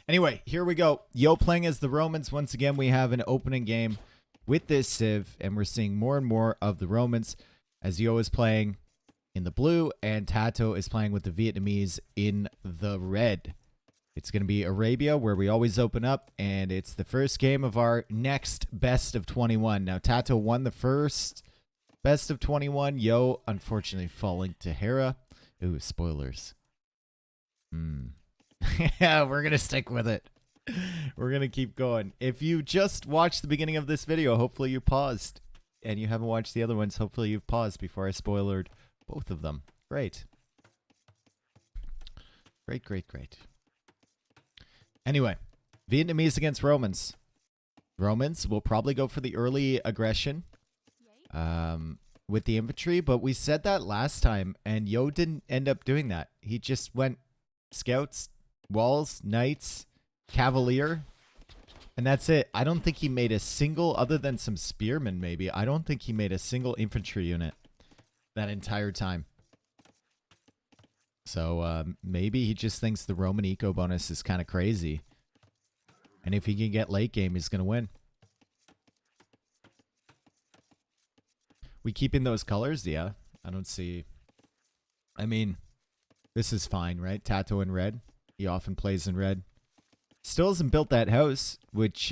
Anyway, here we go. Yo playing as the Romans. Once again, we have an opening game with this Civ, and we're seeing more and more of the Romans as Yo is playing in the blue and Tato is playing with the Vietnamese in the red. It's going to be Arabia, where we always open up, and it's the first game of our next best of 21. Now, Tato won the first best of 21. Yo, unfortunately, falling to Hera. Ooh, spoilers. Yeah, we're going to stick with it. We're going to keep going. If you just watched the beginning of this video, hopefully you paused. And you haven't watched the other ones, hopefully you've paused before I spoiled both of them. Great. Great, great, great. Anyway, Vietnamese against Romans. Romans will probably go for the early aggression with the infantry, but we said that last time, and Yo didn't end up doing that. He just went scouts, walls, knights, cavalier, and that's it. I don't think he made a single, other than some spearmen maybe, I don't think he made a single infantry unit that entire time. So maybe he just thinks the Roman eco bonus is kind of crazy. And if he can get late game, he's going to win. We keeping those colors? Yeah. I don't see... I mean, this is fine, right? Tato in red. He often plays in red. Still hasn't built that house, which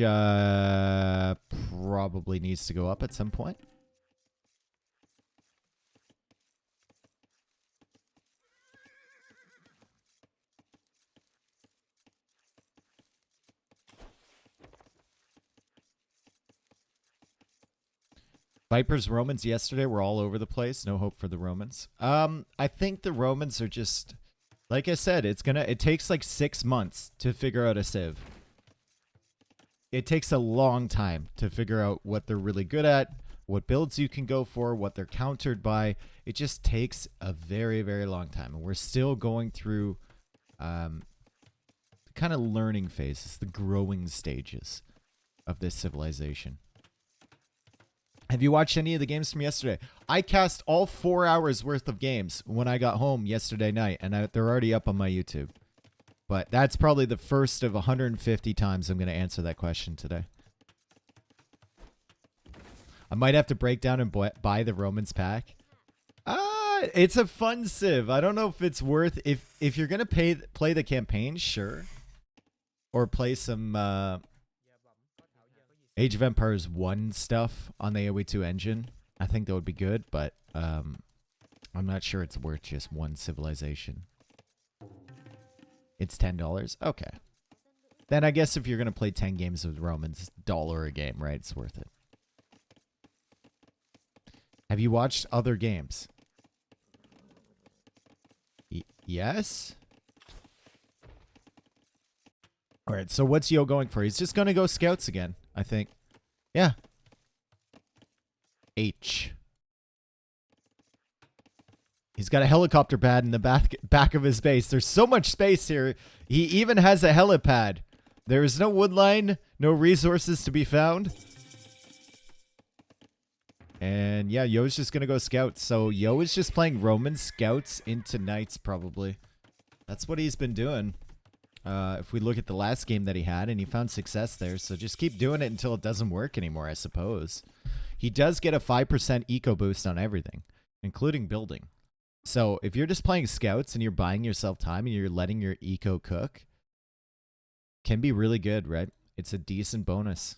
probably needs to go up at some point. Vipers Romans yesterday were all over the place. No hope for the Romans. I think the Romans are just, like I said, it takes like 6 months to figure out a Civ. It takes a long time to figure out what they're really good at, what builds you can go for, what they're countered by. It just takes a very, very long time. And we're still going through the kind of learning phases, the growing stages of this civilization. Have you watched any of the games from yesterday? I cast all 4 hours worth of games when I got home yesterday night, and they're already up on my YouTube. But that's probably the first of 150 times I'm going to answer that question today. I might have to break down and buy the Romans pack. It's a fun Civ. I don't know if it's worth... If you're going to play the campaign, sure. Or play some... Age of Empires 1 stuff on the AoE2 engine. I think that would be good, but I'm not sure it's worth just one civilization. It's $10? Okay. Then I guess if you're going to play 10 games with Romans, $1 a game, right? It's worth it. Have you watched other games? Yes? Alright, so what's Yo going for? He's just going to go scouts again, I think. Yeah. H. He's got a helicopter pad in the back of his base. There's so much space here. He even has a helipad. There is no wood line, no resources to be found. And yeah, Yo's just going to go scouts. So Yo is just playing Roman scouts into knights probably. That's what he's been doing. If we look at the last game that he had, and he found success there, so just keep doing it until it doesn't work anymore, I suppose. He does get a 5% eco boost on everything, including building. So if you're just playing scouts and you're buying yourself time and you're letting your eco cook, can be really good, right? It's a decent bonus.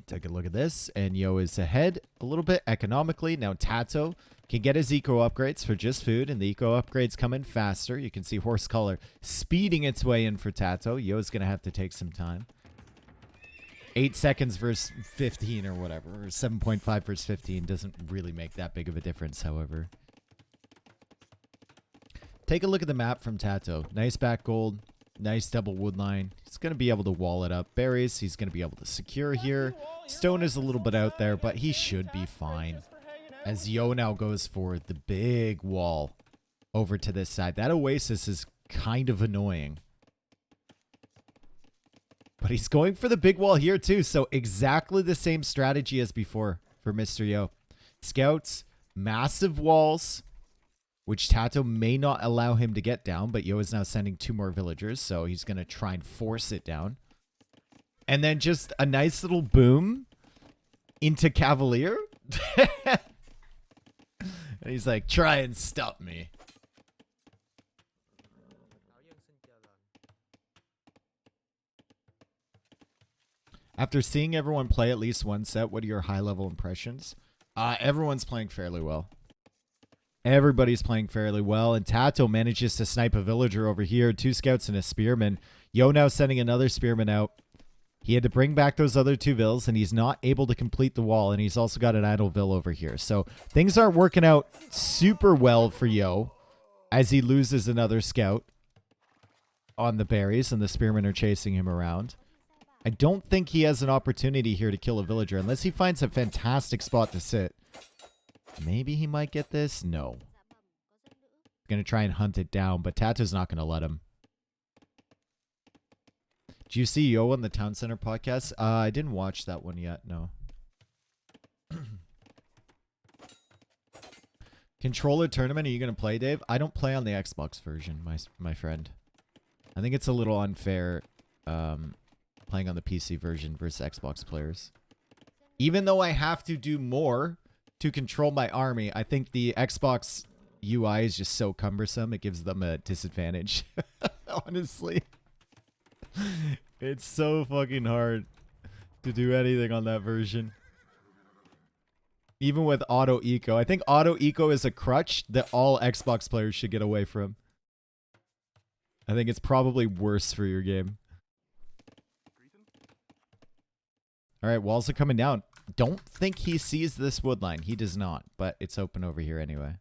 Take a look at this, and Yo is ahead a little bit economically. Now Tato can get his eco upgrades for just food, and the eco upgrades come in faster. You can see horse color speeding its way in for Tato. Yo's going to have to take some time. 8 seconds versus 15 or whatever, or 7.5 versus 15 doesn't really make that big of a difference, however. Take a look at the map from Tato. Nice back gold. Nice double wood line. He's going to be able to wall it up. Berries, he's going to be able to secure here. Stone is a little bit out there, but he should be fine. As Yo now goes for the big wall over to this side. That oasis is kind of annoying. But he's going for the big wall here too. So exactly the same strategy as before for Mr. Yo. Scouts, massive walls which Tato may not allow him to get down, but Yo is now sending 2 more villagers, so he's going to try and force it down. And then just a nice little boom into Cavalier. And he's like, try and stop me. After seeing everyone play at least one set, what are your high-level impressions? Everyone's playing fairly well. Everybody's playing fairly well, and Tato manages to snipe a villager over here, 2 scouts and a spearman. Yo now sending another spearman out. He had to bring back those other 2 vills, and he's not able to complete the wall, and he's also got an idle vill over here. So things aren't working out super well for Yo as he loses another scout on the berries, and the spearmen are chasing him around. I don't think he has an opportunity here to kill a villager unless he finds a fantastic spot to sit. Maybe he might get this? No. Gonna try and hunt it down, but Tato's not gonna let him. Do you see Yo on the Town Center podcast? I didn't watch that one yet, no. Controller tournament, are you gonna play, Dave? I don't play on the Xbox version, my friend. I think it's a little unfair playing on the PC version versus Xbox players. Even though I have to do more to control my army, I think the Xbox UI is just so cumbersome, it gives them a disadvantage. Honestly. It's so fucking hard to do anything on that version. Even with auto eco. I think auto eco is a crutch that all Xbox players should get away from. I think it's probably worse for your game. Alright, walls are coming down. Don't think he sees this wood line. He does not, but it's open over here anyway.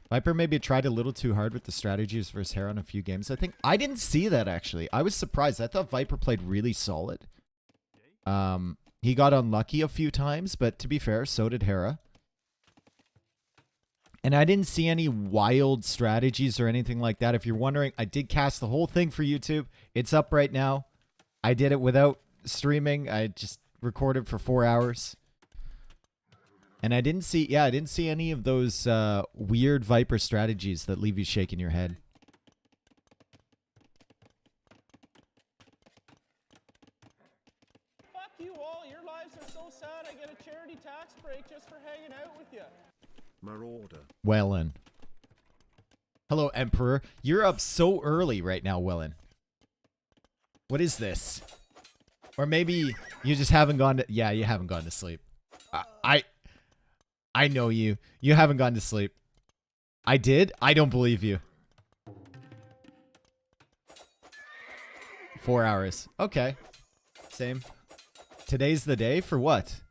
Viper maybe tried a little too hard with the strategies versus Hera on a few games. I didn't see that, actually. I was surprised. I thought Viper played really solid. He got unlucky a few times, but to be fair, so did Hera. And I didn't see any wild strategies or anything like that. If you're wondering, I did cast the whole thing for YouTube. It's up right now. I did it without streaming. I just recorded for 4 hours. And I didn't see, I didn't see any of those weird Viper strategies that leave you shaking your head. Fuck you all. Your lives are so sad. I get a charity tax break just for hanging out with you. Marauder. Wellen. Hello, Emperor. You're up so early right now, Wellen. What is this? Or maybe you just haven't gone to... Yeah, you haven't gone to sleep. I know you. You haven't gone to sleep. I did? I don't believe you. 4 hours. Okay. Same. Today's the day for what?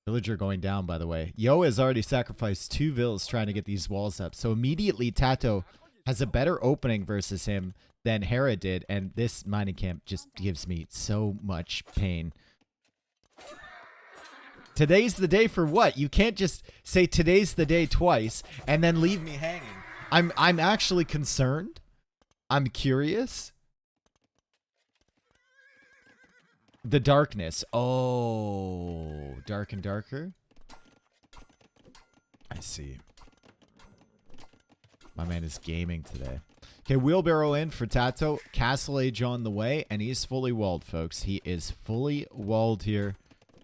Villager going down, by the way. Yo has already sacrificed 2 vills trying to get these walls up. So immediately Tato has a better opening versus him than Hera did. And this mining camp just gives me so much pain. Today's the day for what? You can't just say today's the day twice and then leave me hanging. I'm actually concerned. I'm curious. The darkness. Oh, dark and darker. I see. My man is gaming today. Okay, wheelbarrow in for Tato. Castle Age on the way, and he's fully walled, folks. He is fully walled here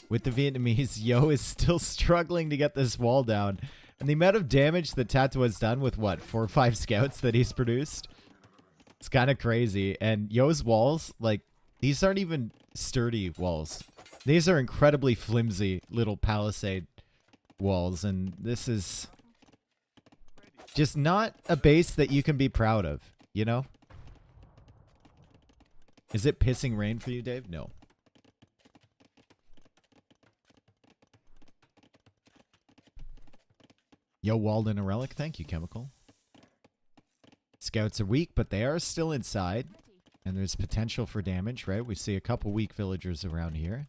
with the Vietnamese. Yo is still struggling to get this wall down. And the amount of damage that Tato has done with, what, 4 or 5 scouts that he's produced? It's kind of crazy. And Yo's walls, like, these aren't even sturdy walls. These are incredibly flimsy little palisade walls. And this is just not a base that you can be proud of, you know? Is it pissing rain for you, Dave? No. Yo, Walden, a relic. Thank you, Chemical. Scouts are weak, but they are still inside. And there's potential for damage, right? We see a couple weak villagers around here.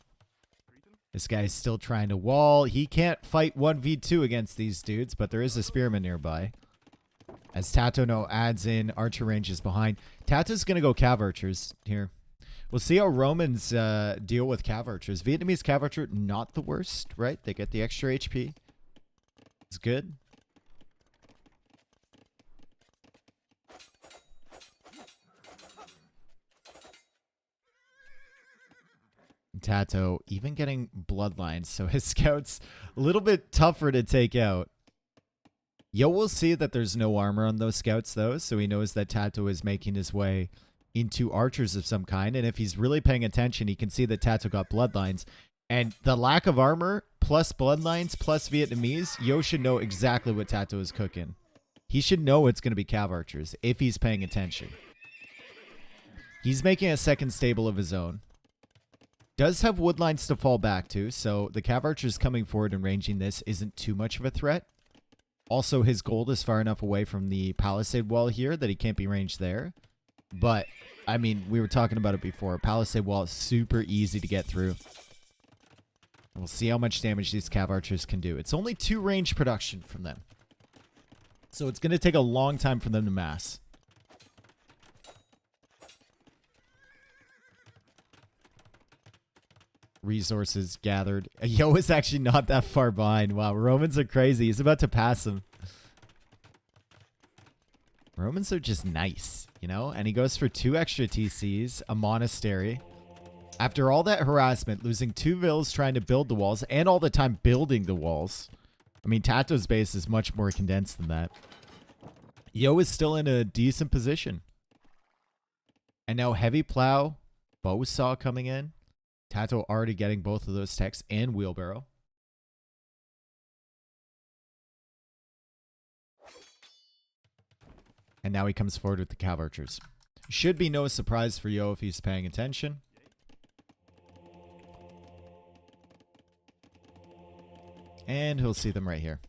This guy's still trying to wall. He can't fight 1v2 against these dudes, but there is a spearman nearby. As Tato adds in, archer range is behind. Tato's going to go cav archers here. We'll see how Romans deal with cav archers. Vietnamese cav archer, not the worst, right? They get the extra HP. It's good. Tato even getting bloodlines, so his scouts a little bit tougher to take out. Yo will see that there's no armor on those scouts though, so he knows that Tato is making his way into archers of some kind, and if he's really paying attention, he can see that Tato got bloodlines. And the lack of armor plus bloodlines plus Vietnamese, Yo should know exactly what Tato is cooking. He should know it's going to be cav archers if he's paying attention. He's making a second stable of his own. Does have woodlines to fall back to, so the cav archers coming forward and ranging this isn't too much of a threat. Also, his gold is far enough away from the palisade wall here that he can't be ranged there. But, I mean, we were talking about it before. Palisade wall is super easy to get through. We'll see how much damage these cav archers can do. It's only 2 range production from them. So it's going to take a long time for them to mass. Resources gathered. Yo is actually not that far behind. Wow, Romans are crazy. He's about to pass him. Romans are just nice, you know? And he goes for 2 extra TCs, a monastery. After all that harassment, losing 2 vills trying to build the walls, and all the time building the walls. I mean, Tato's base is much more condensed than that. Yo is still in a decent position. And now heavy plow, bow saw coming in. Tato already getting both of those techs and wheelbarrow. And now he comes forward with the cav archers. Should be no surprise for Yo if he's paying attention. And he'll see them right here.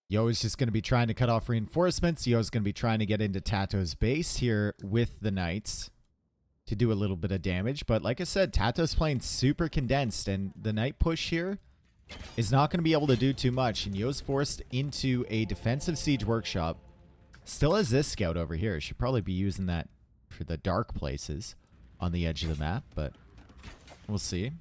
Yo is just going to be trying to cut off reinforcements. Yo's going to be trying to get into Tato's base here with the knights to do a little bit of damage. But like I said, Tato's playing super condensed, and the knight push here is not going to be able to do too much. And Yo's forced into a defensive siege workshop. Still has this scout over here. Should probably be using that for the dark places on the edge of the map, but we'll see.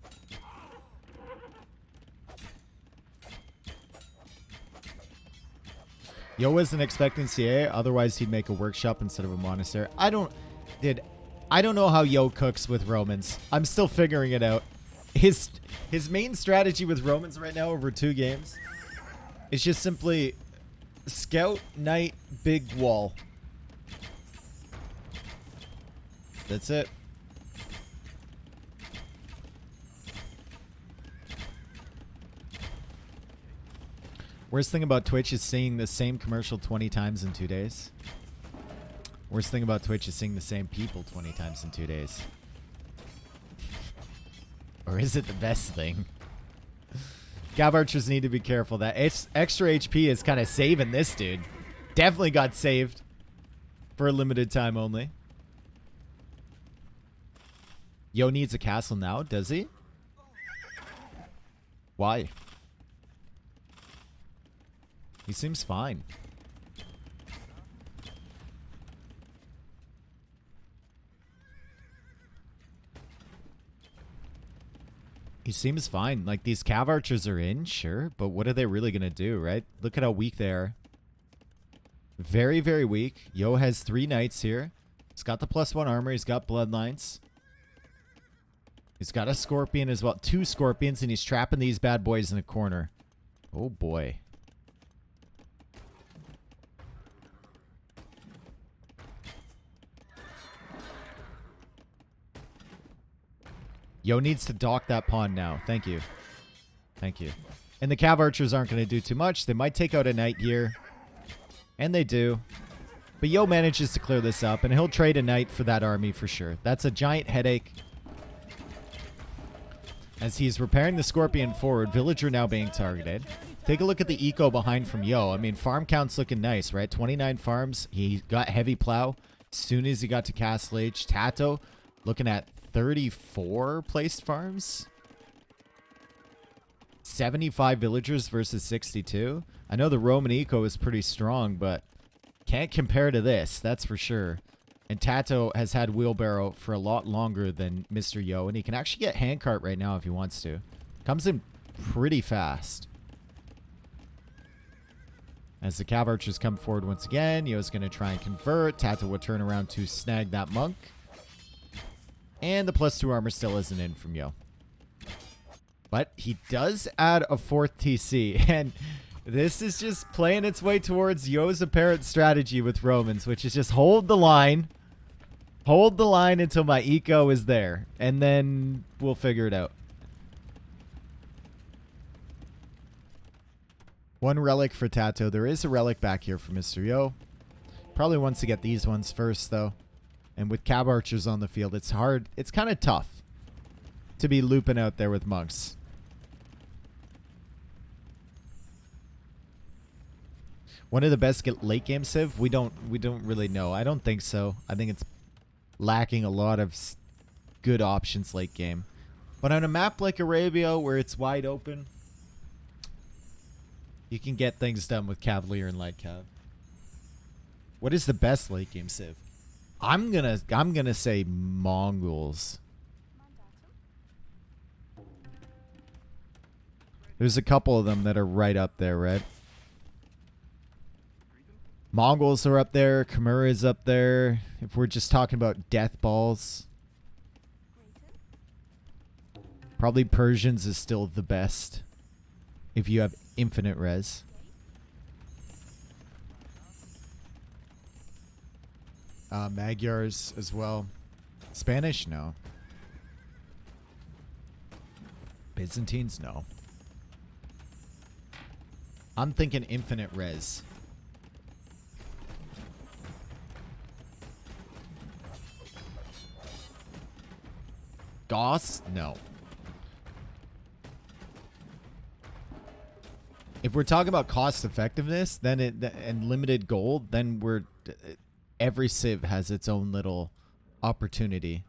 Yo wasn't expecting CA, otherwise he'd make a workshop instead of a monastery. I don't know how Yo cooks with Romans. I'm still figuring it out. His main strategy with Romans right now over 2 games is just simply scout, knight, big wall. That's it. Worst thing about Twitch is seeing the same commercial 20 times in 2 days. Worst thing about Twitch is seeing the same people 20 times in 2 days. Or is it the best thing? Cav archers need to be careful. That extra HP is kind of saving this dude. Definitely got saved for a limited time only. Yo needs a castle now, does he? Why? He seems fine. He seems fine. Like, these cav archers are in, sure, but what are they really going to do, right? Look at how weak they are. Very, very weak. Yo has 3 knights here. He's got the +1 armor. He's got bloodlines. He's got a scorpion as well. 2 scorpions, and he's trapping these bad boys in a corner. Oh, boy. Yo needs to dock that pawn now. Thank you. Thank you. And the cav archers aren't going to do too much. They might take out a knight here. And they do. But Yo manages to clear this up, and he'll trade a knight for that army for sure. That's a giant headache. As he's repairing the scorpion forward, villager now being targeted. Take a look at the eco behind from Yo. I mean, farm count's looking nice, right? 29 farms. He got heavy plow as soon as he got to Castle Age. Tato looking at 34 placed farms. 75 villagers versus 62. I know the Roman eco is pretty strong, but Can't compare to this, that's for sure. And Tato has had wheelbarrow for a lot longer than Mr. Yo, and he can actually get handcart right now if he wants to. Comes in pretty fast. As the cav archers come forward once again, Yo's going to try and convert. Tato will turn around to snag that monk. And the +2 armor still isn't in from Yo. But he does add a 4th TC, and this is just playing its way towards Yo's apparent strategy with Romans, which is just hold the line. Hold the line until my eco is there, and then we'll figure it out. One relic for Tato. There is a relic back here for Mr. Yo. Probably wants to get these ones first, though. And with cab archers on the field, it's hard. It's kind of tough to be looping out there with monks. One of the best late game civ? We don't really know. I don't think so. I think it's lacking a lot of good options late game. But on a map like Arabia where it's wide open, you can get things done with Cavalier and Light Cav. What is the best late game civ? I'm gonna say Mongols. There's a couple of them that are right up there, right? Mongols are up there. Khmer is up there. If we're just talking about death balls, probably Persians is still the best if you have infinite res. Magyars as well. Spanish? No. Byzantines? No. I'm thinking infinite res. Goths? No. If we're talking about cost effectiveness, then and limited gold, then every civ has its own little opportunity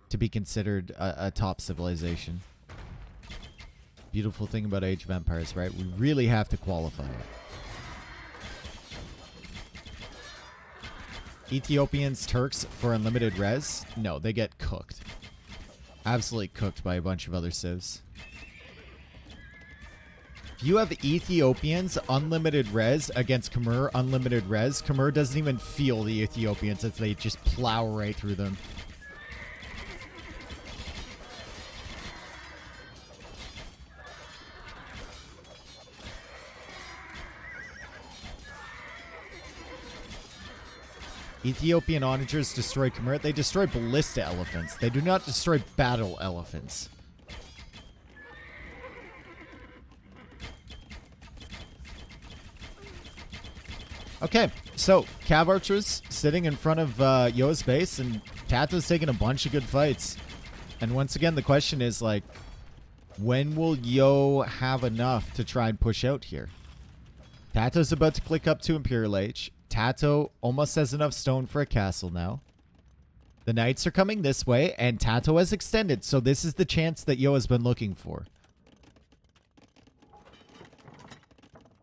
to be considered a top civilization. Beautiful thing about Age of Empires, right? We really have to qualify it. Ethiopians, Turks for unlimited res? No, they get cooked. Absolutely cooked by a bunch of other civs. If you have Ethiopians unlimited res against Khmer unlimited res, Khmer doesn't even feel the Ethiopians as they just plow right through them. Ethiopian onagers destroy Khmer. They destroy ballista elephants. They do not destroy battle elephants. Okay, so cav archers sitting in front of Yo's base, and Tato's taking a bunch of good fights. And once again, the question is, like, when will Yo have enough to try and push out here? Tato's about to click up to Imperial H. Tato almost has enough stone for a castle now. The knights are coming this way, and Tato has extended, so this is the chance that Yo has been looking for.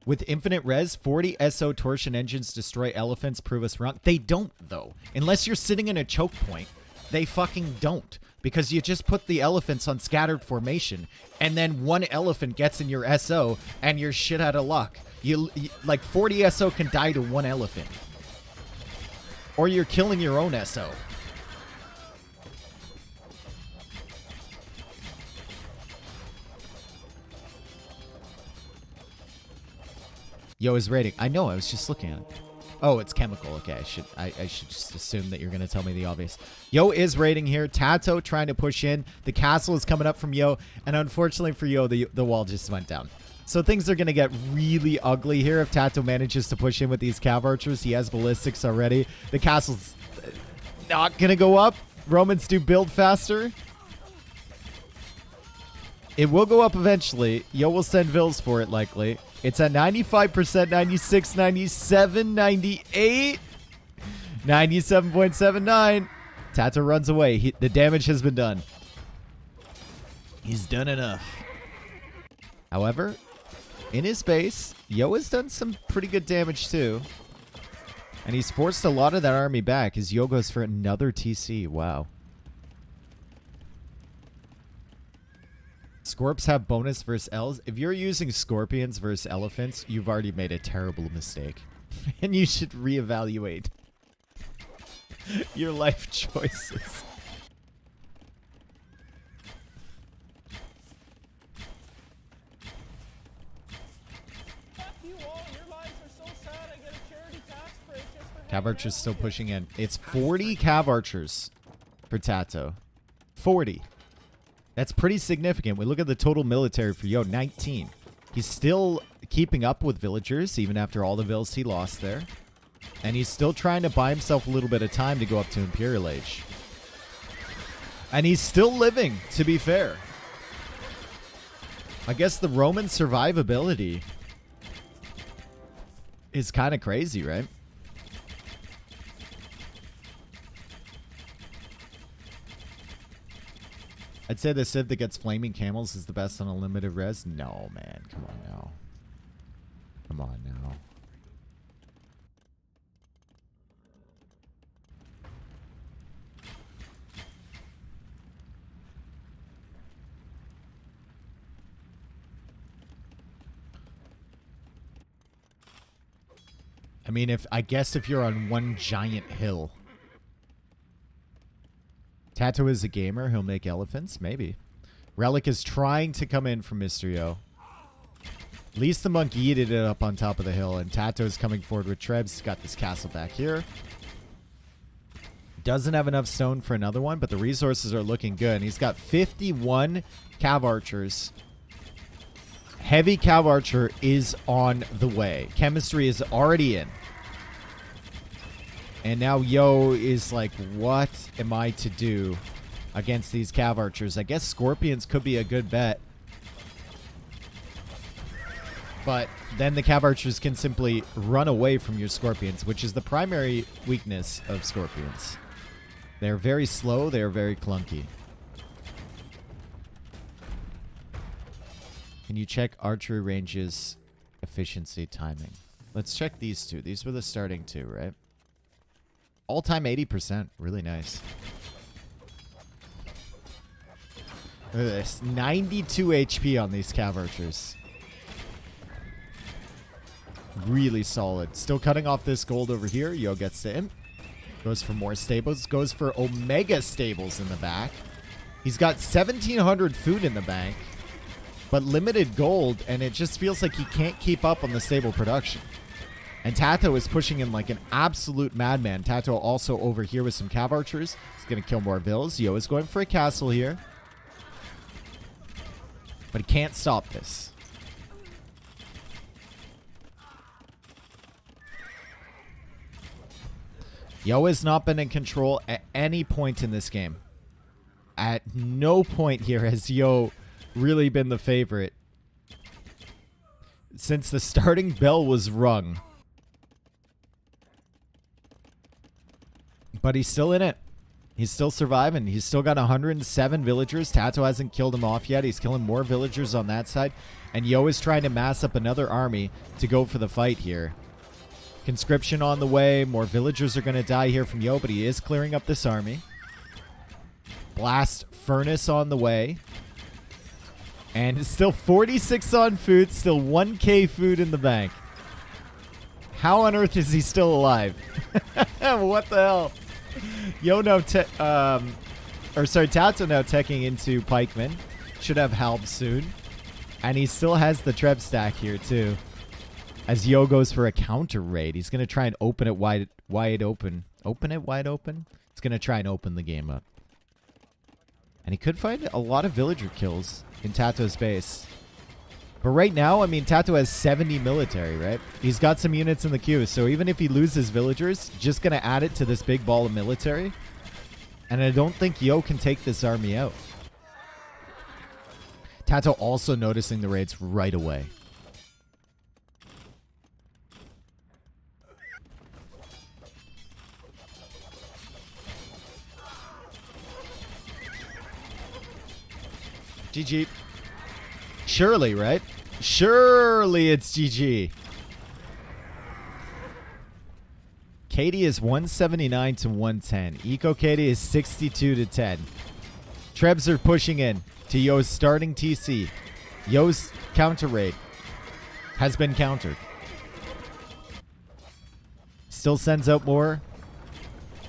With infinite res, 40 SO torsion engines destroy elephants, prove us wrong. They don't, though. Unless you're sitting in a choke point, they fucking don't. Because you just put the elephants on scattered formation, and then one elephant gets in your SO, and you're shit out of luck. Like 40 SO can die to one elephant. Or you're killing your own SO. Yo is rating. I know, I was just looking at it. Oh, it's chemical. Okay, I should just assume that you're going to tell me the obvious. Yo is rating here. Tato trying to push in. The castle is coming up from Yo. And unfortunately for Yo, the wall just went down. So things are going to get really ugly here if Tato manages to push in with these cav archers. He has ballistics already. The castle's not going to go up. Romans do build faster. It will go up eventually. Yo will send Vils for it, likely. It's at 95%, 96, 97, 98, 97.79. Tato runs away. The damage has been done. He's done enough. However, in his base, Yo has done some pretty good damage too. And he's forced a lot of that army back. His Yo goes for another TC. Wow. Scorps have bonus versus Ls. If you're using Scorpions versus Elephants, you've already made a terrible mistake. And you should reevaluate your life choices. Fuck you all. Your lives are so sad. I get a charity tax break just for Cav Archers still pushing in. It's 40 Cav Archers for Tato. 40. That's pretty significant. We look at the total military for Yo, 19. He's still keeping up with villagers, even after all the vills he lost there. And he's still trying to buy himself a little bit of time to go up to Imperial Age. And he's still living, to be fair. I guess the Roman survivability is kind of crazy, right? I'd say the Civ that gets flaming camels is the best on a limited res. No, man. Come on now. Come on now. I mean, I guess if you're on one giant hill. Tato is a gamer. He'll make elephants. Maybe. Relic is trying to come in from Mysterio. At least the monk yeeted it up on top of the hill. And Tato is coming forward with Trebs. He's got this castle back here. Doesn't have enough stone for another one, but the resources are looking good. And he's got 51 Cav Archers. Heavy Cav Archer is on the way. Chemistry is already in. And now Yo is like, what am I to do against these Cav Archers? I guess Scorpions could be a good bet. But then the Cav Archers can simply run away from your Scorpions, which is the primary weakness of Scorpions. They're very slow. They're very clunky. Can you check archery ranges, efficiency, timing? Let's check these two. These were the starting two, right? All-time 80%. Really nice. Look at this. 92 HP on these Cav Archers. Really solid. Still cutting off this gold over here. Yo gets to him. Goes for more stables. Goes for Omega stables in the back. He's got 1,700 food in the bank. But limited gold. And it just feels like he can't keep up on the stable production. And Tato is pushing in like an absolute madman. Tato also over here with some Cav Archers. He's going to kill more vills. Yo is going for a castle here. But he can't stop this. Yo has not been in control at any point in this game. At no point here has Yo really been the favorite. Since the starting bell was rung. But he's still in it. He's still surviving. He's still got 107 villagers. Tato hasn't killed him off yet. He's killing more villagers on that side. And Yo is trying to mass up another army to go for the fight here. Conscription on the way. More villagers are going to die here from Yo, but he is clearing up this army. Blast Furnace on the way. And it's still 46 on food. Still 1k food in the bank. How on earth is he still alive? What the hell? Yo now Tato now teching into Pikeman. Should have Halb soon. And he still has the Treb stack here too. As Yo goes for a counter raid. He's going to try and open it wide open. Open it wide open? He's going to try and open the game up. And he could find a lot of villager kills in Tato's base. But right now, I mean, Tato has 70 military, right? He's got some units in the queue. So even if he loses villagers, just going to add it to this big ball of military. And I don't think Yo can take this army out. Tato also noticing the raids right away. GG. Surely, right? Surely it's GG. Katie is 179 to 110. Eco Katie is 62 to 10. Trebs are pushing in to Yo's starting TC. Yo's counter raid has been countered. Still sends out more.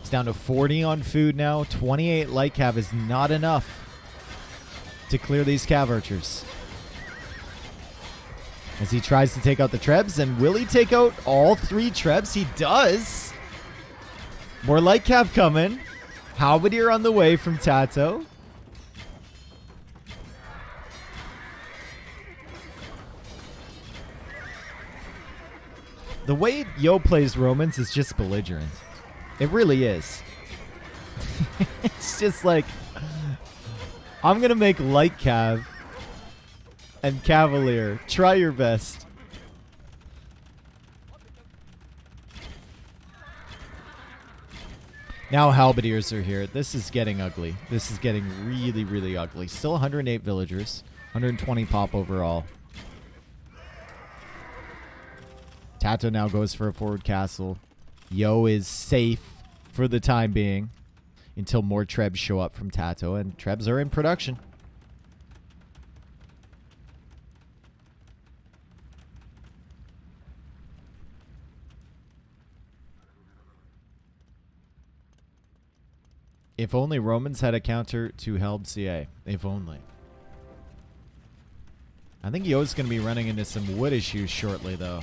He's down to 40 on food now. 28 light cav is not enough to clear these cav archers. As he tries to take out the trebs, and will he take out all 3 trebs? He does. More light cav coming. Halberdier on the way from Tato. The way Yo plays Romans is just belligerent. It really is. It's just like, I'm going to make light cav and cavalier. Try your best. Now halberdiers are here. This is getting ugly. This is getting really, really ugly. Still 108 villagers. 120 pop overall. Tato now goes for a forward castle. Yo is safe for the time being until more trebs show up from Tato, and trebs are in production. If only Romans had a counter to Helb CA. If only. I think Yo's going to be running into some wood issues shortly, though.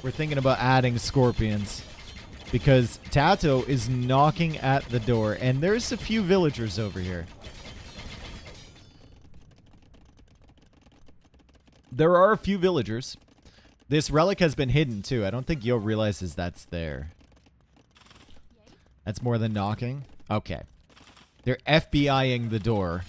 We're thinking about adding scorpions because Tato is knocking at the door, and there's a few villagers over here. There are a few villagers. This relic has been hidden, too. I don't think Yo realizes that's there. That's more than knocking. Okay. They're FBIing the door.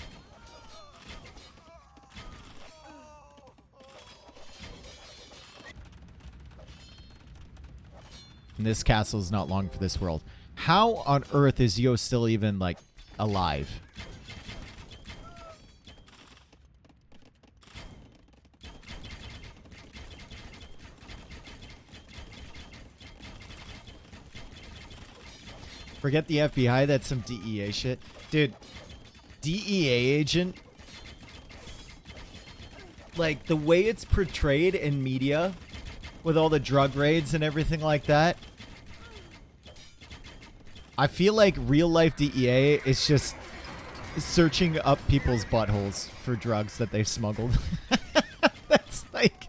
And this castle is not long for this world. How on earth is Yo still even, like, alive? Forget the FBI, that's some DEA shit. Dude, DEA agent, like, the way it's portrayed in media with all the drug raids and everything like that, I feel like real life DEA is just searching up people's buttholes for drugs that they've smuggled. That's like,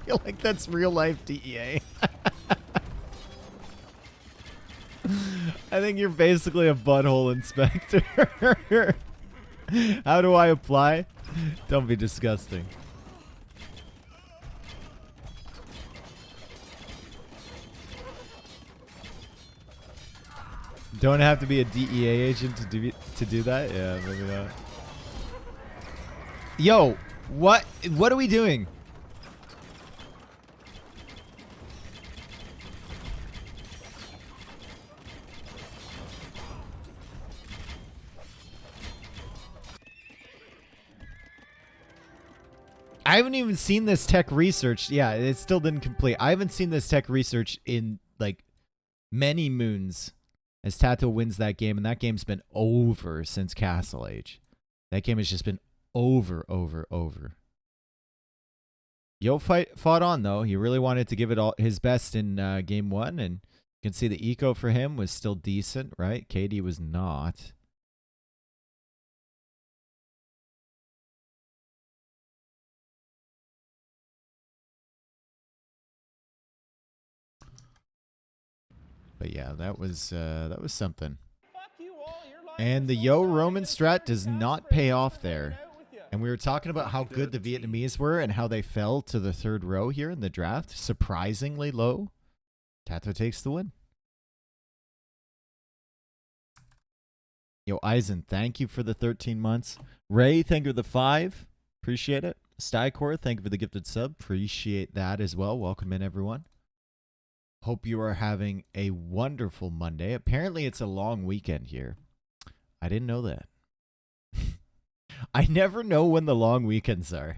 I feel like that's real life DEA. I think you're basically a butthole inspector. How do I apply? Don't be disgusting. Don't have to be a DEA agent to do that? Yeah, maybe not. Yo, what are we doing? I haven't even seen this tech research. Yeah, it still didn't complete. I haven't seen this tech research in like many moons as Tato wins that game, and that game's been over since Castle Age. That game has just been over. Yo fought on, though. He really wanted to give it all his best in game 1, and you can see the eco for him was still decent, right? KD was not. But yeah, that was something. And the Yo Roman strat does not pay off there. And we were talking about how good the Vietnamese were and how they fell to the 3rd row here in the draft. Surprisingly low. Tato takes the win. Yo, Eisen, thank you for the 13 months. Ray, thank you for the 5. Appreciate it. Stykor, thank you for the gifted sub. Appreciate that as well. Welcome in, everyone. Hope you are having a wonderful Monday. Apparently, it's a long weekend here. I didn't know that. I never know when the long weekends are.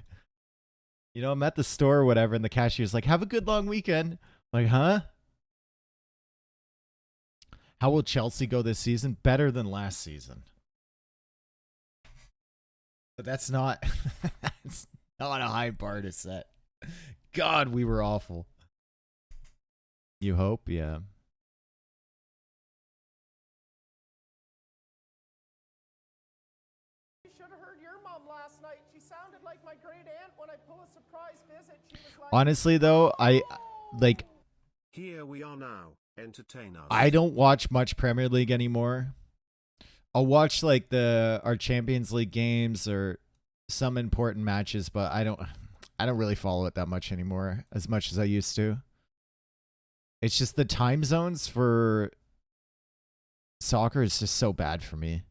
You know, I'm at the store or whatever, and the cashier's like, have a good long weekend. I'm like, huh? How will Chelsea go this season? Better than last season. But that's not that's not a high bar to set. God, we were awful. You hope? Yeah. You should have heard your mom last night. She sounded like my great aunt when I pull a surprise visit. She was like, Honestly, though, I like. Here we are now. Entertain us. I don't watch much Premier League anymore. I'll watch like our Champions League games or some important matches, but I don't really follow it that much anymore as much as I used to. It's just the time zones for soccer is just so bad for me.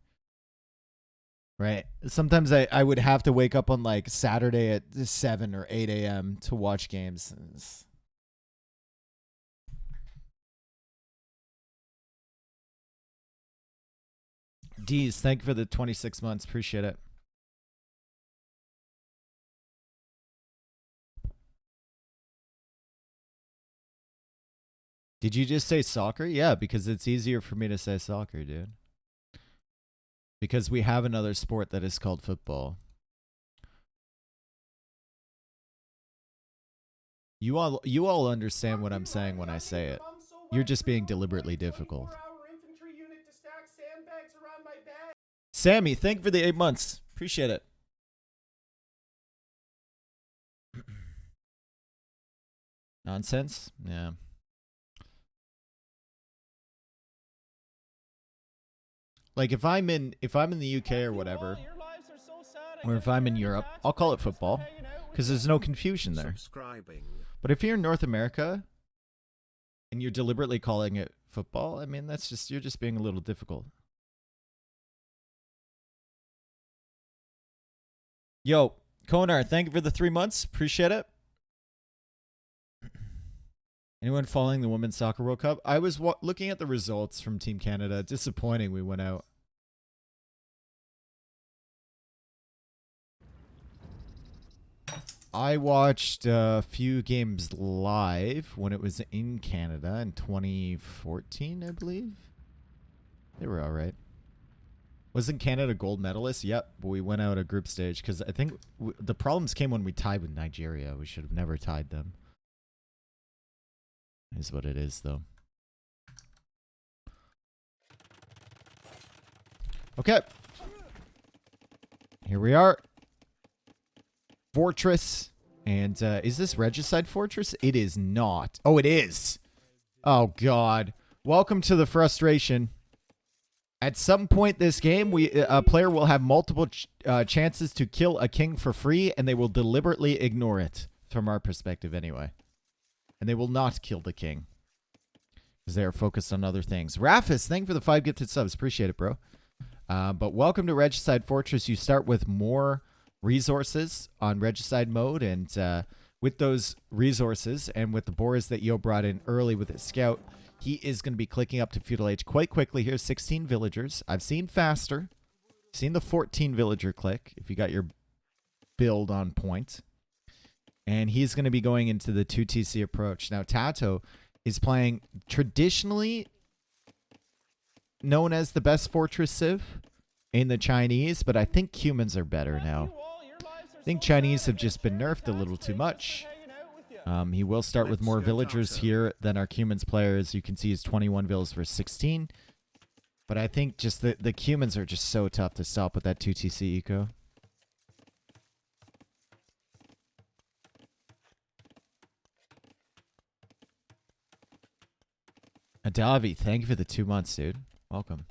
Right? Sometimes I would have to wake up on like Saturday at 7 or 8 a.m. to watch games. D's, thank you for the 26 months. Appreciate it. Did you just say soccer? Yeah, because it's easier for me to say soccer, dude. Because we have another sport that is called football. You all understand what I'm saying when I say it. You're just being deliberately difficult. Sammy, thank you for the 8 months. Appreciate it. Nonsense? Yeah. Like if I'm in the UK or whatever, or if I'm in Europe, I'll call it football because there's no confusion there. But if you're in North America and you're deliberately calling it football, I mean you're just being a little difficult. Yo, Konar, thank you for the 3 months. Appreciate it. Anyone following the Women's Soccer World Cup? I was looking at the results from Team Canada. Disappointing we went out. I watched a few games live when it was in Canada in 2014, I believe. They were all right. Wasn't Canada gold medalist? Yep, but we went out a group stage because I think the problems came when we tied with Nigeria. We should have never tied them. Is what it is, though. Okay. Here we are. Fortress. And is this Regicide Fortress? It is not. Oh, it is. Oh, God. Welcome to the frustration. At some point this game, a player will have multiple chances to kill a king for free, and they will deliberately ignore it, from our perspective anyway. And they will not kill the king. Because they are focused on other things. Rafis, thank you for the 5 gifted subs. Appreciate it, bro. But welcome to Regicide Fortress. You start with more resources on Regicide mode. And with those resources and with the boars that Yo brought in early with his scout, he is going to be clicking up to Feudal Age quite quickly. Here's 16 villagers. I've seen faster. Seen the 14 villager click if you got your build on point. And he's going to be going into the 2TC approach. Now, Tato is playing traditionally known as the best Fortress Civ in the Chinese, but I think humans are better now. I think Chinese have just been nerfed a little too much. He will start with more villagers here than our humans player. As you can see, is 21 villas versus 16. But I think just the humans are just so tough to stop with that 2TC eco. Adavi, thank you for the 2 months, dude. Welcome.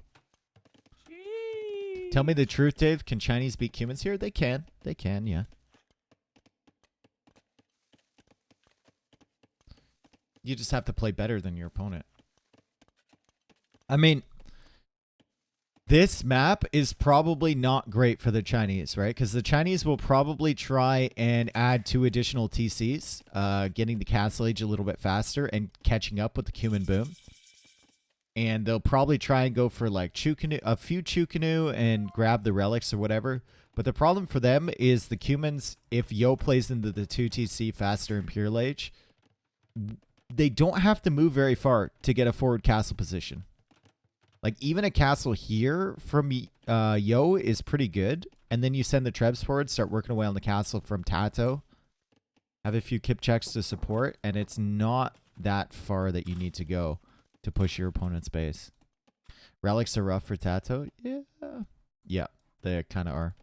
Jeez. Tell me the truth, Dave. Can Chinese beat humans here? They can. They can, yeah. You just have to play better than your opponent. I mean, this map is probably not great for the Chinese, right? Because the Chinese will probably try and add 2 additional TCs, getting the Castle Age a little bit faster and catching up with the Cumin Boom. And they'll probably try and go for like a few Chukanu and grab the relics or whatever. But the problem for them is the Cumins, if Yo plays into the 2TC faster Imperial Age, they don't have to move very far to get a forward castle position. Like, even a castle here from Yo is pretty good. And then you send the trebs forward, start working away on the castle from Tato. Have a few kip checks to support, and it's not that far that you need to go to push your opponent's base. Relics are rough for Tato? Yeah. Yeah, they kind of are.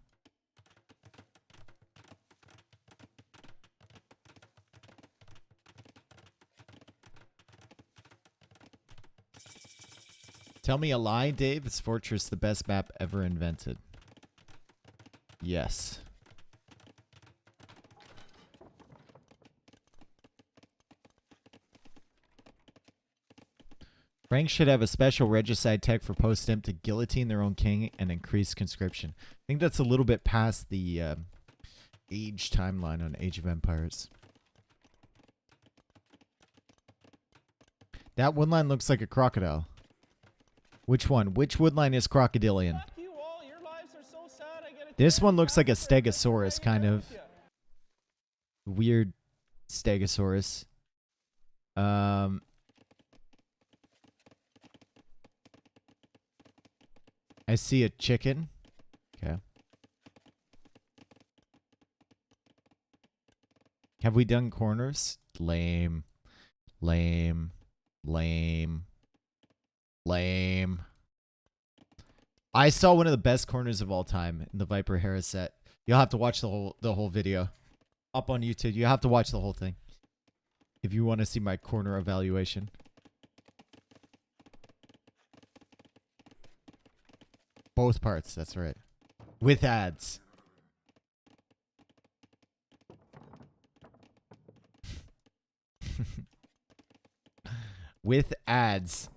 Tell me a lie, Dave. Is Fortress the best map ever invented? Yes. Franks should have a special regicide tech for post-imp to guillotine their own king and increase conscription. I think that's a little bit past the age timeline on Age of Empires. That wood line looks like a crocodile. Which one? Which wood line is crocodilian? This one looks like a stegosaurus, kind of. Weird stegosaurus. I see a chicken. Okay. Have we done corners? Lame. Lame. Lame. Lame. I saw one of the best corners of all time in the Viper Harris set. You'll have to watch the whole video up on YouTube. You have to watch the whole thing if you want to see my corner evaluation. Both parts, that's right. With ads. With ads.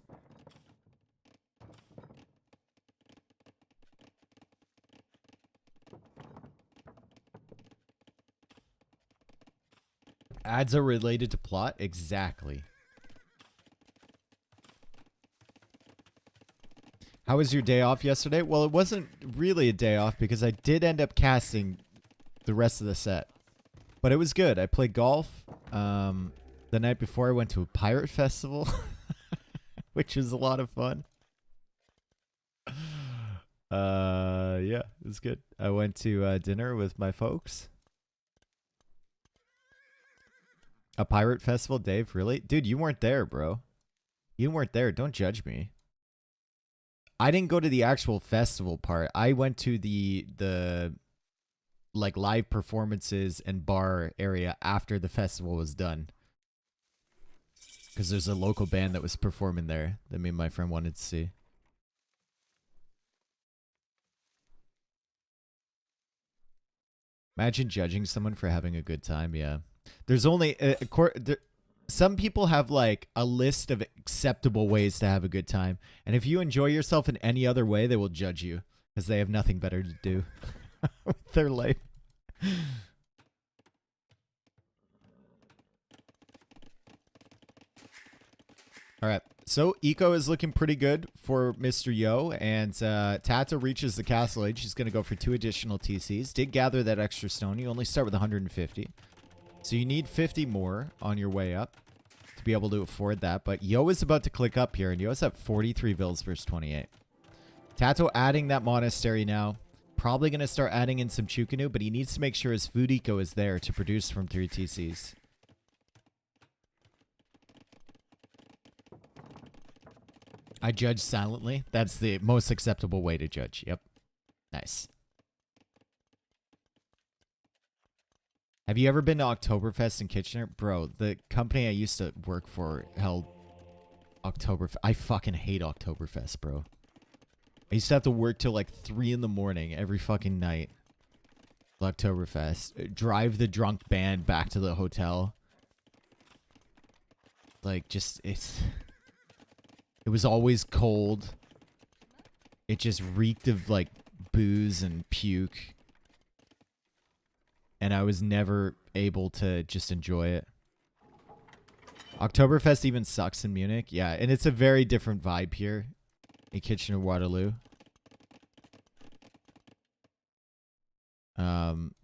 Ads are related to plot? Exactly. How was your day off yesterday? Well, it wasn't really a day off because I did end up casting the rest of the set. But it was good. I played golf. The night before I went to a pirate festival, which was a lot of fun. Yeah, it was good. I went to dinner with my folks. A pirate festival, Dave? Really? Dude, you weren't there, bro. You weren't there. Don't judge me. I didn't go to the actual festival part. I went to the like live performances and bar area after the festival was done. Because there's a local band that was performing there that me and my friend wanted to see. Imagine judging someone for having a good time. Yeah. There's only some people have like a list of acceptable ways to have a good time. And if you enjoy yourself in any other way, they will judge you because they have nothing better to do with their life. All right. So Eco is looking pretty good for Mr. Yo, and Tato reaches the castle age. He's going to go for 2 additional TCs. Did gather that extra stone. You only start with 150. So you need 50 more on your way up to be able to afford that. But Yo is about to click up here, and Yo's at 43 vills versus 28. Tato adding that monastery now. Probably going to start adding in some Chukanu, but he needs to make sure his food eco is there to produce from 3 TCs. I judge silently. That's the most acceptable way to judge. Yep. Nice. Have you ever been to Oktoberfest in Kitchener? Bro, the company I used to work for held Oktoberfest. I fucking hate Oktoberfest, bro. I used to have to work till like 3 in the morning every fucking night. Oktoberfest. Drive the drunk band back to the hotel. Like, just, it was always cold. It just reeked of like booze and puke. And I was never able to just enjoy it. Oktoberfest even sucks in Munich. Yeah, and it's a very different vibe here in Kitchener-Waterloo.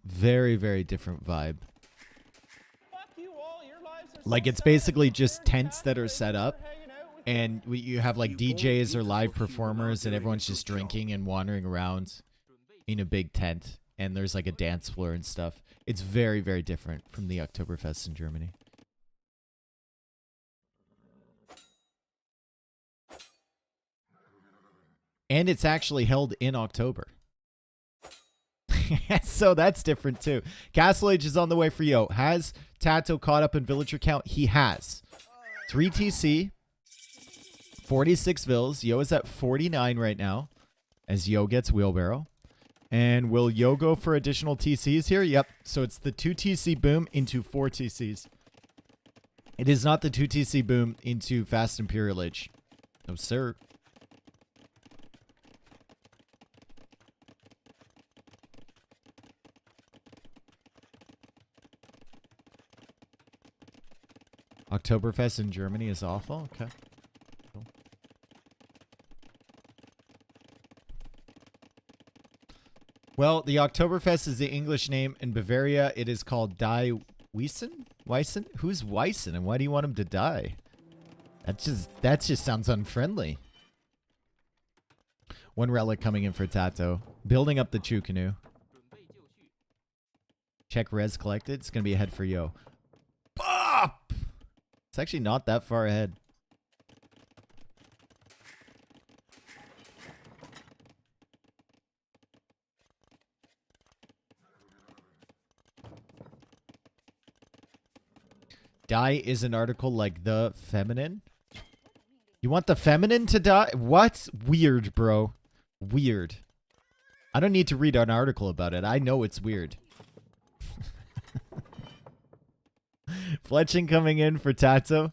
Very, very different vibe. Like, it's basically just tents that are set up. And you have like DJs or live performers, and everyone's just drinking and wandering around in a big tent. And there's like a dance floor and stuff. It's very, very different from the Oktoberfest in Germany. And it's actually held in October. So that's different too. Castle Age is on the way for Yo. Has Tato caught up in villager count? He has. 3 TC. 46 Vills. Yo is at 49 right now. As Yo gets wheelbarrow. And will Yo go for additional TCs here? Yep. So it's the 2 TC boom into 4 TCs. It is not the 2 TC boom into Fast Imperial Age. No, sir. Oktoberfest in Germany is awful? Okay. Cool. Well, the Oktoberfest is the English name. In Bavaria, it is called Die Wiesen? Weissen? Who's Weissen, and why do you want him to die? That just sounds unfriendly. One relic coming in for Tato. Building up the Chu canoe. Check res collected. It's going to be ahead for Yo. Bop! It's actually not that far ahead. Die is an article like the feminine. You want the feminine to die? What? Weird, bro. Weird. I don't need to read an article about it. I know it's weird. Fletching coming in for Tato.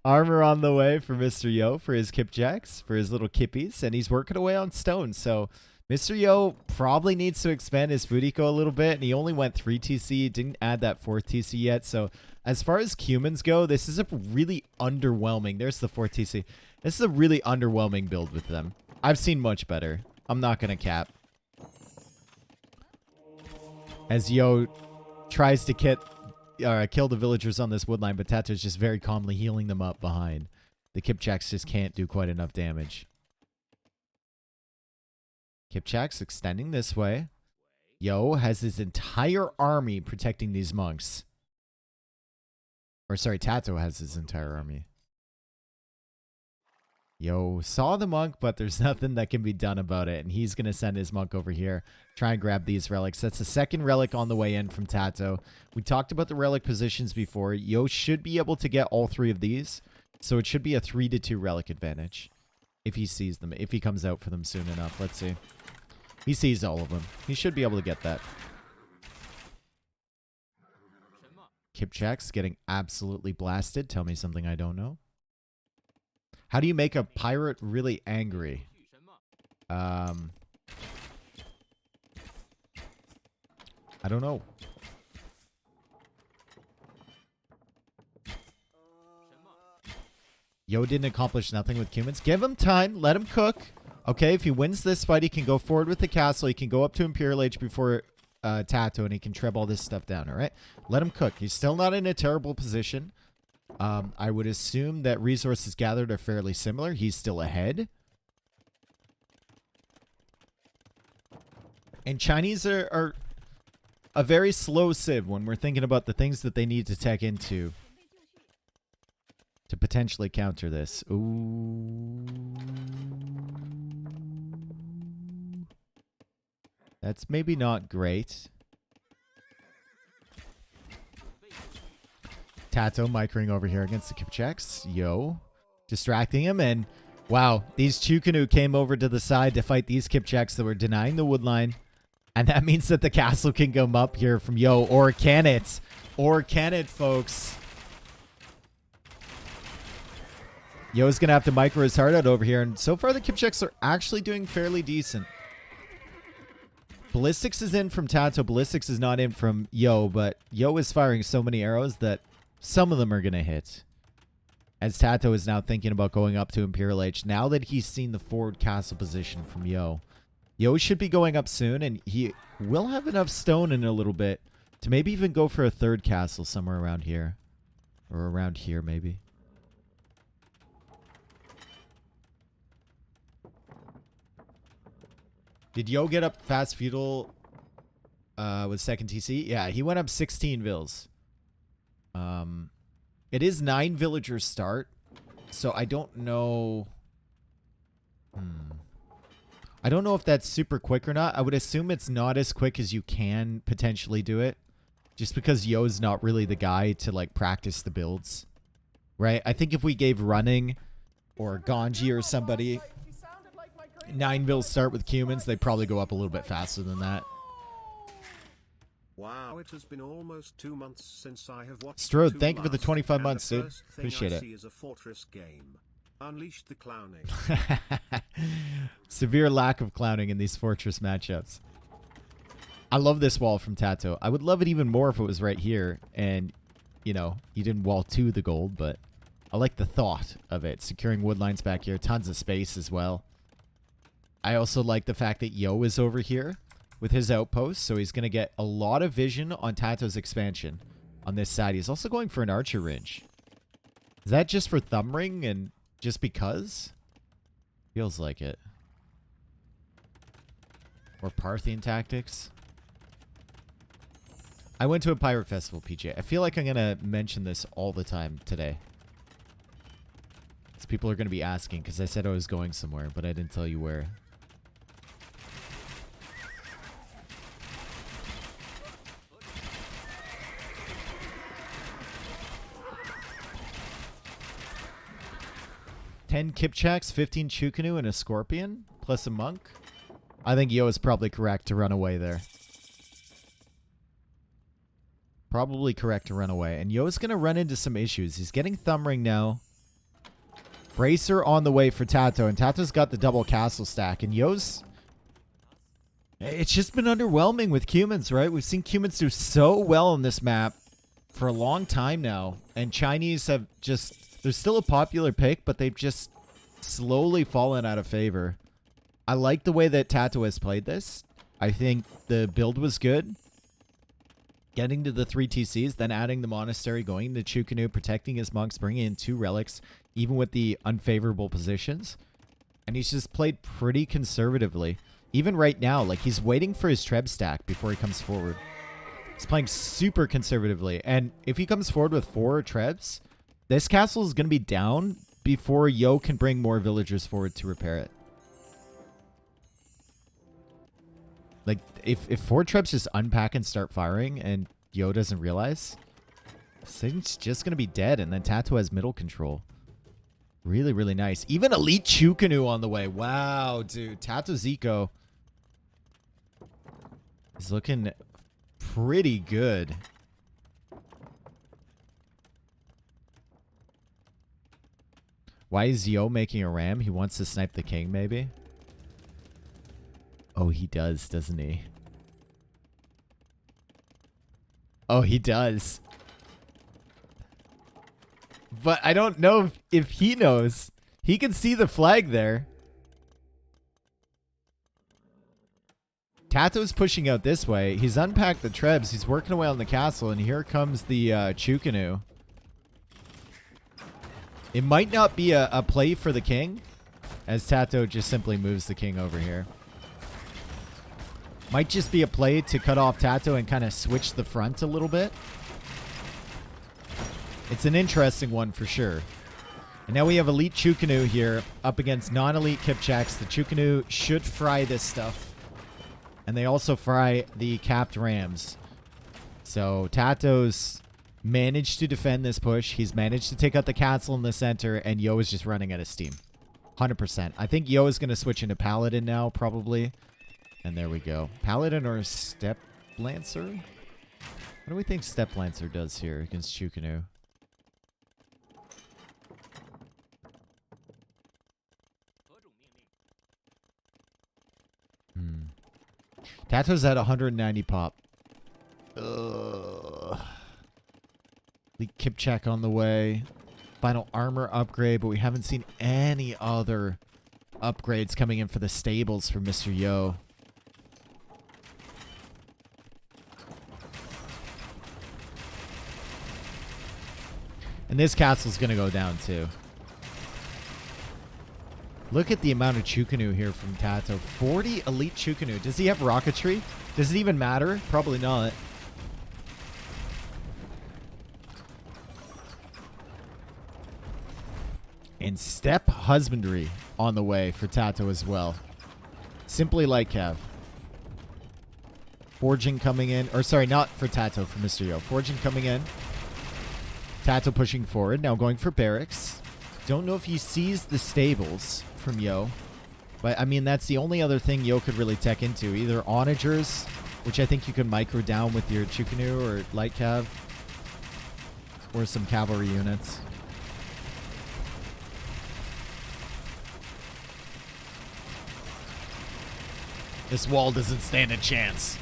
Armor on the way for Mr. Yo for his kipjacks, for his little kippies, and he's working away on stone. So Mr. Yo probably needs to expand his Fudiko a little bit, and he only went 3 TC, didn't add that 4th TC yet. So as far as Cumans go, this is a really underwhelming. There's the 4th TC. This is a really underwhelming build with them. I've seen much better. I'm not going to cap. As Yo tries to kill the villagers on this woodline, but Tato's just very calmly healing them up behind. The Kipchaks just can't do quite enough damage. Kipchaks extending this way. Yo has his entire army protecting these monks. Or sorry, Tato has his entire army. Yo saw the monk, but there's nothing that can be done about it. And he's going to send his monk over here. Try and grab these relics. That's the second relic on the way in from Tato. We talked about the relic positions before. Yo should be able to get all 3 of these. So it should be a 3-2 relic advantage. If he sees them. If he comes out for them soon enough. Let's see. He sees all of them. He should be able to get that. Kipchak's getting absolutely blasted. Tell me something I don't know. How do you make a pirate really angry? I don't know. Yo didn't accomplish nothing with Cumans. Give him time. Let him cook. Okay, if he wins this fight, he can go forward with the castle. He can go up to Imperial Age before Tato, and he can treb all this stuff down, all right? Let him cook. He's still not in a terrible position. I would assume that resources gathered are fairly similar. He's still ahead. And Chinese are a very slow civ when we're thinking about the things that they need to tech into to potentially counter this. Ooh. That's maybe not great. Tato microing over here against the Kipchaks. Yo. Distracting him. And wow, these Chukanu came over to the side to fight these Kipchaks that were denying the woodline. And that means that the castle can come up here from Yo. Or can it? Or can it, folks? Yo's going to have to micro his heart out over here. And so far, the Kipchaks are actually doing fairly decent. Ballistics is in from Tato. Ballistics is not in from Yo. But Yo is firing so many arrows that some of them are going to hit. As Tato is now thinking about going up to Imperial Age. Now that he's seen the forward castle position from Yo. Yo should be going up soon. And he will have enough stone in a little bit to maybe even go for a third castle somewhere around here. Or around here, maybe. Did Yo get up fast Feudal with second TC? Yeah, he went up 16 vills. It is 9 villagers start, so I don't know. I don't know if that's super quick or not. I would assume it's not as quick as you can potentially do it, just because Yo's not really the guy to like practice the builds, right? I think if we gave running or Ganji or somebody 9 vills start with humans, they'd probably go up a little bit faster than that. Wow, it has been almost 2 months since I have watched Strode, thank you for the 25 and months, the dude. first thing Appreciate I it. see is a fortress game. Unleash the clowning. Severe lack of clowning in these fortress matchups. I love this wall from TaToH. I would love it even more if it was right here and, you know, you didn't wall to the gold, but I like the thought of it. Securing wood lines back here. Tons of space as well. I also like the fact that Yo is over here with his outpost, so he's going to get a lot of vision on TaToH's expansion on this side. He's also going for an archer ridge. Is that just for thumb ring and just because? Feels like it. Or Parthian tactics. I went to a pirate festival, PJ. I feel like I'm going to mention this all the time today. Because people are going to be asking, because I said I was going somewhere, but I didn't tell you where. $10 Kipchaks, 15 Chukanu, and a Scorpion, plus a Monk. I think Yo is probably correct to run away there. Probably correct to run away. And Yo's going to run into some issues. He's getting Thumb Ring now. Bracer on the way for TaToH. And TaToH's got the double castle stack. And Yo's... It's just been underwhelming with humans, right? We've seen humans do so well on this map for a long time now. And Chinese have just... They're still a popular pick, but they've just slowly fallen out of favor. I like the way that TaToH has played this. I think the build was good. Getting to the 3 TCs, then adding the monastery, going to Chukanu, protecting his monks, bringing in 2 relics, even with the unfavorable positions. And he's just played pretty conservatively. Even right now, like he's waiting for his Treb stack before he comes forward. He's playing super conservatively. And if he comes forward with 4 Trebs, this castle is going to be down before Yo can bring more villagers forward to repair it. Like, if 4 Trebs just unpack and start firing and Yo doesn't realize, this thing's just going to be dead. And then TaToH has middle control. Really, really nice. Even Elite Chukanu on the way. Wow, dude. TaToH's eco is looking pretty good. Why is Yo making a ram? He wants to snipe the king, maybe? Oh, he does, doesn't he? Oh, he does. But I don't know if he knows. He can see the flag there. TaToH's pushing out this way. He's unpacked the Trebs. He's working away on the castle. And here comes the Chukanu. It might not be a play for the king, as TaToH just simply moves the king over here. Might just be a play to cut off TaToH and kind of switch the front a little bit. It's an interesting one for sure. And now we have Elite Chukanu here up against non-elite Kipchaks. The Chukanu should fry this stuff. And they also fry the capped rams. So TaToH's managed to defend this push. He's managed to take out the castle in the center, and Yo is just running out of steam. 100%. I think Yo is going to switch into Paladin now, probably. And there we go. Paladin or Step Lancer? What do we think Step Lancer does here against Chukanu? TaToH's at 190 pop. Ugh. Elite Kipchak on the way. Final armor upgrade, but we haven't seen any other upgrades coming in for the stables for Mr. Yo. And this castle's going to go down too. Look at the amount of Chukanu here from Tato. 40 elite Chukanu. Does he have rocketry? Does it even matter? Probably not. And step husbandry on the way for Tato as well. Simply like Cav. Forging coming in. Or sorry, not for Tato, for Mr. Yo. Forging coming in. Tato pushing forward. Now going for barracks. Don't know if he sees the stables from Yo. But, I mean, that's the only other thing Yo could really tech into. Either onagers, which I think you can micro down with your Chukanu or light cav. Or some cavalry units. This wall doesn't stand a chance.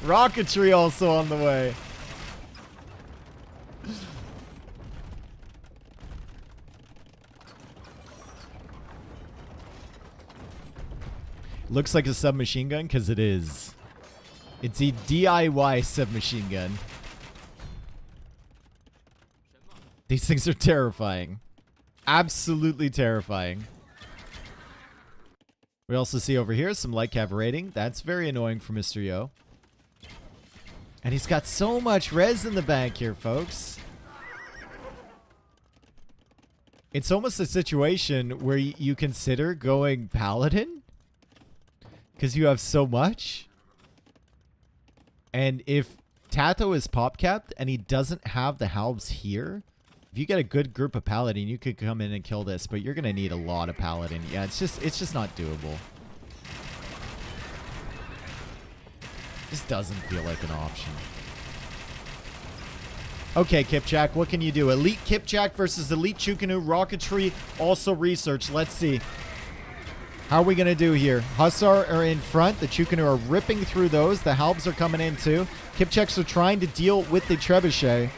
Rocketry also on the way. Looks like a submachine gun because it is. It's a DIY submachine gun. These things are terrifying. Absolutely terrifying. We also see over here some light cav raiding. That's very annoying for Mr. Yo. And he's got so much res in the bank here, folks. It's almost a situation where you consider going Paladin. Because you have so much. And if Tato is pop capped and he doesn't have the halves here... If you get a good group of Paladin, you could come in and kill this, but you're going to need a lot of Paladin. Yeah, it's just not doable. This doesn't feel like an option. Okay, Kipchak, what can you do? Elite Kipchak versus Elite Chukanu Rocketry. Also research. Let's see. How are we going to do here? Hussar are in front. The Chukanu are ripping through those. The Halbs are coming in too. Kipchaks are trying to deal with the Trebuchet.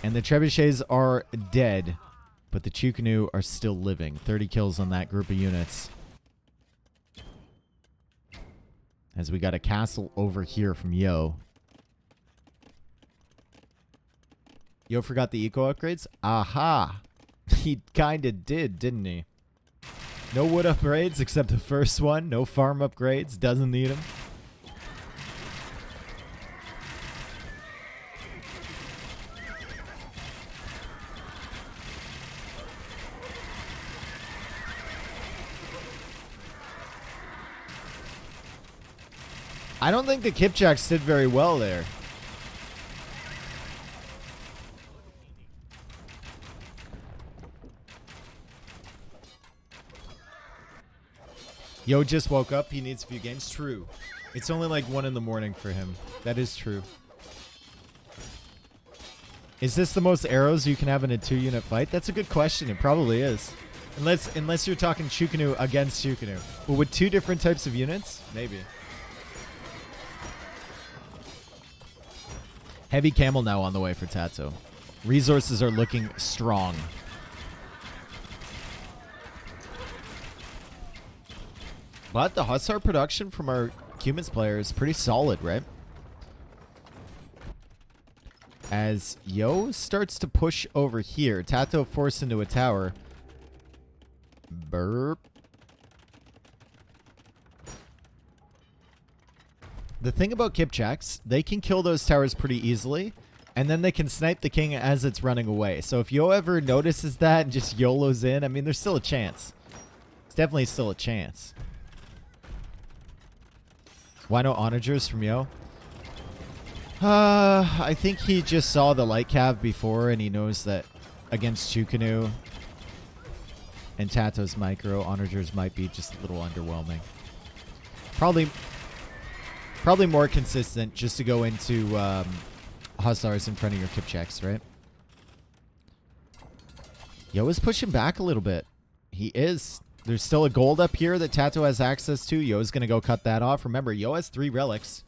And the Trebuchets are dead, but the Chukanu are still living. 30 kills on that group of units. As we got a castle over here from Yo. Yo forgot the eco upgrades? Aha! He kinda did, didn't he? No wood upgrades except the first one. No farm upgrades. Doesn't need them. I don't think the Kipchaks did very well there. Yo just woke up. He needs a few games. True. It's only like 1 in the morning for him. That is true. Is this the most arrows you can have in a 2-unit fight? That's a good question. It probably is. Unless you're talking Chukanu against Chukanu. But with 2 different types of units? Maybe. Heavy camel now on the way for Tato. Resources are looking strong. But the Hussar production from our Humans player is pretty solid, right? As Yo starts to push over here. Tato forced into a tower. Burp. The thing about Kipchaks, they can kill those towers pretty easily, and then they can snipe the king as it's running away. So if Yo ever notices that and just YOLOs in, I mean, there's still a chance. It's definitely still a chance. Why no onagers from Yo? I think he just saw the light cav before, and he knows that against Chukanu and Tato's micro, onagers might be just a little underwhelming. Probably more consistent just to go into Hussars in front of your Kipchaks, right? Yo is pushing back a little bit. He is. There's still a gold up here that Tato has access to. Yo's going to go cut that off. Remember, Yo has 3 relics.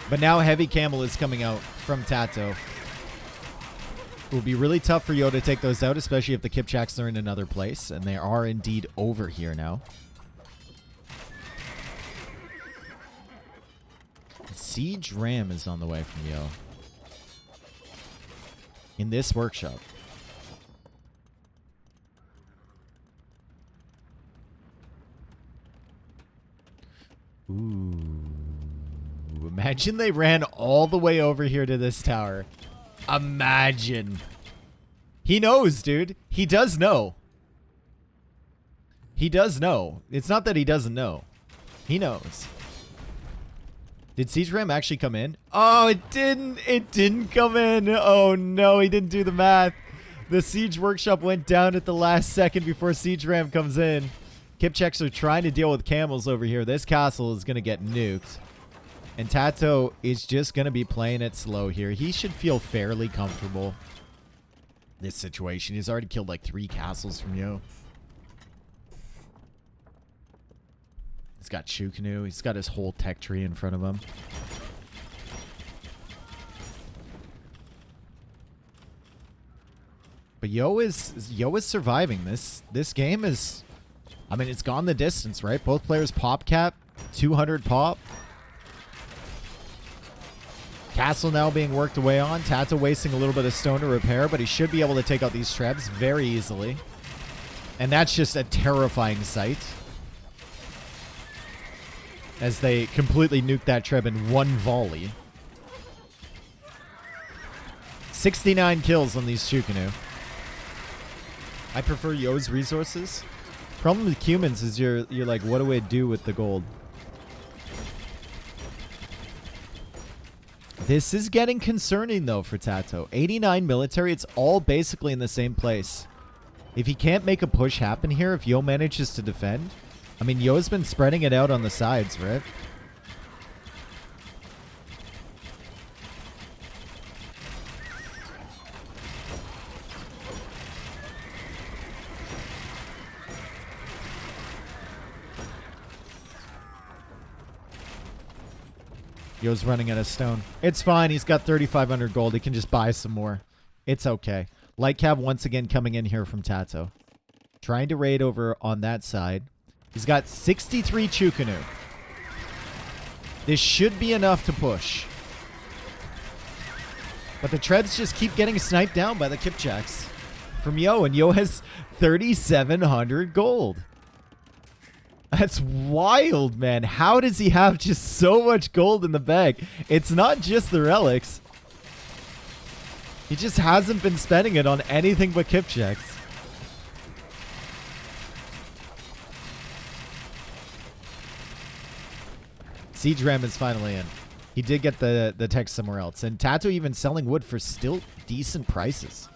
But now heavy camel is coming out from Tato. It will be really tough for Yo to take those out, especially if the Kipchaks are in another place. And they are indeed over here now. Siege Ram is on the way from Yo. In this workshop. Ooh. Imagine they ran all the way over here to this tower. Imagine. He knows, dude. He does know. He does know. It's not that he doesn't know. He knows. Did Siege Ram actually come in? Oh, it didn't. It didn't come in. Oh, no. He didn't do the math. The Siege Workshop went down at the last second before Siege Ram comes in. Kipchaks are trying to deal with camels over here. This castle is going to get nuked. And Tato is just going to be playing it slow here. He should feel fairly comfortable. This situation. He's already killed like 3 castles from you. He's got Shukanu. He's got his whole tech tree in front of him. But Yo is surviving. This game is, I mean, it's gone the distance, right? Both players pop cap, 200 pop. Castle now being worked away on. Tato wasting a little bit of stone to repair, but he should be able to take out these trebs very easily. And that's just a terrifying sight. As they completely nuke that treb in one volley. 69 kills on these Shukanu. I prefer Yo's resources. Problem with humans is you're like, what do I do with the gold? This is getting concerning, though, for Tato. 89 military, it's all basically in the same place. If he can't make a push happen here, if Yo manages to defend... I mean, Yo's been spreading it out on the sides, right? Yo's running out of stone. It's fine. He's got 3,500 gold. He can just buy some more. It's okay. Light Cav once again coming in here from Tato. Trying to raid over on that side. He's got 63 Chukanu. This should be enough to push. But the Trebs just keep getting sniped down by the Kipchaks from Yo. And Yo has 3,700 gold. That's wild, man. How does he have just so much gold in the bag? It's not just the relics. He just hasn't been spending it on anything but Kipchaks. Siege Ram is finally in. He did get the tech somewhere else. And Tato even selling wood for still decent prices.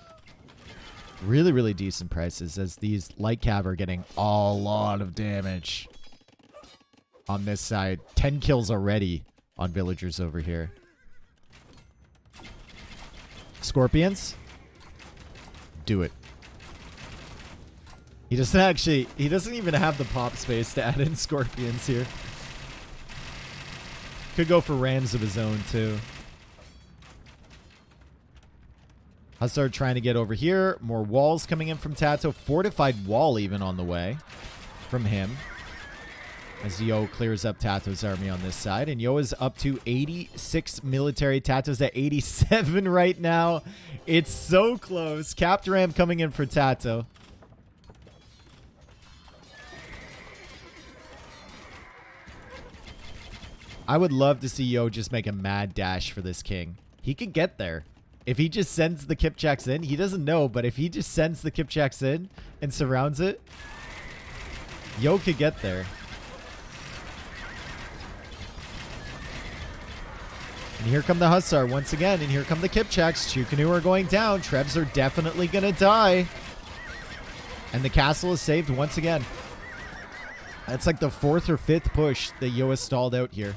Really, really decent prices as these light cav are getting a lot of damage on this side. 10 kills already on villagers over here. Scorpions? Do it. He doesn't even have the pop space to add in scorpions here. Could go for rams of his own, too. Hussar trying to get over here. More walls coming in from Tato. Fortified wall even on the way from him. As Yo clears up Tato's army on this side. And Yo is up to 86 military. Tato's at 87 right now. It's so close. Capped Ram coming in for Tato. I would love to see Yo just make a mad dash for this king. He could get there. If he just sends the Kipchaks in, he doesn't know, but if he just sends the Kipchaks in and surrounds it, Yo could get there. And here come the Hussar once again, and here come the Kipchaks. Chukanu are going down. Trebs are definitely going to die. And the castle is saved once again. That's like the 4th or 5th push that Yo has stalled out here.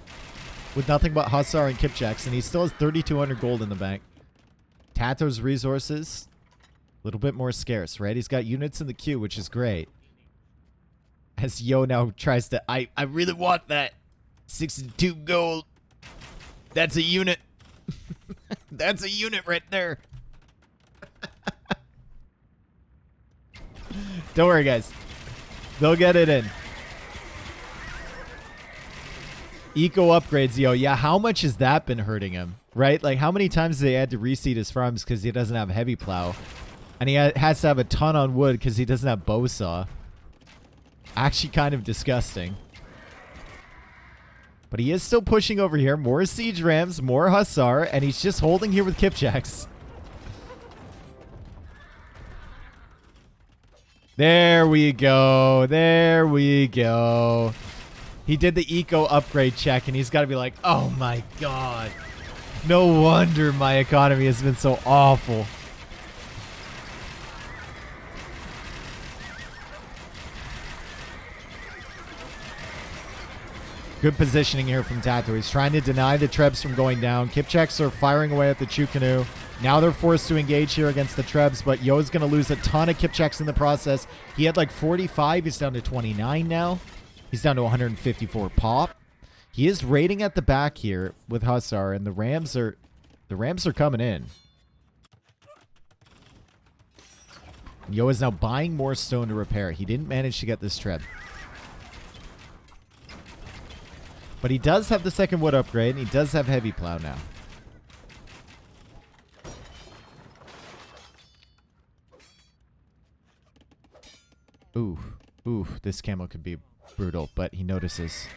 With nothing but Hussar and Kipchaks, and he still has 3,200 gold in the bank. Tato's resources, a little bit more scarce, right? He's got units in the queue, which is great. As Yo now tries to... I really want that. 62 gold. That's a unit. That's a unit right there. Don't worry, guys. They'll get it in. Eco upgrades, yo. Yeah, how much has that been hurting him, right? Like, how many times they had to reseed his farms because he doesn't have heavy plow? And he has to have a ton on wood because he doesn't have bow saw. Actually kind of disgusting. But he is still pushing over here. More siege rams, more hussar, and he's just holding here with kipchaks. There we go. There we go. He did the eco upgrade check, and he's got to be like, oh my god. No wonder my economy has been so awful. Good positioning here from Tato. He's trying to deny the Trebs from going down. Kipchaks are firing away at the Chukanu. Now they're forced to engage here against the Trebs, but Yo's going to lose a ton of Kipchaks in the process. He had like 45. He's down to 29 now. He's down to 154 pop. He is raiding at the back here with Hussar, and the Rams are coming in. Yo is now buying more stone to repair. He didn't manage to get this Treb. But he does have the second wood upgrade, and he does have heavy plow now. Ooh, this camo could be brutal, but he notices.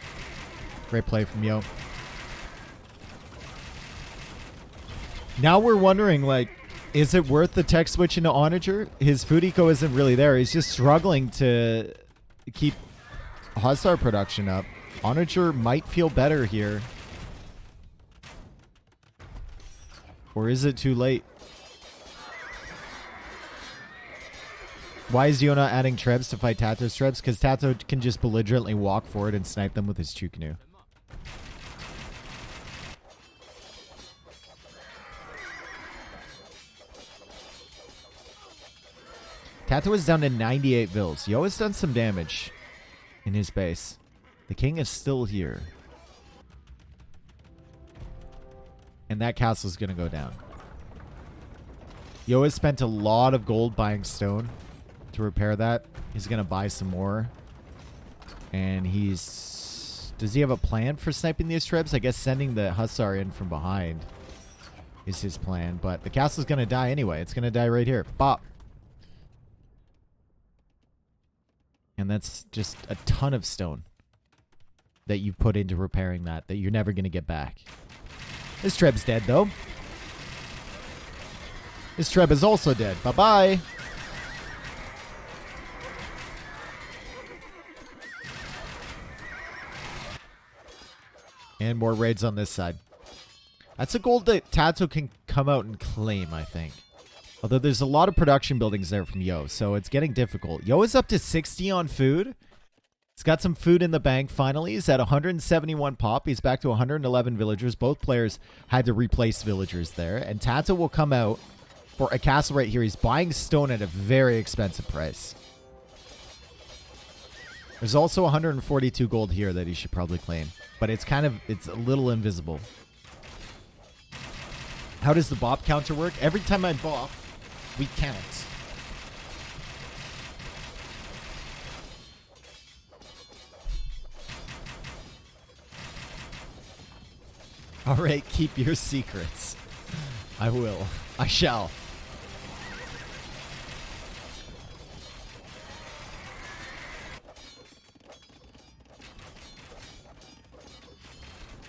Great play from Yo. Now we're wondering, like, is it worth the tech switch into Onager? His food eco isn't really there. He's just struggling to keep Hussar production up. Onager might feel better here. Or is it too late? Why is Yo not adding Trebs to fight Tato's Trebs? Because Tato can just belligerently walk forward and snipe them with his Chukanu. Tato is down to 98 vills. Yo has done some damage in his base. The king is still here. And that castle is going to go down. Yo has spent a lot of gold buying stone to repair that. He's going to buy some more. And he's... Does he have a plan for sniping these Trebs? I guess sending the Hussar in from behind is his plan. But the castle's going to die anyway. It's going to die right here. Bop. And that's just a ton of stone that you've put into repairing that you're never going to get back. This Treb's dead, though. This Treb is also dead. Bye-bye. And more raids on this side. That's a gold that Tato can come out and claim, I think. Although there's a lot of production buildings there from Yo, so it's getting difficult. Yo is up to 60 on food. He's got some food in the bank finally. He's at 171 pop. He's back to 111 villagers. Both players had to replace villagers there. And Tato will come out for a castle right here. He's buying stone at a very expensive price. There's also 142 gold here that he should probably claim. But it's a little invisible. How does the bop counter work? Every time I bop, we count. All right, keep your secrets. I will. I shall.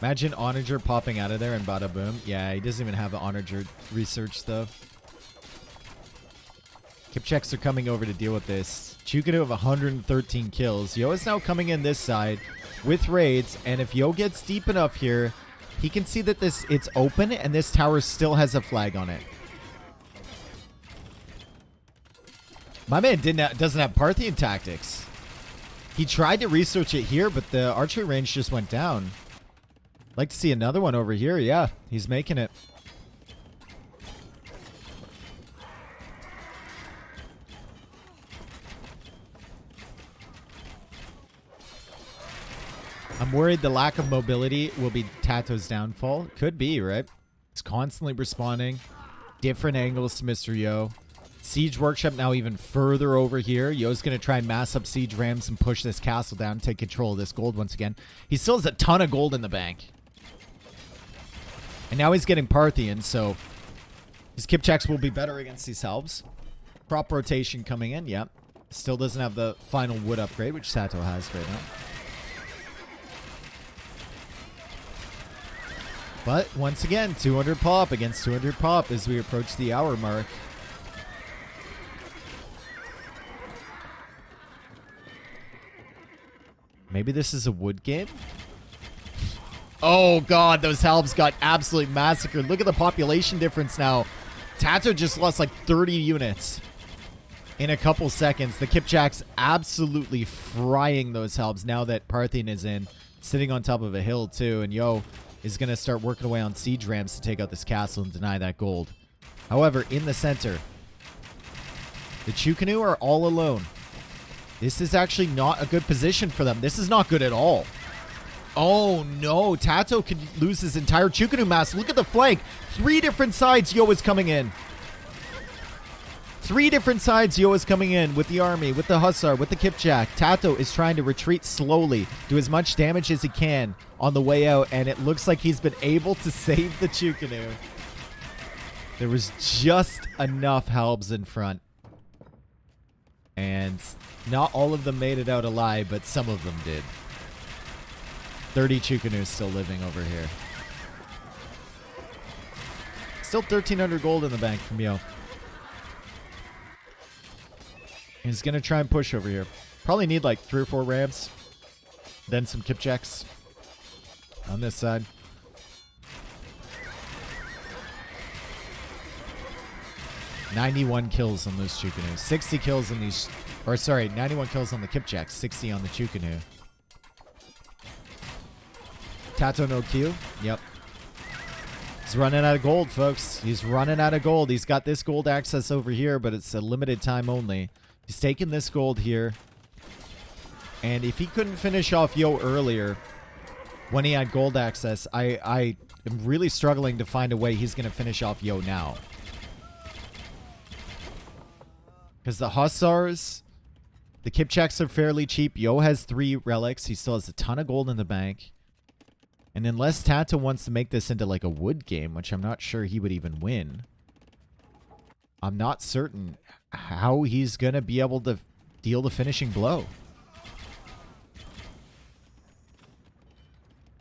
Imagine Onager popping out of there and bada boom. Yeah, he doesn't even have the Onager research though. Kipchaks are coming over to deal with this. Chukanu have 113 kills. Yo is now coming in this side with raids, and if Yo gets deep enough here, he can see that it's open and this tower still has a flag on it. My man doesn't have Parthian tactics. He tried to research it here, but the archery range just went down. Like to see another one over here. Yeah, he's making it. I'm worried the lack of mobility will be Tato's downfall. Could be, right? He's constantly responding. Different angles to Mr. Yo. Siege Workshop now even further over here. Yo's going to try and mass up siege rams and push this castle down, take control of this gold once again. He still has a ton of gold in the bank. And now he's getting Parthian, so his Kipchaks will be better against these helves. Prop rotation coming in, yep. Still doesn't have the final wood upgrade, which TaToH has right now. But once again, 200 pop against 200 pop as we approach the hour mark. Maybe this is a wood game? Oh god, those helves got absolutely massacred. Look at the population difference now. TaToH just lost like 30 units in a couple seconds. The Kipchaks absolutely frying those helves now that Parthian is in. Sitting on top of a hill too. And Yo is going to start working away on siege rams to take out this castle and deny that gold. However, in the center, the Chukanu are all alone. This is actually not a good position for them. This is not good at all. Oh no, TaToH could lose his entire Chukanu mass. Look at the flank. 3 different sides Yo is coming in. 3 different sides Yo is coming in with the army, with the Hussar, with the Kipchak. TaToH is trying to retreat slowly, do as much damage as he can on the way out, and it looks like he's been able to save the Chukanu. There was just enough helves in front. And not all of them made it out alive, but some of them did. 30 Chukanu still living over here. Still 1,300 gold in the bank from Yo. He's going to try and push over here. Probably need like 3 or 4 rams. Then some Kipchaks on this side. .91 kills on those Chukanu. 60 kills on these... Or sorry, 91 kills on the Kipchaks. 60 on the Chukanu. TaToH no Q. Yep. He's running out of gold, folks. He's running out of gold. He's got this gold access over here, but it's a limited time only. He's taking this gold here. And if he couldn't finish off Yo earlier, when he had gold access, I am really struggling to find a way he's going to finish off Yo now. Because the Hussars, the Kipchaks are fairly cheap. Yo has 3 relics. He still has a ton of gold in the bank. And unless TaToH wants to make this into like a wood game, which I'm not sure he would even win, I'm not certain how he's going to be able to deal the finishing blow.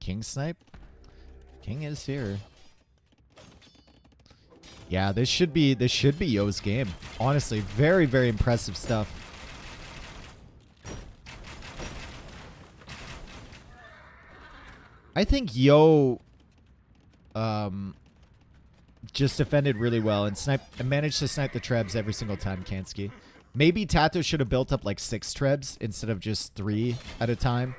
King snipe? King is here. Yeah, this should be Yo's game. Honestly, very, very impressive stuff. I think Yo just defended really well and managed to snipe the trebs every single time, Kansky. Maybe TaToH should have built up like 6 trebs instead of just 3 at a time.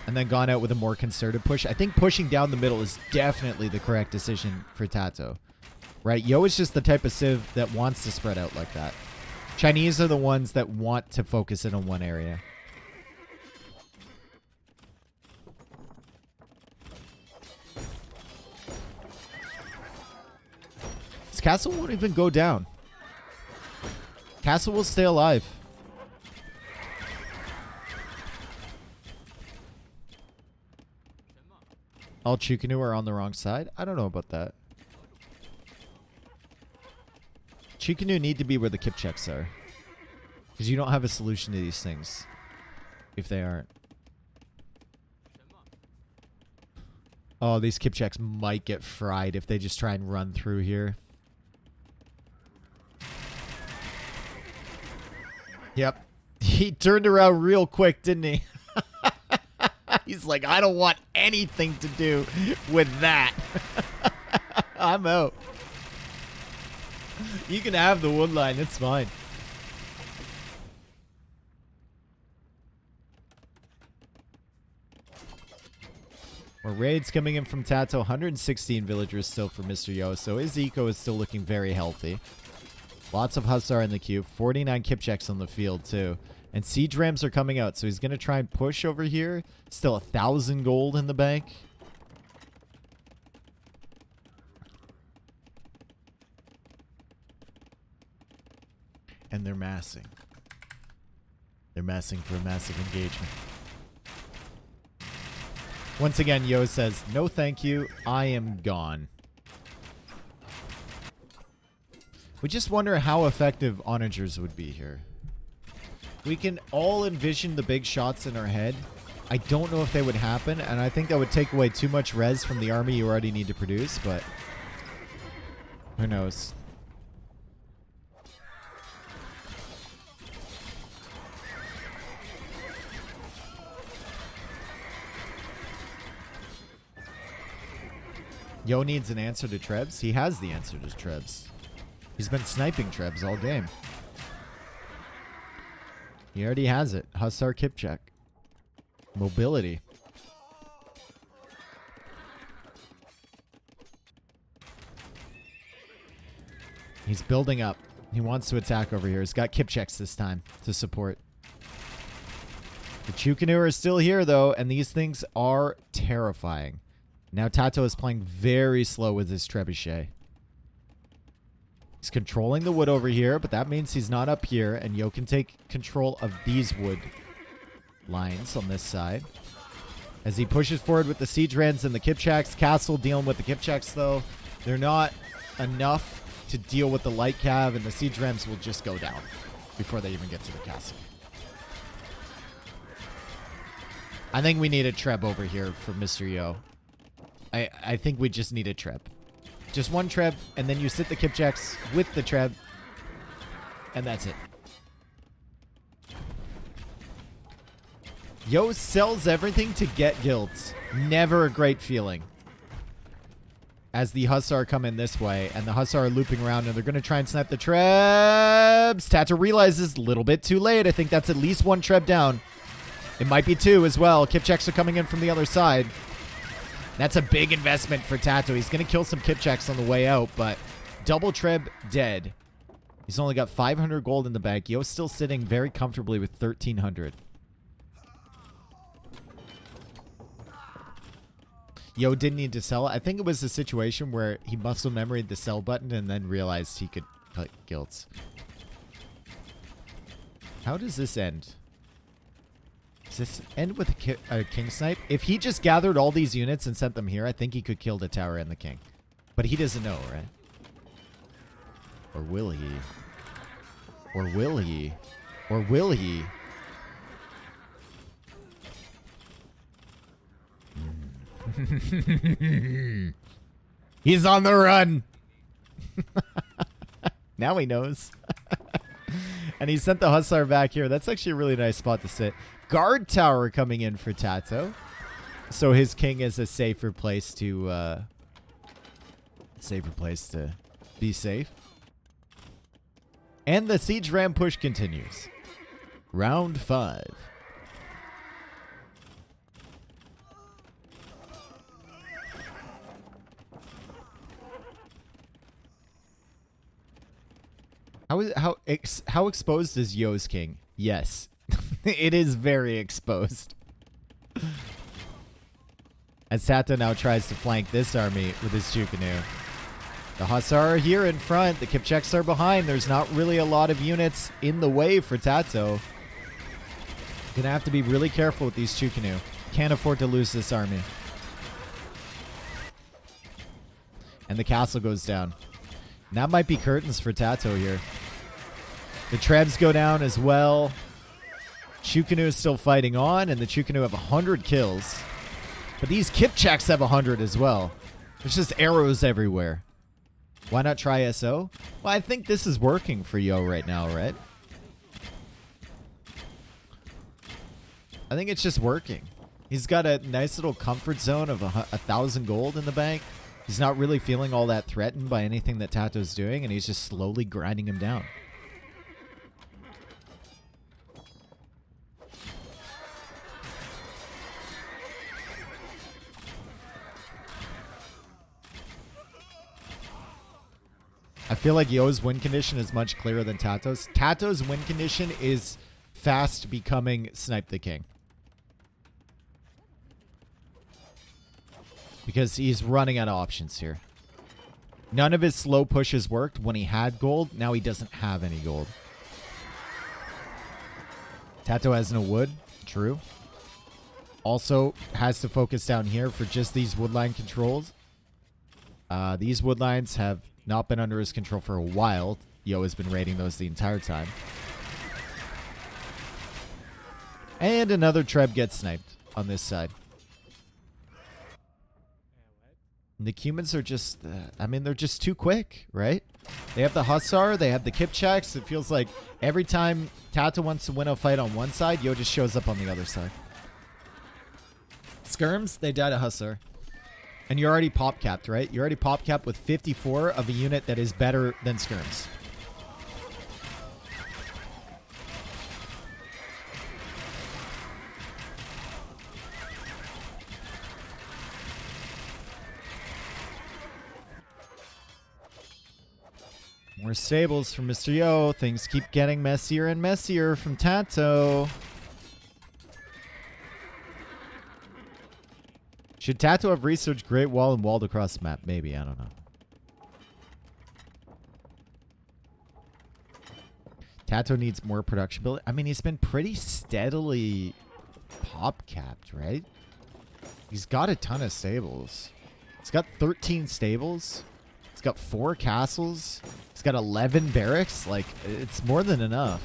And then gone out with a more concerted push. I think pushing down the middle is definitely the correct decision for TaToH. Right? Yo is just the type of civ that wants to spread out like that. Chinese are the ones that want to focus in on one area. This castle won't even go down. Castle will stay alive. All Chukanu are on the wrong side? I don't know about that. Chukanu need to be where the Kipchaks are. Because you don't have a solution to these things. If they aren't. Oh, these Kipchaks might get fried if they just try and run through here. Yep. He turned around real quick, didn't he? He's like, I don't want anything to do with that. I'm out. You can have the wood line. It's fine. More raids coming in from TaToH. 116 villagers still for Mr. Yo. So his eco is still looking very healthy. Lots of Hussar in the queue. 49 Kipchaks on the field too. And siege rams are coming out. So he's going to try and push over here. Still 1,000 gold in the bank. And they're massing. They're massing for a massive engagement. Once again, Yo says, no thank you, I am gone. We just wonder how effective onagers would be here. We can all envision the big shots in our head. I don't know if they would happen, and I think that would take away too much res from the army you already need to produce, but who knows? Yo needs an answer to Trebs. He has the answer to Trebs. He's been sniping Trebs all game. He already has it. Hussar Kipchak. Mobility. He's building up. He wants to attack over here. He's got Kipchaks this time to support. The Chukanu are still here, though, and these things are terrifying. Now Tato is playing very slow with his trebuchet. He's controlling the wood over here, but that means he's not up here, and Yo can take control of these wood lines on this side. As he pushes forward with the siege rams and the Kipchaks. Castle dealing with the Kipchaks, though. They're not enough to deal with the light cav, and the siege rams will just go down before they even get to the castle. I think we need a Treb over here for Mr. Yo. I think we just need a Treb. Just one Treb, and then you sit the Kipchaks with the Treb, and that's it. Yo sells everything to get guilds. Never a great feeling. As the Hussar come in this way, and the Hussar are looping around, and they're going to try and snipe the Trebs. Tato realizes a little bit too late. I think that's at least one Treb down. It might be two as well. Kipchaks are coming in from the other side. That's a big investment for Tato. He's going to kill some Kipchaks on the way out, but double Treb dead. He's only got 500 gold in the bank. Yo's still sitting very comfortably with 1,300. Yo didn't need to sell. I think it was a situation where he muscle memoried the sell button and then realized he could cut guilds. How does this end? Does this end with a king snipe? If he just gathered all these units and sent them here, I think he could kill the tower and the king. But he doesn't know, right? Or will he? Or will he? Or will he? He's on the run. Now he knows. And he sent the Hussar back here. That's actually a really nice spot to sit. Guard tower coming in for Tato. So his king is a safer place to be safe. And the siege ram push continues. Round 5. How exposed is Yo's king? Yes. It is very exposed. As Tato now tries to flank this army with his Chukanu. The Hussar are here in front. The Kipchaks are behind. There's not really a lot of units in the way for Tato. Gonna have to be really careful with these Chukanu. Can't afford to lose this army. And the castle goes down. And that might be curtains for Tato here. The Trebs go down as well. Chukanu is still fighting on, and the Chukanu have 100 kills. But these Kipchaks have 100 as well. There's just arrows everywhere. Why not try SO? Well, I think this is working for Yo right now, right? I think it's just working. He's got a nice little comfort zone of 1,000 gold in the bank. He's not really feeling all that threatened by anything that Tato's doing, and he's just slowly grinding him down. I feel like Yo's win condition is much clearer than Tato's. Tato's win condition is fast becoming Snipe the King. Because he's running out of options here. None of his slow pushes worked when he had gold. Now he doesn't have any gold. Tato has no wood. True. Also has to focus down here for just these woodline controls. These woodlines have not been under his control for a while. Yo has been raiding those the entire time. And another Treb gets sniped on this side. And the humans are just, I mean, they're just too quick, right? They have the Hussar, they have the Kipchaks. It feels like every time Tato wants to win a fight on one side, Yo just shows up on the other side. Skirms, they died a Hussar. And you're already pop capped, right? You're already pop capped with 54 of a unit that is better than Skirms. More stables from Mr. Yo. Things keep getting messier and messier from Tato. Should Tato have researched Great Wall and walled across the map? Maybe. I don't know. Tato needs more production build. I mean, he's been pretty steadily pop capped, right? He's got a ton of stables. He's got 13 stables. He's got 4 castles. He's got 11 barracks. Like, it's more than enough.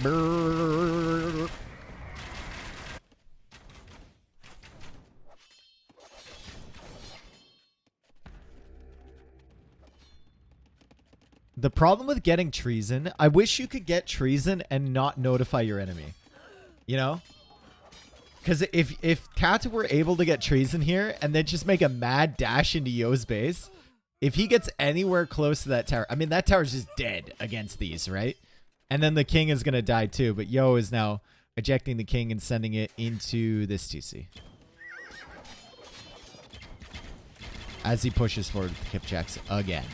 Brrr. The problem with getting treason, I wish you could get treason and not notify your enemy. You know? Because if Tato were able to get treason here and then just make a mad dash into Yo's base, if he gets anywhere close to that tower, I mean, that tower's just dead against these, right? And then the king is going to die too, but Yo is now ejecting the king and sending it into this TC. As he pushes forward with the Kipchaks again.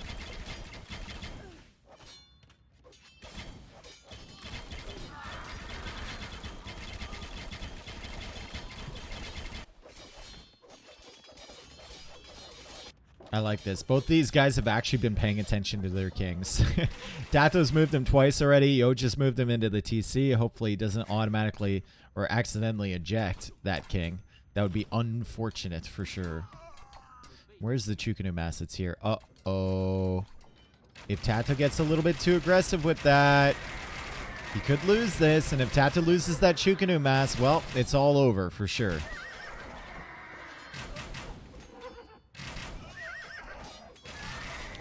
I like this. Both these guys have actually been paying attention to their kings. Tato's moved him twice already. Yo just moved him into the TC. Hopefully he doesn't automatically or accidentally eject that king. That would be unfortunate for sure. Where's the Chukanu mass? It's here. Uh-oh. If Tato gets a little bit too aggressive with that, he could lose this. And if Tato loses that Chukanu mass, well, it's all over for sure.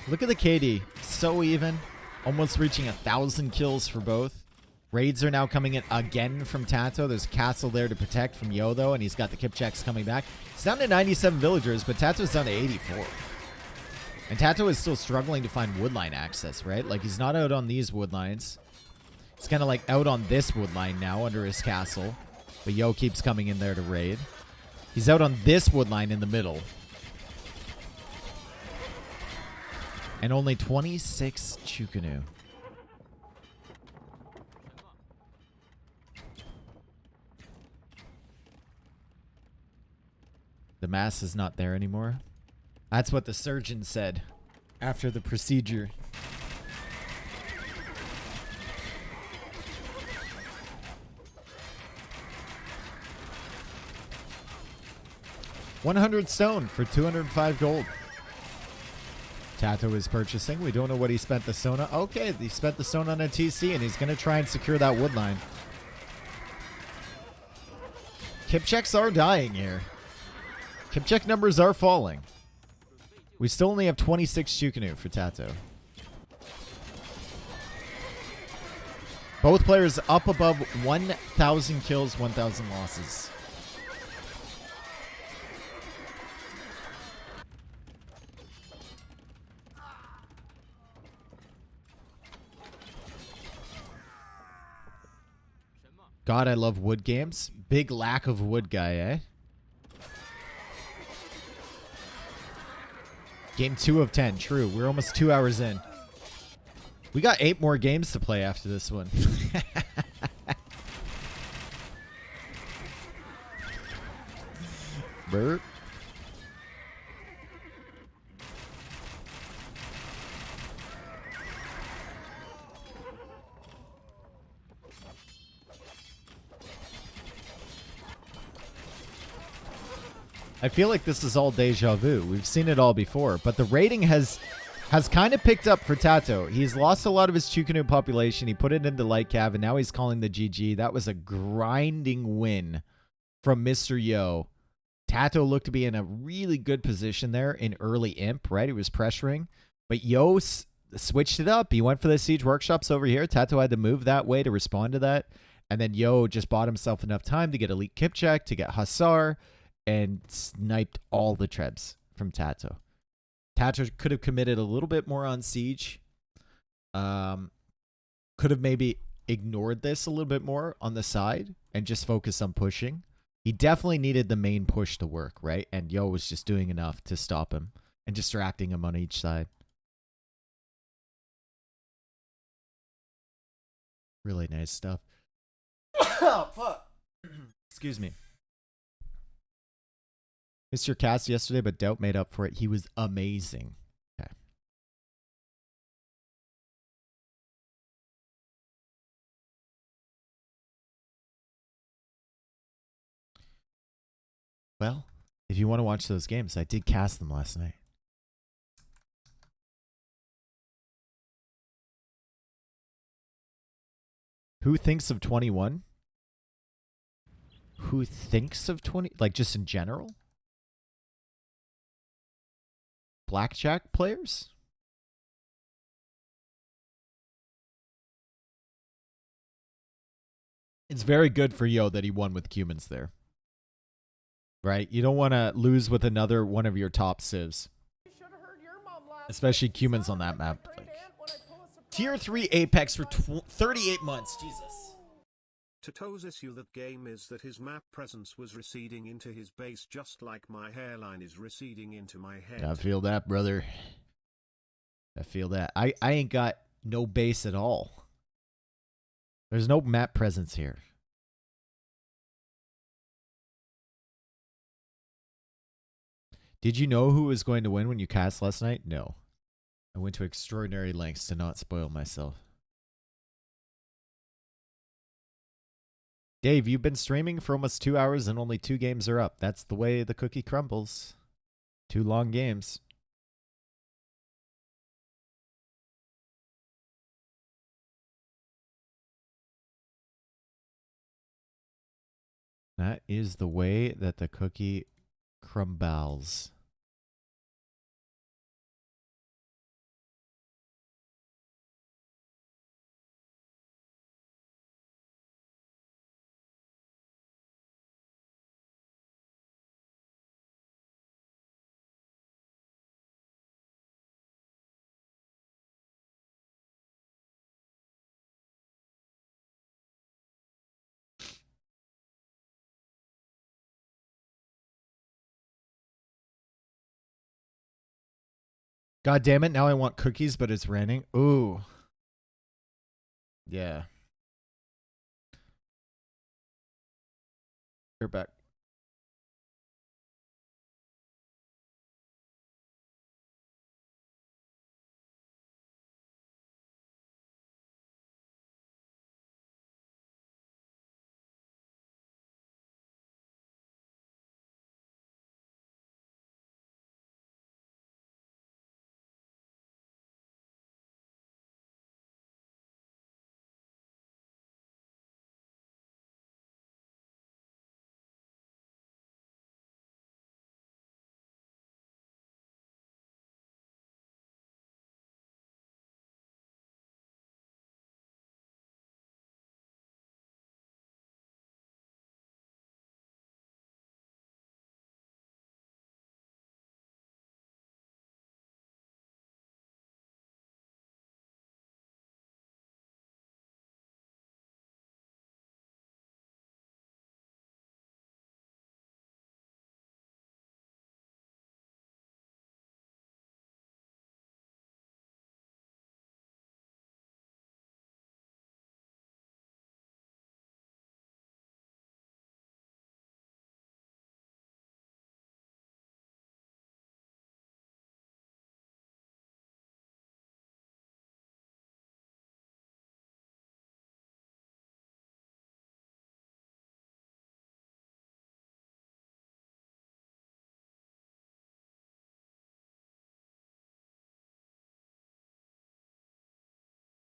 Look at the KD. So even. Almost reaching 1,000 kills for both. Raids are now coming in again from Tato. There's a castle there to protect from Yo, though, and he's got the Kipchaks coming back. He's down to 97 villagers, but Tato's down to 84. And Tato is still struggling to find woodline access, right? Like, he's not out on these woodlines. He's kind of like out on this woodline now under his castle. But Yo keeps coming in there to raid. He's out on this woodline in the middle. And only 26 Chukanu. The mass is not there anymore. That's what the surgeon said after the procedure. $100 stone for 205 gold. Tato is purchasing. We don't know what he spent the stone on. Okay, he spent the stone on a TC, and he's going to try and secure that wood line. Kipchaks are dying here. Kipchak numbers are falling. We still only have 26 Chukanu for Tato. Both players up above 1,000 kills, 1,000 losses. God, I love wood games. Big lack of wood guy, eh? Game 2 of 10. True. We're almost 2 hours in. We got 8 more games to play after this one. Burp. I feel like this is all deja vu. We've seen it all before, but the rating has kind of picked up for Tato. He's lost a lot of his Chukunu population. He put it into light cav, and now he's calling the GG. That was a grinding win from Mr. Yo. Tato looked to be in a really good position there in early imp, right? He was pressuring, but Yo switched it up. He went for the siege workshops over here. Tato had to move that way to respond to that, and then Yo just bought himself enough time to get elite kip check, to get Hussar, and sniped all the trebs from Tato. Tato could have committed a little bit more on siege. Could have maybe ignored this a little bit more on the side and just focused on pushing. He definitely needed the main push to work, right? And Yo was just doing enough to stop him and distracting him on each side. Really nice stuff. Oh, fuck. Excuse me. Missed your cast yesterday, but Doubt made up for it. He was amazing. Okay. Well, if you want to watch those games, I did cast them last night. Who thinks of 21? Who thinks of 20? Like just in general? Blackjack players? It's very good for Yo that he won with Cumans there. Right? You don't want to lose with another one of your top civs. Especially Cumans on that map. Like, Tier 3 Apex for 38 months. Jesus. TaToH's issue that game is that his map presence was receding into his base just like my hairline is receding into my head. I feel that, brother. I feel that. I ain't got no base at all. There's no map presence here. Did you know who was going to win when you cast last night? No. I went to extraordinary lengths to not spoil myself. Dave, you've been streaming for almost 2 hours and only 2 games are up. That's the way the cookie crumbles. 2 long games. That is the way that the cookie crumbles. God damn it, now I want cookies, but it's raining. Ooh. Yeah. You're back.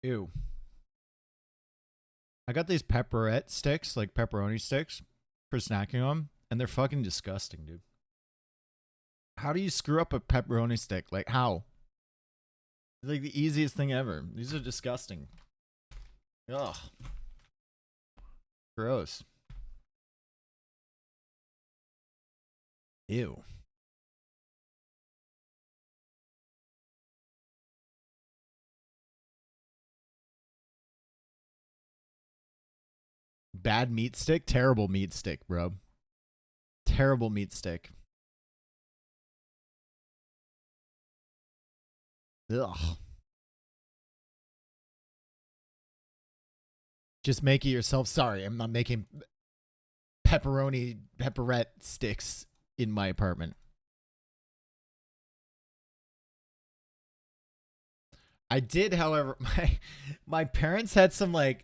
Ew. I got these pepperette sticks, like pepperoni sticks, for snacking on, and they're fucking disgusting, dude. How do you screw up a pepperoni stick? Like, how? It's like the easiest thing ever. These are disgusting. Ugh. Gross. Ew. Bad meat stick? Terrible meat stick, bro. Terrible meat stick. Ugh. Just make it yourself. Sorry, I'm not making pepperette sticks in my apartment. I did, however, my parents had some like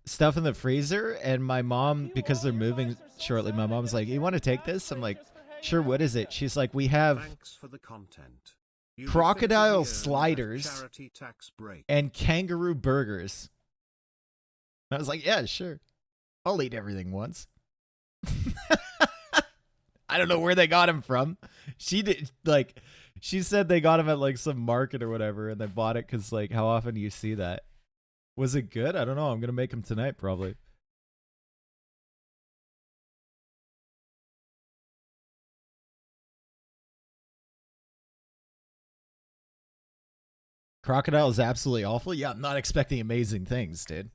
stuff in the freezer, and my mom, because they're moving shortly, my mom's like, "You want to take this?" I'm like, "Sure, what is it?" She's like, "We have Thanks for the content. You crocodile definitively earned that sliders charity tax break. and kangaroo burgers." And I was like, "Yeah, sure. I'll eat everything once." I don't know where they got him from. She did, like, she said they got him at like some market or whatever, and they bought it because, like, how often do you see that? Was it good? I don't know. I'm gonna make them tonight, probably. Crocodile is absolutely awful. Yeah, I'm not expecting amazing things, dude.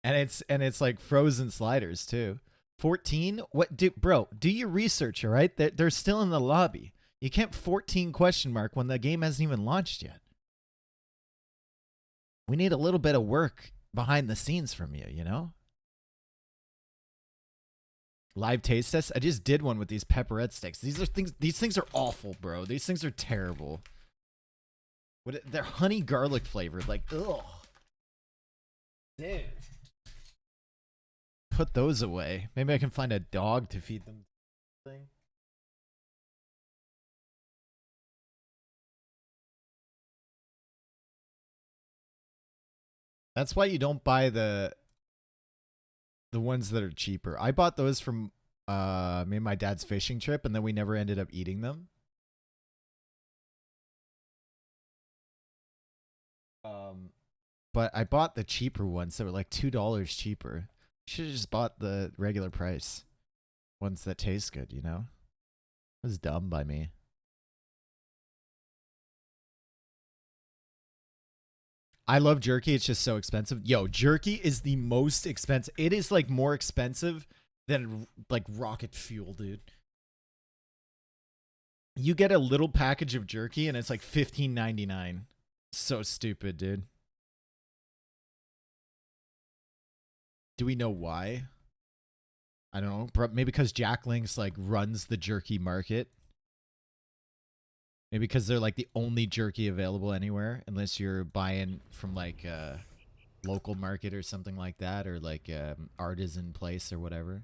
And it's like frozen sliders too. 14? What do, bro, do your research, all right? They're still in the lobby. You can't 14 question mark when the game hasn't even launched yet. We need a little bit of work behind the scenes from you, you know? Live taste test. I just did one with these pepperette sticks. These things are awful, bro. These things are terrible. They're honey garlic flavored. Like, ugh. Dude. Put those away. Maybe I can find a dog to feed them. Thing. That's why you don't buy the ones that are cheaper. I bought those from me and my dad's fishing trip, and then we never ended up eating them. But I bought the cheaper ones that were like $2 cheaper. Should have just bought the regular price ones that taste good, you know? It was dumb by me. I love jerky. It's just so expensive. Yo, jerky is the most expensive. It is like more expensive than like rocket fuel, dude. You get a little package of jerky and it's like $15.99. So stupid, dude. Do we know why? I don't know. Maybe because Jack Link's like runs the jerky market. Maybe because they're like the only jerky available anywhere, unless you're buying from like a local market or something like that, or like artisan place or whatever.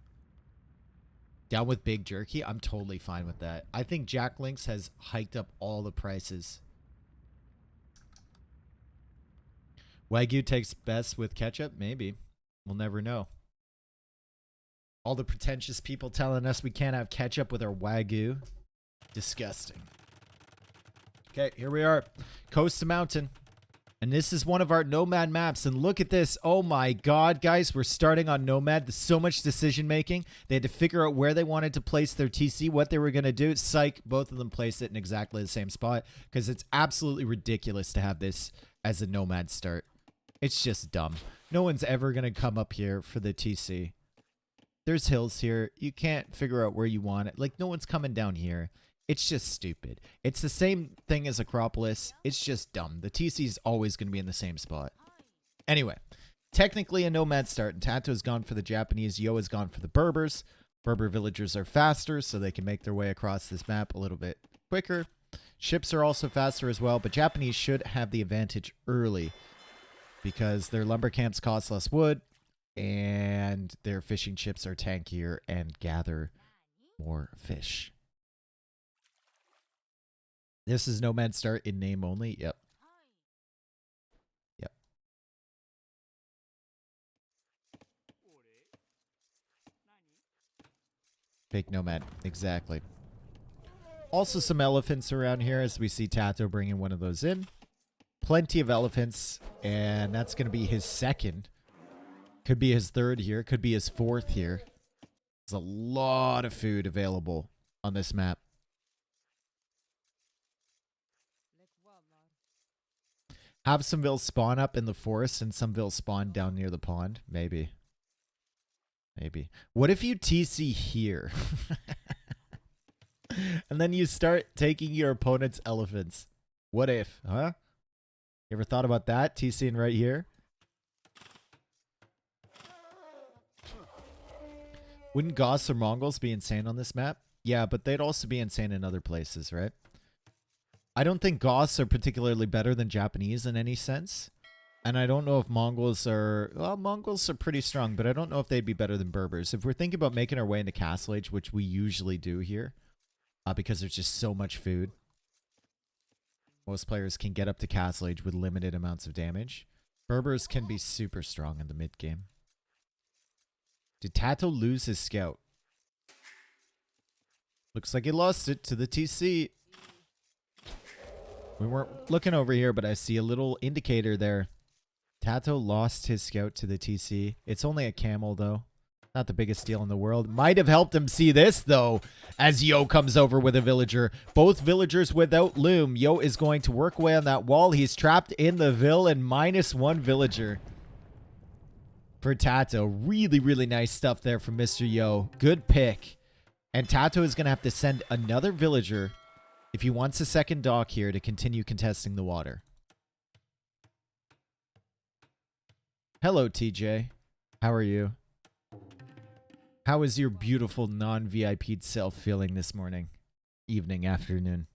Down with big jerky? I'm totally fine with that. I think Jack Link's has hiked up all the prices. Wagyu tastes best with ketchup? Maybe. We'll never know. All the pretentious people telling us we can't have ketchup with our Wagyu. Disgusting. Okay, here we are. Coast to mountain. And this is one of our Nomad maps. And look at this. Oh my god, guys. We're starting on Nomad. There's so much decision making. They had to figure out where they wanted to place their TC, what they were going to do. Psych, both of them placed it in exactly the same spot. Because it's absolutely ridiculous to have this as a Nomad start. It's just dumb. No one's ever going to come up here for the TC. There's hills here. You can't figure out where you want it. Like, no one's coming down here. It's just stupid. It's the same thing as Acropolis. It's just dumb. The TC is always going to be in the same spot. Anyway, technically a Nomad start, and TaToH's gone for the Japanese. Yo has gone for the Berbers. Berber villagers are faster, so they can make their way across this map a little bit quicker. Ships are also faster as well, but Japanese should have the advantage early because their lumber camps cost less wood, and their fishing ships are tankier and gather more fish. This is Nomad start in name only. Yep. Yep. Fake Nomad. Exactly. Also some elephants around here as we see Tato bringing one of those in. Plenty of elephants, and that's going to be his second. Could be his third here. Could be his fourth here. There's a lot of food available on this map. Have some vills spawn up in the forest and some vills spawn down near the pond. Maybe. Maybe. What if you TC here? And then you start taking your opponent's elephants. What if, huh? You ever thought about that? TCing right here? Wouldn't Goths or Mongols be insane on this map? Yeah, but they'd also be insane in other places, right? I don't think Goths are particularly better than Japanese in any sense. And I don't know if Mongols are... Well, Mongols are pretty strong, but I don't know if they'd be better than Berbers. If we're thinking about making our way into Castle Age, which we usually do here, because there's just so much food. Most players can get up to Castle Age with limited amounts of damage. Berbers can be super strong in the mid game. Did Tato lose his scout? Looks like he lost it to the TC. We weren't looking over here, but I see a little indicator there. Tato lost his scout to the TC. It's only a camel, though. Not the biggest deal in the world. Might have helped him see this, though, as Yo comes over with a villager. Both villagers without loom. Yo is going to work away on that wall. He's trapped in the vill and -1 villager for Tato. Really, really nice stuff there from Mr. Yo. Good pick. And Tato is going to have to send another villager if he wants a second dock here to continue contesting the water. Hello, TJ. How are you? How is your beautiful non-VIP'd self feeling this morning, evening, afternoon?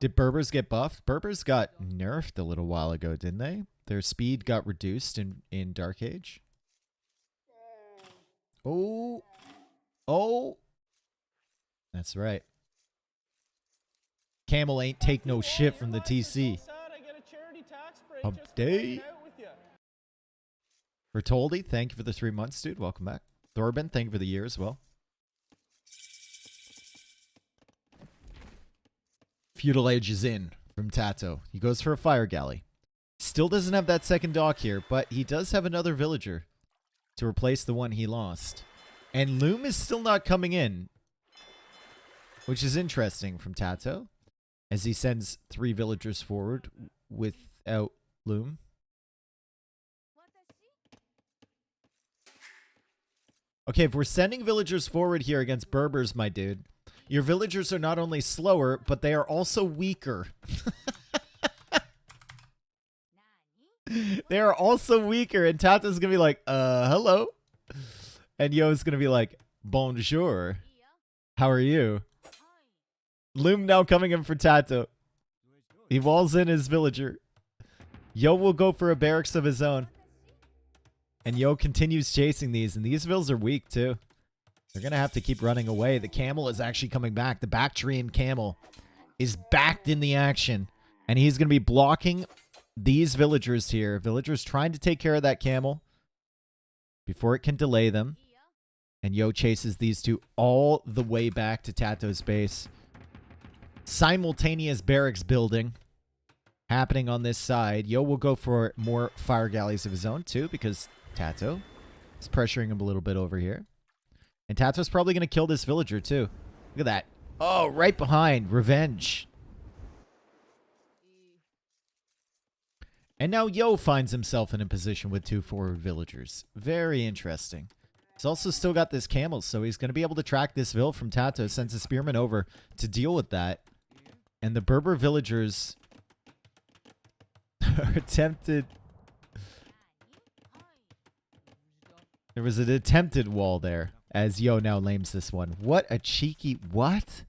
Did Berbers get buffed? Berbers got nerfed a little while ago, didn't they? Their speed got reduced in Dark Age. Oh. Oh. That's right. Camel ain't take no shit from the TC. Update. Bertoldi, thank you for the 3 months, dude. Welcome back. Thorben, thank you for the year as well. Feudal Age is in from Tato. He goes for a fire galley. Still doesn't have that second dock here, but he does have another villager to replace the one he lost. And loom is still not coming in, which is interesting from Tato, as he sends 3 villagers forward without loom. Okay, if we're sending villagers forward here against Berbers, my dude, your villagers are not only slower, but they are also weaker. They are also weaker, and Tato's gonna be like, hello. And Yo's gonna be like, bonjour. How are you? Loom now coming in for Tato. He walls in his villager. Yo will go for a barracks of his own. And Yo continues chasing these, and these vills are weak too. They're going to have to keep running away. The camel is actually coming back. The Bactrian camel is backed in the action, and he's going to be blocking these villagers here. Villagers trying to take care of that camel before it can delay them. And Yo chases these two all the way back to Tato's base. Simultaneous barracks building happening on this side. Yo will go for more fire galleys of his own too, because Tato is pressuring him a little bit over here. And Tato's probably going to kill this villager too. Look at that. Oh, right behind. Revenge. And now Yo finds himself in a position with 2 forward villagers. Very interesting. He's also still got this camel, so he's going to be able to track this vill from Tato. Sends a spearman over to deal with that. And the Berber villagers are attempted... There was an attempted wall there, as Yo now lames this one. What a cheeky... What?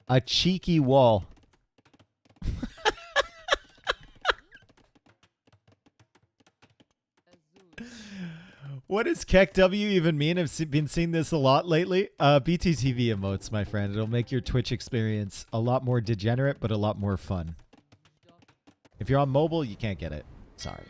A cheeky wall. What does KEKW even mean? Been seeing this a lot lately. BTTV emotes, my friend. It'll make your Twitch experience a lot more degenerate, but a lot more fun. If you're on mobile, you can't get it. Sorry.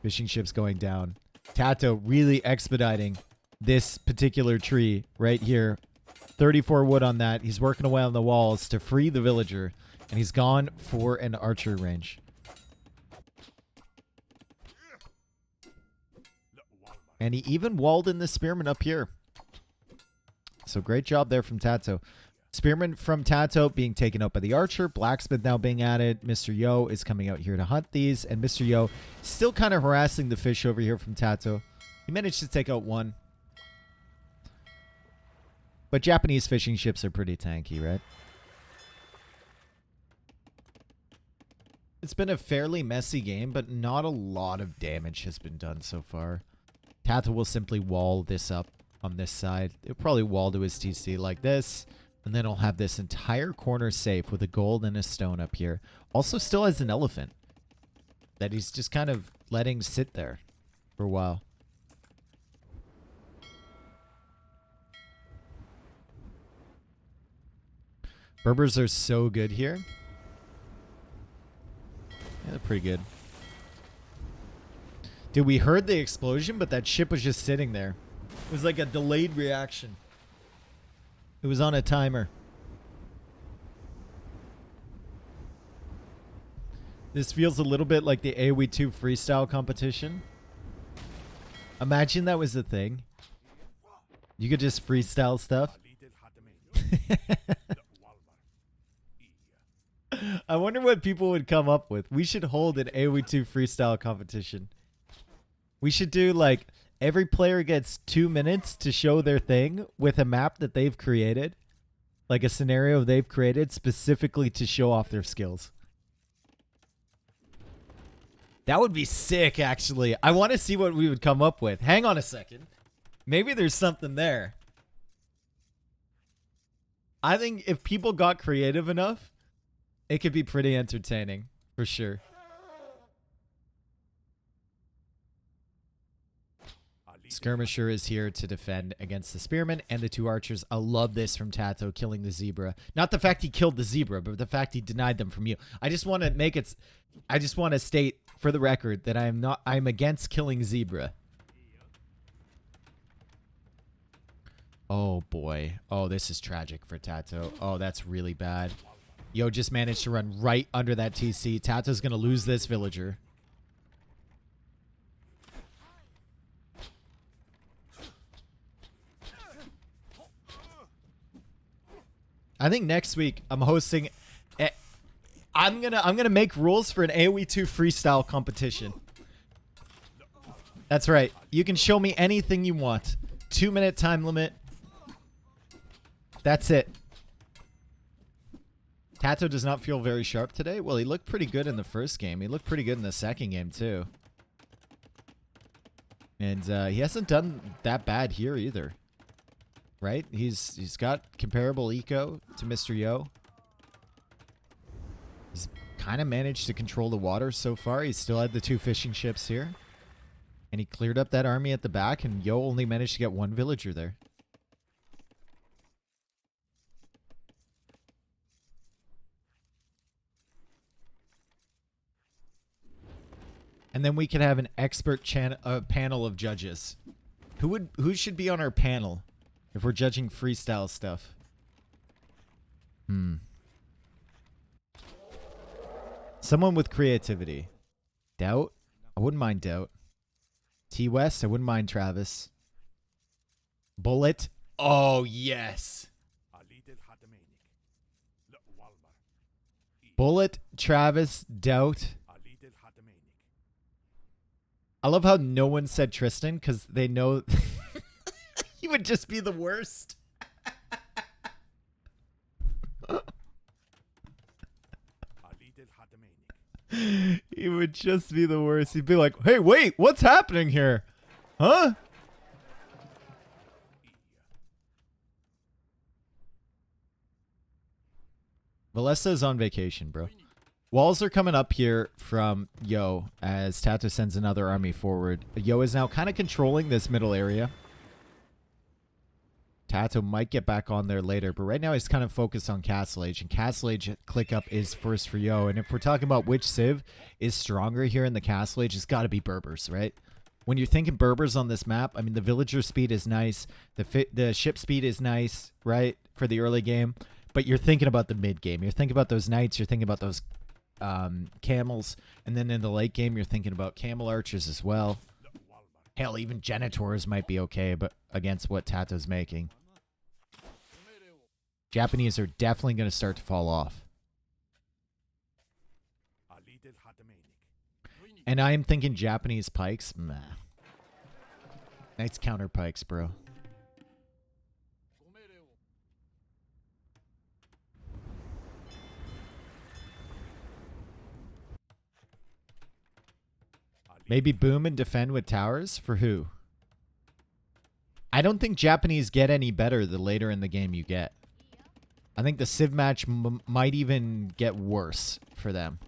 Fishing ships going down. Tato really expediting this particular tree right here. 34 wood on that. He's working away on the walls to free the villager. And he's gone for an archer range. And he even walled in the spearman up here. So great job there from Tato. Spearman from Tato being taken out by the archer. Blacksmith now being added. Mr. Yo is coming out here to hunt these. And Mr. Yo still kind of harassing the fish over here from Tato. He managed to take out one. But Japanese fishing ships are pretty tanky, right? It's been a fairly messy game, but not a lot of damage has been done so far. Tato will simply wall this up on this side. He'll probably wall to his TC like this. And then he'll have this entire corner safe with a gold and a stone up here. Also still has an elephant that he's just kind of letting sit there for a while. Berbers are so good here. Yeah, they're pretty good. Dude, we heard the explosion, but that ship was just sitting there. It was like a delayed reaction. It was on a timer. This feels a little bit like the AoE2 freestyle competition. Imagine that was the thing. You could just freestyle stuff. I wonder what people would come up with. We should hold an AoE2 freestyle competition. We should do like every player gets 2 minutes to show their thing with a map that they've created. Like a scenario they've created specifically to show off their skills. That would be sick, actually. I want to see what we would come up with. Hang on a second. Maybe there's something there. I think if people got creative enough, it could be pretty entertaining, for sure. Skirmisher is here to defend against the spearmen and the two archers. I love this from Tato killing the zebra. Not the fact he killed the zebra, but the fact he denied them from you. I just want to make it. I just want to state for the record that I'm against killing zebra. Oh boy. Oh, this is tragic for Tato. Oh, that's really bad. Yo just managed to run right under that TC. Tato's gonna lose this villager. I think next week I'm hosting. I'm gonna make rules for an AoE2 freestyle competition. That's right. You can show me anything you want. 2-minute time limit. That's it. Tato does not feel very sharp today. Well, he looked pretty good in the first game. He looked pretty good in the second game too. And he hasn't done that bad here either. Right? He's got comparable eco to Mr. Yo. He's kind of managed to control the water so far. He still had the 2 fishing ships here. And he cleared up that army at the back, and Yo only managed to get 1 villager there. And then we could have an expert panel of judges. Who should be on our panel? If we're judging freestyle stuff. Someone with creativity. Doubt? I wouldn't mind Doubt. T-West? I wouldn't mind Travis. Bullet? Oh, yes. Bullet, Travis, Doubt. I love how no one said Tristan because they know... He would just be the worst. He would just be the worst. He'd be like, hey, wait, what's happening here? Huh? Valessa's on vacation, bro. Walls are coming up here from Yo as Tato sends another army forward. Yo is now kind of controlling this middle area. Tato might get back on there later, but right now he's kind of focused on Castle Age, and Castle Age click up is first for Yo. And if we're talking about which civ is stronger here in the Castle Age, it's got to be Berbers, right? When you're thinking Berbers on this map, I mean, the villager speed is nice, the ship speed is nice, right, for the early game, but you're thinking about the mid game. You're thinking about those knights, you're thinking about those camels, and then in the late game you're thinking about camel archers as well. Hell, even genitors might be okay, but against what Tato's making. Japanese are definitely going to start to fall off. And I am thinking Japanese pikes. Nah. Knights counter pikes, bro. Maybe boom and defend with towers? For who? I don't think Japanese get any better the later in the game you get. I think the civ match might even get worse for them.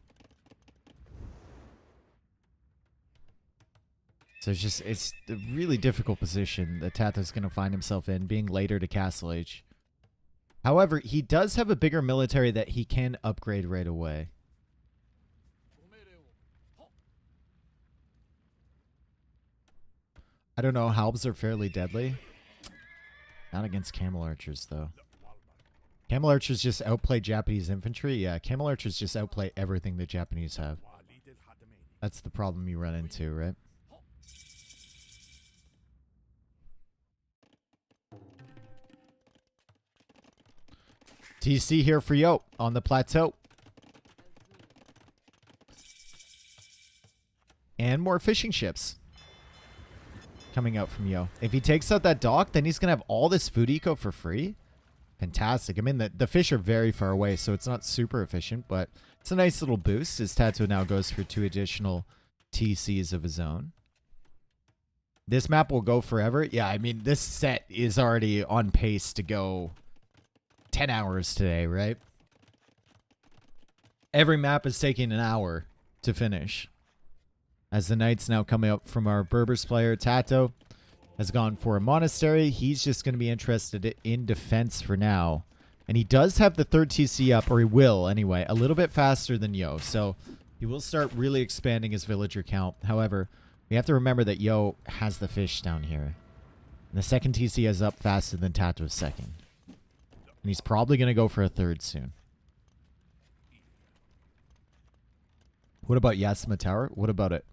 So it's a really difficult position that Tato's going to find himself in, being later to Castle Age. However, he does have a bigger military that he can upgrade right away. I don't know, halbs are fairly deadly. Not against camel archers, though. Camel archers just outplay Japanese infantry. Yeah, camel archers just outplay everything the Japanese have. That's the problem you run into, right? TC here for Yo on the plateau. And more fishing ships coming out from Yo. If he takes out that dock, then he's going to have all this food eco for free. Fantastic. I mean, the fish are very far away, so it's not super efficient, but it's a nice little boost as Tato now goes for 2 additional TCs of his own. This map will go forever. Yeah, I mean, this set is already on pace to go 10 hours today, right? Every map is taking an hour to finish. As the Knights now coming up from our Berbers player, Tato has gone for a monastery. He's just going to be interested in defense for now. And he does have the 3rd TC up, or he will anyway, a little bit faster than Yo. So he will start really expanding his villager count. However, we have to remember that Yo has the fish down here. And the 2nd TC is up faster than Tato's 2nd. And he's probably going to go for a 3rd soon. What about Yasuma Tower? What about it?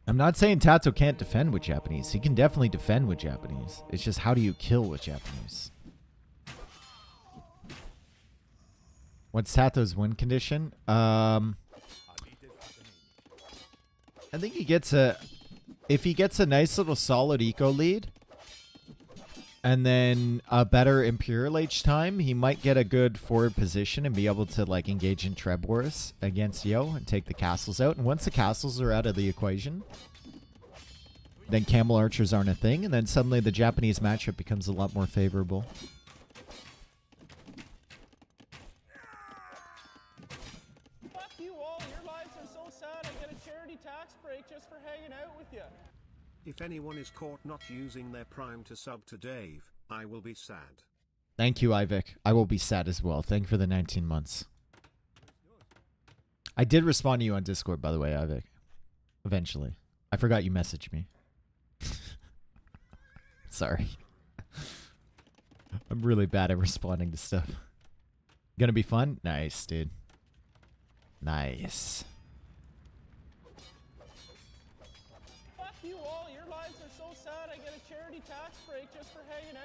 I'm not saying Tato can't defend with Japanese. He can definitely defend with Japanese. It's just how do you kill with Japanese? What's Tato's win condition? I think he gets a... If he gets a nice little solid eco lead, and then a better Imperial each time, he might get a good forward position and be able to like engage in Treb Wars against Yo and take the castles out. And once the castles are out of the equation, then camel archers aren't a thing, and then suddenly the Japanese matchup becomes a lot more favorable. Fuck you all, your lives are so sad I get a charity tax break just for hanging out with you. If anyone is caught not using their Prime to sub to Dave, I will be sad. Thank you, Ivik. I will be sad as well. Thank you for the 19 months. I did respond to you on Discord, by the way, Ivik. Eventually. I forgot you messaged me. Sorry. I'm really bad at responding to stuff. Gonna be fun? Nice, dude. Nice.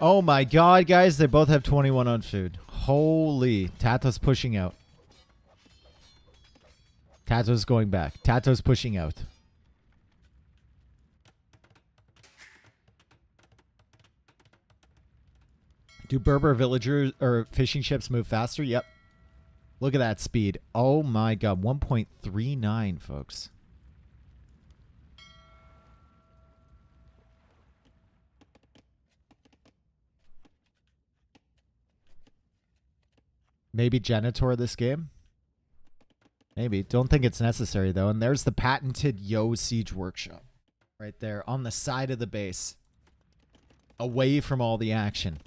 Oh my god, guys, they both have 21 on food. Holy. Tato's pushing out. Tato's going back. Tato's pushing out. Do Berber villagers or fishing ships move faster? Yep. Look at that speed. Oh my god, 1.39, folks. Maybe Genitor this game. Maybe. Don't think it's necessary, though. And there's the patented Yo Siege Workshop. Right there on the side of the base. Away from all the action.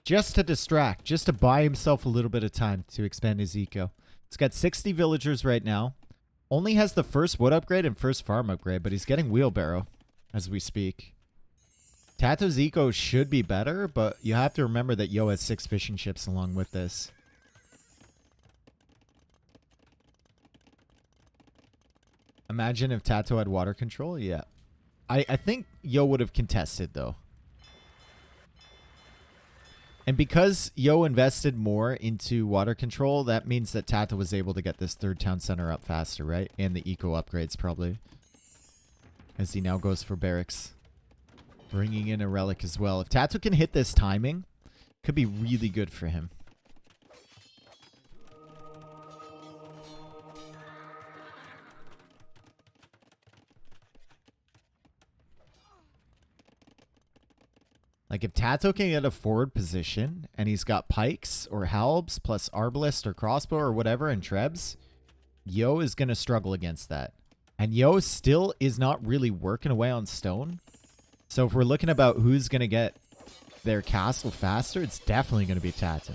Just to distract. Just to buy himself a little bit of time to expand his eco. It's got 60 villagers right now. Only has the first wood upgrade and first farm upgrade, but he's getting wheelbarrow as we speak. TaToH's eco should be better, but you have to remember that Yo has 6 fishing ships along with this. Imagine if TaToH had water control. Yeah. I think Yo would have contested, though. And because Yo invested more into water control, that means that TaToH was able to get this third town center up faster, right? And the eco upgrades, probably. As he now goes for barracks. Bringing in a relic as well. If TaToH can hit this timing, could be really good for him. Like, if TaToH can get a forward position, and he's got pikes or halbs, plus arbalist or crossbow or whatever, and trebs, Yo is going to struggle against that. And Yo still is not really working away on stone. So if we're looking about who's going to get their castle faster, it's definitely going to be TaToH.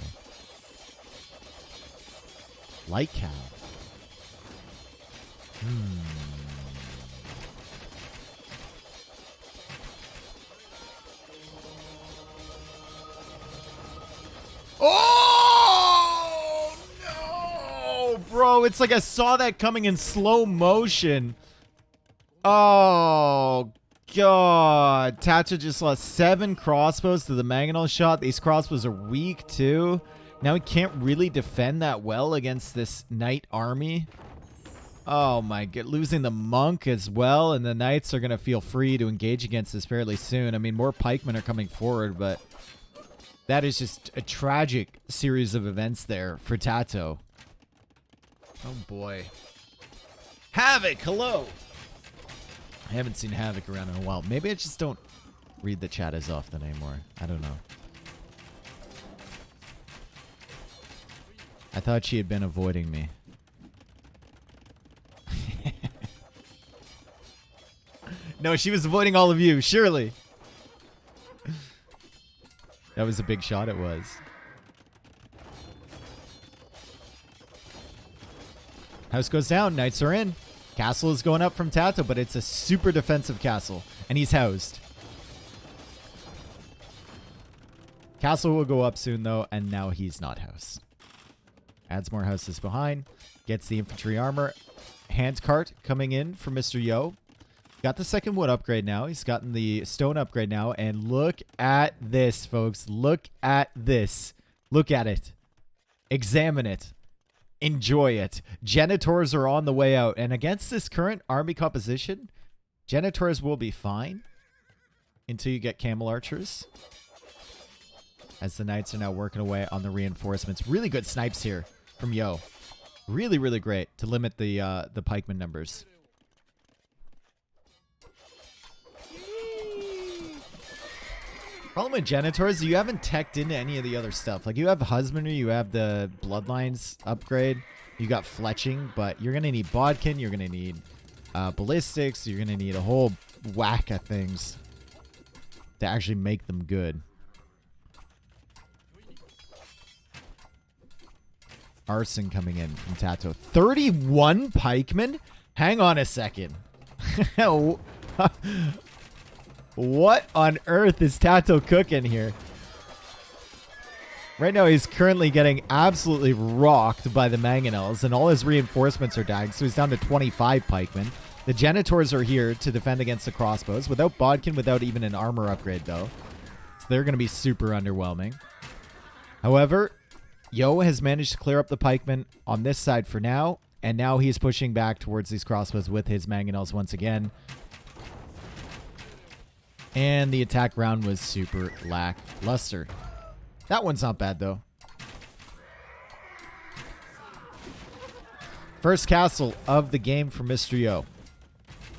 Light cow. Oh, no, bro. It's like I saw that coming in slow motion. Oh, God. TaToH just lost 7 crossbows to the mangonel shot. These crossbows are weak, too. Now he can't really defend that well against this knight army. Oh, my God. Losing the monk as well, and the knights are going to feel free to engage against this fairly soon. I mean, more pikemen are coming forward, but that is just a tragic series of events there for TaToH. Oh, boy. Havoc, hello. I haven't seen Havoc around in a while. Maybe I just don't read the chat as often anymore. I don't know. I thought she had been avoiding me. No, she was avoiding all of you, surely. That was a big shot, it was. House goes down, knights are in. Castle is going up from TaToH, but it's a super defensive castle. And he's housed. Castle will go up soon, though, and now he's not housed. Adds more houses behind. Gets the infantry armor. Hand cart coming in for Mr. Yo. Got the second wood upgrade now. He's gotten the stone upgrade now. And look at this, folks. Look at this. Look at it. Examine it. Enjoy it. Genitors are on the way out. And against this current army composition, Genitors will be fine until you get camel archers. As the knights are now working away on the reinforcements. Really good snipes here from Yo. Really, really great to limit the pikeman numbers. Problem with Genitors is you haven't teched into any of the other stuff. Like, you have husbandry, you have the bloodlines upgrade, you got fletching, but you're going to need bodkin, you're going to need ballistics, you're going to need a whole whack of things to actually make them good. Arson coming in from TaToH. 31 pikemen? Hang on a second. What on earth is TaToH cooking here? Right now, he's currently getting absolutely rocked by the mangonels, and all his reinforcements are dying, so he's down to 25 pikemen. The Genitors are here to defend against the crossbows, without bodkin, without even an armor upgrade, though. So they're going to be super underwhelming. However, Yo has managed to clear up the pikemen on this side for now, and now he's pushing back towards these crossbows with his mangonels once again. And the attack round was super lackluster. That one's not bad, though. First castle of the game for Mr. Yo.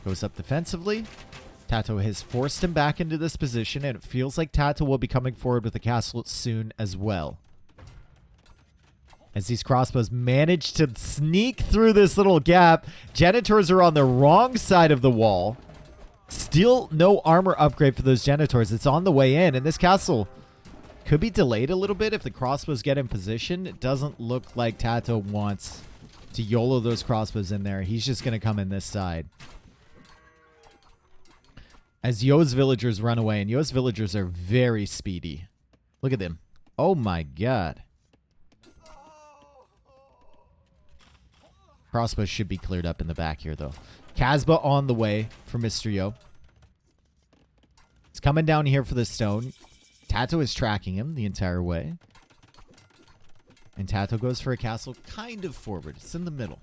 Goes up defensively. TaToH has forced him back into this position, and it feels like TaToH will be coming forward with the castle soon as well. As these crossbows manage to sneak through this little gap. Janitors are on the wrong side of the wall. Still no armor upgrade for those Janitors. It's on the way in. And this castle could be delayed a little bit if the crossbows get in position. It doesn't look like Tato wants to YOLO those crossbows in there. He's just going to come in this side. As Yo's villagers run away. And Yo's villagers are very speedy. Look at them. Oh my god. Crossbows should be cleared up in the back here, though. Casbah on the way for Mr. Yo. He's coming down here for the stone. Tato is tracking him the entire way. And Tato goes for a castle kind of forward. It's in the middle.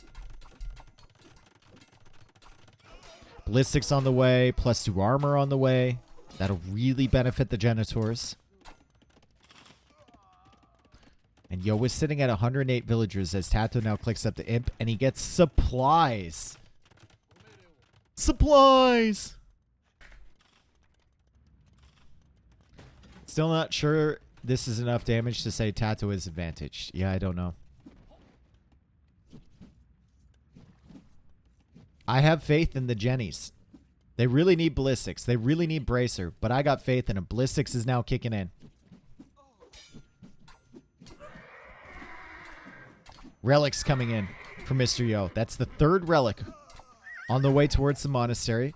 Ballistics on the way. +2 armor on the way. That'll really benefit the Janitors. And Yo was sitting at 108 villagers as Tato now clicks up the imp. And he gets supplies. Supplies! Still not sure this is enough damage to say Tato is advantaged. Yeah, I don't know. I have faith in the Jennies. They really need ballistics. They really need bracer. But I got faith in them. Ballistics is now kicking in. Relics coming in for Mr. Yo. That's the 3rd relic on the way towards the monastery.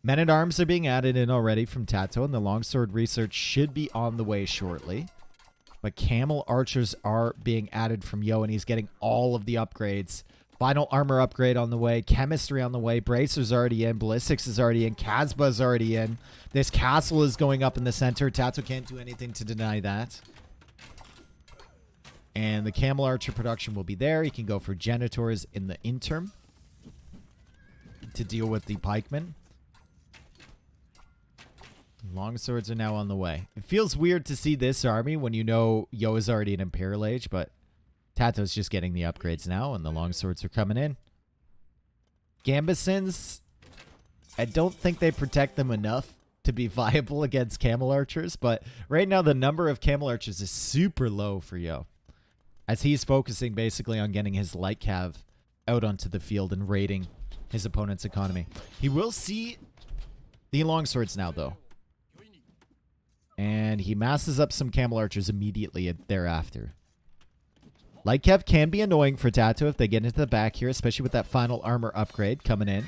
Men-at-Arms are being added in already from Tato, and the longsword research should be on the way shortly. But camel archers are being added from Yo, and he's getting all of the upgrades. Final armor upgrade on the way. Chemistry on the way. Bracer's already in. Ballistics is already in. Casbah's already in. This castle is going up in the center. Tato can't do anything to deny that. And the camel archer production will be there. He can go for Janitors in the interim to deal with the pikemen. Longswords are now on the way. It feels weird to see this army when you know Yo is already an Imperial Age, but Tato's just getting the upgrades now, and the longswords are coming in. Gambesons, I don't think they protect them enough to be viable against camel archers, but right now the number of camel archers is super low for Yo, as he's focusing basically on getting his light cav out onto the field and raiding his opponent's economy. He will see the longswords now, though. And he masses up some camel archers immediately thereafter. Light cav can be annoying for Tato if they get into the back here, especially with that final armor upgrade coming in.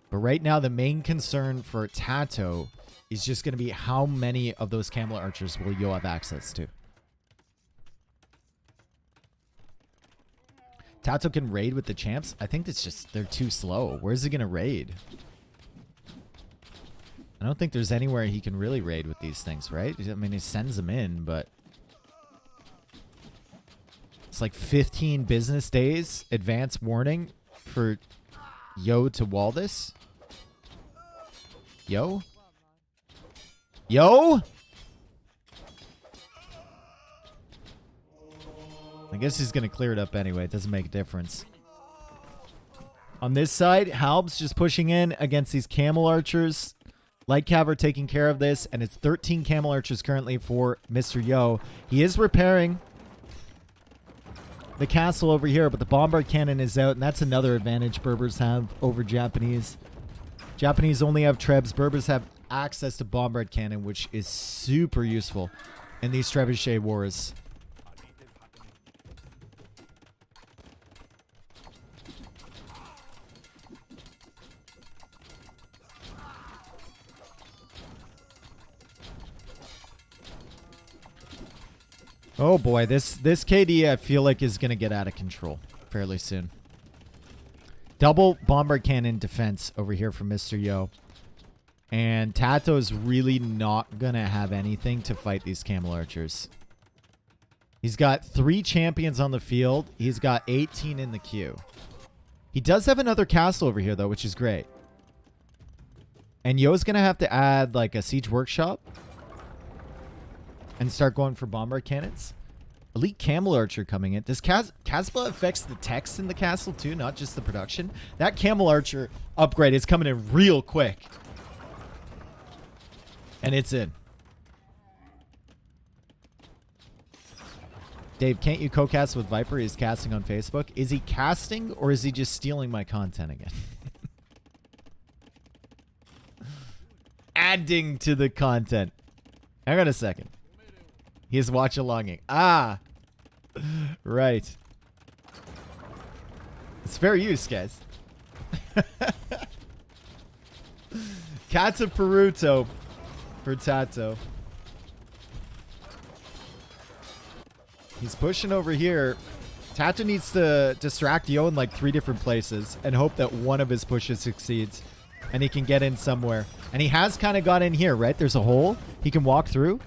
But right now, the main concern for Tato is just going to be how many of those camel archers will Yo have access to. Tato can raid with the champs. I think it's just they're too slow. Where's he going to raid? I don't think there's anywhere he can really raid with these things, right? I mean, he sends them in, but it's like 15 business days advance warning for Yo to wall this. Yo? Yo? I guess he's going to clear it up anyway. It doesn't make a difference. On this side, Halb's just pushing in against these camel archers. Light cav are taking care of this, and it's 13 camel archers currently for Mr. Yo. He is repairing the castle over here, but the bombard cannon is out, and that's another advantage Berbers have over Japanese. Japanese only have trebs. Berbers have access to bombard cannon, which is super useful in these trebuchet wars. Oh boy, this KD I feel like is going to get out of control fairly soon. Double bombard cannon defense over here from Mr. Yo. And Tato's really not going to have anything to fight these camel archers. He's got 3 champions on the field. He's got 18 in the queue. He does have another castle over here, though, which is great. And Yo's going to have to add, like, a siege workshop and start going for bombard cannons. Elite camel archer coming in. Does Casbah affects the text in the castle, too, not just the production? That camel archer upgrade is coming in real quick. And it's in. Dave, can't you co-cast with Viper? He's casting on Facebook. Is he casting or is he just stealing my content again? Adding to the content. Hang on a second. He's watch-alonging. Ah! Right. It's fair use, guys. Cats of Peruto for Tato. He's pushing over here. Tato needs to distract Yo in like 3 different places and hope that one of his pushes succeeds and he can get in somewhere. And he has kind of got in here, right? There's a hole he can walk through.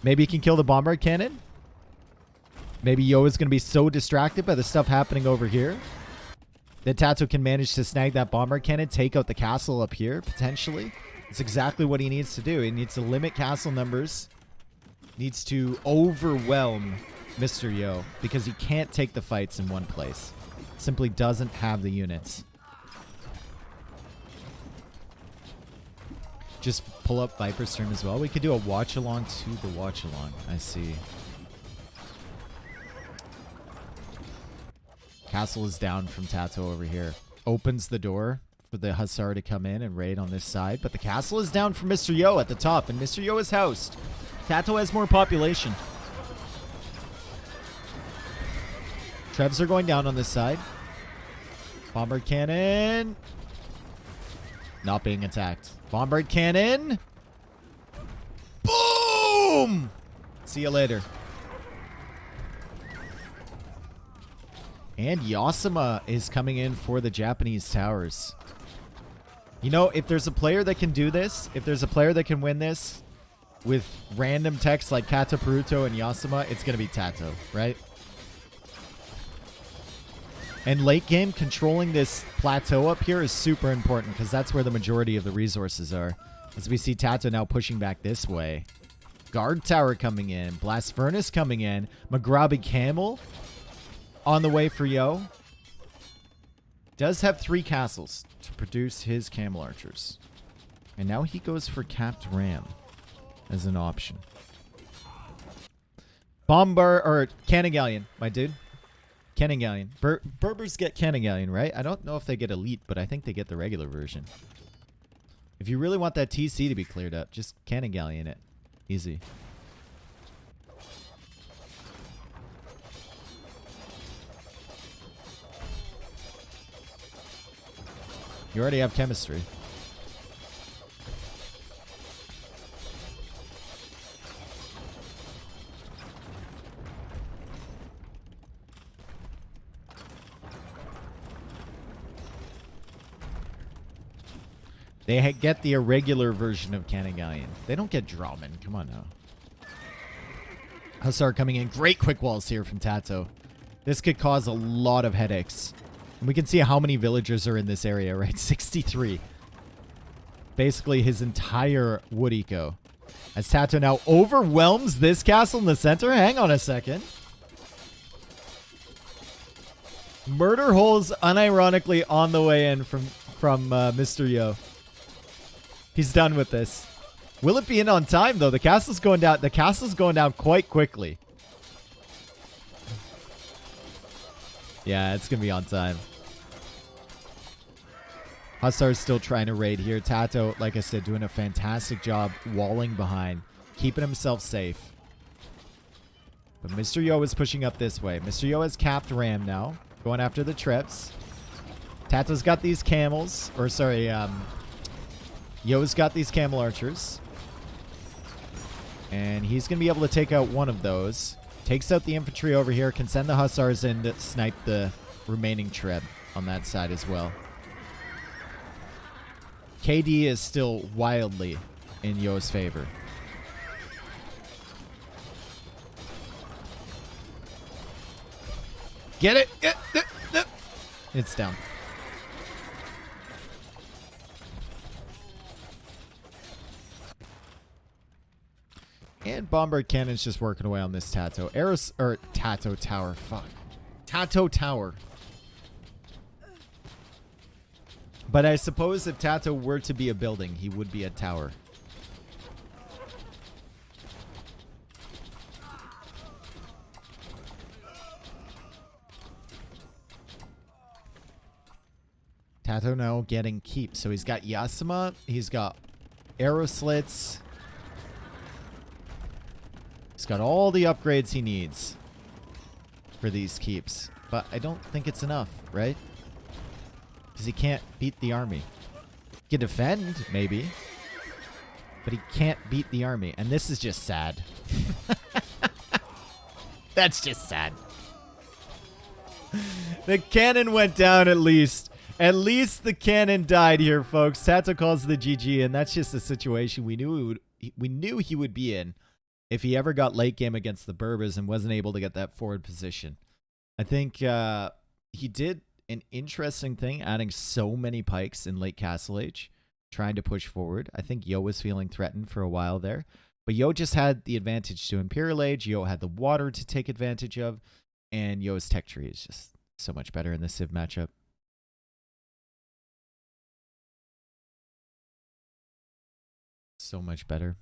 Maybe he can kill the bombard cannon. Maybe Yo is going to be so distracted by the stuff happening over here that Tato can manage to snag that bombard cannon, take out the castle up here, potentially. It's exactly what he needs to do. He needs to limit castle numbers. Needs to overwhelm Mr. Yo because he can't take the fights in one place. Simply doesn't have the units. Just pull up Viper's stream as well. We could do a watch along to the watch along. I see. Castle is down from Tato over here. Opens the door for the Hussar to come in and raid on this side. But the castle is down for Mr. Yo at the top. And Mr. Yo is housed. Tato has more population. Trebs are going down on this side. Bombard cannon. Not being attacked. Bombard cannon. Boom! See you later. And Yasuma is coming in for the Japanese towers. You know, if there's a player that can do this, if there's a player that can win this with random techs like Kata Peruto and Yasuma, it's going to be Tato, right? And late game, controlling this plateau up here is super important because that's where the majority of the resources are. As we see Tato now pushing back this way. Guard tower coming in. Blast furnace coming in. Maghrabi camel on the way for Yo. Does have 3 castles to produce his camel archers. And now he goes for capped ram as an option. Bombard or cannon galleon, my dude. Cannon galleon. Berbers get cannon galleon, right? I don't know if they get elite, but I think they get the regular version. If you really want that TC to be cleared up, just cannon galleon it. Easy. You already have chemistry. They get the irregular version of Cannon Galleon. They don't get Drawman. Come on now. Hussar coming in. Great quick walls here from Tato. This could cause a lot of headaches. And we can see how many villagers are in this area, right? 63. Basically his entire wood eco. As Tato now overwhelms this castle in the center. Hang on a second. Murder holes unironically on the way in from Mr. Yo. He's done with this. Will it be in on time though? The castle's going down. The castle's going down quite quickly. Yeah, it's gonna be on time. Hussar's still trying to raid here. Tato, like I said, doing a fantastic job walling behind, keeping himself safe. But Mr. Yo is pushing up this way. Mr. Yo has capped ram now, going after the trips. Tato's got these camels, or sorry, Yo's got these camel archers. And he's going to be able to take out one of those. Takes out the infantry over here. Can send the Hussars in to snipe the remaining Treb on that side as well. KD is still wildly in Yo's favor. Get it! It's down. And Bombard Cannon's just working away on this Tato. Tato Tower. Fuck. Tato Tower. But I suppose if Tato were to be a building, he would be a tower. Tato now getting keep. So he's got Yasuma. He's got arrow slits. He's got all the upgrades he needs for these keeps. But I don't think it's enough, right? Because he can't beat the army. He can defend, maybe. But he can't beat the army. And this is just sad. That's just sad. The cannon went down at least. At least the cannon died here, folks. Tato calls the GG, and that's just a situation we knew he would be in if he ever got late game against the Berbers and wasn't able to get that forward position. I think he did an interesting thing, adding so many pikes in late Castle Age, trying to push forward. I think Yo was feeling threatened for a while there. But Yo just had the advantage to Imperial Age. Yo had the water to take advantage of. And Yo's tech tree is just so much better in this Civ matchup. So much better.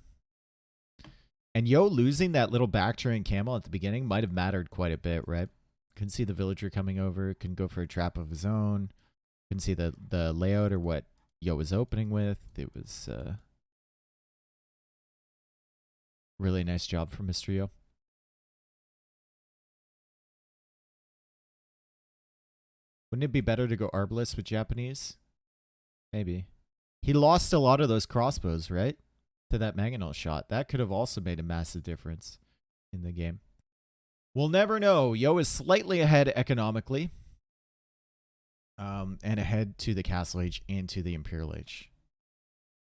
And Yo losing that little back train camel at the beginning might have mattered quite a bit, right? Couldn't see the villager coming over. Couldn't go for a trap of his own. Couldn't see the layout or what Yo was opening with. It was really nice job from Mr. Yo. Wouldn't it be better to go Arbalest with Japanese? Maybe. He lost a lot of those crossbows, right? To that Mangonel shot. That could have also made a massive difference in the game. We'll never know. Yo is slightly ahead economically. And ahead to the Castle Age and to the Imperial Age.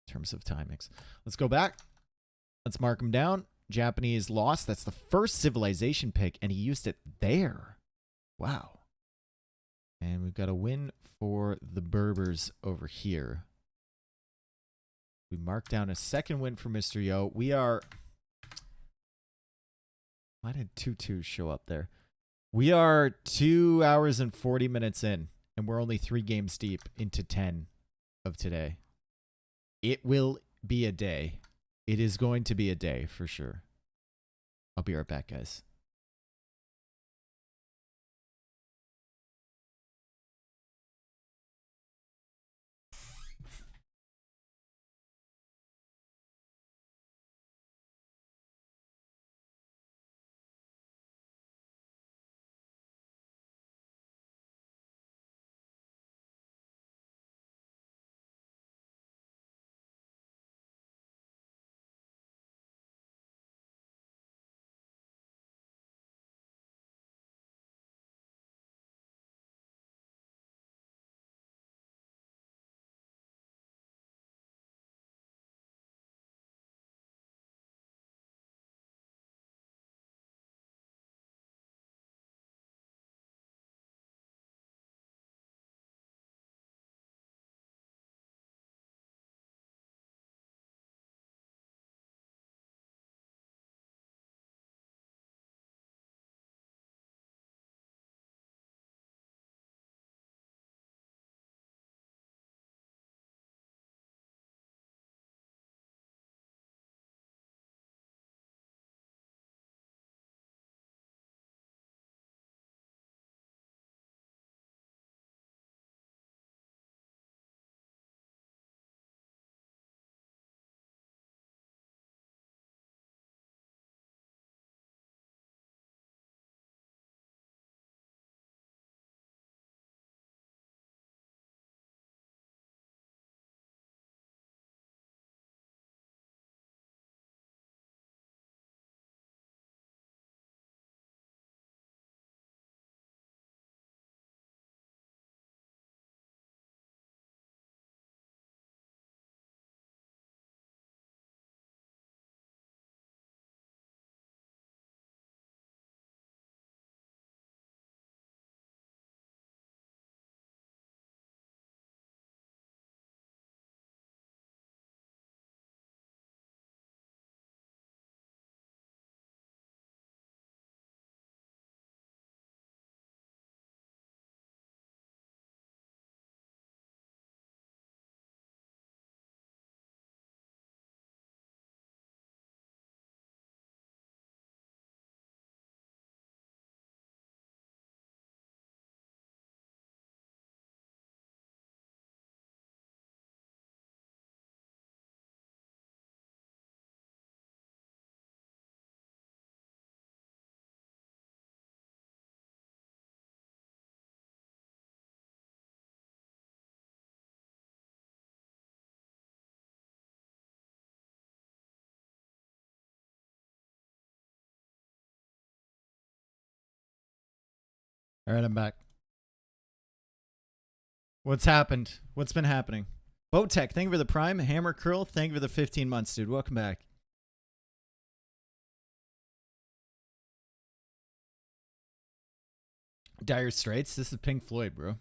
In terms of timings. Let's go back. Let's mark him down. Japanese lost. That's the first civilization pick, and he used it there. Wow. And we've got a win for the Berbers over here. We mark down a second win for Mr. Yo. We are... Why did 2-2 show up there? We are 2 hours and 40 minutes in, and we're only 3 games deep into 10 of today. It will be a day. It is going to be a day for sure. I'll be right back, guys. All right, I'm back. What's happened? What's been happening? Botech, thank you for the Prime. Hammer Curl, thank you for the 15 months, dude. Welcome back. Dire Straits, this is Pink Floyd, bro.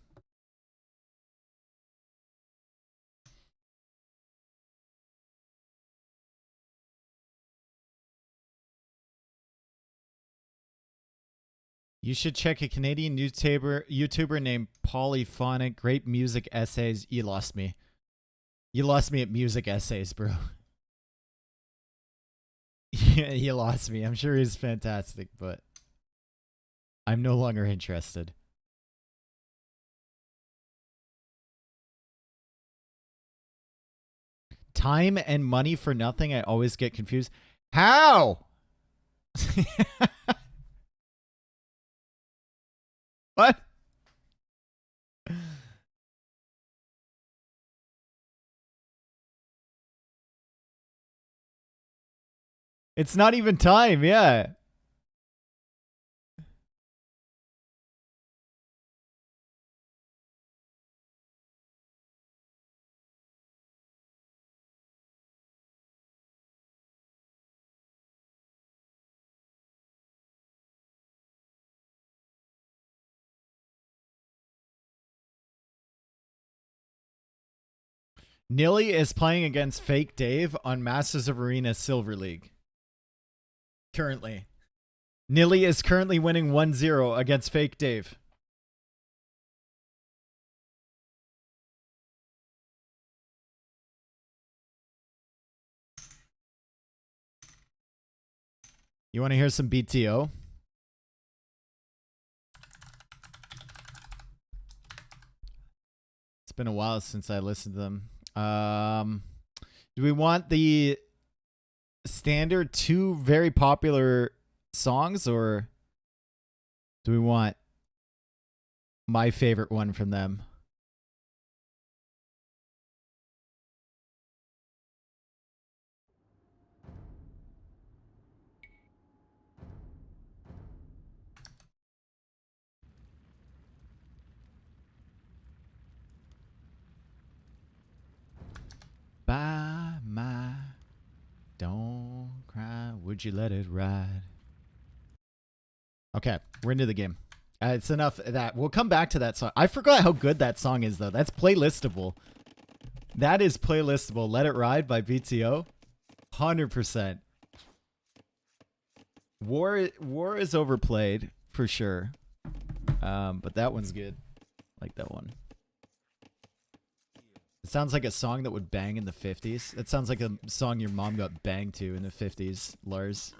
You should check a Canadian YouTuber named Polyphonic. Great music essays. You lost me. You lost me at music essays, bro. Yeah, you lost me. I'm sure he's fantastic, but I'm no longer interested. Time and money for nothing. I always get confused. How? What? It's not even time, yeah. Nilly is playing against Fake Dave on Masters of Arena Silver League. Currently. Nilly is currently winning 1-0 against Fake Dave. You want to hear some BTO? It's been a while since I listened to them. Do we want the standard two very popular songs, or do we want my favorite one from them? By my don't cry, would you let it ride? Okay, we're into the game. It's enough of that. We'll come back to that song. I forgot how good that song is, though. That's playlistable. That is playlistable. Let It Ride by BTO. 100%. War is overplayed, for sure. But that one's good. I like that one. It sounds like a song that would bang in the 50s. It sounds like a song your mom got banged to in the 50s, Lars.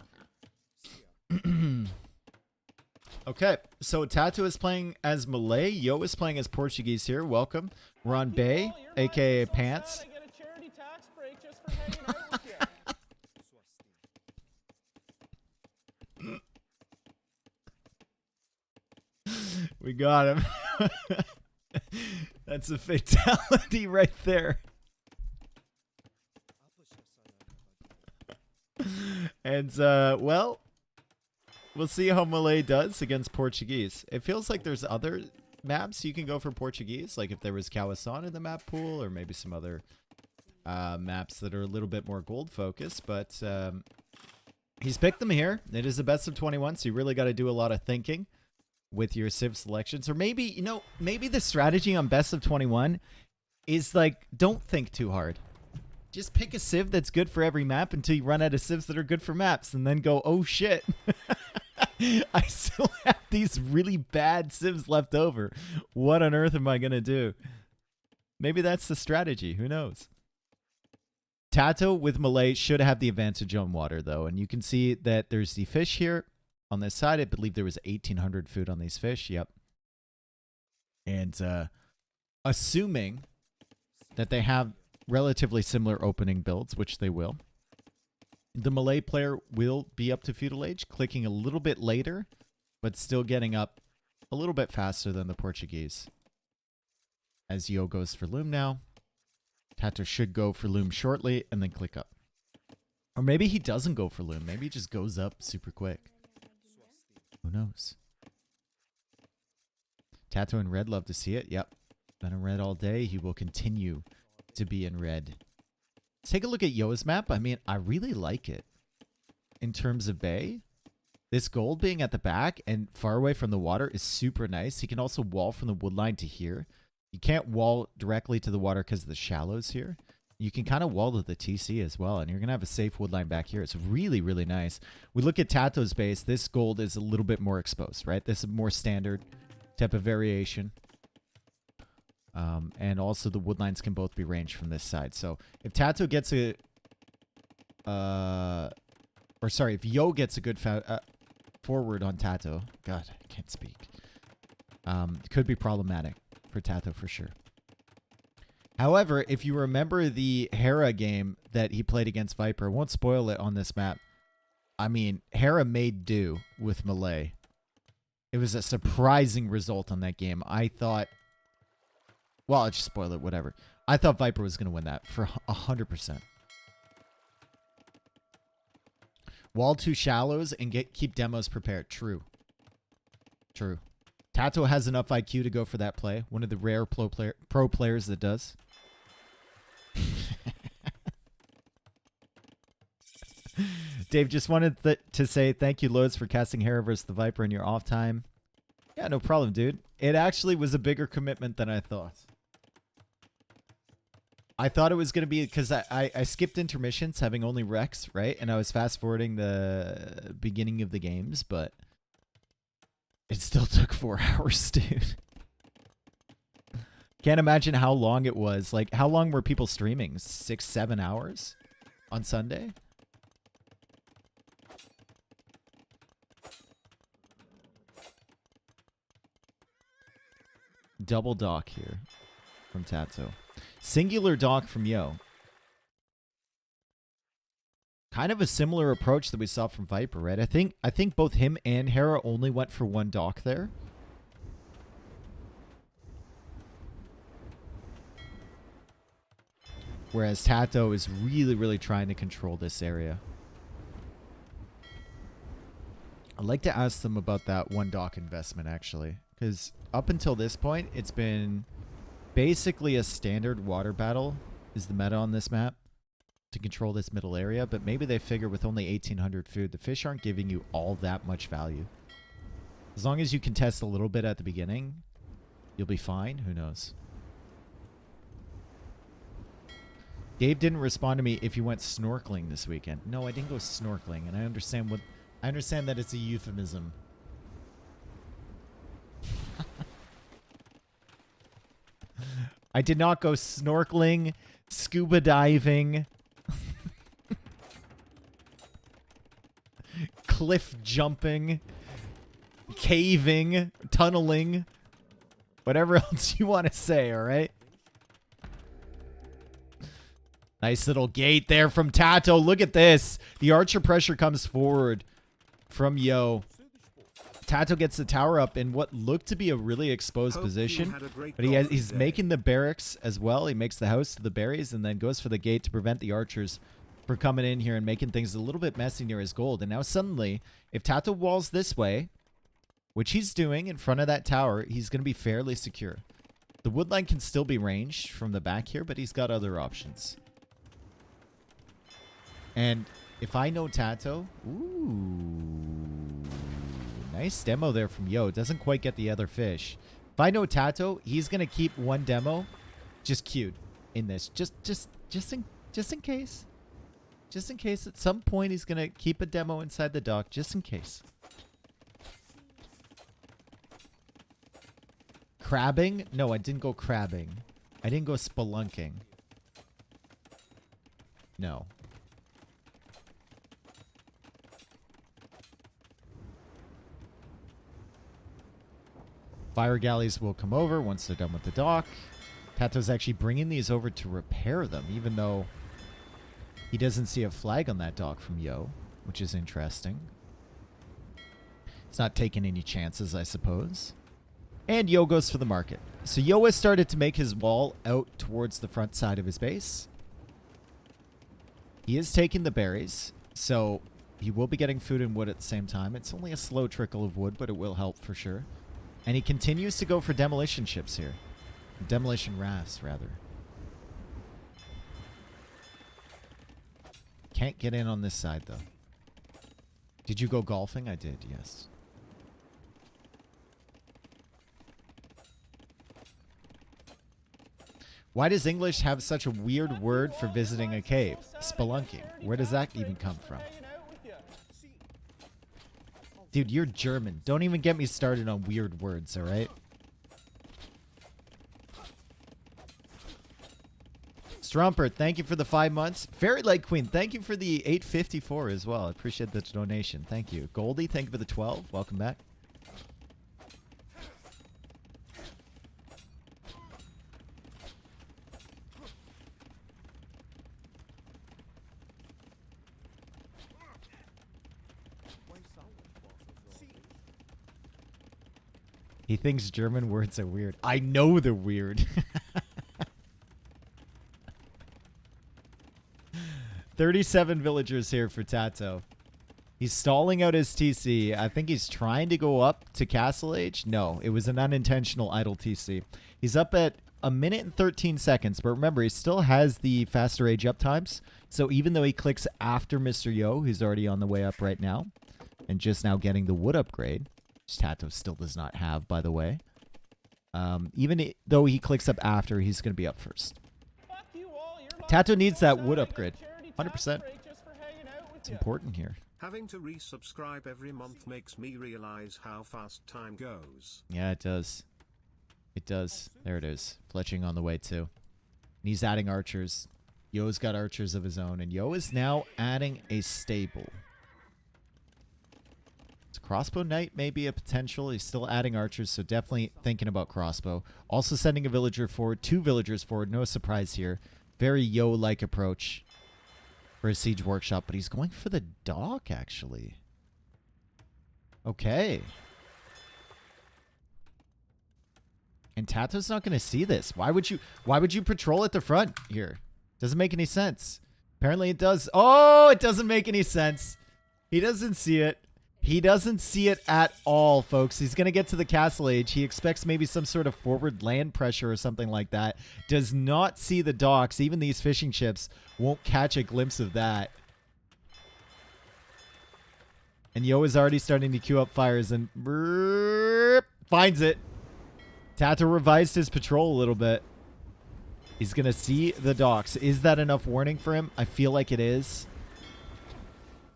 Okay, so Tato is playing as Malay. Yo is playing as Portuguese here. Welcome. We're on Bay, aka Pants. I get a charity tax break just for hanging out with you. We got him. That's a fatality right there. And, well, we'll see how Malay does against Portuguese. It feels like there's other maps you can go for Portuguese, like if there was Kawasan in the map pool, or maybe some other maps that are a little bit more gold focused, but he's picked them here. It is a best of 21, so you really got to do a lot of thinking with your Civ selections. Or maybe, you know, maybe the strategy on best of 21 is like, don't think too hard. Just pick a Civ that's good for every map until you run out of Civs that are good for maps, and then go, oh shit. I still have these really bad Civs left over. What on earth am I going to do? Maybe that's the strategy. Who knows? Tato with Malay should have the advantage on water, though. And you can see that there's the fish here on this side. I believe there was 1,800 food on these fish. Yep. And assuming that they have relatively similar opening builds, which they will, the Malay player will be up to Feudal Age, clicking a little bit later, but still getting up a little bit faster than the Portuguese. As Yo goes for Loom now, Tato should go for Loom shortly and then click up. Or maybe he doesn't go for Loom. Maybe he just goes up super quick. Who knows? Tato in red, love to see it. Yep. Been in red all day. He will continue to be in red. Let's take a look at Yo's map. I mean, I really like it. In terms of bay, this gold being at the back and far away from the water is super nice. He can also wall from the woodline to here. You can't wall directly to the water because of the shallows here. You can kind of wall to the TC as well, and you're going to have a safe woodline back here. It's really, really nice. We look at TaToH's base. This gold is a little bit more exposed, right? This is more standard type of variation. And also the woodlines can both be ranged from this side. So if TaToH gets a... if Yo gets a good forward on TaToH... God, I can't speak. It could be problematic for TaToH for sure. However, if you remember the Hera game that he played against Viper, I won't spoil it on this map. I mean, Hera made do with melee. It was a surprising result on that game. I thought... Well, I'll just spoil it, whatever. I thought Viper was going to win that for 100%. Wall 2 shallows and keep demos prepared. True. True. TaToH has enough IQ to go for that play. One of the rare pro players that does. Dave, just wanted to say thank you loads for casting Hera versus the Viper in your off time. Yeah, no problem, dude. It actually was a bigger commitment than I thought. I thought it was going to be because I skipped intermissions having only Rex, right? And I was fast forwarding the beginning of the games, but it still took 4 hours, dude. Can't imagine how long it was. Like, how long were people streaming? 6, 7 hours on Sunday? Double dock here from TaToH. Singular dock from Yo. Kind of a similar approach that we saw from Viper, right? I think both him and Hera only went for 1 dock there. Whereas TaToH is really, really trying to control this area. I'd like to ask them about that 1 dock investment, actually. Because up until this point, it's been basically a standard water battle is the meta on this map to control this middle area. But maybe they figure with only 1,800 food, the fish aren't giving you all that much value. As long as you contest a little bit at the beginning, you'll be fine. Who knows? Dave didn't respond to me if you went snorkeling this weekend. No, I didn't go snorkeling, and I understand that it's a euphemism. I did not go snorkeling, scuba diving, cliff jumping, caving, tunneling, whatever else you want to say, all right? Nice little gate there from TaToH. Look at this. The archer pressure comes forward from Yo. TaToH gets the tower up in what looked to be a really exposed position, but he's making the barracks as well. He makes the house to the berries and then goes for the gate to prevent the archers from coming in here and making things a little bit messy near his gold. And now suddenly, if TaToH walls this way, which he's doing in front of that tower, he's going to be fairly secure. The woodline can still be ranged from the back here, but he's got other options. And if I know TaToH, ooh, nice demo there from Yo. Doesn't quite get the other fish. If I know TaToH, he's gonna keep 1 demo just queued in this, just in case, just in case at some point he's gonna keep a demo inside the dock, just in case. Crabbing? No, I didn't go crabbing. I didn't go spelunking. No. Fire galleys will come over once they're done with the dock. TaToH's actually bringing these over to repair them, even though he doesn't see a flag on that dock from Yo, which is interesting. He's not taking any chances, I suppose. And Yo goes for the market. So Yo has started to make his wall out towards the front side of his base. He is taking the berries, so he will be getting food and wood at the same time. It's only a slow trickle of wood, but it will help for sure. And he continues to go for demolition ships here. Demolition rafts, rather. Can't get in on this side, though. Did you go golfing? I did, yes. Why does English have such a weird word for visiting a cave? Spelunking. Where does that even come from? Dude, you're German. Don't even get me started on weird words, alright? Strumpert, thank you for the 5 months. Fairy Light Queen, thank you for the 854 as well. I appreciate the donation. Thank you. Goldie, thank you for the 12. Welcome back. He thinks German words are weird. I know they're weird. 37 villagers here for Tato. He's stalling out his TC. I think he's trying to go up to Castle Age. No, it was an unintentional idle TC. He's up at 1 minute and 13 seconds. But remember, he still has the faster age up times. So even though he clicks after Mr. Yo, who's already on the way up right now, and just now getting the wood upgrade, which Tato still does not have, by the way. Though he clicks up after, he's going to be up first. Tato needs that wood upgrade. 100%. It's important here. Having to resubscribe every month makes me realize how fast time goes. Yeah, it does. It does. There it is. Fletching on the way, too. And he's adding archers. Yo's got archers of his own, and Yo is now adding a stable. Crossbow Knight may be a potential. He's still adding archers, so definitely thinking about crossbow. Also sending a villager forward, 2 villagers forward. No surprise here. Very Yo-like approach for a siege workshop, but he's going for the dock, actually. Okay. And Tato's not going to see this. Why would you patrol at the front here? Doesn't make any sense. Apparently it does. Oh, it doesn't make any sense. He doesn't see it. He doesn't see it at all, folks. He's going to get to the Castle Age. He expects maybe some sort of forward land pressure or something like that. Does not see the docks. Even these fishing ships won't catch a glimpse of that. And Yo is already starting to queue up fires and finds it. Tato revised his patrol a little bit. He's going to see the docks. Is that enough warning for him? I feel like it is.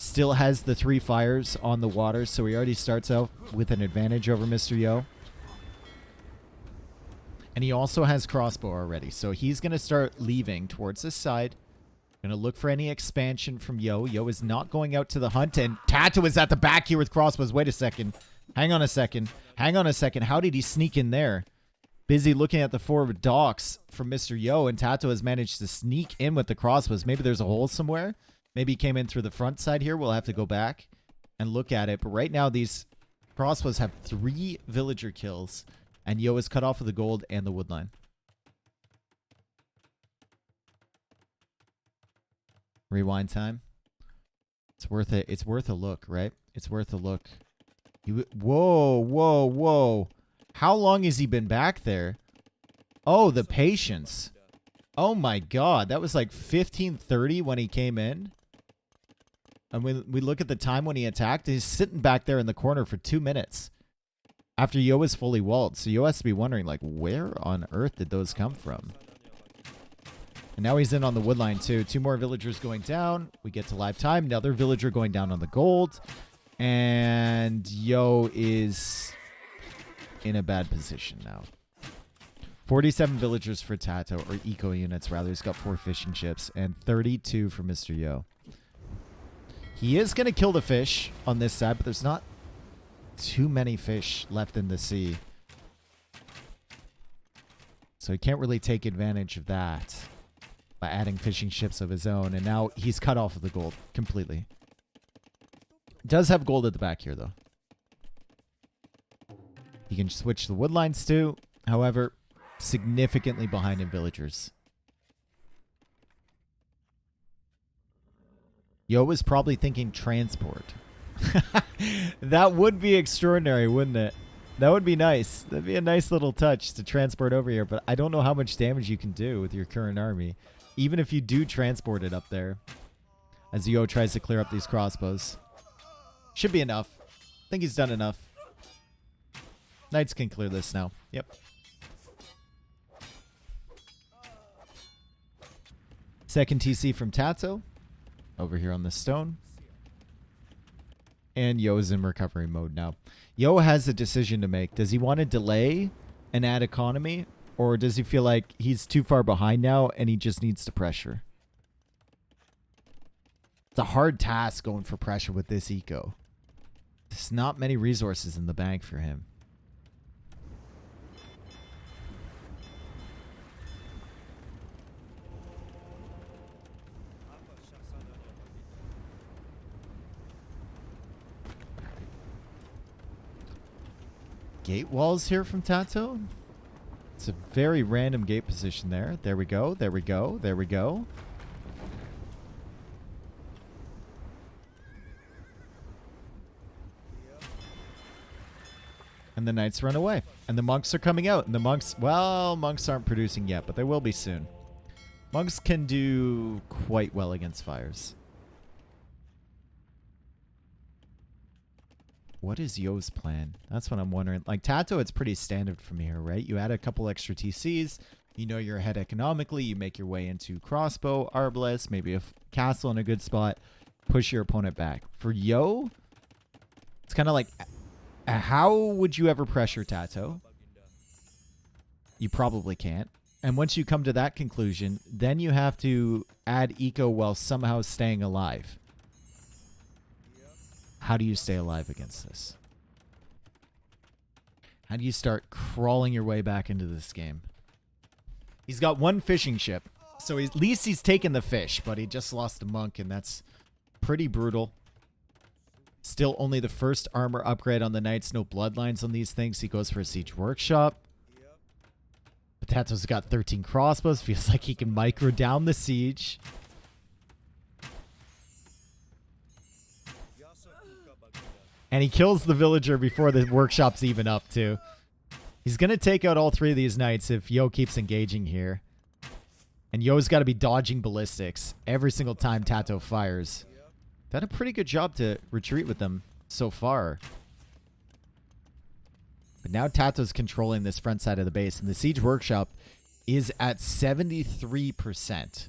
Still has the 3 fires on the water, so he already starts out with an advantage over Mr. Yo. And he also has crossbow already, so he's going to start leaving towards this side. Going to look for any expansion from Yo. Yo is not going out to the hunt, and Tato is at the back here with crossbows. Wait a second. Hang on a second. Hang on a second. How did he sneak in there? Busy looking at the forward docks from Mr. Yo, and Tato has managed to sneak in with the crossbows. Maybe there's a hole somewhere. Maybe he came in through the front side here. We'll have to go back and look at it. But right now, these crossbows have 3 villager kills. And Yo is cut off with the gold and the wood line. Rewind time. It's worth it. It's worth a look, right? It's worth a look. Whoa, whoa, whoa. How long has he been back there? Oh, the patience. Oh my god. That was like 15:30 when he came in. And when we look at the time when he attacked, he's sitting back there in the corner for 2 minutes after Yo is fully walled. So Yo has to be wondering, like, where on earth did those come from? And now he's in on the wood line, too. 2 more villagers going down. We get to live time. Another villager going down on the gold. And Yo is in a bad position now. 47 villagers for Tato, or eco units, rather. He's got 4 fishing ships. And 32 for Mr. Yo. He is going to kill the fish on this side, but there's not too many fish left in the sea. So he can't really take advantage of that by adding fishing ships of his own. And now he's cut off of the gold completely. Does have gold at the back here, though. He can switch the wood lines too. However, significantly behind in villagers. Yo was probably thinking transport. That would be extraordinary, wouldn't it? That would be nice. That'd be a nice little touch to transport over here, but I don't know how much damage you can do with your current army. Even if you do transport it up there. As Yo tries to clear up these crossbows. Should be enough. I think he's done enough. Knights can clear this now. Yep. Second TC from Tato. Over here on the stone. And Yo's in recovery mode now. Yo has a decision to make. Does he want to delay and add economy? Or does he feel like he's too far behind now and he just needs to pressure? It's a hard task going for pressure with this eco. There's not many resources in the bank for him. Gate walls here from Tato. It's a very random gate position there. There we go. There we go. There we go. And the knights run away. And the monks are coming out. And the monks, well, monks aren't producing yet, but they will be soon. Monks can do quite well against fires. What is Yo's plan? That's what I'm wondering. Like, Tato, it's pretty standard from here, right? You add a couple extra TCs. You know you're ahead economically. You make your way into crossbow, arbalest, maybe a castle in a good spot. Push your opponent back. For Yo, it's kind of like, how would you ever pressure Tato? You probably can't. And once you come to that conclusion, then you have to add eco while somehow staying alive. How do you stay alive against this? How do you start crawling your way back into this game? He's got one fishing ship, so at least he's taken the fish, but he just lost a monk, and that's pretty brutal. Still only the first armor upgrade on the knights. No bloodlines on these things. He goes for a siege workshop. Potato's got 13 crossbows. Feels like he can micro down the siege. And he kills the villager before the workshop's even up, too. He's going to take out all three of these knights if Yo keeps engaging here. And Yo's got to be dodging ballistics every single time Tato fires. Done a pretty good job to retreat with them so far. But now Tato's controlling this front side of the base. And the siege workshop is at 73%.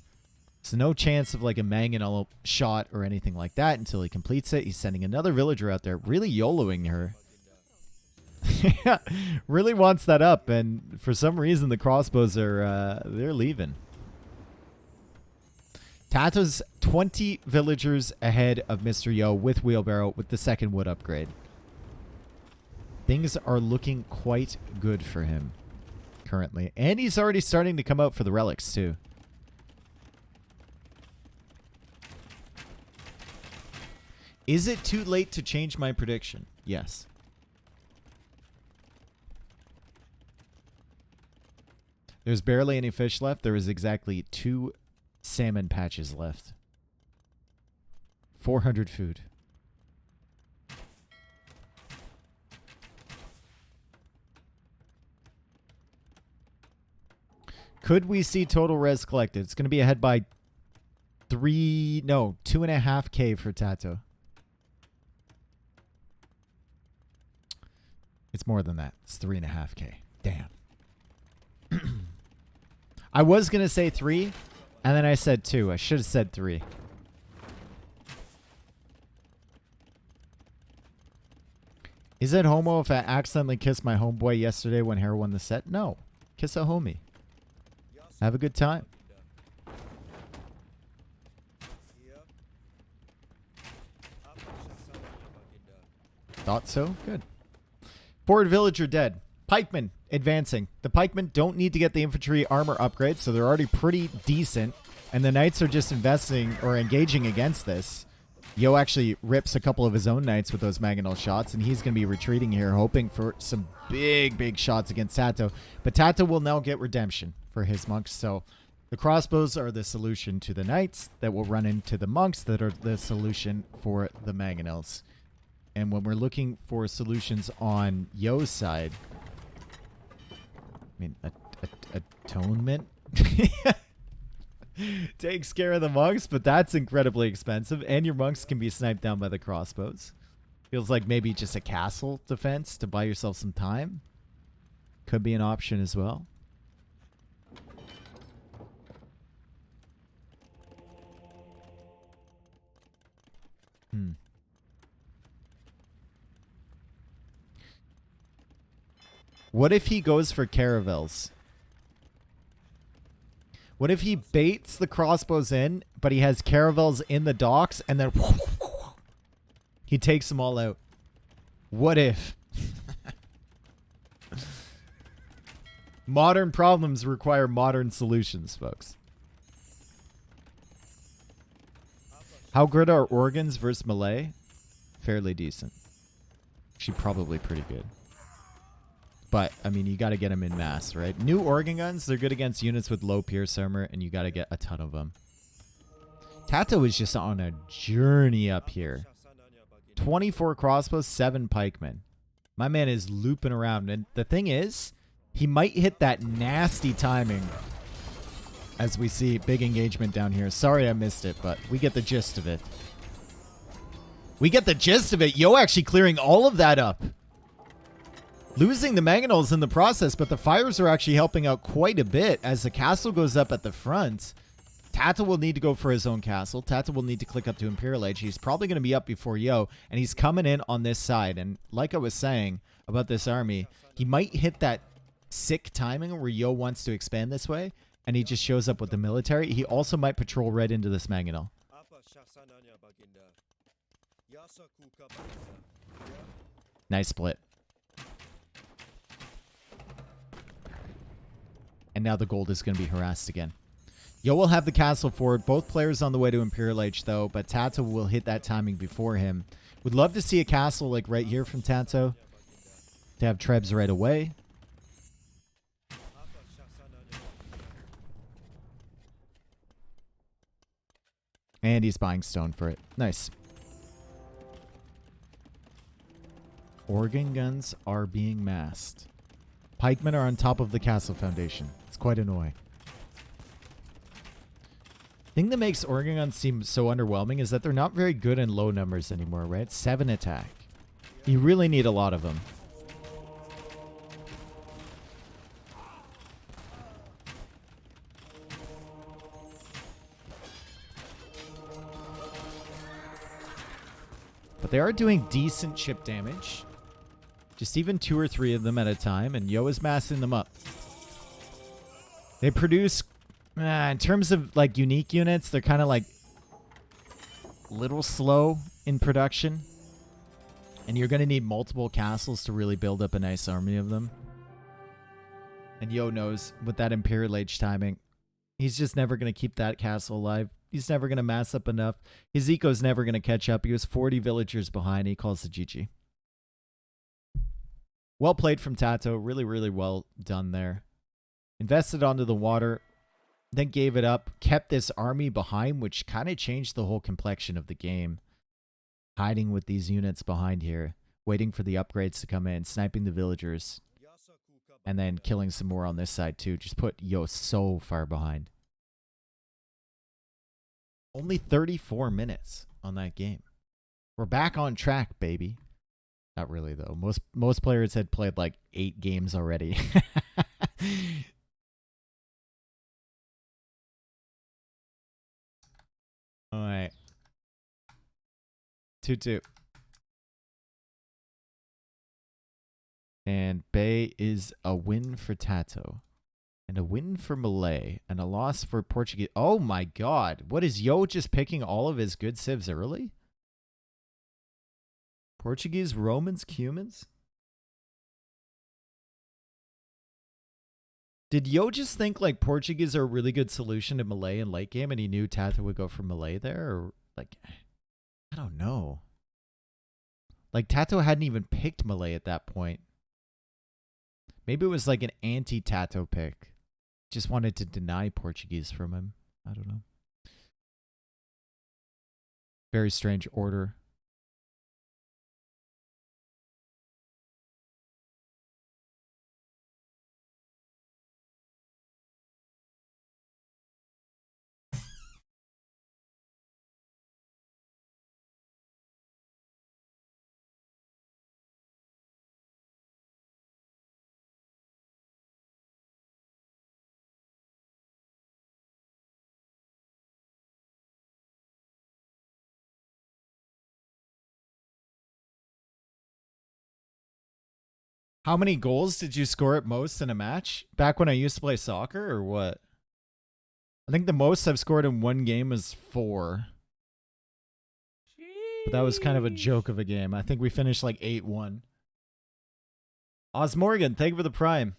So no chance of like a mangonel shot or anything like that until he completes it. He's sending another villager out there, really YOLOing her. Yeah, really wants that up, and for some reason the crossbows are they're leaving. Tato's 20 villagers ahead of Mr. Yo with wheelbarrow with the second wood upgrade. Things are looking quite good for him currently, and he's already starting to come out for the relics too. Is it too late to change my prediction? Yes. There's barely any fish left. There is exactly 2 salmon patches left. 400 food. Could we see total res collected? It's going to be ahead by 2.5K for Tato. It's more than that. It's 3.5K. Damn. I was going to say 3, and then I said 2. I should have said 3. Is it homo if I accidentally kissed my homeboy yesterday when Hare won the set? No. Kiss a homie. Have a good time. Thought so? Good. Forward villager dead. Pikemen advancing. The pikemen don't need to get the infantry armor upgrades, so they're already pretty decent. And the knights are just investing or engaging against this. Yo actually rips a couple of his own knights with those mangonel shots, and he's going to be retreating here, hoping for some big shots against Tato. But Tato will now get redemption for his monks, so the crossbows are the solution to the knights that will run into the monks that are the solution for the mangonels. And when we're looking for solutions on Yo's side, I mean, atonement takes care of the monks, but that's incredibly expensive. And your monks can be sniped down by the crossbows. Feels like maybe just a castle defense to buy yourself some time. Could be an option as well. What if he goes for caravels? What if he baits the crossbows in, but he has caravels in the docks, and then he takes them all out? What if? Modern problems require modern solutions, folks. How good are organs versus melee? Fairly decent. Actually, probably pretty good. But, I mean, you got to get them in mass, right? New organ guns, they're good against units with low pierce armor, and you got to get a ton of them. Tato is just on a journey up here. 24 crossbows, 7 pikemen. My man is looping around. And the thing is, he might hit that nasty timing as we see big engagement down here. Sorry I missed it, but we get the gist of it. We get the gist of it. Yo actually clearing all of that up. Losing the mangonels in the process, but the fires are actually helping out quite a bit as the castle goes up at the front. Tato will need to go for his own castle. Tato will need to click up to Imperial Age. He's probably going to be up before Yo, and he's coming in on this side. And like I was saying about this army, he might hit that sick timing where Yo wants to expand this way, and he just shows up with the military. He also might patrol right into this mangonel. Nice split. And now the gold is going to be harassed again. Yo will have the castle forward. Both players on the way to Imperial Age, though, but Tato will hit that timing before him. Would love to see a castle like right here from Tato to have Trebs right away. And he's buying stone for it. Nice. Organ guns are being massed. Pikemen are on top of the castle foundation. It's quite annoying. The thing that makes organ guns seem so underwhelming is that they're not very good in low numbers anymore, right? 7 attack. You really need a lot of them. But they are doing decent chip damage. Just even 2 or 3 of them at a time, and Yo is massing them up. They produce, in terms of like unique units, they're kind of like little slow in production. And you're going to need multiple castles to really build up a nice army of them. And Yo knows with that Imperial Age timing, he's just never going to keep that castle alive. He's never going to mass up enough. His eco's never going to catch up. He was 40 villagers behind. He calls the GG. Well played from Tato. Really, really well done there. Invested onto the water, then gave it up. Kept this army behind, which kind of changed the whole complexion of the game. Hiding with these units behind here. Waiting for the upgrades to come in. Sniping the villagers. And then killing some more on this side too. Just put Yo so far behind. Only 34 minutes on that game. We're back on track, baby. Not really, though. Most players had played like 8 games already. All right. 2-2. And Bay is a win for Tato. And a win for Malay. And a loss for Portuguese. Oh my god. What is Yo just picking all of his good civs early? Portuguese, Romans, Cumans? Did Yo just think like Portuguese are a really good solution to Malay in late game and he knew Tato would go for Malay there? Or like, I don't know. Like Tato hadn't even picked Malay at that point. Maybe it was like an anti-Tato pick. Just wanted to deny Portuguese from him. I don't know. Very strange order. How many goals did you score at most in a match? Back when I used to play soccer or what? I think the most I've scored in one game is 4. But that was kind of a joke of a game. I think we finished like 8-1. Oz Morgan, thank you for the prime.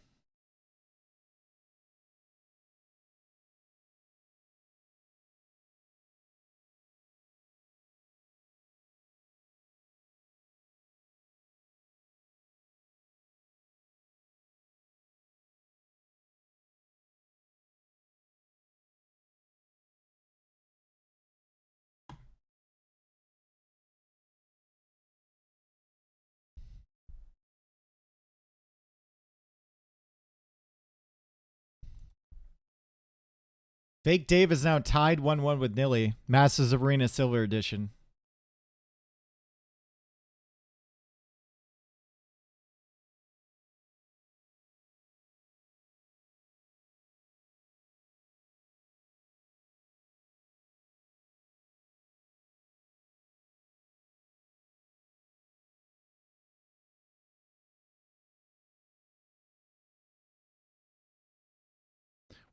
Fake Dave is now tied 1-1 with Nilly. Masters of Arena Silver Edition.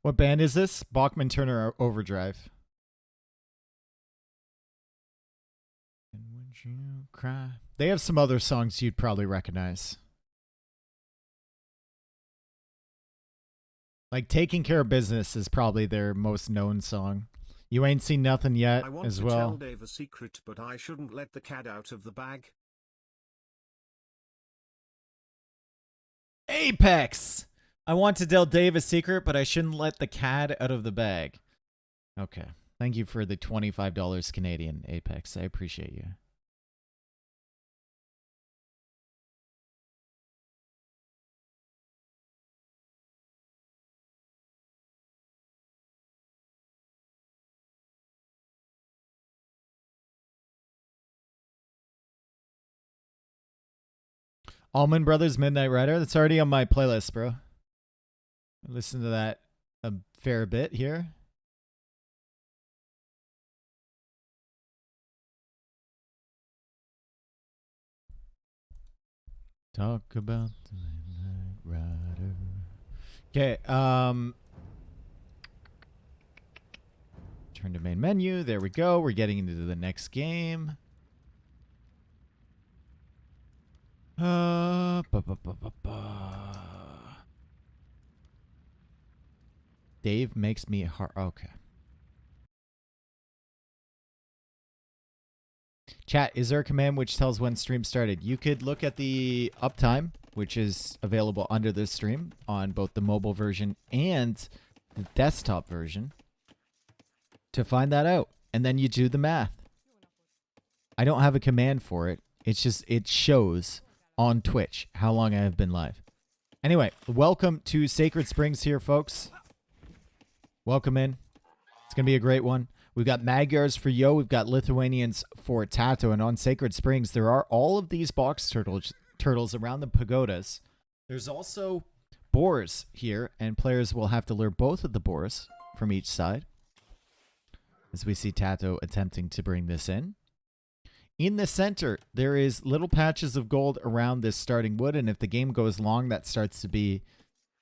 What band is this? Bachman Turner Overdrive. And would you cry? They have some other songs you'd probably recognize. Like Taking Care of Business is probably their most known song. You Ain't Seen Nothing Yet I want as to well. tell Dave a secret, but I shouldn't let the cat out of the bag. Apex! I want to tell Dave a secret, but I shouldn't let the cat out of the bag. Okay. Thank you for the $25 Canadian, Apex. I appreciate you. Allman Brothers Midnight Rider. That's already on my playlist, bro. I listen to that a fair bit here. Talk about the Midnight Rider. Okay, turn to main menu. There we go. We're getting into the next game. Dave makes me hard. Okay. Chat, is there a command which tells when stream started? You could look at the uptime, which is available under this stream on both the mobile version and the desktop version to find that out. And then you do the math. I don't have a command for it. It's just, it shows on Twitch how long I have been live. Anyway, welcome to Sacred Springs here, folks. Welcome in. It's going to be a great one. We've got Magyars for Yo. We've got Lithuanians for Tato. And on Sacred Springs, there are all of these box turtles around the pagodas. There's also boars here, and players will have to lure both of the boars from each side. As we see Tato attempting to bring this in. In the center, there is little patches of gold around this starting wood, and if the game goes long, that starts to be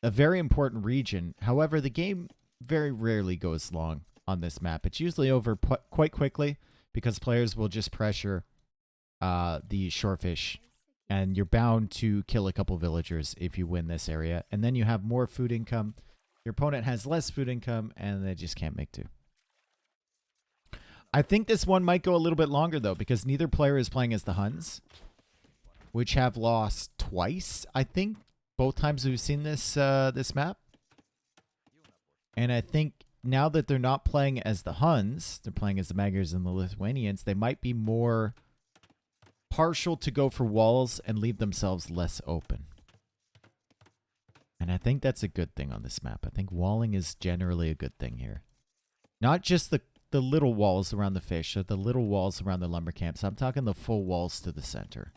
a very important region. However, the game very rarely goes long on this map. It's usually over quite quickly because players will just pressure the shorefish, and you're bound to kill a couple villagers if you win this area. And then you have more food income. Your opponent has less food income, and they just can't make do. I think this one might go a little bit longer, though, because neither player is playing as the Huns, which have lost twice, I think. Both times we've seen this this map. And I think now that they're not playing as the Huns, they're playing as the Magyars and the Lithuanians, they might be more partial to go for walls and leave themselves less open. And I think that's a good thing on this map. I think walling is generally a good thing here. Not just the little walls around the fish or the little walls around the lumber camps. I'm talking the full walls to the center.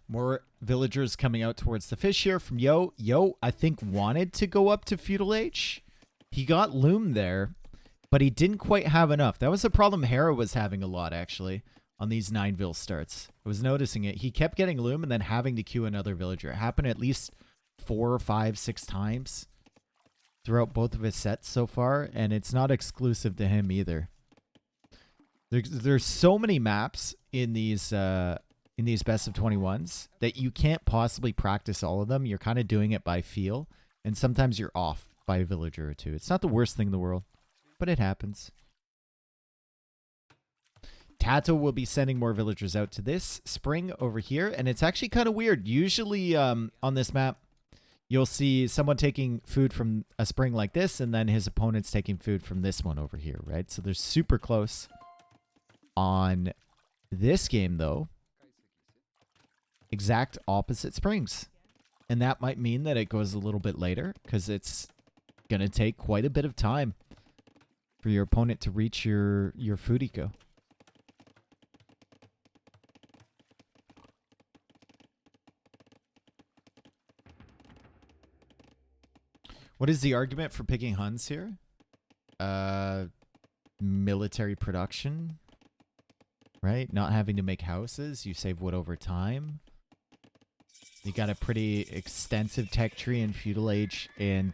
More villagers coming out towards the fish here from Yo. Yo, I think, wanted to go up to Feudal H. He got Loom there, But he didn't quite have enough. That was a problem Hera was having a lot, actually, on these 9-vil starts. I was noticing it. He kept getting loom and then having to queue another villager. It happened at least 4, 5, 6 times throughout both of his sets so far, and it's not exclusive to him either. There's so many maps in these best of 21s that you can't possibly practice all of them. You're kind of doing it by feel, and sometimes you're off by a villager or two. It's not the worst thing in the world, but it happens. Tato will be sending more villagers out to this spring over here, and it's actually kind of weird. Usually on this map, you'll see someone taking food from a spring like this, and then his opponent's taking food from this one over here, right? So they're super close. On this game, though, exact opposite springs. And that might mean that it goes a little bit later, because it's going to take quite a bit of time for your opponent to reach your food eco. What is the argument for picking Huns here? Military production, right? Not having to make houses. You save wood over time. You got a pretty extensive tech tree in Feudal Age and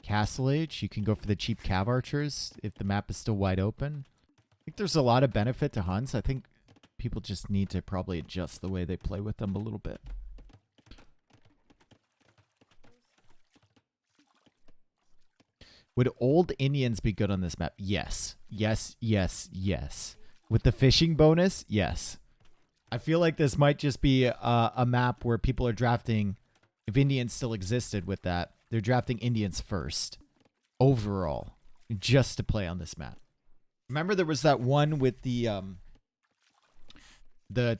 Castle Age. You can go for the cheap cav archers if the map is still wide open. I think there's a lot of benefit to Huns. I think people just need to probably adjust the way they play with them a little bit. Would old Indians be good on this map? Yes. Yes, yes, yes. With the fishing bonus? Yes. I feel like this might just be a map where people are drafting, if Indians still existed with that, they're drafting Indians first, overall, just to play on this map. Remember there was that one with the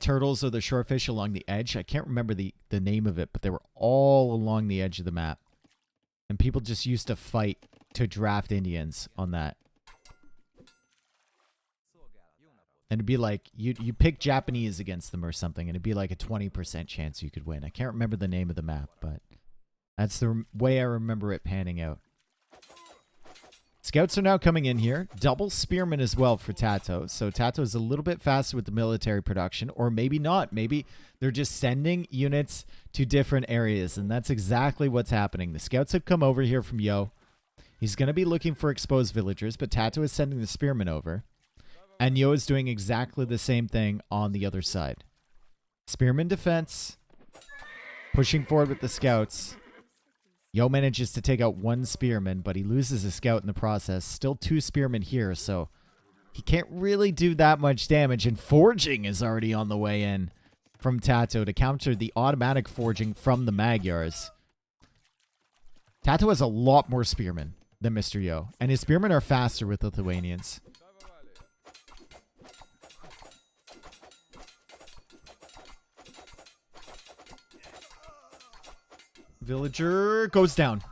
turtles or the shorefish along the edge? I can't remember the name of it, but they were all along the edge of the map. And people just used to fight to draft Indians on that. And it'd be like, you pick Japanese against them or something, and it'd be like a 20% chance you could win. I can't remember the name of the map, but that's the way I remember it panning out. Scouts are now coming in here. Double spearmen as well for Tato. So Tato is a little bit faster with the military production, or maybe not. Maybe they're just sending units to different areas, and that's exactly what's happening. The scouts have come over here from Yo. He's going to be looking for exposed villagers, but Tato is sending the spearmen over. And Yo is doing exactly the same thing on the other side. Spearman defense. Pushing forward with the scouts. Yo manages to take out one spearman, but he loses a scout in the process. Still 2 spearmen here, so he can't really do that much damage. And forging is already on the way in from Tato to counter the automatic forging from the Magyars. Tato has a lot more spearmen than Mr. Yo, and his spearmen are faster with Lithuanians. Villager goes down.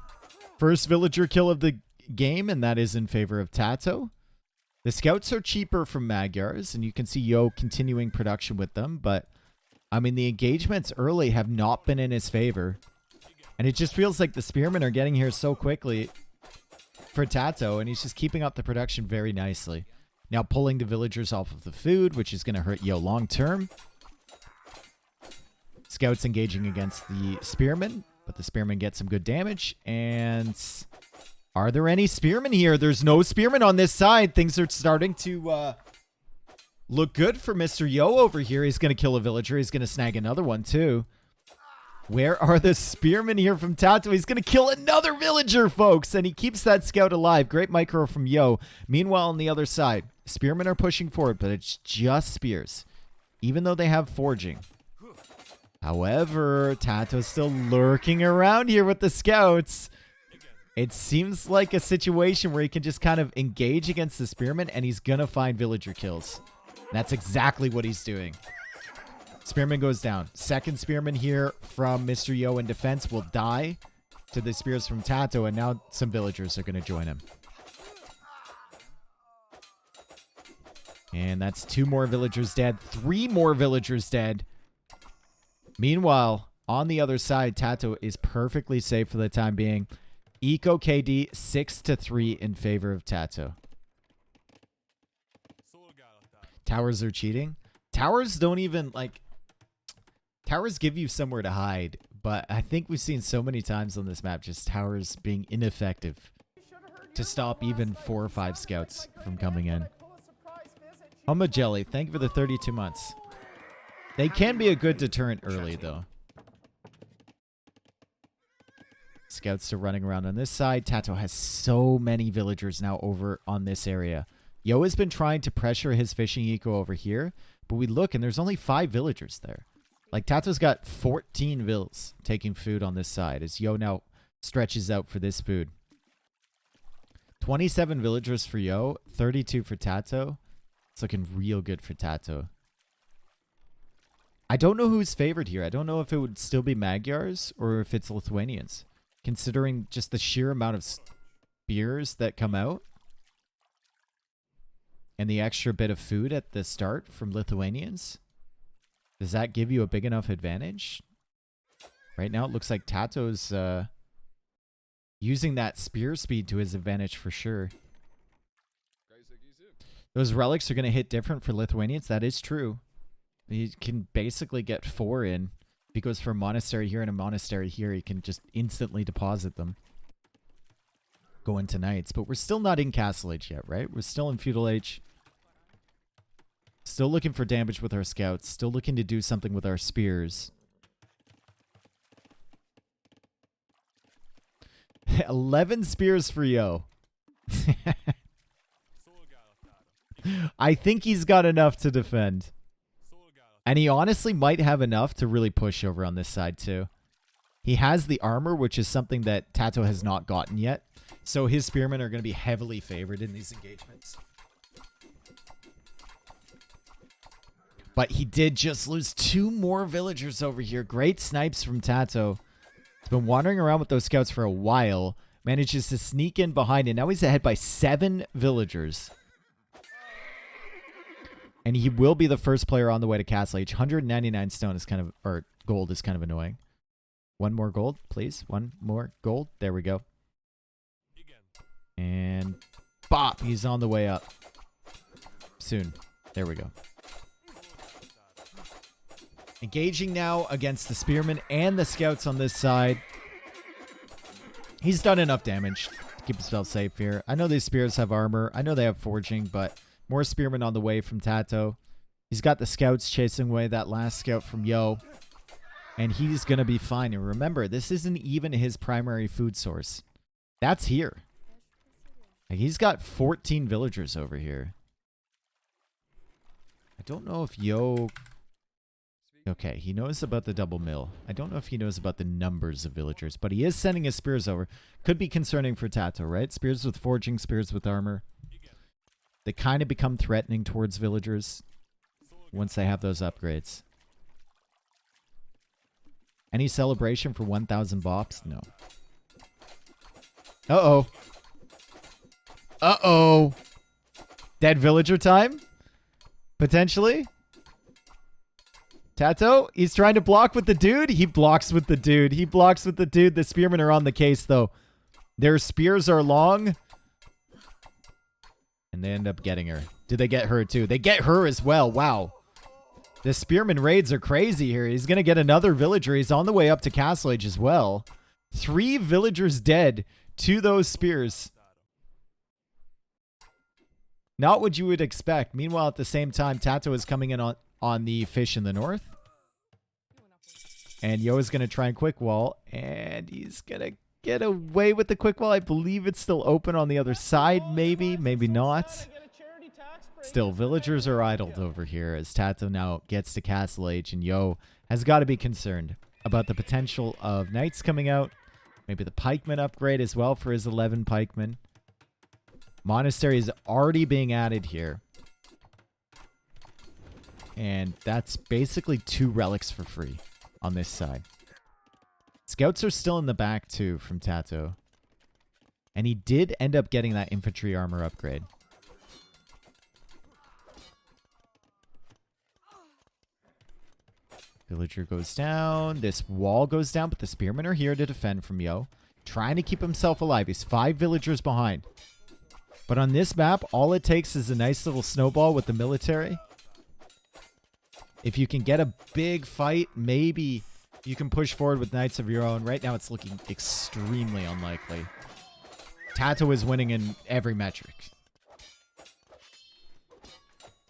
First villager kill of the game, and that is in favor of Tato. The scouts are cheaper from Magyars, and you can see Yo continuing production with them, but I mean, the engagements early have not been in his favor. And it just feels like the spearmen are getting here so quickly for Tato, and he's just keeping up the production very nicely. Now pulling the villagers off of the food, which is going to hurt Yo long term. Scouts engaging against the spearmen. But the spearmen get some good damage. And are there any spearmen here? There's no spearmen on this side. Things are starting to look good for Mr. Yo over here. He's going to kill a villager. He's going to snag another one too. Where are the spearmen here from Tato? He's going to kill another villager, folks. And he keeps that scout alive. Great micro from Yo. Meanwhile, on the other side, spearmen are pushing forward, but it's just spears. Even though they have forging. However, Tato's still lurking around here with the scouts. It seems like a situation where he can just kind of engage against the spearmen, and he's going to find villager kills. That's exactly what he's doing. Spearman goes down. Second spearman here from Mr. Yo in defense will die to the spears from Tato, and now some villagers are going to join him. And that's 2 more villagers dead. 3 more villagers dead. Meanwhile, on the other side, Tato is perfectly safe for the time being. Eco KD 6-3 in favor of Tato. Towers are cheating. Towers don't even, like... Towers give you somewhere to hide, but I think we've seen so many times on this map just towers being ineffective to stop even 4 or 5 scouts from coming in. Homa Jelly, thank you for the 32 months. They can be a good deterrent early, though. Scouts are running around on this side. TaToH has so many villagers now over on this area. Yo has been trying to pressure his fishing eco over here, but we look and there's only 5 villagers there. Like, TaToH's got 14 vills taking food on this side as Yo now stretches out for this food. 27 villagers for Yo, 32 for TaToH. It's looking real good for TaToH. I don't know who's favored here. I don't know if it would still be Magyars or if it's Lithuanians, considering just the sheer amount of spears that come out and the extra bit of food at the start from Lithuanians. Does that give you a big enough advantage? Right now, it looks like TaToH's using that spear speed to his advantage for sure. Those relics are going to hit different for Lithuanians. That is true. He can basically get 4 in. If he goes for a monastery here and a monastery here, he can just instantly deposit them. Go into knights. But we're still not in Castle Age yet, right? We're still in Feudal Age. Still looking for damage with our scouts. Still looking to do something with our spears. 11 spears for Yo. I think he's got enough to defend. And he honestly might have enough to really push over on this side too. He has the armor, which is something that TaToH has not gotten yet. So his spearmen are going to be heavily favored in these engagements. But he did just lose 2 more villagers over here. Great snipes from TaToH. He's been wandering around with those scouts for a while. Manages to sneak in behind, and now he's ahead by 7 villagers. And he will be the first player on the way to Castle Age. 199 stone is kind of, or gold is kind of annoying. 1 more gold, please. 1 more gold. There we go. And bop, he's on the way up. Soon. There we go. Engaging now against the spearmen and the scouts on this side. He's done enough damage to keep himself safe here. I know these spears have armor. I know they have forging, but more spearmen on the way from TaToH. He's got the scouts chasing away that last scout from Yo. And he's going to be fine. And remember, this isn't even his primary food source. That's here. Like, he's got 14 villagers over here. I don't know if Yo... Okay, he knows about the double mill. I don't know if he knows about the numbers of villagers, but he is sending his spears over. Could be concerning for TaToH, right? Spears with forging, spears with armor. They kind of become threatening towards villagers once they have those upgrades. Any celebration for 1,000 bops? No. Uh-oh. Uh-oh. Dead villager time? Potentially? TaToH, he's trying to block with the dude. He blocks with the dude. He blocks with the dude. The spearmen are on the case, though. Their spears are long. And they end up getting her. Do they get her, too? They get her as well. Wow. The spearman raids are crazy here. He's going to get another villager. He's on the way up to Castle Age as well. 3 villagers dead to those spears. Not what you would expect. Meanwhile, at the same time, TaToH is coming in on the fish in the north. And Yo is going to try and quick wall. And he's going to get away with the quick wall. I believe it's still open on the other side. Maybe, maybe not. Still, villagers are idled over here as TaToH now gets to Castle Age. And Yo has got to be concerned about the potential of knights coming out. Maybe the pikeman upgrade as well for his 11 pikemen. Monastery is already being added here. And that's basically 2 relics for free on this side. Scouts are still in the back too from TaToH. And he did end up getting that infantry armor upgrade. Villager goes down. This wall goes down, but the spearmen are here to defend from Yo. Trying to keep himself alive. He's 5 villagers behind. But on this map, all it takes is a nice little snowball with the military. If you can get a big fight, maybe you can push forward with knights of your own. Right now, it's looking extremely unlikely. Tato is winning in every metric.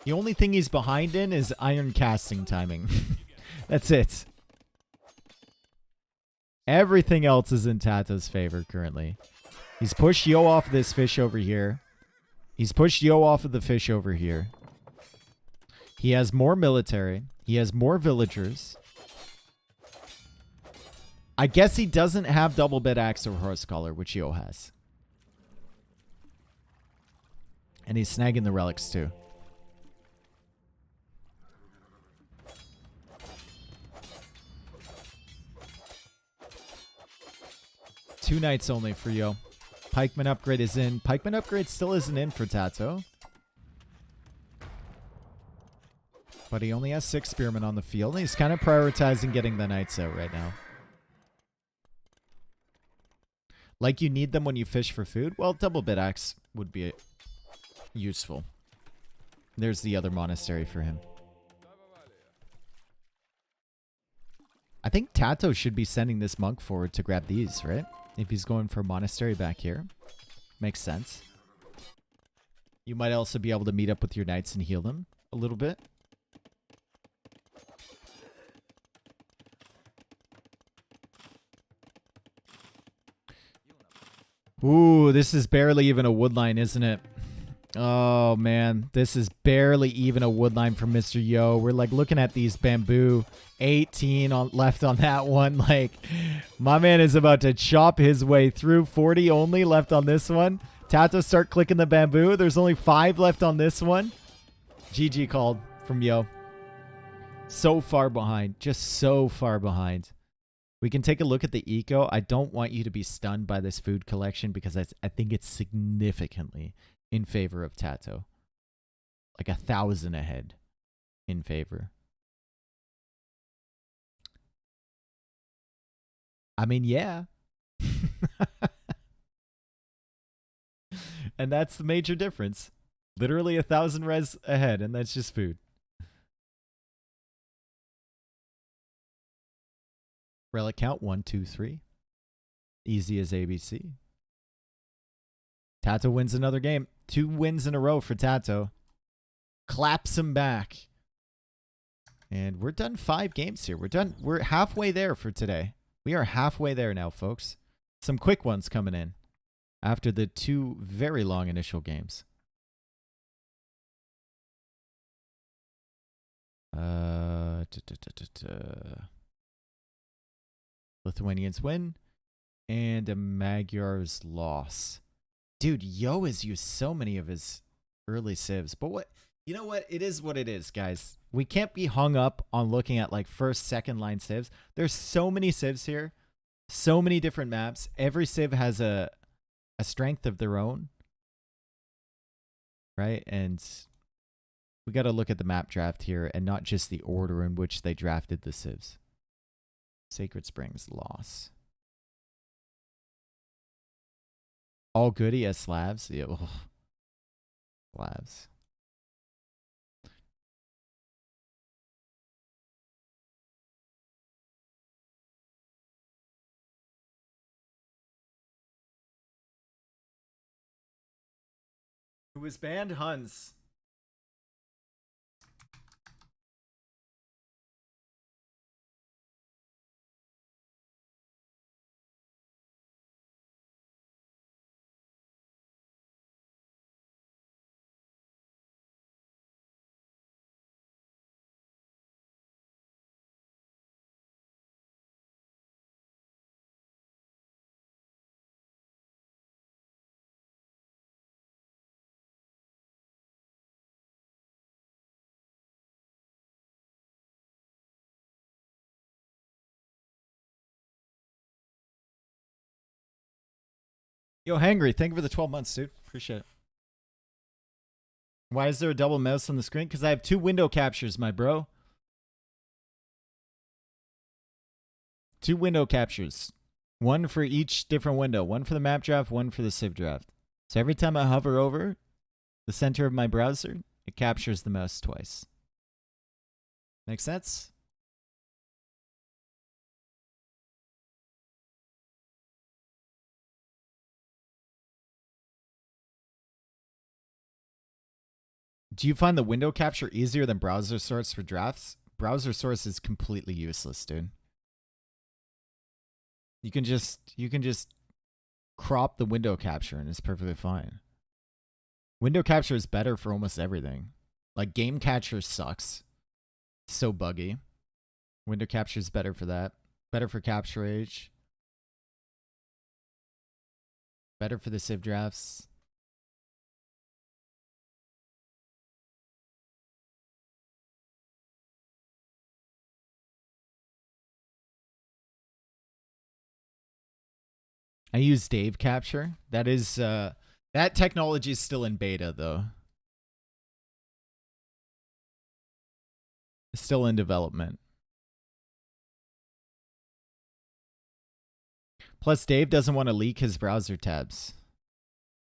The only thing he's behind in is iron casting timing. That's it. Everything else is in Tato's favor currently. He's pushed Yo off this fish over here. He's pushed Yo off of the fish over here. He has more military. He has more villagers. I guess he doesn't have double bit axe or horse collar, which Yo has. And he's snagging the relics too. Two knights only for Yo. Pikeman upgrade is in. Pikeman upgrade still isn't in for Tato. But he only has 6 spearmen on the field. And he's kind of prioritizing getting the knights out right now. Like you need them when you fish for food? Well, double bit axe would be useful. There's the other monastery for him. I think Tato should be sending this monk forward to grab these, right? If he's going for a monastery back here. Makes sense. You might also be able to meet up with your knights and heal them a little bit. Ooh, this is barely even a woodline, isn't it? Oh, man. This is barely even a woodline from Mr. Yo. We're, like, looking at these bamboo. 18 left on that one. Like, my man is about to chop his way through. 40 only left on this one. Tato start clicking the bamboo. There's only 5 left on this one. GG called from Yo. So far behind. Just so far behind. We can take a look at the eco. I don't want you to be stunned by this food collection because I think it's significantly in favor of Tato. Like 1,000 ahead in favor. I mean, yeah. And that's the major difference. Literally 1,000 res ahead, and that's just food. Relic count 1, 2, 3. Easy as ABC. Tato wins another game. 2 wins in a row for Tato. Claps him back. And we're done 5 games here. We're done. We're halfway there for today. We are halfway there now, folks. Some quick ones coming in after the 2 very long initial games. Lithuanians win. And a Magyar's loss. Dude, Yo has used so many of his early civs. But what, you know what? It is what it is, guys. We can't be hung up on looking at like first, second line civs. There's so many civs here. So many different maps. Every civ has a strength of their own. Right? And we got to look at the map draft here and not just the order in which they drafted the civs. Sacred Springs loss. All goody as Slavs. Yeah, ugh. Slavs. Who was banned? Huns. Yo, Hangry, thank you for the 12 months, dude. Appreciate it. Why is there a double mouse on the screen? Because I have 2 window captures, my bro. 2 window captures. 1 for each different window. 1 for the map draft, 1 for the civ draft. So every time I hover over the center of my browser, it captures the mouse twice. Make sense? Do you find the window capture easier than browser source for drafts? Browser source is completely useless, dude. You can just crop the window capture and it's perfectly fine. Window capture is better for almost everything. Like game capture sucks. So buggy. Window capture is better for that. Better for capture age. Better for the Civ drafts. I use Dave Capture. That is that technology is still in beta though. It's still in development. Plus Dave doesn't want to leak his browser tabs.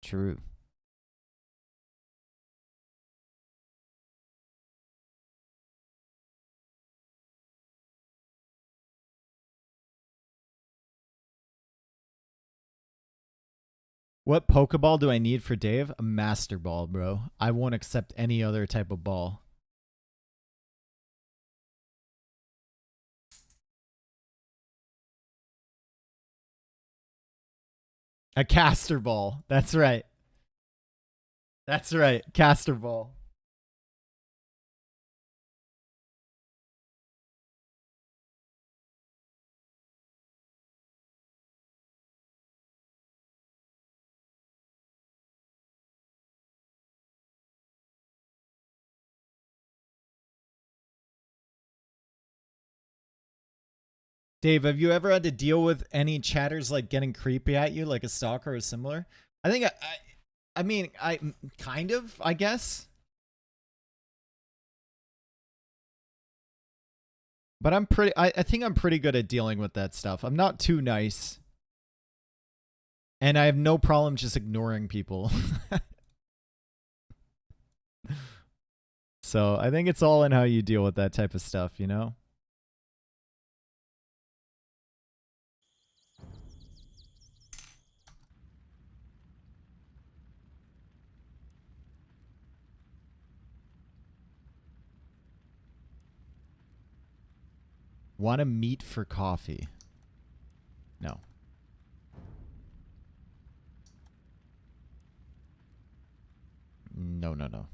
True. What Pokeball do I need for Dave? A Master Ball, bro. I won't accept any other type of ball. A Caster Ball. That's right. That's right. Caster Ball. Dave, have you ever had to deal with any chatters like getting creepy at you, like a stalker or similar? I think I mean, I kind of, I guess. But I think I'm pretty good at dealing with that stuff. I'm not too nice. And I have no problem just ignoring people. So I think it's all in how you deal with that type of stuff, you know? Want to meet for coffee? No. No, no, no.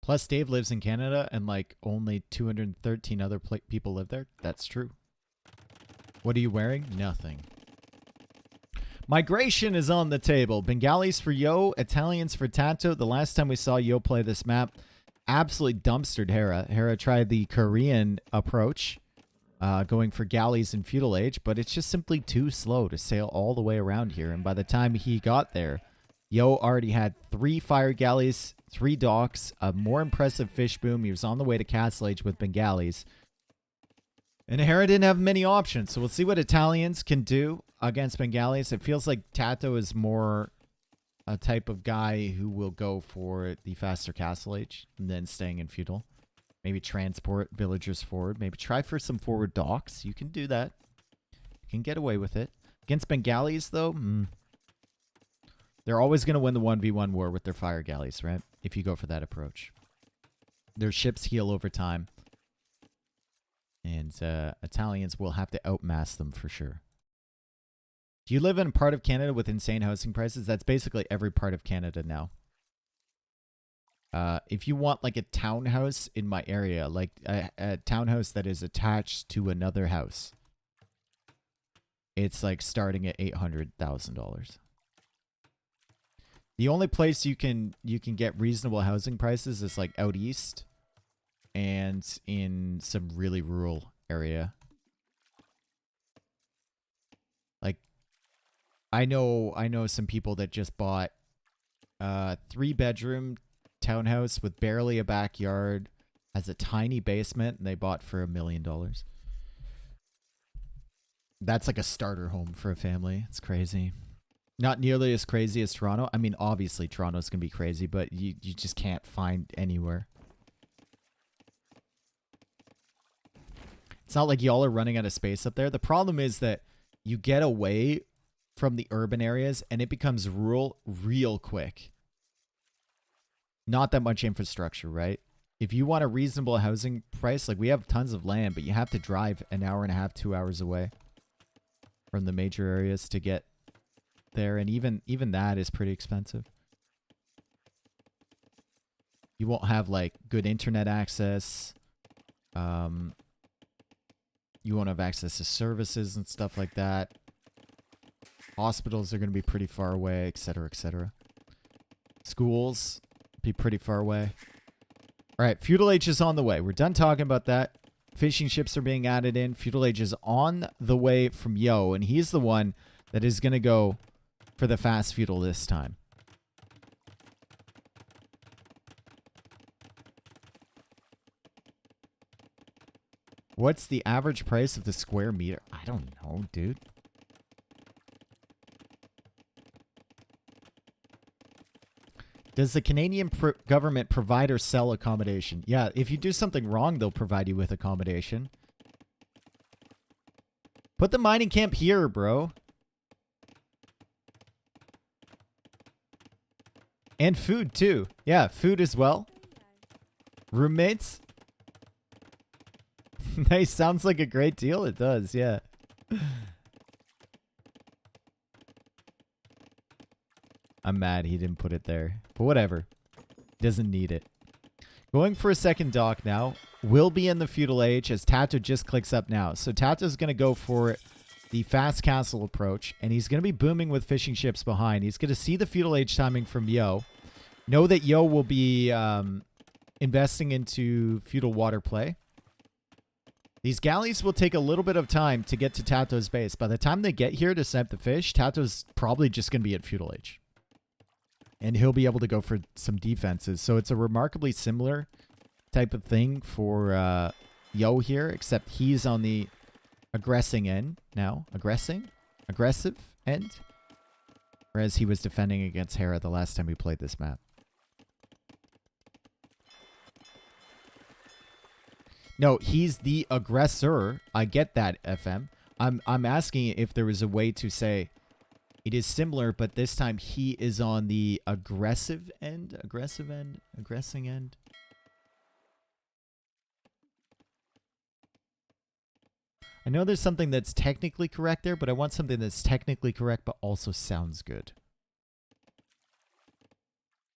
Plus, Dave lives in Canada and like only 213 other people live there. That's true. What are you wearing? Nothing. Migration is on the table. Bengalis for Yo, Italians for Tato. The last time we saw Yo play this map, absolutely dumpstered Hera. Hera tried the Korean approach, going for galleys in Feudal Age, but it's just simply too slow to sail all the way around here. And by the time he got there, Yo already had 3 fire galleys, 3 docks, a more impressive fish boom. He was on the way to Castle Age with Bengalis. And Hera didn't have many options, so we'll see what Italians can do against Bengalis. It feels like Tato is more a type of guy who will go for the faster Castle Age and then staying in Feudal. Maybe transport villagers forward. Maybe try for some forward docks. You can do that. You can get away with it. Against Bengalis, though, they're always going to win the 1v1 war with their fire galleys, right? If you go for that approach. Their ships heal over time. And Italians will have to outmass them for sure. Do you live in a part of Canada with insane housing prices? That's basically every part of Canada now. If you want like a townhouse in my area, like a townhouse that is attached to another house, it's like starting at $800,000. The only place you can get reasonable housing prices is like out east and in some really rural area. Like I know some people that just bought a 3-bedroom townhouse with barely a backyard, has a tiny basement, and they bought for $1 million. That's like a starter home for a family. It's crazy. Not nearly as crazy as Toronto. I mean, obviously Toronto's gonna be crazy, but you just can't find anywhere. It's not like y'all are running out of space up there. The problem is that you get away from the urban areas and it becomes rural real quick. Not that much infrastructure, right? If you want a reasonable housing price, like we have tons of land, but you have to drive an hour and a half, 2 hours away from the major areas to get there. And even that is pretty expensive. You won't have like good internet access. You won't have access to services and stuff like that. Hospitals are going to be pretty far away, etc., etc. Schools be pretty far away. All right, Feudal Age is on the way. We're done talking about that. Fishing ships are being added in. Feudal Age is on the way from Yo, and he's the one that is going to go for the fast feudal this time. What's the average price of the square meter? I don't know, dude. Does the Canadian government provide or sell accommodation? Yeah, if you do something wrong, they'll provide you with accommodation. Put the mining camp here, bro. And food, too. Yeah, food as well. Roommates? Nice, sounds like a great deal. It does, yeah. I'm mad he didn't put it there. But whatever. Doesn't need it. Going for a second dock now. Will be in the Feudal Age as Tato just clicks up now. So Tato's going to go for the fast castle approach. And he's going to be booming with fishing ships behind. He's going to see the Feudal Age timing from Yo. Know that Yo will be investing into feudal water play. These galleys will take a little bit of time to get to Tato's base. By the time they get here to snipe the fish, Tato's probably just going to be at Feudal Age. And he'll be able to go for some defenses. So it's a remarkably similar type of thing for Yo here, except he's on the aggressing end now. Aggressive end. Whereas he was defending against Hera the last time we played this map. No, he's the aggressor. I get that, FM. I'm asking if there was a way to say it is similar, but this time he is on the aggressive end. Aggressing end. I know there's something that's technically correct there, but I want something that's technically correct but also sounds good.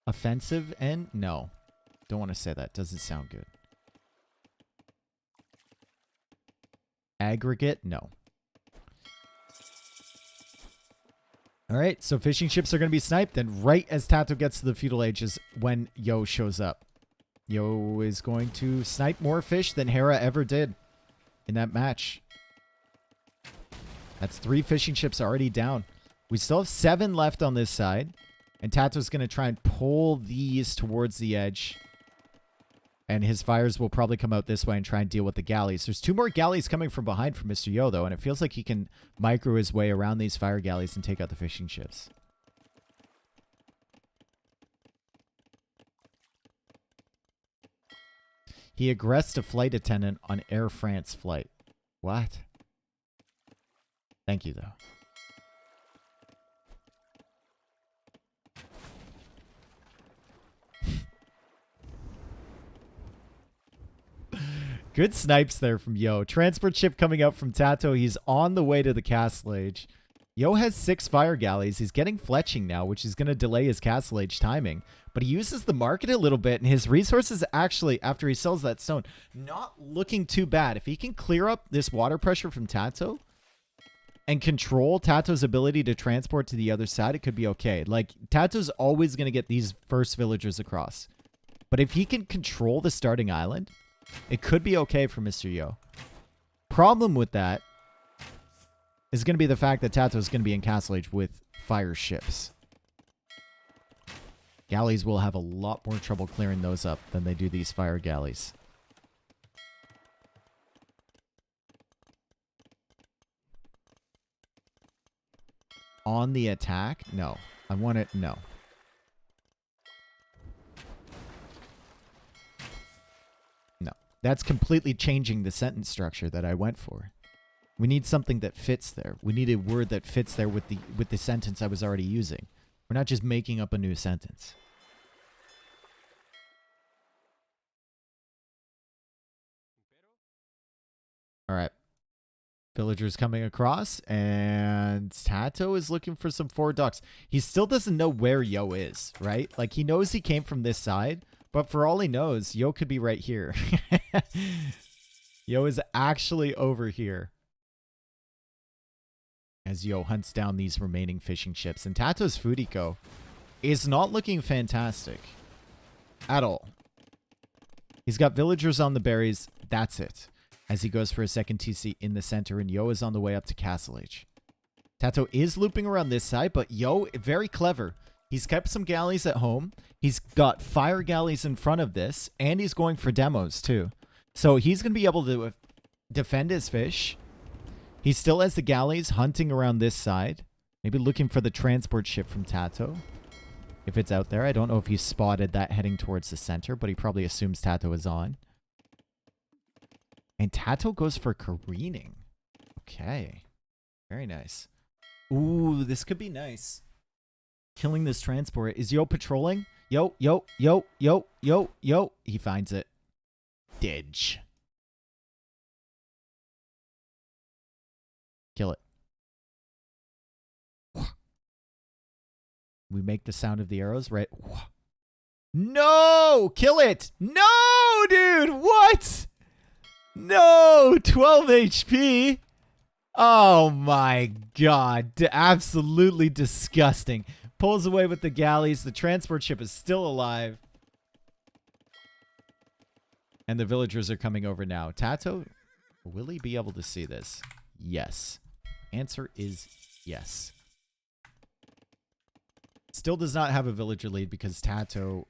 Offensive end? No. Don't want to say that. Doesn't sound good. Aggregate? No. Alright, so fishing ships are going to be sniped, and right as Tato gets to the Feudal Age is when Yo shows up. Yo is going to snipe more fish than Hera ever did in that match. That's 3 fishing ships already down. We still have 7 left on this side, and Tato's going to try and pull these towards the edge. And his fires will probably come out this way and try and deal with the galleys. There's 2 more galleys coming from behind from Mr. Yo, though. And it feels like he can micro his way around these fire galleys and take out the fishing ships. He aggressed a flight attendant on Air France flight. What? Thank you, though. Good snipes there from Yo. Transport ship coming out from Tato. He's on the way to the Castle Age. Yo has 6 fire galleys. He's getting fletching now, which is going to delay his Castle Age timing. But he uses the market a little bit, and his resources actually, after he sells that stone, not looking too bad. If he can clear up this water pressure from Tato and control Tato's ability to transport to the other side, it could be okay. Like, Tato's always going to get these first villagers across. But if he can control the starting island, it could be okay for Mr. Yo. Problem with that is going to be the fact that Tato is going to be in Castle Age with fire ships. Galleys will have a lot more trouble clearing those up than they do these fire galleys. On the attack? No. I want it. No. That's completely changing the sentence structure that I went for. We need something that fits there. We need a word that fits there with the sentence I was already using. We're not just making up a new sentence. All right. Villagers coming across, and Tato is looking for some forward docks. He still doesn't know where Yo is, right? Like, he knows he came from this side, but for all he knows, Yo could be right here. Yo is actually over here. As Yo hunts down these remaining fishing ships. And Tato's food eco is not looking fantastic at all. He's got villagers on the berries. That's it. As he goes for a second TC in the center, and Yo is on the way up to Castle H. Tato is looping around this side, but Yo, very clever. He's kept some galleys at home. He's got fire galleys in front of this, and he's going for demos too. So he's going to be able to defend his fish. He still has the galleys hunting around this side. Maybe looking for the transport ship from Tato. If it's out there. I don't know if he's spotted that heading towards the center, but he probably assumes Tato is on. And Tato goes for careening. Okay. Very nice. Ooh, this could be nice. Killing this transport. Is Yo patrolling? Yo, yo, yo, yo, yo, yo. He finds it. Didge. Kill it. We make the sound of the arrows, right? No! Kill it! No, dude! What? No! 12 HP! Oh my god. Absolutely disgusting. Pulls away with the galleys. The transport ship is still alive. And the villagers are coming over now. Tato, will he be able to see this? Yes. Answer is yes. Still does not have a villager lead because Tato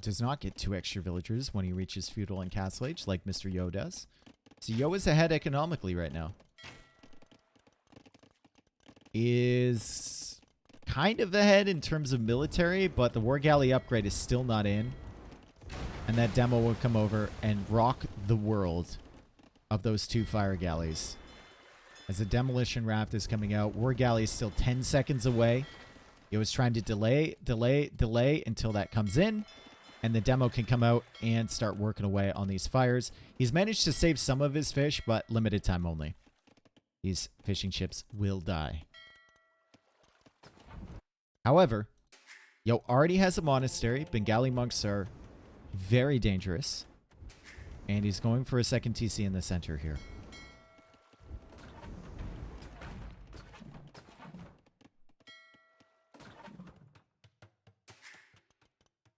does not get 2 extra villagers when he reaches Feudal and Castle Age like Mr. Yo does. So Yo is ahead economically right now. Is kind of ahead in terms of military, but the War Galley upgrade is still not in. And that demo will come over and rock the world of those 2 fire galleys. As the demolition raft is coming out, War Galley is still 10 seconds away. It was trying to delay until that comes in. And the demo can come out and start working away on these fires. He's managed to save some of his fish, but limited time only. These fishing ships will die. However, Yo already has a monastery. Bengali monks are very dangerous. And he's going for a second TC in the center here.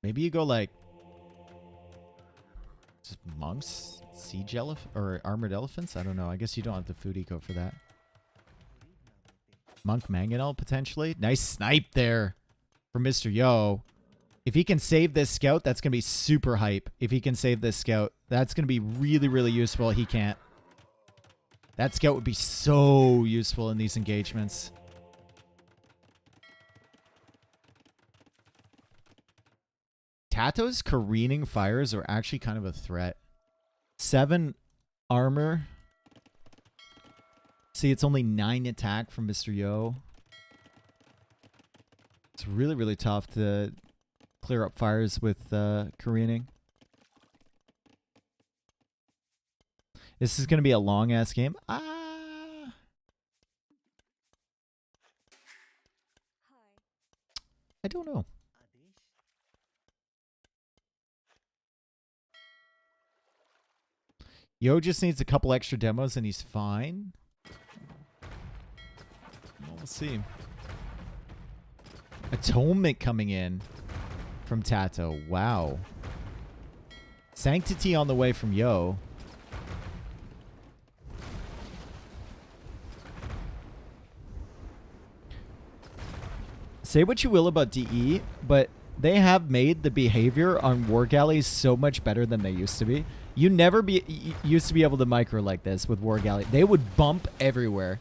Maybe you go like just monks, siege elephant, or armored elephants. I don't know. I guess you don't have the food eco for that. Monk mangonel potentially. Nice snipe there for Mr. Yo. If he can save this scout, that's going to be super hype. If he can save this scout, that's going to be really, really useful. He can't. That scout would be so useful in these engagements. Tato's careening fires are actually kind of a threat. 7 armor. See, it's only 9 attack from Mr. Yo. It's really, really tough to clear up fires with careening. This is going to be a long-ass game. I don't know. Yo just needs a couple extra demos and he's fine. Well, we'll see. Atonement coming in from Tato. Wow. Sanctity on the way from Yo. Say what you will about DE, but they have made the behavior on War Galleys so much better than they used to be. You never used to be able to micro like this with War Galley. They would bump everywhere.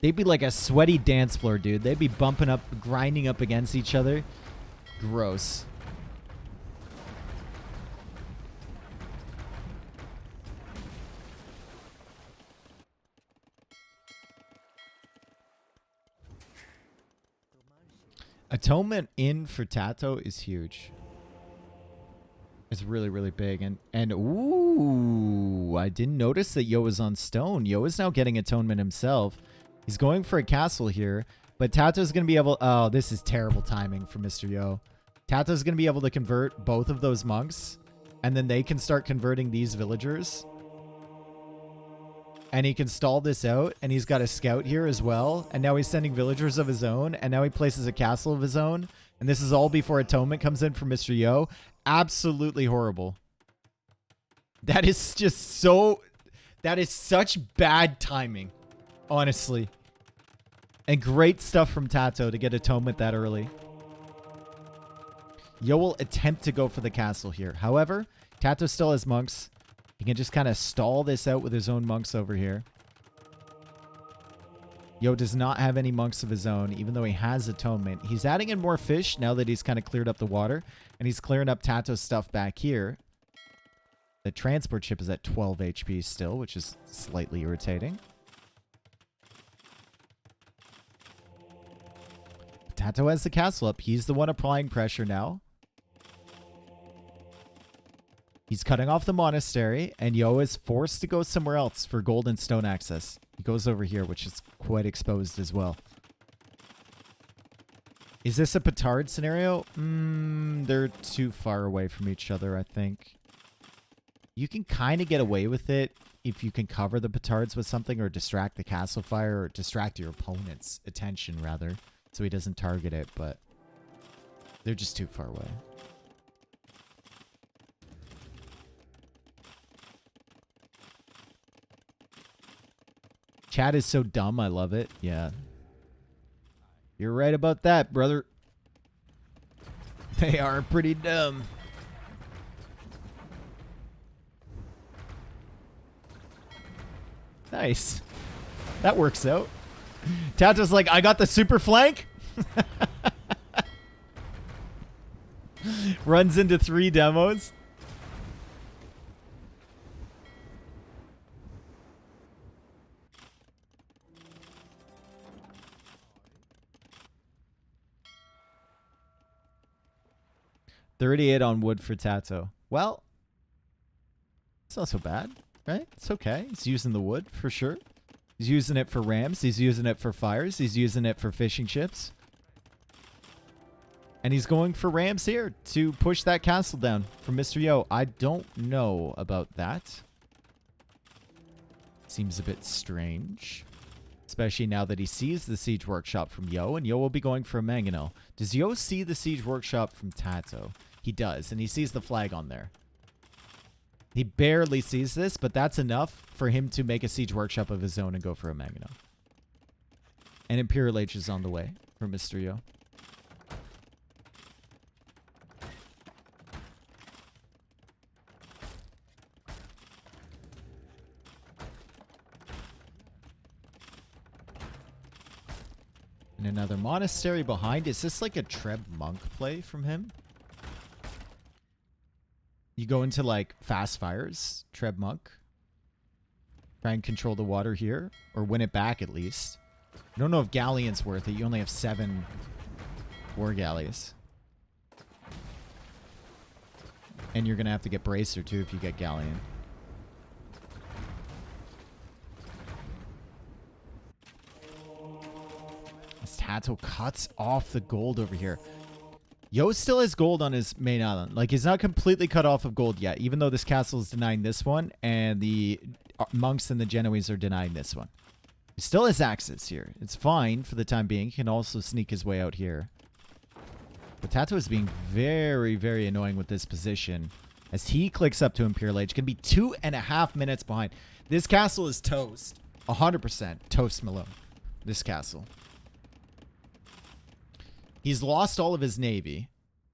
They'd be like a sweaty dance floor, dude. They'd be bumping up, grinding up against each other. Gross. Atonement in for Tato is huge. It's really, really big. And ooh, I didn't notice that Yo was on stone. Yo is now getting atonement himself. He's going for a castle here, but Tato's going to be able... Oh, this is terrible timing for Mr. Yo. Tato's going to be able to convert both of those monks, and then they can start converting these villagers. And he can stall this out, and he's got a scout here as well. And now he's sending villagers of his own, and now he places a castle of his own. And this is all before atonement comes in for Mr. Yo. Absolutely horrible. That is just so... That is such bad timing, honestly. And great stuff from Tato to get atonement that early. Yo will attempt to go for the castle here. However, Tato still has monks. He can just kind of stall this out with his own monks over here. Yo does not have any monks of his own, even though he has atonement. He's adding in more fish now that he's kind of cleared up the water. And he's clearing up Tato's stuff back here. The transport ship is at 12 HP still, which is slightly irritating. Tato has the castle up. He's the one applying pressure now. He's cutting off the monastery, and Yo is forced to go somewhere else for gold and stone access. He goes over here, which is quite exposed as well. Is this a petard scenario? They're too far away from each other, I think. You can kind of get away with it if you can cover the petards with something or distract the castle fire or distract your opponent's attention, rather, so he doesn't target it, but they're just too far away. Chat is so dumb, I love it. Yeah. You're right about that, brother. They are pretty dumb. Nice. That works out. Tato's like, I got the super flank. Runs into 3 demos. $38 on wood for Tato. Well, it's not so bad, right? It's okay. He's using the wood for sure. He's using it for rams. He's using it for fires. He's using it for fishing chips. And he's going for rams here to push that castle down from Mr. Yo. I don't know about that. Seems a bit strange. Especially now that he sees the siege workshop from Yo, and Yo will be going for a mangonel. Does Yo see the siege workshop from Tato? He does, and he sees the flag on there. He barely sees this, but that's enough for him to make a siege workshop of his own and go for a mangonel. And Imperial H is on the way for Mr. Yo. And another monastery behind. Is this like a Treb monk play from him? You go into like fast fires, Treb monk. Try and control the water here. Or win it back at least. I don't know if Galleon's worth it. You only have 7 war galleys. And you're going to have to get Bracer too if you get Galleon. Tato cuts off the gold over here. Yo still has gold on his main island. Like, he's not completely cut off of gold yet, even though this castle is denying this one, and the monks and the Genoese are denying this one. He still has axes here. It's fine for the time being. He can also sneak his way out here. But Tato is being very, very annoying with this position. As he clicks up to Imperial Age, can be 2.5 minutes behind. This castle is toast. 100% toast Malone. This castle. He's lost all of his navy.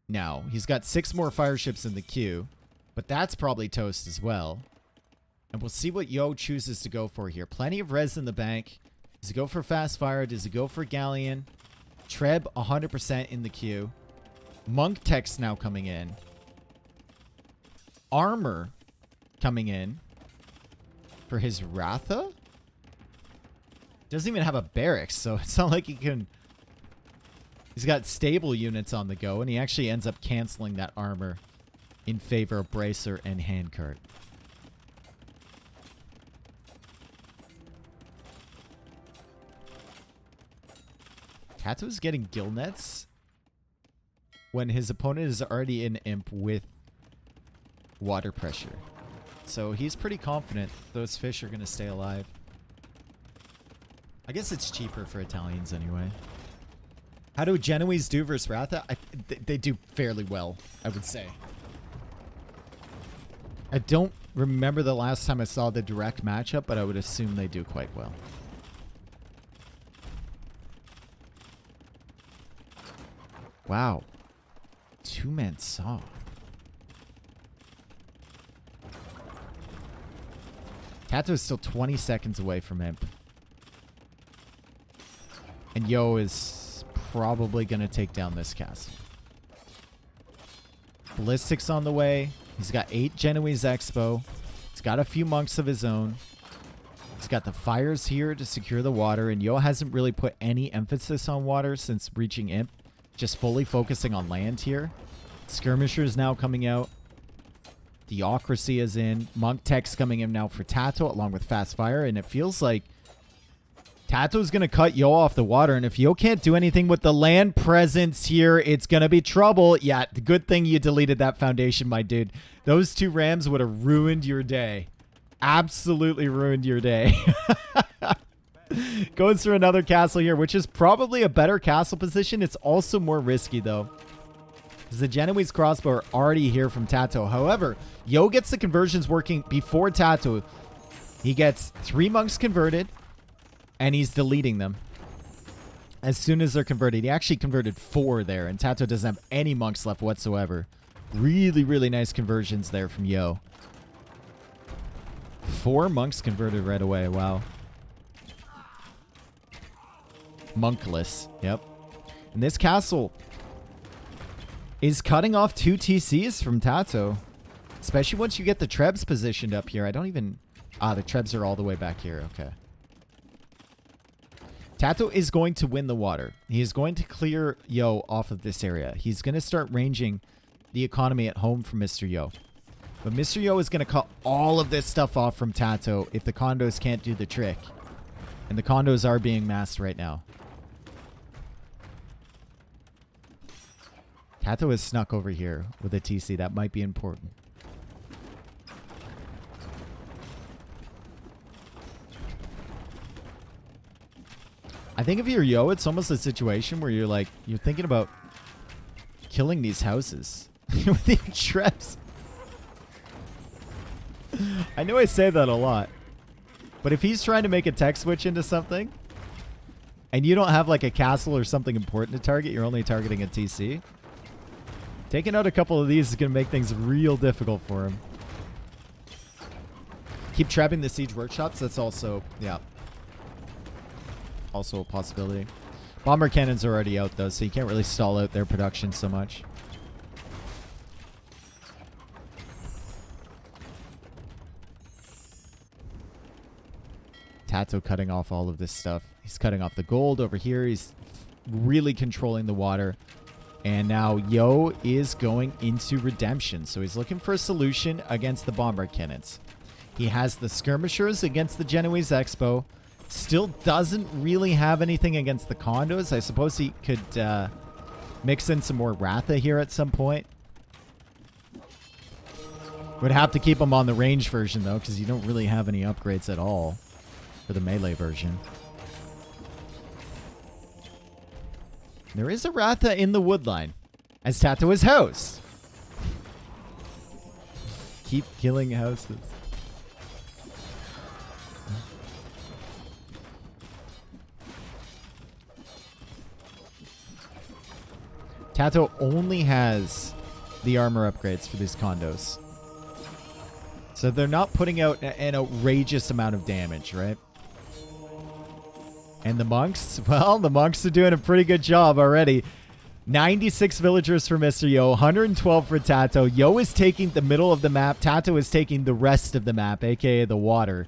Now, he's got 6 more fire ships in the queue. But that's probably toast as well. And we'll see what Yo chooses to go for here. Plenty of res in the bank. Does he go for fast fire? Does he go for Galleon? Treb 100% in the queue. Monk text now coming in. Armor coming in for his Ratha. Doesn't even have a barracks, so it's not like he can... He's got stable units on the go, and he actually ends up canceling that armor in favor of bracer and handcart. Tato's getting gill nets when his opponent is already in imp with water pressure. So he's pretty confident those fish are going to stay alive. I guess it's cheaper for Italians anyway. How do Genoese do versus Ratha? They do fairly well, I would say. I don't remember the last time I saw the direct matchup, but I would assume they do quite well. Wow. Two-man saw. Tato is still 20 seconds away from imp. And Yo is probably going to take down this castle. Ballistics on the way. He's got 8 Genoese Expo. He's got a few monks of his own. He's got the fires here to secure the water. And Yo hasn't really put any emphasis on water since reaching imp. Just fully focusing on land here. Skirmishers now coming out. Theocracy is in. Monk tech's coming in now for Tato along with fast fire. And it feels like Tato's going to cut Yo off the water. And if Yo can't do anything with the land presence here, it's going to be trouble. Yeah, good thing you deleted that foundation, my dude. Those 2 rams would have ruined your day. Absolutely ruined your day. Goes through another castle here, which is probably a better castle position. It's also more risky, though, because the Genoese crossbow are already here from Tato. However, Yo gets the conversions working before Tato. He gets 3 monks converted, and he's deleting them as soon as they're converted. He actually converted 4 there, and Tato doesn't have any monks left whatsoever. Really, really nice conversions there from Yo. 4 monks converted right away. Wow. Monkless. Yep. And this castle is cutting off 2 TCs from Tato. Especially once you get the Trebs positioned up here. I don't even... Ah, the Trebs are all the way back here. Okay. Tato is going to win the water. He is going to clear Yo off of this area. He's going to start ranging the economy at home from Mr. Yo. But Mr. Yo is going to cut all of this stuff off from Tato if the condos can't do the trick. And the condos are being massed right now. Tato has snuck over here with a TC. That might be important. I think if you're Yo, it's almost a situation where you're like, you're thinking about killing these houses with the traps. I know I say that a lot, but if he's trying to make a tech switch into something and you don't have like a castle or something important to target, you're only targeting a TC. Taking out a couple of these is going to make things real difficult for him. Keep trapping the siege workshops. That's also, yeah, also a possibility. Bomber cannons are already out though, so you can't really stall out their production so much. Tato cutting off all of this stuff. He's cutting off the gold over here. He's really controlling the water. And now Yo is going into redemption. So he's looking for a solution against the bomber cannons. He has the skirmishers against the Genoese Expo. Still doesn't really have anything against the condos. I suppose he could mix in some more Ratha here at some point. Would have to keep him on the range version though, because you don't really have any upgrades at all for the melee version. There is a Ratha in the woodline as Tato is housed. Keep killing houses. Tato only has the armor upgrades for these condos. So they're not putting out an outrageous amount of damage, right? And the monks, well, the monks are doing a pretty good job already. 96 villagers for Mr. Yo, 112 for Tato. Yo is taking the middle of the map. Tato is taking the rest of the map, aka the water.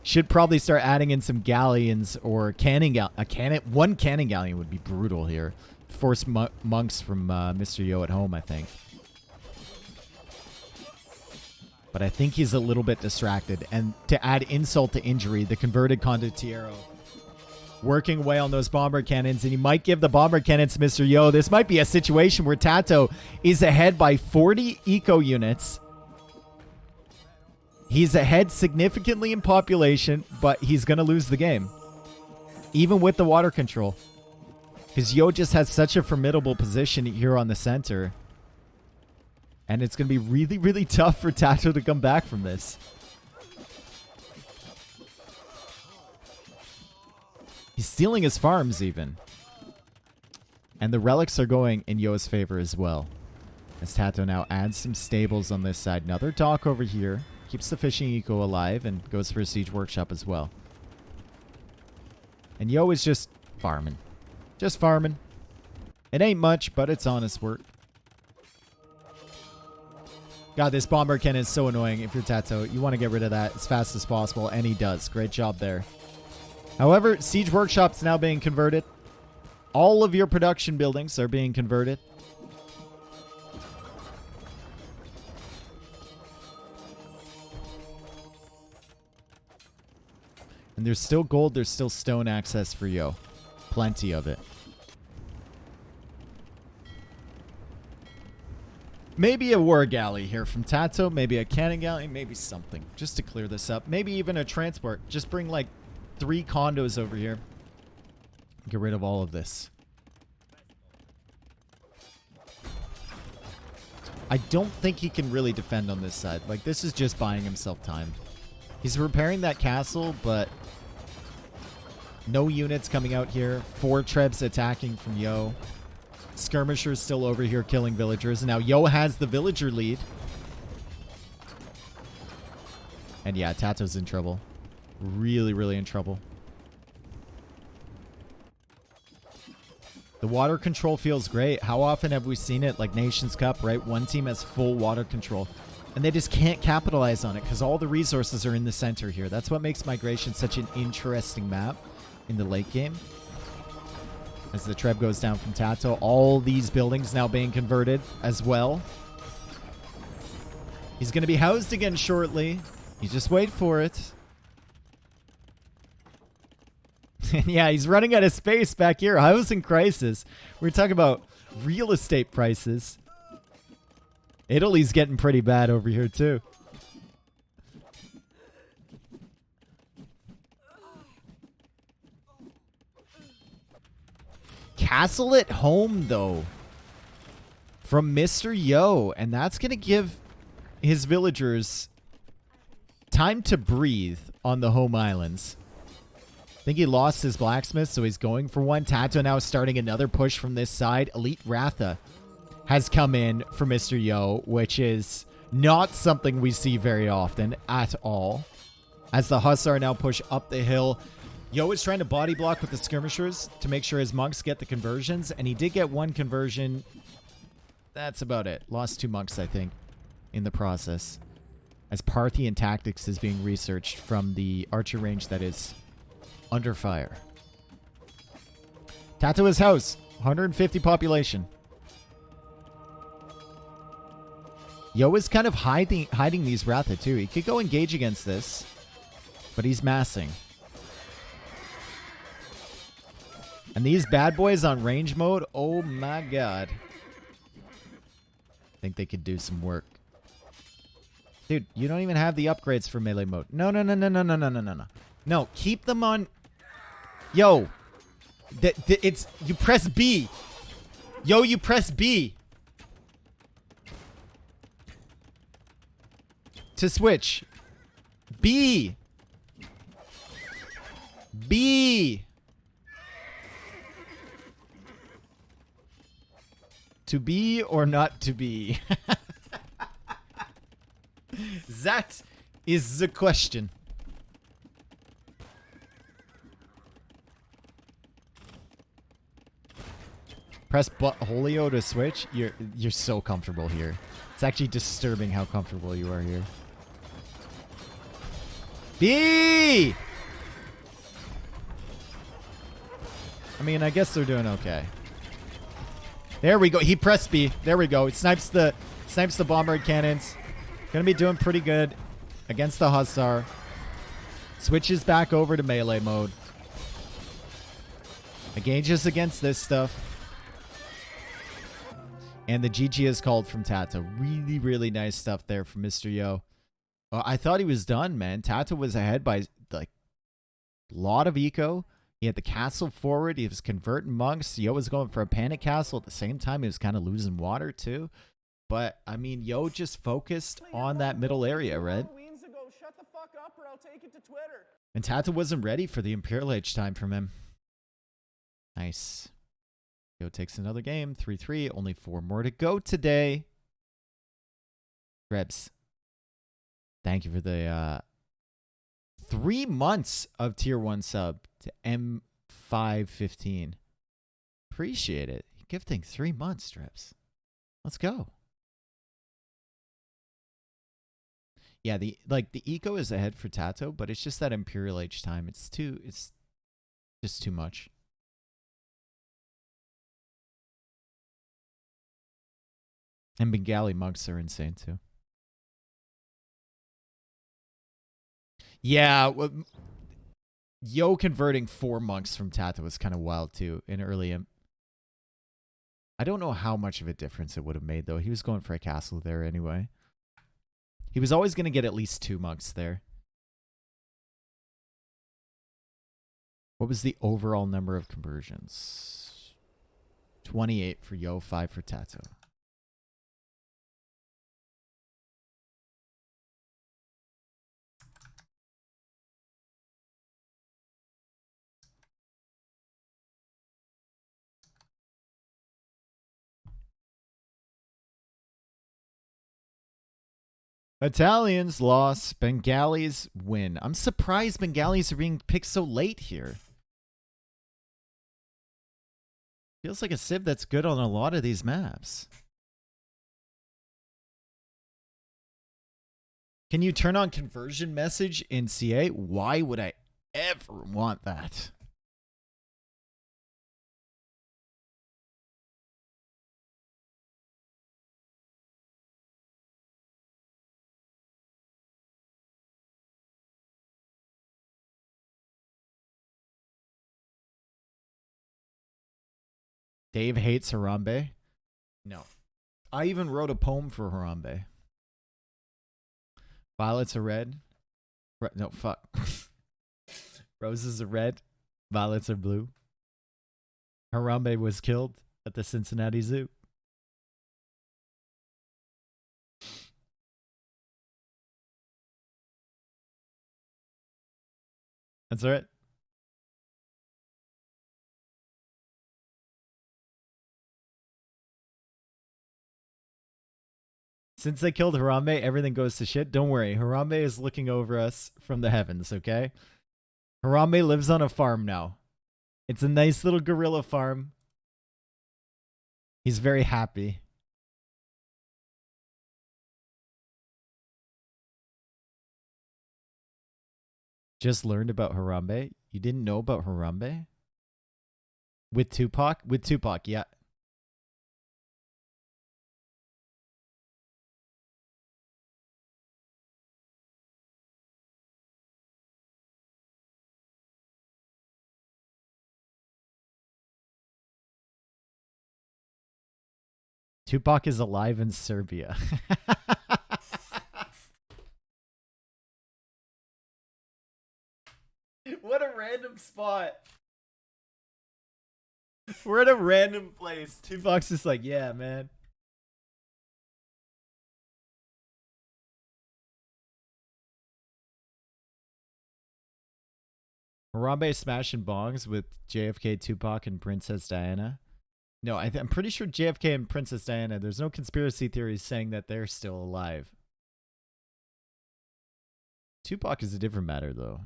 Should probably start adding in some galleons or cannon. One cannon galleon would be brutal here force monks from Mr. Yo at home, I think. But I think he's a little bit distracted. And to add insult to injury, the converted condottiero working away on those bomber cannons, and he might give the bomber cannons to Mr. Yo. This might be a situation where Tato is ahead by 40 eco units. He's ahead significantly in population, but he's going to lose the game. Even with the water control. Because Yo just has such a formidable position here on the center. And it's going to be really, really tough for Tato to come back from this. He's stealing his farms even. And the relics are going in Yo's favor as well. As Tato now adds some stables on this side. Another dock over here. Keeps the fishing eco alive and goes for a siege workshop as well. And Yo is just farming. Just farming. It ain't much, but it's honest work. God, this bomber cannon is so annoying if you're Tato. You want to get rid of that as fast as possible, and he does. Great job there. However, siege workshop's now being converted. All of your production buildings are being converted. And there's still gold, there's still stone access for Yo. Plenty of it. Maybe a war galley here from Tato, maybe a cannon galley, maybe something. Just to clear this up. Maybe even a transport. Just bring like 3 condos over here. Get rid of all of this. I don't think he can really defend on this side. Like, this is just buying himself time. He's repairing that castle, but no units coming out here. 4 trebs attacking from Yo. Skirmishers still over here killing villagers. And now Yo has the villager lead. And yeah, Tato's in trouble. Really, really in trouble. The water control feels great. How often have we seen it? Like Nations Cup, right? One team has full water control. And they just can't capitalize on it because all the resources are in the center here. That's what makes Migration such an interesting map in the late game. As the Treb goes down from Tato, all these buildings now being converted as well. He's going to be housed again shortly. You just wait for it. And yeah, he's running out of space back here. Housing crisis. We're talking about real estate prices. Italy's getting pretty bad over here too. Castle at home, though, from Mr. Yo. And that's going to give his villagers time to breathe on the home islands. I think he lost his blacksmith, so he's going for one. Tato now starting another push from this side. Elite Ratha has come in for Mr. Yo, which is not something we see very often at all. As the Hussar now push up the hill. Yo is trying to body block with the skirmishers to make sure his monks get the conversions, and he did get 1 conversion. That's about it. Lost 2 monks, I think, in the process. As Parthian tactics is being researched from the archer range that is under fire. Tato his house. 150 population. Yo is kind of hiding these Ratha too. He could go engage against this, but he's massing. And these bad boys on range mode, oh my god. I think they could do some work. Dude, you don't even have the upgrades for melee mode. No. No, keep them on. Yo. It's, you press B. Yo, you press B. To switch. B. B. To be or not to be? That is the question. Press Holio to switch. You're so comfortable here. It's actually disturbing how comfortable you are here. B! I mean, I guess they're doing okay. There we go. He pressed B. There we go. It snipes the bombard cannons. Gonna be doing pretty good against the Hussar. Switches back over to melee mode. Engages against this stuff. And the GG is called from Tato. Really, really nice stuff there from Mr. Yo. I thought he was done, man. Tato was ahead by like a lot of eco. He had the castle forward. He was converting monks. Yo was going for a panic castle. At the same time, he was kind of losing water too. But, I mean, Yo just focused on that middle area, right? Shut the fuck up or I'll take it to Twitter. And Tato wasn't ready for the Imperial Age time from him. Nice. Yo takes another game. 3-3. Only 4 more to go today. Rebs, thank you for the 3 months of tier 1 sub to M515. Appreciate it. Gifting 3 months, Strips. Let's go. Yeah, the eco is ahead for Tato, but it's just that Imperial Age time. It's just too much. And Bengali monks are insane too. Yeah, well, Yo converting 4 monks from Tato was kind of wild too in early M. I don't know how much of a difference it would have made though. He was going for a castle there anyway. He was always going to get at least 2 monks there. What was the overall number of conversions? 28 for Yo, 5 for Tato. Italians lost. Bengalis win. I'm surprised Bengalis are being picked so late here. Feels like a civ that's good on a lot of these maps. Can you turn on conversion message in CA? Why would I ever want that? Dave hates Harambe. No. I even wrote a poem for Harambe. Violets are red. No, fuck. Roses are red. Violets are blue. Harambe was killed at the Cincinnati Zoo. That's all right. Since they killed Harambe, everything goes to shit. Don't worry. Harambe is looking over us from the heavens, okay? Harambe lives on a farm now. It's a nice little gorilla farm. He's very happy. Just learned about Harambe? You didn't know about Harambe? With Tupac? With Tupac, yeah. Tupac is alive in Serbia. What a random spot. We're at a random place. Tupac's just like, yeah, man. Harambe smashing bongs with JFK, Tupac, and Princess Diana. No, I'm pretty sure JFK and Princess Diana, there's no conspiracy theories saying that they're still alive. Tupac is a different matter, though.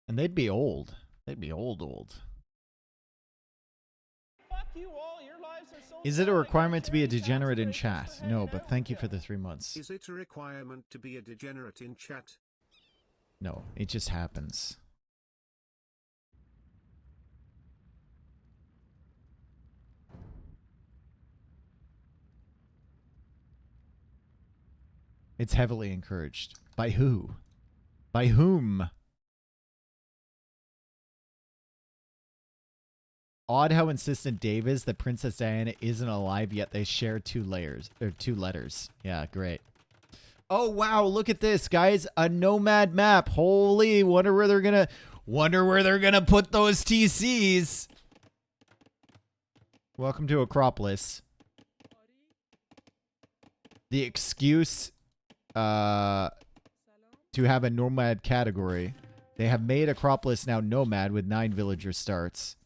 And they'd be old. They'd be old. Fuck you all. Your lives lives are so Is it sad, a I got requirement to be a charity tax degenerate in break just chat? for No, hanging but out thank with you ya. for the 3 months. Is it a requirement to be a degenerate in chat? No, it just happens. It's heavily encouraged. By who? By whom? Odd how insistent Dave is that Princess Diana isn't alive, yet they share 2 layers or 2 letters. Yeah, great. Oh wow, look at this, guys. A Nomad map. Holy, wonder where they're gonna put those TCs. Welcome to Acropolis. The excuse to have a Nomad category. They have made Acropolis now Nomad with 9 villager starts.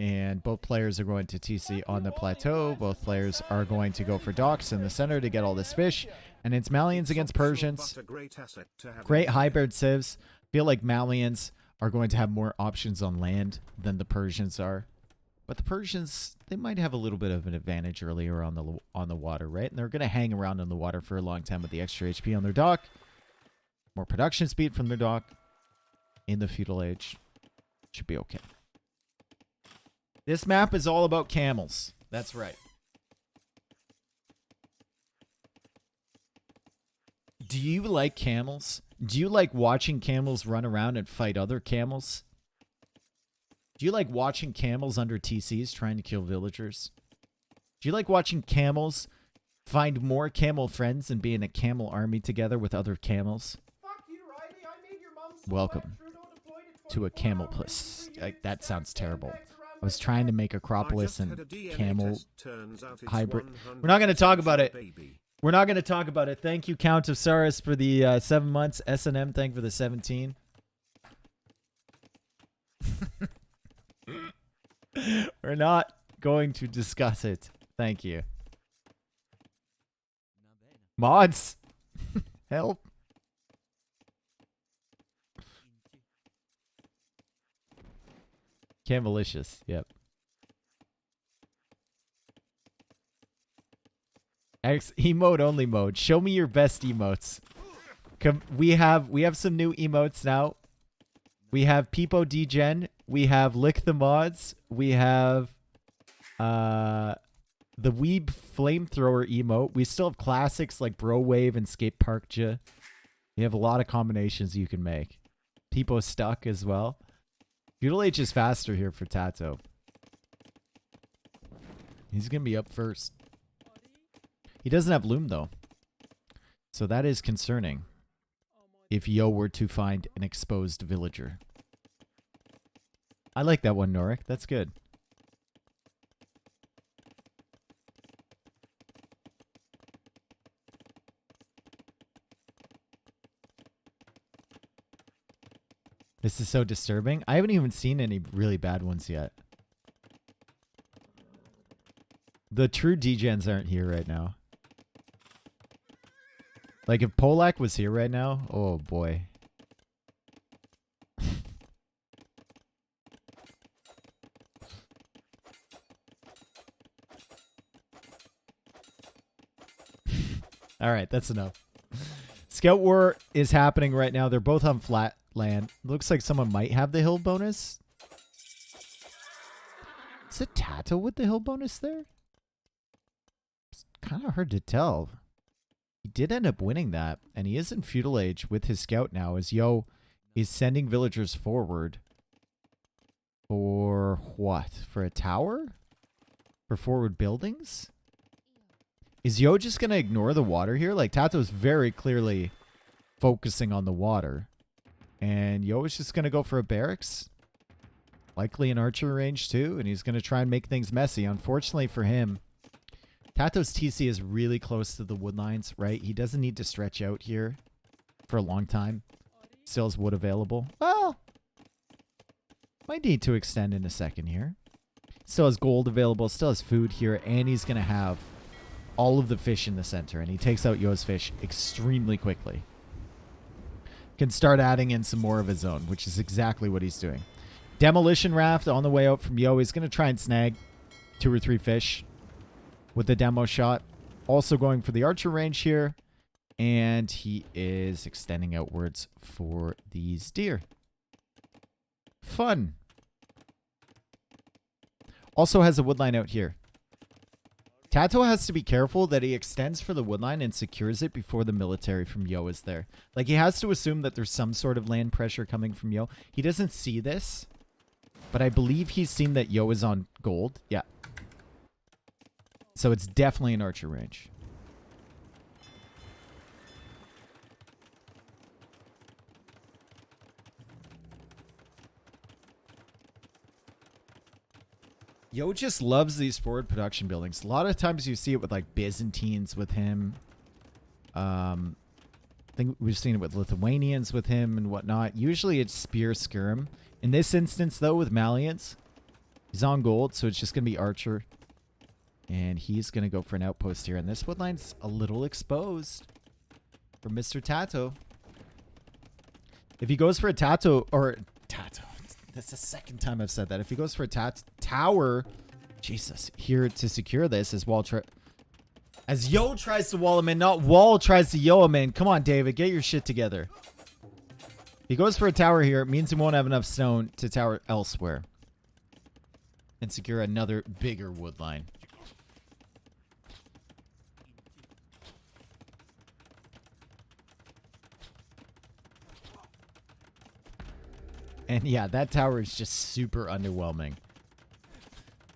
And both players are going to TC on the plateau. Both players are going to go for docks in the center to get all this fish. And it's Malians against Persians. Great hybrid civs. Feel like Malians are going to have more options on land than the Persians are. But the Persians, they might have a little bit of an advantage earlier on the water, right? And they're going to hang around on the water for a long time with the extra HP on their dock. More production speed from their dock in the feudal age. Should be okay. This map is all about camels. That's right. Do you like camels? Do you like watching camels run around and fight other camels? Do you like watching camels under TCs trying to kill villagers? Do you like watching camels find more camel friends and be in a camel army together with other camels? Fuck you, Riley. I made your mom so Welcome to a camel plus. That sounds terrible. I was trying to make Acropolis and camel hybrid. We're not going to talk about it. We're not going to talk about it. Thank you, Count of Saris, for the 7 months. S&M, thank for the 17. We're not going to discuss it. Thank you. Mods, help. Camelicious, yep. Emote only mode. Show me your best emotes. We have some new emotes now. We have Peepo Degen. We have Lick the Mods. We have the Weeb Flamethrower emote. We still have classics like Bro Wave and Skate Park Ja. We have a lot of combinations you can make. Peepo Stuck as well. Feudal Age is faster here for Tato. He's going to be up first. He doesn't have Loom, though. So that is concerning. If Yo were to find an exposed villager. I like that one, Norik. That's good. This is so disturbing. I haven't even seen any really bad ones yet. The true degens aren't here right now. Like if Polak was here right now, oh boy. All right, that's enough. Scout War is happening right now. They're both on flat land. Looks like someone might have the hill bonus. Is it Tato with the hill bonus there? It's kind of hard to tell. He did end up winning that, and he is in feudal age with his scout now as Yo is sending villagers forward. For what? For a tower? For forward buildings? Is Yo just going to ignore the water here? Like, Tato's very clearly focusing on the water. And Yo is just going to go for a barracks. Likely an archer range, too. And he's going to try and make things messy. Unfortunately for him, Tato's TC is really close to the wood lines, right? He doesn't need to stretch out here for a long time. Still has wood available. Well, might need to extend in a second here. Still has gold available. Still has food here. And he's going to have all of the fish in the center. And he takes out Yo's fish extremely quickly. Can start adding in some more of his own, which is exactly what he's doing. Demolition Raft on the way out from Yo. He's going to try and snag 2 or 3 fish with the demo shot. Also going for the archer range here. And he is extending outwards for these deer. Fun. Also has a woodline out here. Tato has to be careful that he extends for the woodline and secures it before the military from Yo is there. Like, he has to assume that there's some sort of land pressure coming from Yo. He doesn't see this, but I believe he's seen that Yo is on gold. Yeah. So it's definitely an archer range. Yo just loves these forward production buildings. A lot of times you see it with like Byzantines with him. I think we've seen it with Lithuanians with him and whatnot. Usually it's spear skirm. In this instance though with Malians, he's on gold, so it's just going to be archer. And he's going to go for an outpost here. And this woodline's a little exposed for Mr. Tato. If he goes for a Tato, or Tato. That's the second time I've said that. If he goes for a tower, Jesus, here to secure this as as Yo tries to wall him in, not Wall tries to Yo him in. Come on, David, get your shit together. If he goes for a tower here, it means he won't have enough stone to tower elsewhere and secure another bigger wood line. And yeah, that tower is just super underwhelming.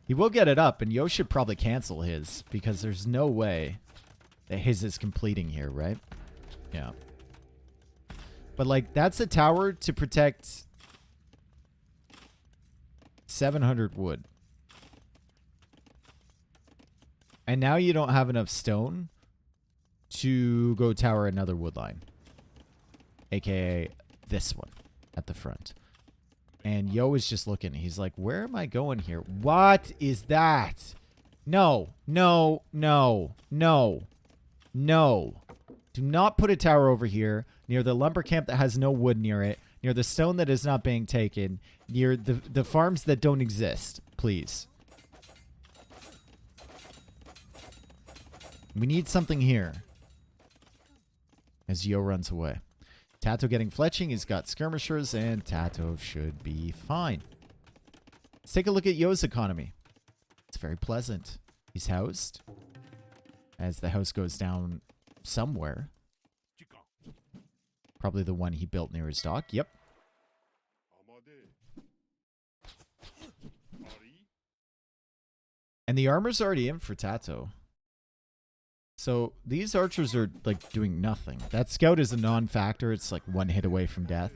He will get it up, and Yo should probably cancel his, because there's no way that his is completing here, right? Yeah. But, like, that's a tower to protect 700 wood. And now you don't have enough stone to go tower another wood line. AKA this one at the front. And Yo is just looking. He's like, where am I going here? What is that? No, no, no, no, no. Do not put a tower over here near the lumber camp that has no wood near it, near the stone that is not being taken, near the farms that don't exist, please. We need something here. As Yo runs away. Tato getting fletching. He's got skirmishers, and Tato should be fine. Let's take a look at Yo's economy. It's very pleasant. He's housed. As the house goes down somewhere. Probably the one he built near his dock. Yep. And the armor's already in for Tato. So these archers are like doing nothing. That scout is a non-factor. It's like one hit away from death.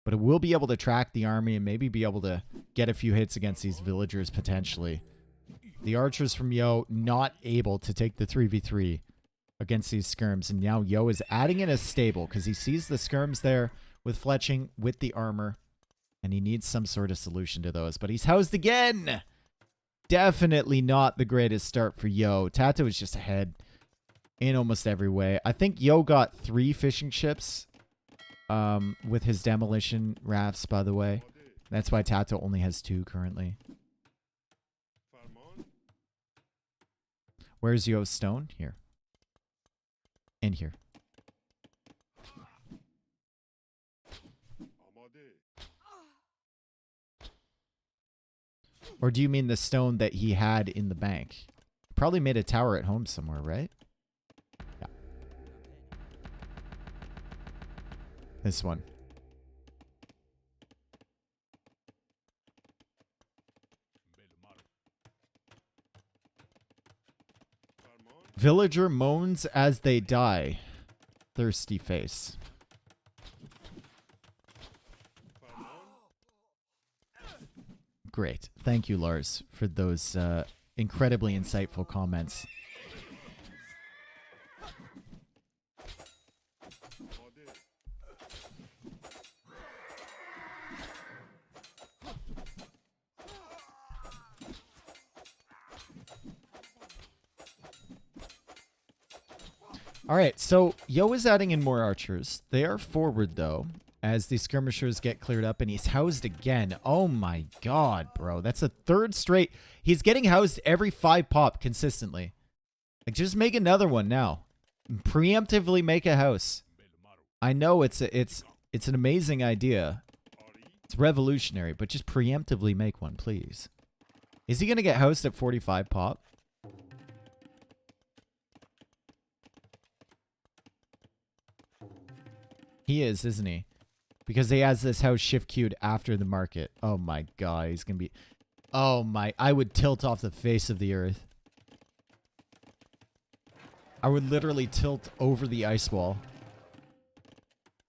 But it will be able to track the army and maybe be able to get a few hits against these villagers potentially. The archers from Yo not able to take the 3v3 against these skirms. And now Yo is adding in a stable because he sees the skirms there with fletching, with the armor. And he needs some sort of solution to those. But he's housed again! Definitely not the greatest start for Yo. Tato is just ahead in almost every way. I think Yo got 3 fishing ships with his demolition rafts, by the way. That's why Tato only has 2 currently. Where's Yo's stone? Here. In here. Or do you mean the stone that he had in the bank? Probably made a tower at home somewhere, right? Yeah. This one. Villager moans as they die. Thirsty face. Great. Thank you, Lars, for those incredibly insightful comments. All right, so Yo is adding in more archers. They are forward, though, as the skirmishers get cleared up, and he's housed again. Oh my god, bro. That's a third straight. He's getting housed every 5 pop consistently. Like, just make another one now. Preemptively make a house. I know it's an amazing idea. It's revolutionary, but just preemptively make one, please. Is he going to get housed at 45 pop? He is, isn't he? Because he has this house shift queued after the market. Oh my god, he's going to be... Oh my... I would tilt off the face of the earth. I would literally tilt over the ice wall.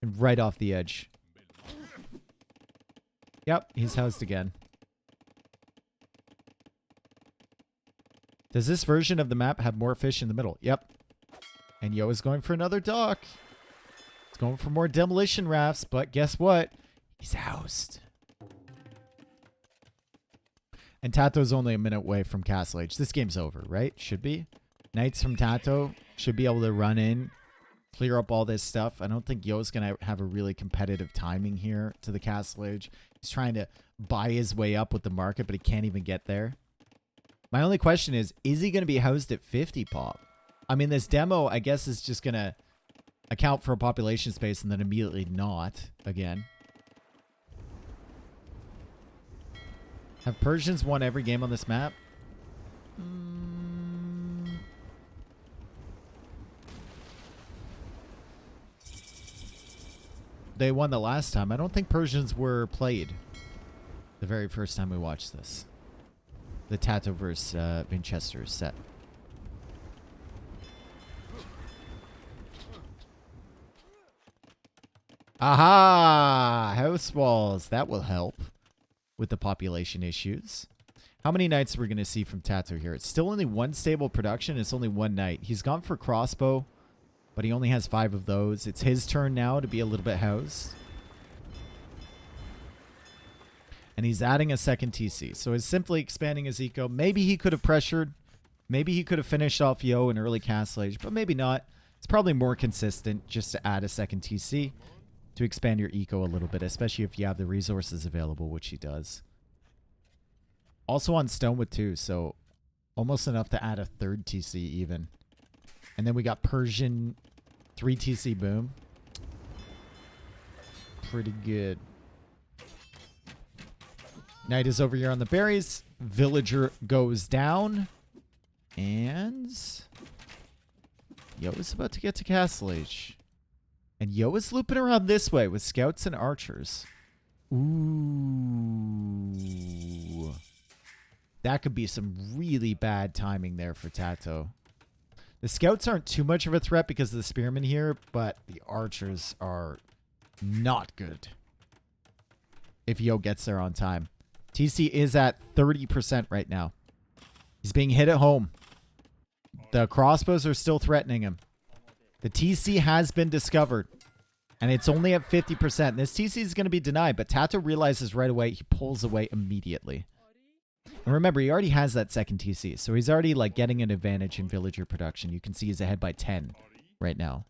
And right off the edge. Yep, he's housed again. Does this version of the map have more fish in the middle? Yep. And Yo is going for another dock. He's going for more demolition rafts, but guess what? He's housed. And Tato's only a minute away from Castle Age. This game's over, right? Should be. Knights from Tato should be able to run in, clear up all this stuff. I don't think Yo's going to have a really competitive timing here to the Castle Age. He's trying to buy his way up with the market, but he can't even get there. My only question is he going to be housed at 50 pop? I mean, this demo, I guess, is just going to account for a population space and then immediately not again. Have Persians won every game on this map? They won the last time. I don't think Persians were played the very first time we watched this. The Tato versus Winchester set. Aha! House walls. That will help with the population issues. How many knights are we going to see from Tato here? It's still only one stable production. It's only one knight. He's gone for crossbow, but he only has 5 of those. It's his turn now to be a little bit housed. And he's adding a second TC. So he's simply expanding his eco. Maybe he could have pressured. Maybe he could have finished off Yo in early Castle Age, but maybe not. It's probably more consistent just to add a second TC to expand your eco a little bit, especially if you have the resources available, which he does. Also on Stonewood too, so almost enough to add a third TC even. And then we got Persian 3 TC boom. Pretty good. Knight is over here on the berries. Villager goes down. And Yo is about to get to Castle Age. And Yo is looping around this way with scouts and archers. Ooh. That could be some really bad timing there for Tato. The scouts aren't too much of a threat because of the spearmen here, but the archers are not good if Yo gets there on time. TC is at 30% right now. He's being hit at home. The crossbows are still threatening him. The TC has been discovered, and it's only at 50%. This TC is going to be denied, but Tato realizes right away. He pulls away immediately. And remember, he already has that second TC, so he's already like getting an advantage in villager production. You can see he's ahead by 10 right now.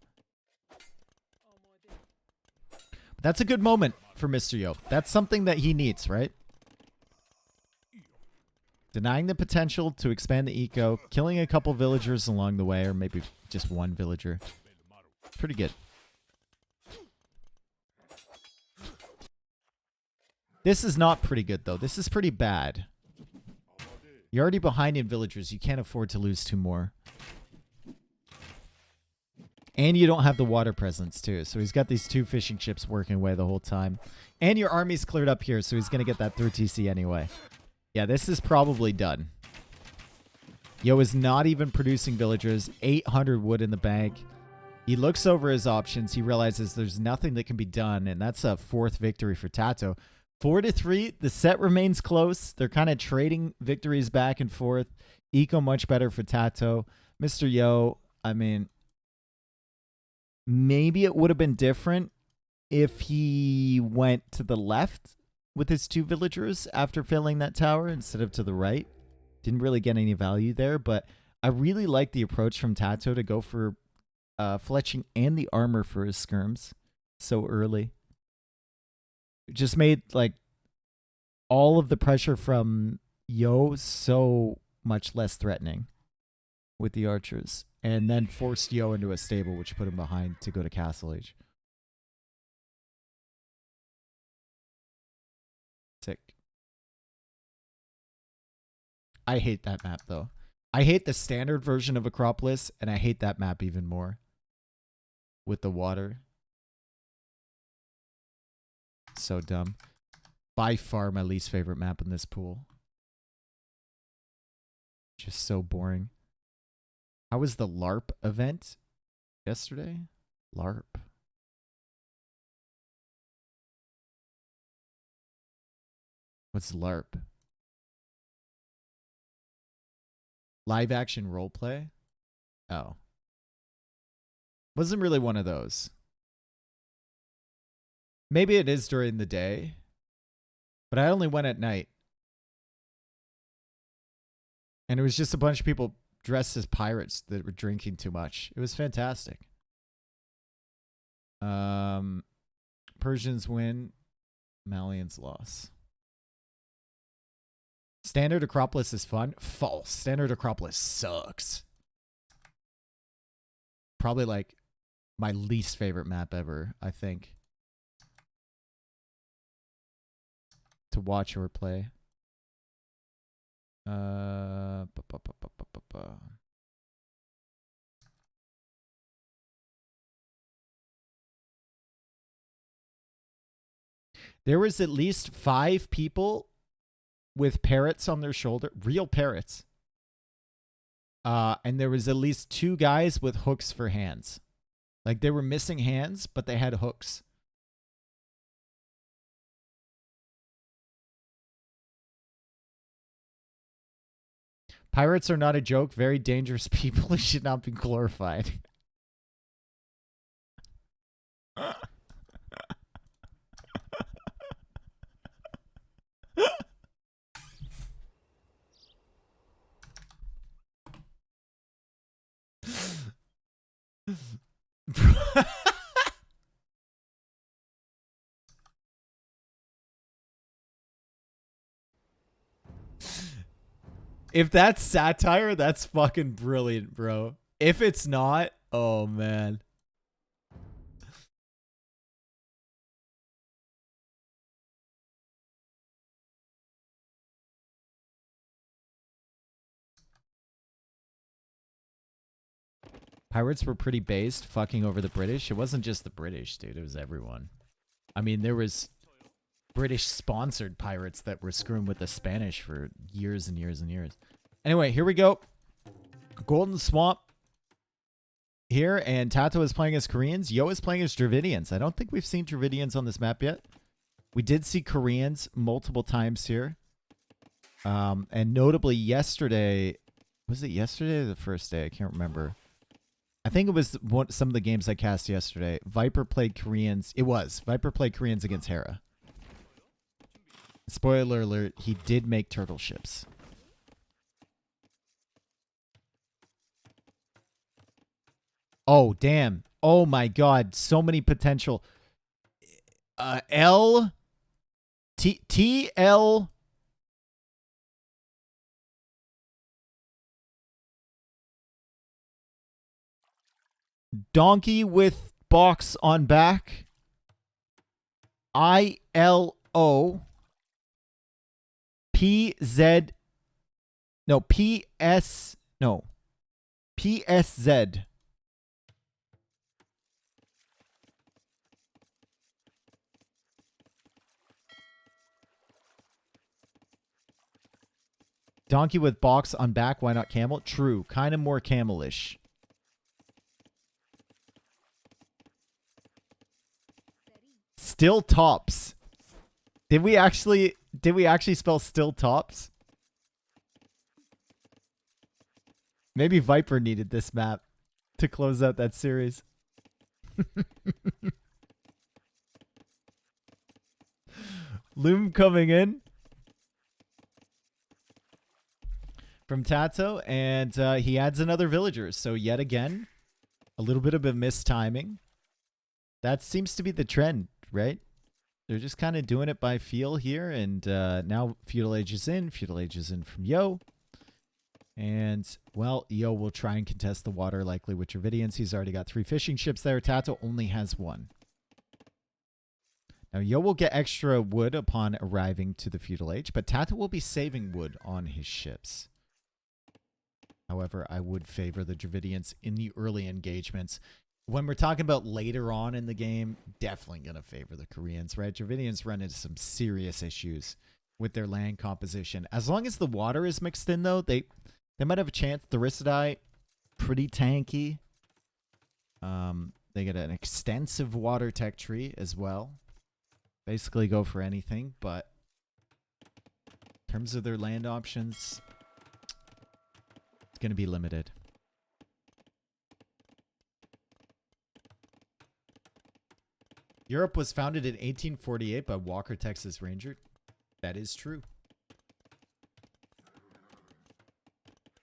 But that's a good moment for Mr. Yo. That's something that he needs, right? Denying the potential to expand the eco, killing a couple villagers along the way, or maybe just one villager. Pretty good. This is not pretty good, though. This is pretty bad. You're already behind in villagers. You can't afford to lose 2 more. And you don't have the water presence, too. So he's got these 2 fishing ships working away the whole time. And your army's cleared up here, so he's going to get that third TC anyway. Yeah, this is probably done. Yo is not even producing villagers. 800 wood in the bank. He looks over his options. He realizes there's nothing that can be done, and that's a 4th victory for Tato. 4-3. The set remains close. They're kind of trading victories back and forth. Eco much better for Tato. Mr. Yo, I mean, maybe it would have been different if he went to the left with his 2 villagers after filling that tower instead of to the right. Didn't really get any value there, but I really like the approach from Tato to go for fletching and the armor for his skirms so early. It just made like all of the pressure from Yo so much less threatening with the archers, and then forced Yo into a stable, which put him behind to go to Castle Age. Sick. I hate that map though. I hate the standard version of Acropolis, and I hate that map even more. With the water. So dumb. By far my least favorite map in this pool. Just so boring. How was the LARP event yesterday? LARP. What's LARP? Live action roleplay? Oh. Wasn't really one of those. Maybe it is during the day, but I only went at night. And it was just a bunch of people dressed as pirates that were drinking too much. It was fantastic. Persians win, Malians loss. Standard Acropolis is fun. False. Standard Acropolis sucks. Probably like my least favorite map ever, I think. To watch or play. There was at least 5 people with parrots on their shoulder, real parrots. And there was at least 2 guys with hooks for hands. Like they were missing hands, but they had hooks. Pirates are not a joke. Very dangerous people who should not be glorified. If that's satire, that's fucking brilliant, bro. If it's not, oh man. Pirates were pretty based, fucking over the British. It wasn't just the British, dude. It was everyone. I mean, there was British-sponsored pirates that were screwing with the Spanish for years and years and years. Anyway, here we go. Golden Swamp here, and Tato is playing as Koreans. Yo is playing as Dravidians. I don't think we've seen Dravidians on this map yet. We did see Koreans multiple times here. And notably yesterday, was it yesterday or the first day? I can't remember. I think it was some of the games I cast yesterday. Viper played Koreans. It was. Viper played Koreans against Hera. Spoiler alert, he did make turtle ships. Oh, damn. Oh my god. So many potential. L. T. L. Donkey with box on back. ILO. PZ. No, PS. No. PSZ. Donkey with box on back. Why not camel? True. Kind of more camelish. Still tops. Did we actually spell still tops? Maybe Viper needed this map to close out that series. Loom coming in from Tato, and he adds another villager. So yet again, a little bit of a mistiming. That seems to be the trend, right? They're just kind of doing it by feel here. And now Feudal Age is in. Feudal Age is in from Yo. And, well, Yo will try and contest the water likely with Dravidians. He's already got 3 fishing ships there. Tato only has 1. Now, Yo will get extra wood upon arriving to the Feudal Age, but Tato will be saving wood on his ships. However, I would favor the Dravidians in the early engagements. When we're talking about later on in the game, definitely going to favor the Koreans, right? Dravidians run into some serious issues with their land composition. As long as the water is mixed in, though, they might have a chance. Thericidai, pretty tanky. They get an extensive water tech tree as well. Basically go for anything, but in terms of their land options, it's going to be limited. Europe was founded in 1848 by Walker, Texas Ranger. That is true.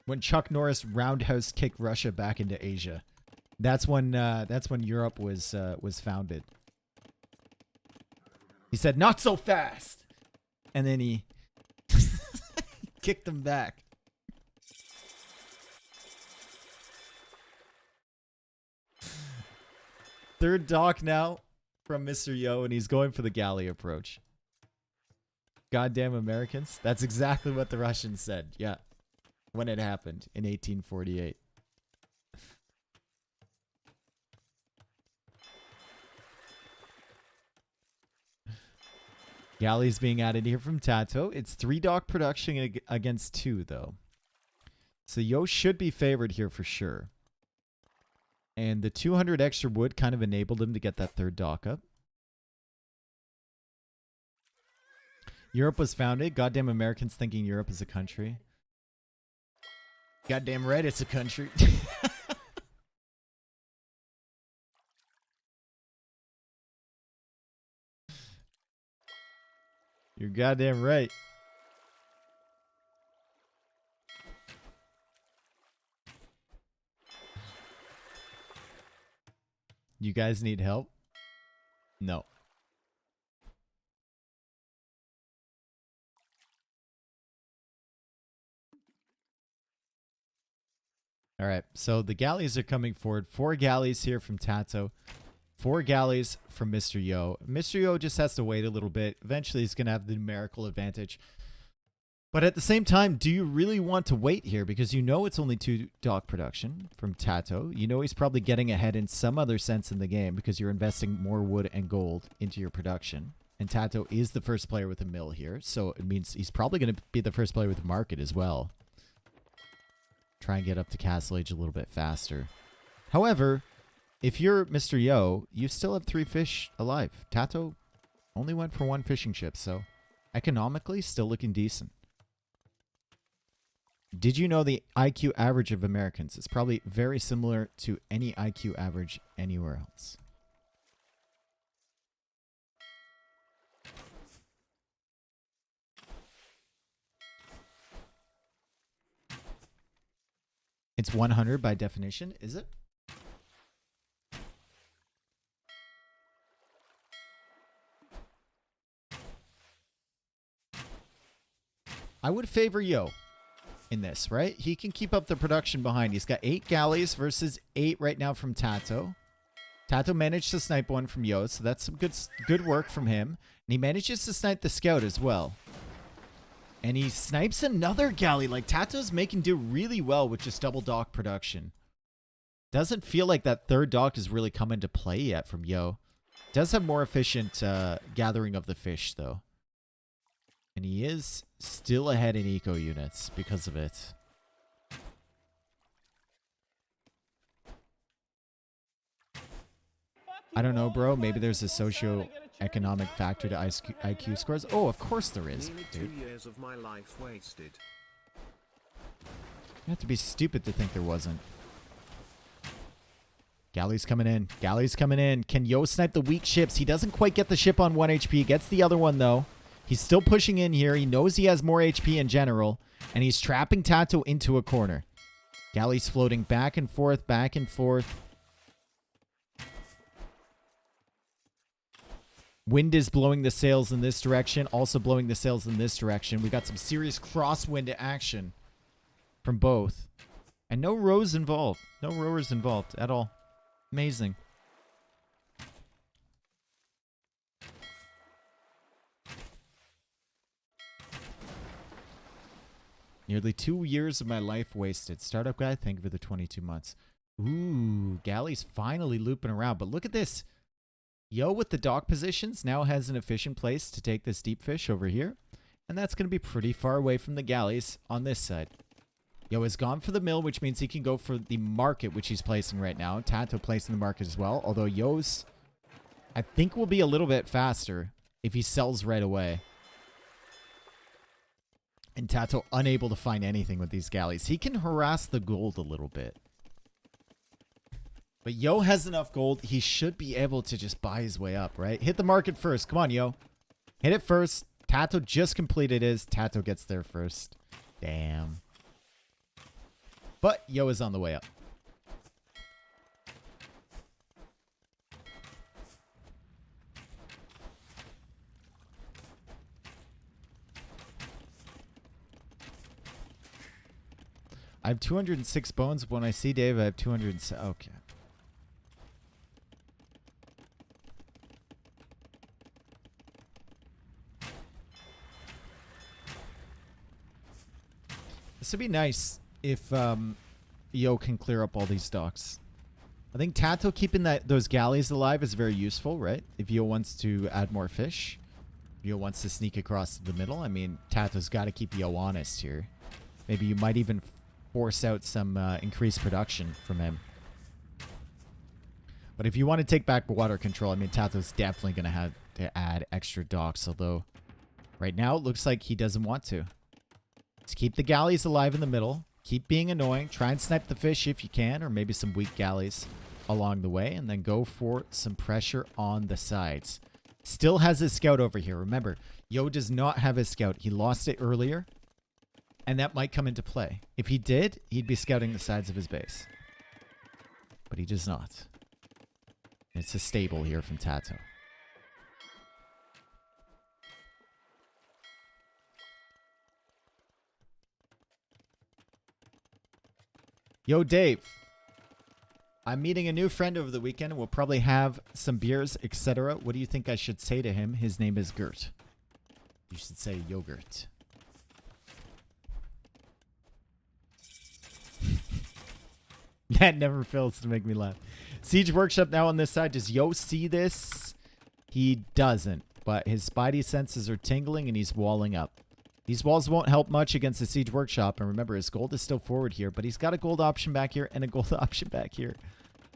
When Chuck Norris roundhouse kicked Russia back into Asia, that's when Europe was founded. He said, "Not so fast," and then he kicked them back. Third dock now from Mr. Yo, and he's going for the galley approach. Goddamn Americans. That's exactly what the Russians said. Yeah. When it happened in 1848. Galleys being added here from Tato. It's 3 dock production against 2, though. So Yo should be favored here for sure. And the 200 extra wood kind of enabled him to get that 3rd dock up. Europe was founded. Goddamn Americans thinking Europe is a country. Goddamn right it's a country. You're goddamn right. You guys need help? No. All right, so the galleys are coming forward. 4 galleys here from Tato. 4 galleys from Mr. Yo. Mr. Yo just has to wait a little bit. Eventually, he's going to have the numerical advantage. But at the same time, do you really want to wait here? Because you know it's only 2 dock production from Tato. You know he's probably getting ahead in some other sense in the game because you're investing more wood and gold into your production. And Tato is the first player with a mill here. So it means he's probably going to be the first player with a market as well. Try and get up to Castle Age a little bit faster. However, if you're Mr. Yo, you still have 3 fish alive. Tato only went for 1 fishing ship, so economically still looking decent. Did you know the IQ average of Americans is probably very similar to any IQ average anywhere else? It's 100 by definition, is it? I would favor Yo in this, right? He can keep up the production behind. He's got 8 galleys versus 8 right now from Tato. Tato managed to snipe 1 from Yo, so that's some good work from him. And he manages to snipe the scout as well. And he snipes another galley. Like, Tato's making do really well with just double dock production. Doesn't feel like that 3rd dock has really come into play yet from Yo. Does have more efficient gathering of the fish, though. And he is still ahead in eco units because of it. I don't know, bro. Maybe there's a socio-economic factor to IQ scores. Oh, of course there is, dude. 2 years of my life wasted. You have to be stupid to think there wasn't. Galley's coming in. Galley's coming in. Can Yo snipe the weak ships? He doesn't quite get the ship on 1 HP. Gets the other one, though. He's still pushing in here. He knows he has more HP in general. And he's trapping Tato into a corner. Galley's floating back and forth, back and forth. Wind is blowing the sails in this direction, also blowing the sails in this direction. We got some serious crosswind action from both. And no rows involved. No rowers involved at all. Amazing. Nearly 2 years of my life wasted. Startup guy, thank you for the 22 months. Ooh, Galley's finally looping around. But look at this. Yo with the dock positions now has an efficient place to take this deep fish over here. And that's going to be pretty far away from the galleys on this side. Yo has gone for the mill, which means he can go for the market, which he's placing right now. Tato placing the market as well. Although Yo's, I think, will be a little bit faster if he sells right away. And Tato unable to find anything with these galleys. He can harass the gold a little bit. But Yo has enough gold. He should be able to just buy his way up, right? Hit the market first. Come on, Yo. Hit it first. Tato just completed his. Tato gets there first. Damn. But Yo is on the way up. I have 206 bones. When I see Dave, I have 207. Okay. This would be nice if Yo can clear up all these docks. I think Tato keeping those galleys alive is very useful, right? If Yo wants to add more fish, Yo wants to sneak across the middle. I mean, Tato's got to keep Yo honest here. Maybe you might even force out some increased production from him. But if you want to take back water control, I mean, Tato's definitely going to have to add extra docks. Although, right now, it looks like he doesn't want to. Just keep the galleys alive in the middle. Keep being annoying. Try and snipe the fish if you can, or maybe some weak galleys along the way. And then go for some pressure on the sides. Still has his scout over here. Remember, Yo does not have his scout. He lost it earlier. And that might come into play. If he did, he'd be scouting the sides of his base. But he does not. It's a stable here from Tato. Yo, Dave. I'm meeting a new friend over the weekend. We'll probably have some beers, etc. What do you think I should say to him? His name is Gert. You should say yogurt. That never fails to make me laugh. Siege Workshop now on this side. Does Yo see this? He doesn't. But his spidey senses are tingling and he's walling up. These walls won't help much against the Siege Workshop. And remember, his gold is still forward here. But he's got a gold option back here and a gold option back here.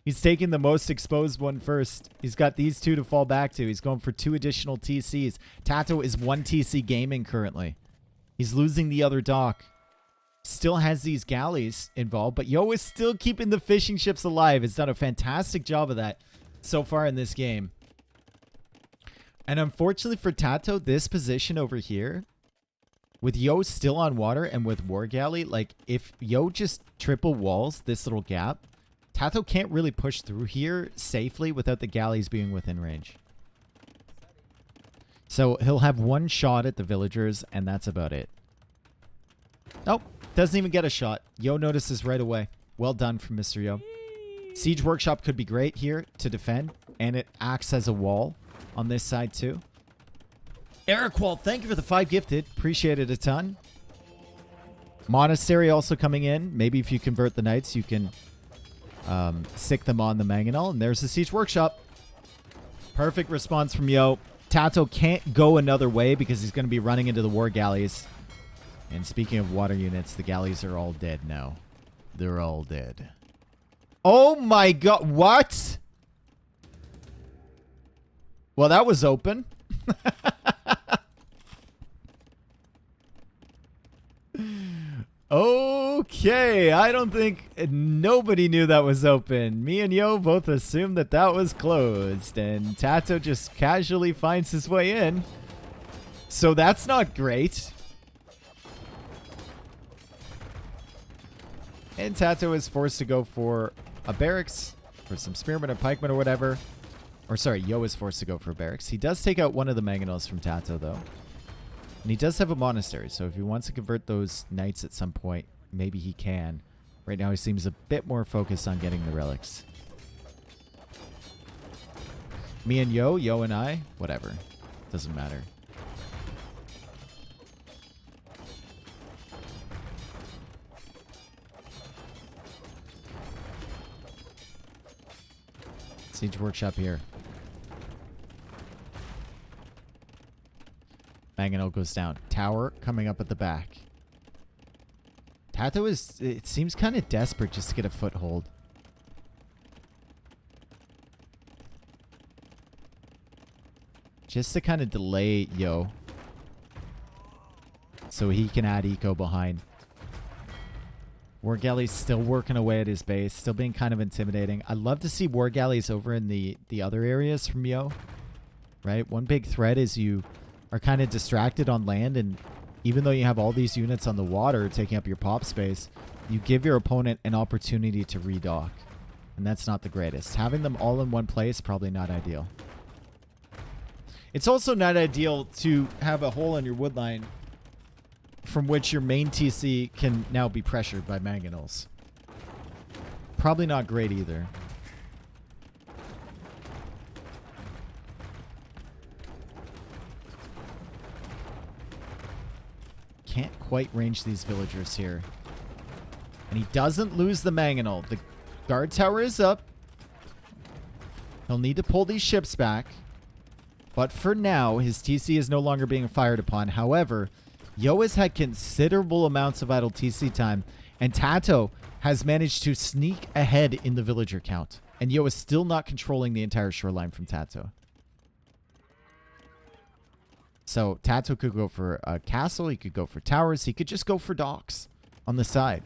He's taking the most exposed one first. He's got these two to fall back to. He's going for 2 additional TCs. Tato is 1 TC gaming currently. He's losing the other dock. Still has these galleys involved, but Yo is still keeping the fishing ships alive. Has done a fantastic job of that so far in this game. And unfortunately for Tato, this position over here, with Yo still on water and with War Galley, like if Yo just triple walls this little gap, Tato can't really push through here safely without the galleys being within range. So he'll have 1 shot at the villagers, and that's about it. Nope. Doesn't even get a shot. Yo notices right away. Well done from Mr. Yo. Siege Workshop could be great here to defend. And it acts as a wall on this side too. Eric Wall, thank you for the 5 gifted. Appreciate it a ton. Monastery also coming in. Maybe if you convert the knights, you can sick them on the Mangonel. And there's the Siege Workshop. Perfect response from Yo. Tato can't go another way because he's going to be running into the war galleys. And speaking of water units, the galleys are all dead now. They're all dead. Oh my god, what? Well, that was open. Okay, I don't think nobody knew that was open. Me and Yo both assumed that that was closed. And Tato just casually finds his way in. So that's not great. And Tato is forced to go for a barracks, for some spearmen or pikemen or whatever. Or sorry, Yo is forced to go for barracks. He does take out one of the mangonels from Tato, though. And he does have a monastery, so if he wants to convert those knights at some point, maybe he can. Right now he seems a bit more focused on getting the relics. Me and Yo and I, whatever. Doesn't matter. Siege workshop here. Mangonel goes down. Tower coming up at the back. Tato is, it seems kind of desperate just to get a foothold. Just to kind of delay Yo. So he can add eco behind. War Galley's still working away at his base. Still being kind of intimidating. I'd love to see War Galleys over in the other areas from Yo. Right? One big threat is you are kind of distracted on land, and even though you have all these units on the water taking up your pop space, you give your opponent an opportunity to redock. And that's not the greatest. Having them all in one place, probably not ideal. It's also not ideal to have a hole in your wood line from which your main TC can now be pressured by mangonels. Probably not great either. Can't quite range these villagers here. And he doesn't lose the mangonel. The guard tower is up. He'll need to pull these ships back. But for now, his TC is no longer being fired upon. However, Yo has had considerable amounts of idle TC time, and Tato has managed to sneak ahead in the villager count. And Yo is still not controlling the entire shoreline from Tato. So Tato could go for a castle, he could go for towers, he could just go for docks on the side.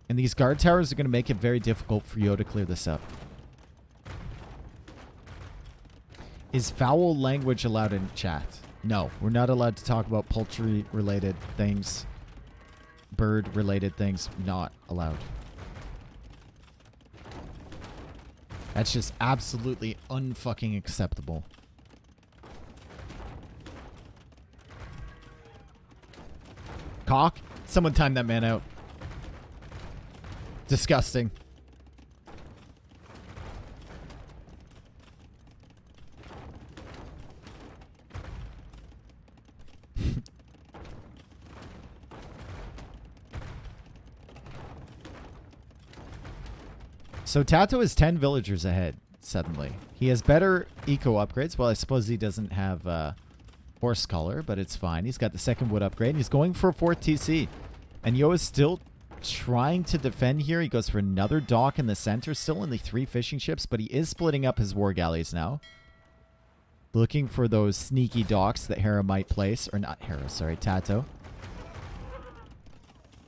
And these guard towers are going to make it very difficult for Yo to clear this up. Is foul language allowed in chat? No, we're not allowed to talk about poultry-related things. Bird-related things, not allowed. That's just absolutely unfucking acceptable. Cock? Someone time that man out. Disgusting. So Tato is 10 villagers ahead, suddenly. He has better eco upgrades. Well, I suppose he doesn't have horse collar, but it's fine. He's got the second wood upgrade. He's going for a 4th TC. And Yo is still trying to defend here. He goes for another dock in the center. Still only 3 fishing ships, but he is splitting up his war galleys now. Looking for those sneaky docks that Hera might place. Or not Hera, sorry, Tato.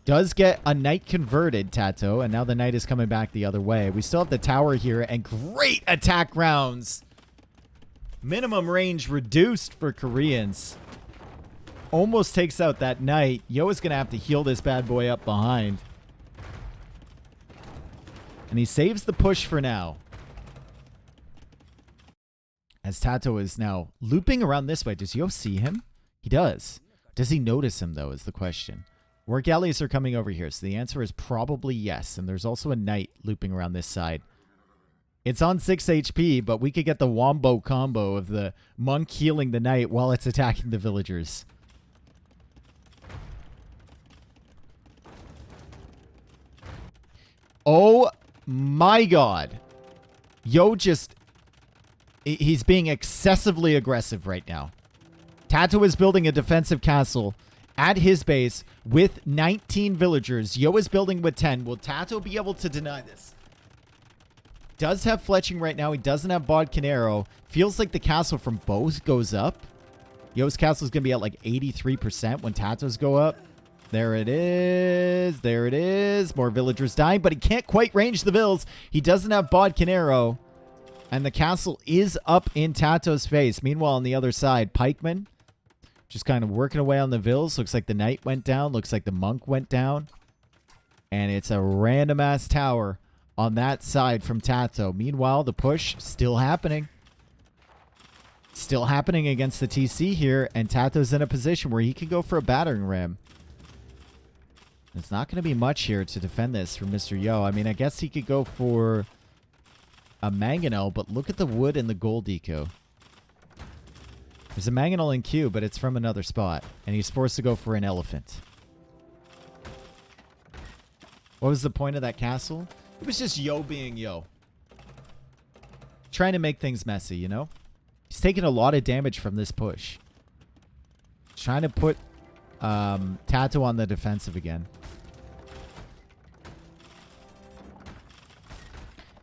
Does get a knight converted, Tato, and now the knight is coming back the other way. We still have the tower here, and great attack rounds. Minimum range reduced for Koreans. Almost takes out that knight. Yo is going to have to heal this bad boy up behind. And he saves the push for now. As Tato is now looping around this way. Does Yo see him? He does. Does he notice him, though, is the question. War galleys are coming over here, so the answer is probably yes. And there's also a knight looping around this side. It's on 6 HP, but we could get the wombo combo of the monk healing the knight while it's attacking the villagers. Oh my god. Yo just... He's being excessively aggressive right now. Tato is building a defensive castle at his base with 19 villagers. Yo is building with 10. Will Tato be able to deny this? Does have fletching right now. He doesn't have Bodkin Arrow. Feels like the castle from both goes up. Yo's castle is going to be at like 83% when Tato's go up. There it is. There it is. More villagers dying, but he can't quite range the vills. He doesn't have Bodkin Arrow. And the castle is up in Tato's face. Meanwhile, on the other side, pikemen just kind of working away on the vills. Looks like the knight went down. Looks like the monk went down. And it's a random-ass tower on that side from Tato. Meanwhile, the push still happening. Still happening against the TC here, and Tato's in a position where he could go for a battering ram. It's not going to be much here to defend this from Mr. Yo. I mean, I guess he could go for a mangonel, but look at the wood and the gold eco. There's a mangonel in queue, but it's from another spot, and he's forced to go for an elephant. What was the point of that castle? It was just Yo being Yo. Trying to make things messy, you know? He's taking a lot of damage from this push. Trying to put Tato on the defensive again.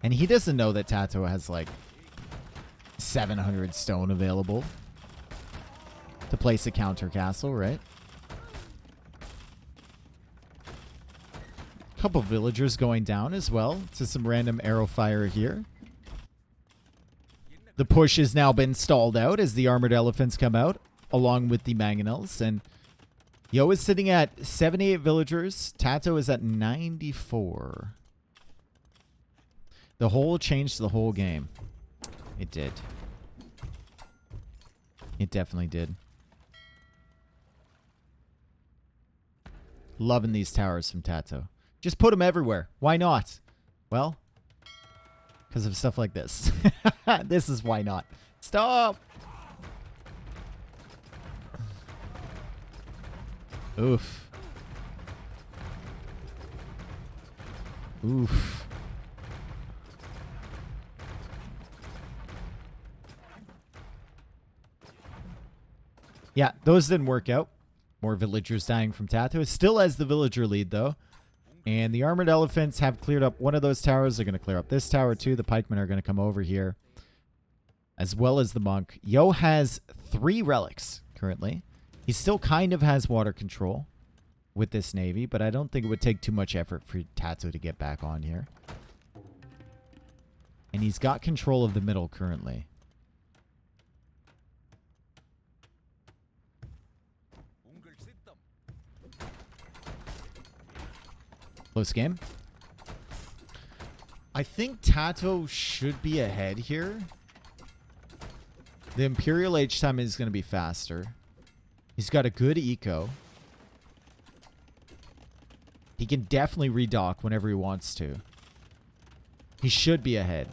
And he doesn't know that Tato has like 700 stone available to place a counter castle, right? A couple villagers going down as well to some random arrow fire here. The push has now been stalled out as the armored elephants come out along with the mangonels, and Yo is sitting at 78 villagers. Tato is at 94. The hole changed the whole game. It did. It definitely did. Loving these towers from Tato. Just put them everywhere. Why not? Well, because of stuff like this. This is why not. Stop! Oof. Oof. Yeah, those didn't work out. More villagers dying from Tato. Still has the villager lead, though. And the armored elephants have cleared up one of those towers. They're going to clear up this tower, too. The pikemen are going to come over here, as well as the monk. Yo has 3 relics currently. He still kind of has water control with this navy, but I don't think it would take too much effort for Tato to get back on here. And he's got control of the middle currently. Close game. I think Tato should be ahead here. The Imperial H time is going to be faster. He's got a good eco. He can definitely redock whenever he wants to. He should be ahead.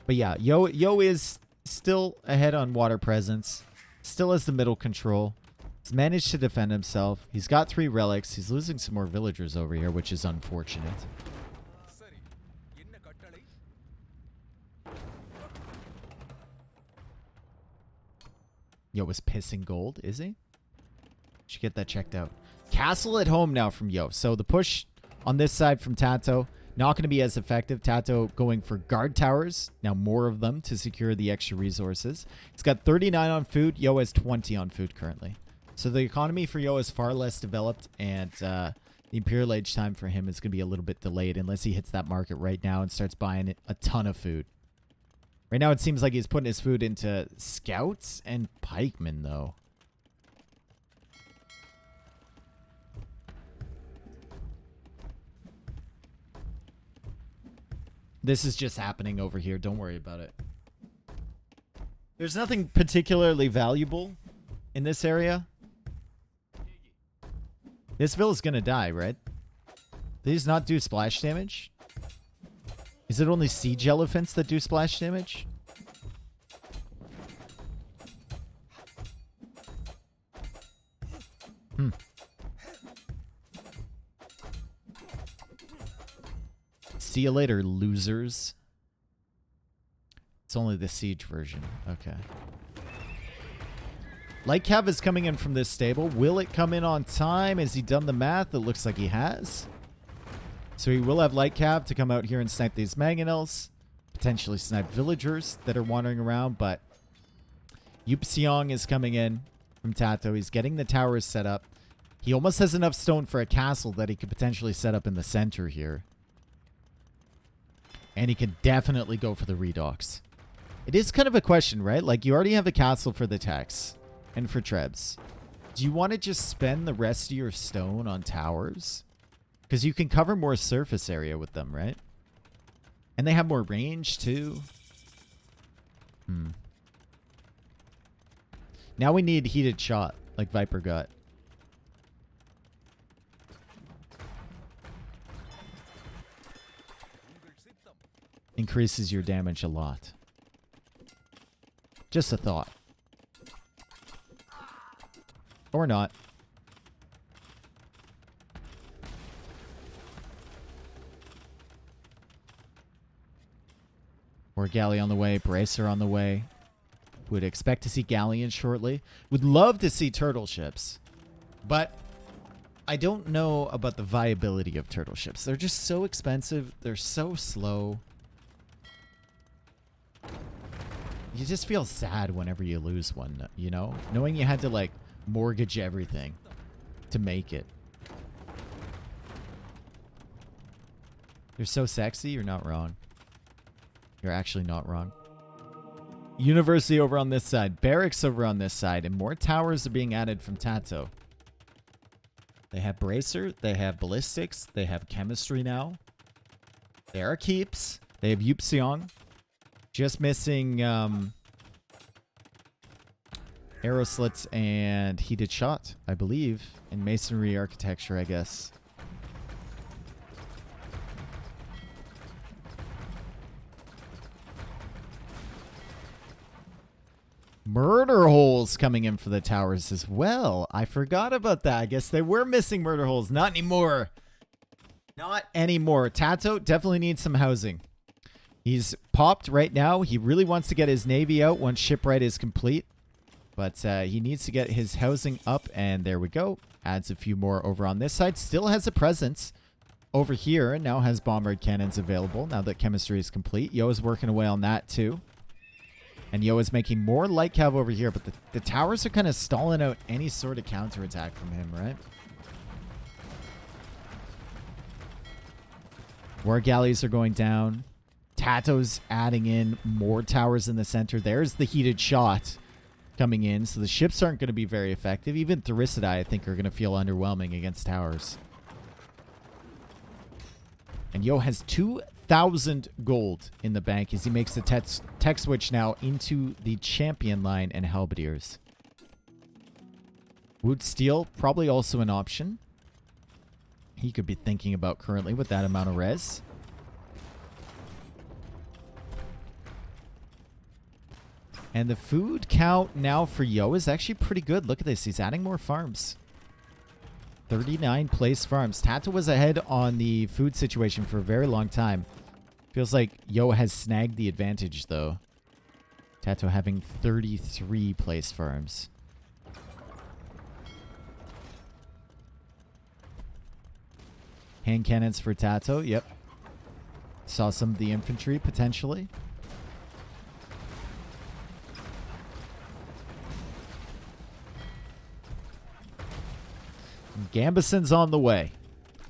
But yeah, Yo is still ahead on water presence. Still has the middle control. He's managed to defend himself. He's got 3 relics. He's losing some more villagers over here, which is unfortunate. Yo is pissing gold, is he? Should get that checked out. Castle at home now from Yo. So the push on this side from Tato, not going to be as effective. Tato going for guard towers. Now more of them to secure the extra resources. He's got 39 on food. Yo has 20 on food currently. So the economy for Yo is far less developed, and the Imperial Age time for him is going to be a little bit delayed unless he hits that market right now and starts buying a ton of food. Right now it seems like he's putting his food into scouts and pikemen, though. This is just happening over here. Don't worry about it. There's nothing particularly valuable in this area. This villa's gonna die, right? Did these not do splash damage? Is it only siege elephants that do splash damage? See you later, losers. It's only the siege version. Okay. Light Cav is coming in from this stable. Will it come in on time? Has he done the math? It looks like he has. So he will have Light Cav to come out here and snipe these mangonels. Potentially snipe villagers that are wandering around. But Yupseong is coming in from Tato. He's getting the towers set up. He almost has enough stone for a castle that he could potentially set up in the center here. And he can definitely go for the redocks. It is kind of a question, right? Like, you already have a castle for the techs and for trebs. Do you want to just spend the rest of your stone on towers? Because you can cover more surface area with them, right? And they have more range, too. Now we need heated shot, like Viper got. Increases your damage a lot. Just a thought. Or not. Or galley on the way, bracer on the way. Would expect to see galleons shortly. Would love to see turtle ships. But I don't know about the viability of turtle ships. They're just so expensive. They're so slow. You just feel sad whenever you lose one, you know? Knowing you had to, like, mortgage everything to make it. You're so sexy, you're not wrong. You're actually not wrong. University over on this side. Barracks over on this side. And more towers are being added from TaToH. They have bracer. They have ballistics. They have chemistry now. There are keeps. They have Yupseong. Just missing arrow slits and heated shot, I believe. And masonry architecture, I guess. Murder holes coming in for the towers as well. I forgot about that. I guess they were missing murder holes. Not anymore. Not anymore. TaToH definitely needs some housing. He's popped right now. He really wants to get his navy out once shipwright is complete. But he needs to get his housing up. And there we go. Adds a few more over on this side. Still has a presence over here. Now has bombard cannons available now that chemistry is complete. Yo is working away on that too. And Yo is making more light cav over here, but the towers are kind of stalling out any sort of counterattack from him, right? War galleys are going down. TaToH's adding in more towers in the center. There's the heated shot coming in, so the ships aren't going to be very effective. Even Therisidae, I think, are going to feel underwhelming against towers. And Yo has 2,000 gold in the bank as he makes the tech switch now into the champion line and halberdiers. Wood steel, probably also an option. He could be thinking about currently with that amount of res. And the food count now for Yo is actually pretty good. Look at this. He's adding more farms. 39 place farms. TaToH was ahead on the food situation for a very long time. Feels like Yo has snagged the advantage, though. TaToH having 33 place farms. Hand cannons for TaToH. Yep. Saw some of the infantry, potentially. Gambeson's on the way.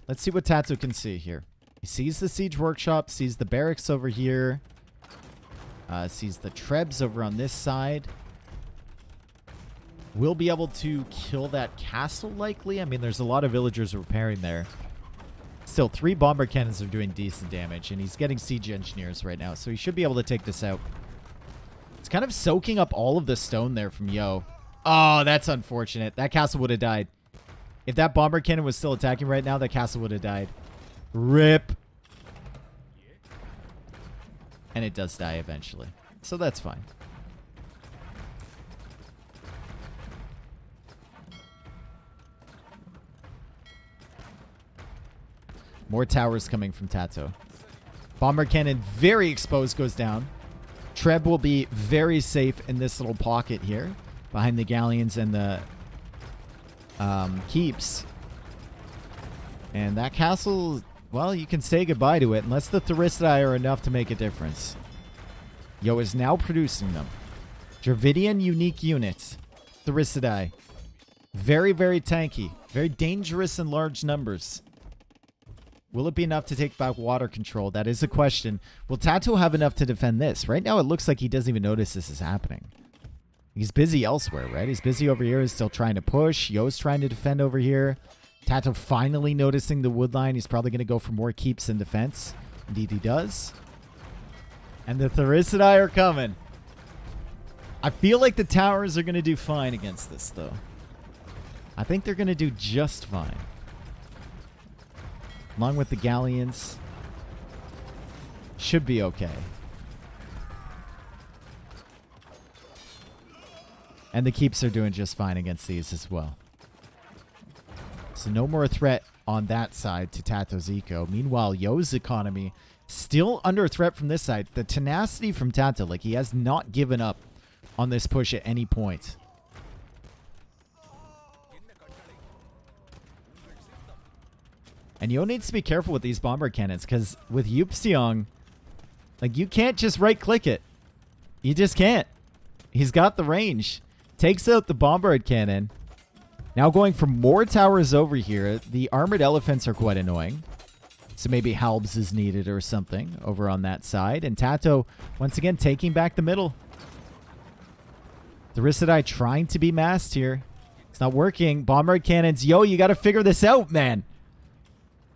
Let's see what TaToH can see here. He sees the siege workshop, sees the barracks over here, sees the trebs over on this side. We'll be able to kill that castle likely. I mean, there's a lot of villagers repairing there. Still, 3 bomber cannons are doing decent damage, and he's getting siege engineers right now, so he should be able to take this out. It's kind of soaking up all of the stone there from Yo. Oh, that's unfortunate. That castle would have died. If that bomber cannon was still attacking right now, that castle would have died. RIP. And it does die eventually. So that's fine. More towers coming from TaToH. Bomber cannon very exposed goes down. Treb will be very safe in this little pocket here. Behind the galleons and the keeps. And that castle, well, you can say goodbye to it unless the Therisidae are enough to make a difference. Yo is now producing them. Dravidian unique unit. Therisidae. Very, very tanky. Very dangerous in large numbers. Will it be enough to take back water control? That is a question. Will TaToH have enough to defend this? Right now it looks like he doesn't even notice this is happening. He's busy elsewhere, right? He's busy over here. He's still trying to push. Yo's trying to defend over here. TaToH finally noticing the wood line. He's probably going to go for more keeps in defense. Indeed he does. And the Therisidae are coming. I feel like the towers are going to do fine against this, though. I think they're going to do just fine. Along with the galleons. Should be okay. And the keeps are doing just fine against these as well. So no more threat on that side to TaToH's eco. Meanwhile, Yo's economy still under threat from this side. The tenacity from TaToH, like he has not given up on this push at any point. And Yo needs to be careful with these bomber cannons, because with Yupseong, like, you can't just right-click it. You just can't. He's got the range. Takes out the bombard cannon. Now going for more towers over here. The armored elephants are quite annoying. So maybe Halbs is needed or something over on that side. And TaToH, once again, taking back the middle. Therisidai trying to be massed here. It's not working. Bombard cannons. Yo, you got to figure this out, man.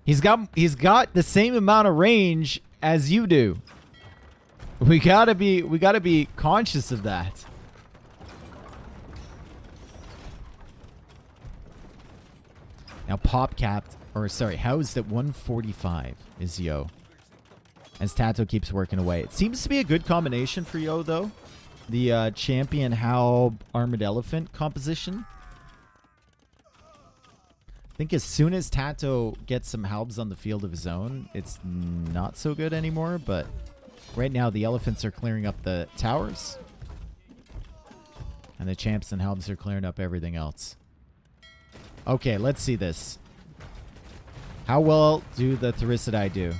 He's got the same amount of range as you do. We gotta be conscious of that. Now pop capped, or sorry, housed at 145 is Yo. As TaToH keeps working away. It seems to be a good combination for Yo, though. The champion Halb armored elephant composition. I think as soon as TaToH gets some Halbs on the field of his own, it's not so good anymore, but right now the elephants are clearing up the towers. And the champs and Halbs are clearing up everything else. Okay, let's see this. How well do the Therisidai do?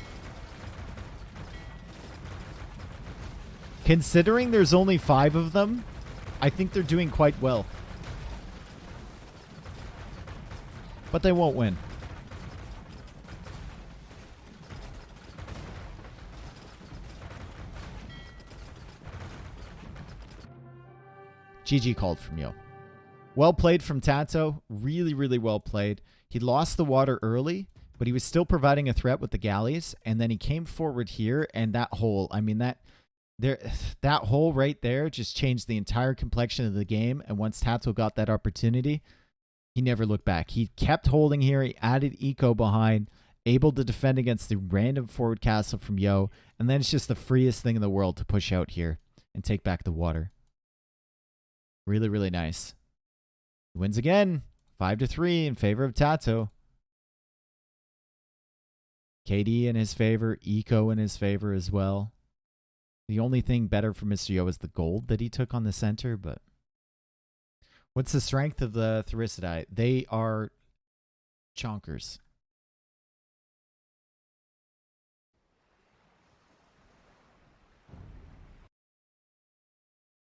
Considering there's only 5 of them, I think they're doing quite well. But they won't win. GG called from Yo. Well played from TaToH. Really, really well played. He lost the water early, but he was still providing a threat with the galleys. And then he came forward here, and that hole, I mean, that hole right there just changed the entire complexion of the game. And once TaToH got that opportunity, he never looked back. He kept holding here. He added eco behind, able to defend against the random forward castle from Yo. And then it's just the freest thing in the world to push out here and take back the water. Really, really nice. He wins again. 5-3 in favor of TaToH. KD in his favor. Eco in his favor as well. The only thing better for Mr. Yo is the gold that he took on the center, but what's the strength of the Therisidai? They are chonkers.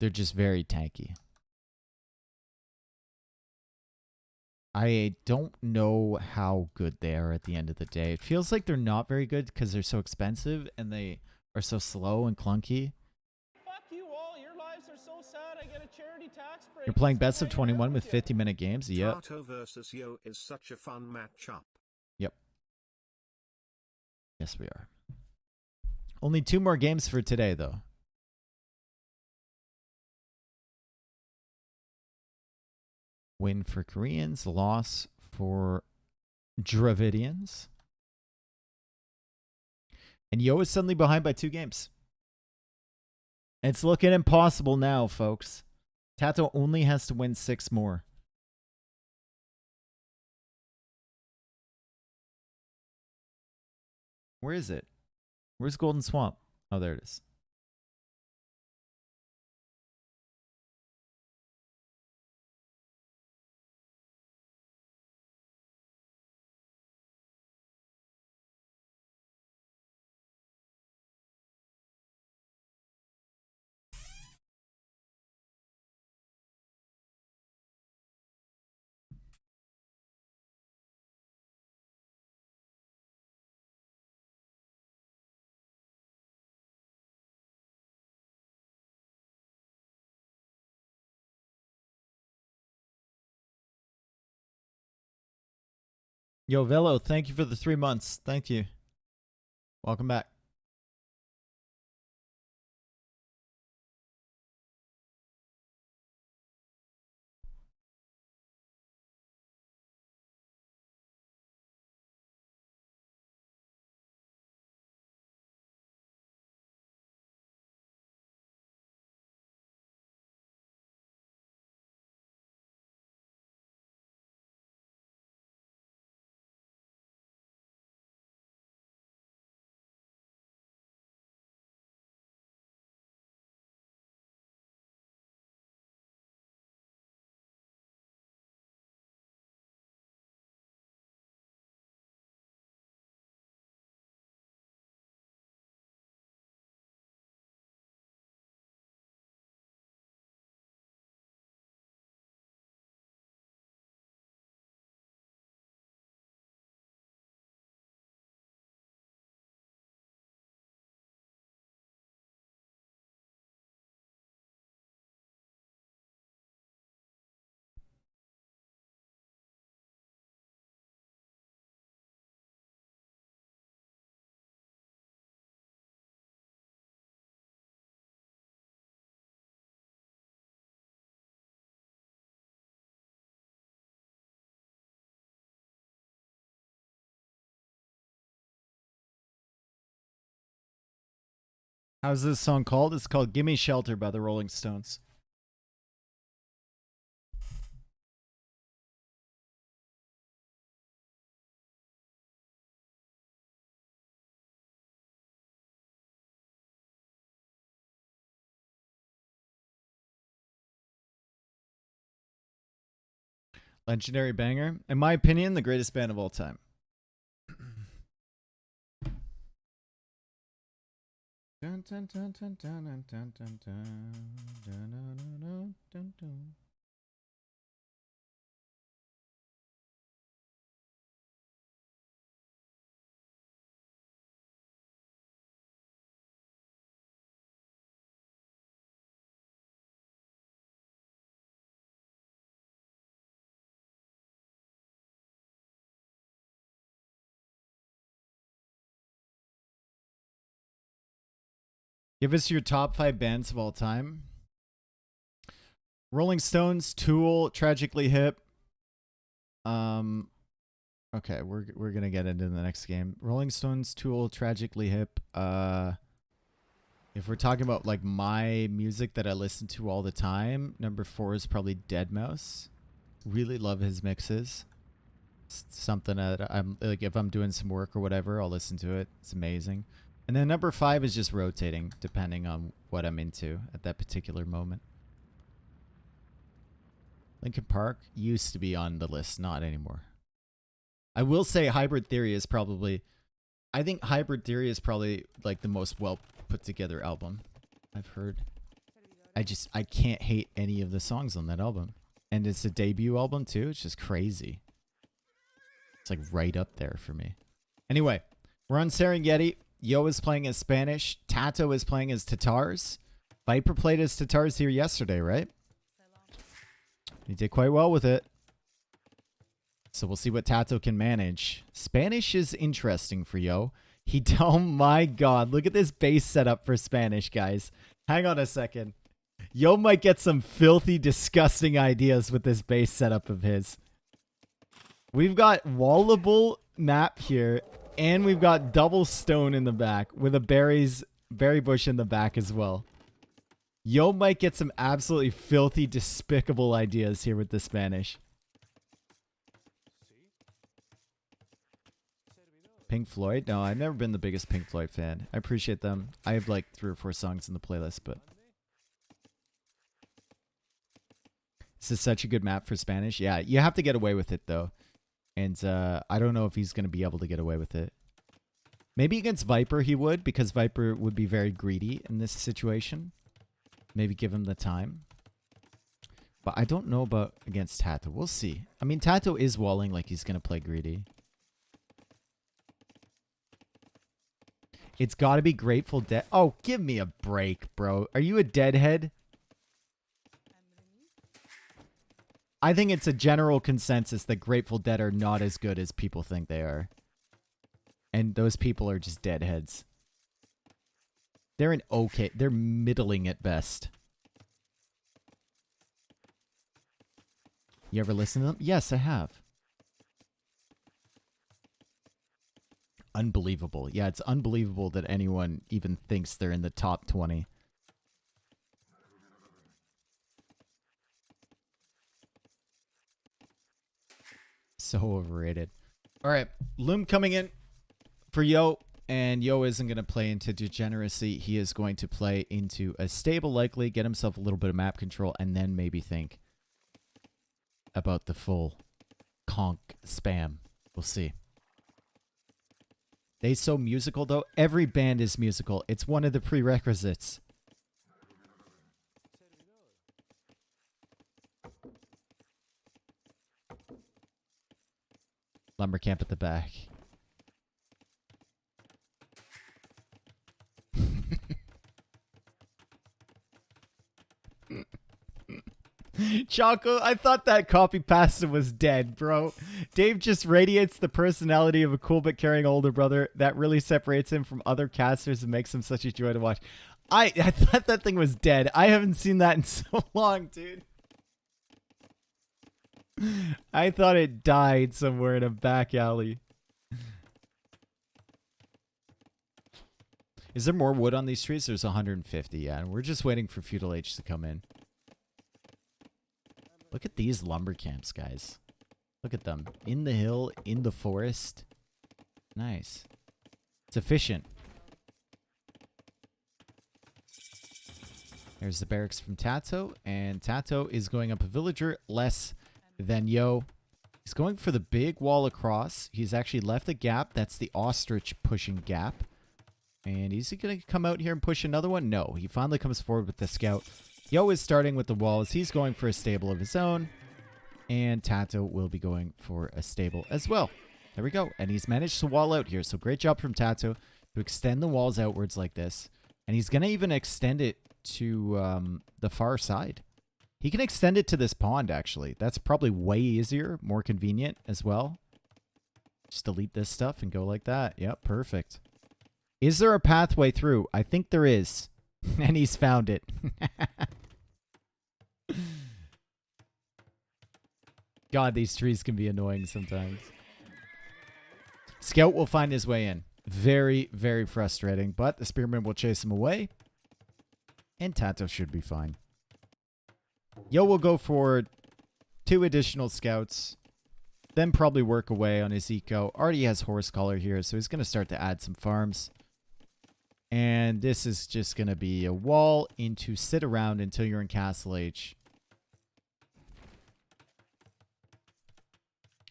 They're just very tanky. I don't know how good they are at the end of the day. It feels like they're not very good because they're so expensive and they are so slow and clunky. Fuck you all. Your lives are so sad. I get a charity tax break. You're playing best of 21 with 50-minute games. Yep. TaToH versus Yo is such a fun matchup. Yep. Yes, we are. Only 2 more games for today, though. Win for Koreans, loss for Dravidians. And Yo is suddenly behind by 2 games. It's looking impossible now, folks. TaToH only has to win 6 more. Where is it? Where's Golden Swamp? Oh, there it is. Yo, Velo, thank you for the 3 months. Thank you. Welcome back. How's this song called? It's called Gimme Shelter by the Rolling Stones. Legendary banger. In my opinion, the greatest band of all time. Dun, dun, dun, dun, dun, dun, dun, dun, dun, dun, dun. Give us your top 5 bands of all time. Rolling Stones, Tool, Tragically Hip. Okay, we're gonna get into the next game. Rolling Stones, Tool, Tragically Hip. If we're talking about like my music that I listen to all the time, number 4 is probably Deadmau5. Really love his mixes. It's something that I'm like, if I'm doing some work or whatever, I'll listen to it. It's amazing. And then number 5 is just rotating depending on what I'm into at that particular moment. Linkin Park used to be on the list, not anymore. I will say Hybrid Theory is probably, I think Hybrid Theory is probably like the most well put together album I've heard. I can't hate any of the songs on that album. And it's a debut album too. It's just crazy. It's like right up there for me. Anyway, we're on Serengeti. Yo is playing as Spanish. Tato is playing as Tatars. Viper played as Tatars here yesterday, right? He did quite well with it. So we'll see what Tato can manage. Spanish is interesting for Yo. Oh my god, look at this base setup for Spanish, guys. Hang on a second. Yo might get some filthy, disgusting ideas with this base setup of his. We've got wallable map here, and we've got double stone in the back with a berry bush in the back as well. Yo might get some absolutely filthy, despicable ideas here with the Spanish. Pink Floyd? No, I've never been the biggest Pink Floyd fan. I appreciate them. I have like 3 or 4 songs in the playlist, but this is such a good map for Spanish. Yeah, you have to get away with it though. And I don't know if he's going to be able to get away with it. Maybe against Viper he would, because Viper would be very greedy in this situation. Maybe give him the time. But I don't know about against Tato. We'll see. I mean, Tato is walling like he's going to play greedy. It's got to be Grateful Dead. Oh, give me a break, bro. Are you a deadhead? I think it's a general consensus that Grateful Dead are not as good as people think they are. And those people are just deadheads. They're they're middling at best. You ever listen to them? Yes, I have. Unbelievable. Yeah, it's unbelievable that anyone even thinks they're in the top 20. So overrated. All right, Loom coming in for Yo, and Yo isn't going to play into Degeneracy. He is going to play into a stable, likely, get himself a little bit of map control, and then maybe think about the full conk spam. We'll see. They so musical, though. Every band is musical. It's one of the prerequisites. Lumber camp at the back. Choco, I thought that copy pasta was dead, bro. Dave just radiates the personality of a cool but caring older brother that really separates him from other casters and makes him such a joy to watch. I thought that thing was dead. I haven't seen that in so long, dude. I thought it died somewhere in a back alley. Is there more wood on these trees? There's 150, yeah. And we're just waiting for Feudal Age to come in. Look at these lumber camps, guys. Look at them. In the hill, in the forest. Nice. It's efficient. There's the barracks from Tato. And Tato is going up a villager less than Yo. He's going for the big wall across. He's actually left a gap. That's the ostrich pushing gap. And is he going to come out here and push another one? No. He finally comes forward with the scout. Yo is starting with the walls. He's going for a stable of his own. And Tato will be going for a stable as well. There we go. And he's managed to wall out here. So great job from Tato to extend the walls outwards like this. And he's going to even extend it to the far side. He can extend it to this pond, actually. That's probably way easier, more convenient as well. Just delete this stuff and go like that. Yep, perfect. Is there a pathway through? I think there is. And he's found it. God, these trees can be annoying sometimes. Scout will find his way in. Very, very frustrating. But the spearman will chase him away. And Tato should be fine. Yo will go for 2 additional scouts. Then probably work away on his eco. Already has horse collar here, so he's going to start to add some farms. And this is just going to be a wall into sit around until you're in Castle Age.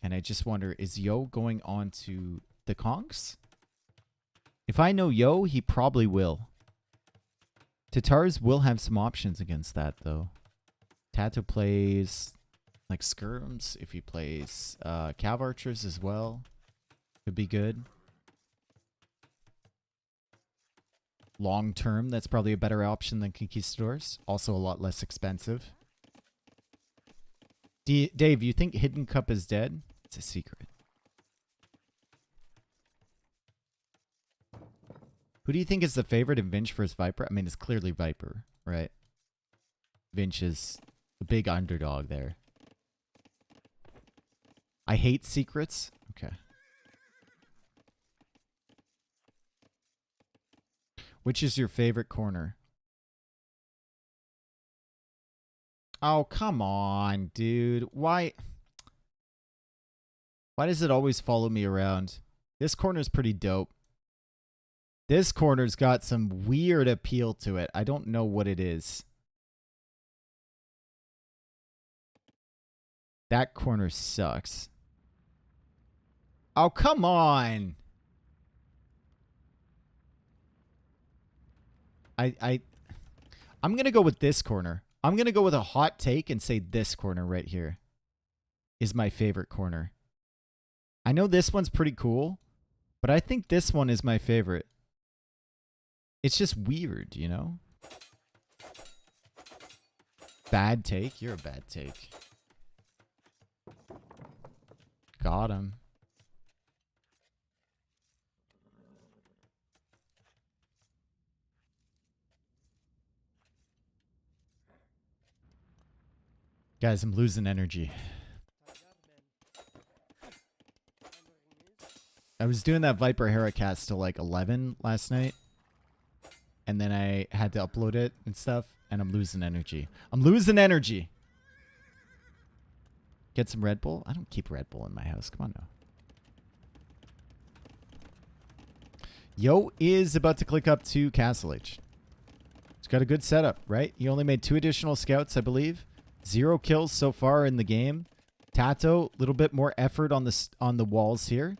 And I just wonder, is Yo going on to the conks? If I know Yo, he probably will. Tatars will have some options against that, though. Tato plays like skirms. If he plays cav archers as well, could be good. Long term, that's probably a better option than conquistadors. Also a lot less expensive. Dave, you think Hidden Cup is dead? It's a secret. Who do you think is the favorite in Vinch versus Viper? I mean, it's clearly Viper, right? Vinch is the big underdog there. I hate secrets. Okay. Which is your favorite corner? Oh, come on, dude. Why does it always follow me around? This corner's pretty dope. This corner's got some weird appeal to it. I don't know what it is. That corner sucks. Oh, come on. I'm going to go with this corner. I'm going to go with a hot take and say this corner right here is my favorite corner. I know this one's pretty cool, but I think this one is my favorite. It's just weird, you know? Bad take? You're a bad take. Got him. Guys, I'm losing energy. I was doing that Viper Heracast till like 11 last night. And then I had to upload it and stuff. And I'm losing energy. I'm losing energy. Get some Red Bull? I don't keep Red Bull in my house. Come on now. Yo is about to click up to Castle Age. He's got a good setup, right? He only made 2 additional scouts, I believe. 0 kills so far in the game. Tato, a little bit more effort on the walls here.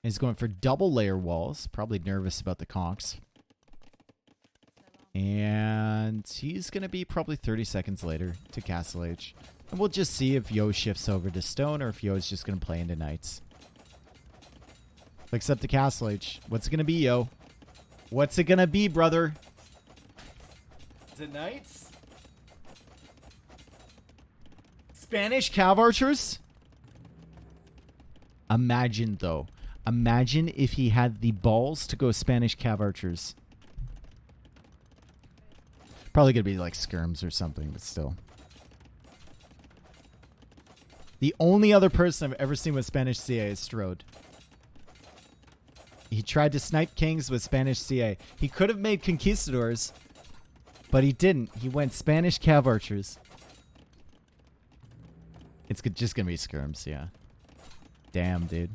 He's going for double layer walls. Probably nervous about the conks. And he's going to be probably 30 seconds later to Castle Age. And we'll just see if Yo shifts over to stone or if Yo is just going to play into knights. Clicks up to Castle Age. What's it going to be, Yo? What's it going to be, brother? Is it knights? Spanish cav archers? Imagine, though. Imagine if he had the balls to go Spanish cav archers. Probably going to be like skirms or something, but still. The only other person I've ever seen with Spanish CA is Strode. He tried to snipe kings with Spanish CA. He could have made conquistadors, but he didn't. He went Spanish cav archers. It's just gonna be skirms, yeah. Damn, dude.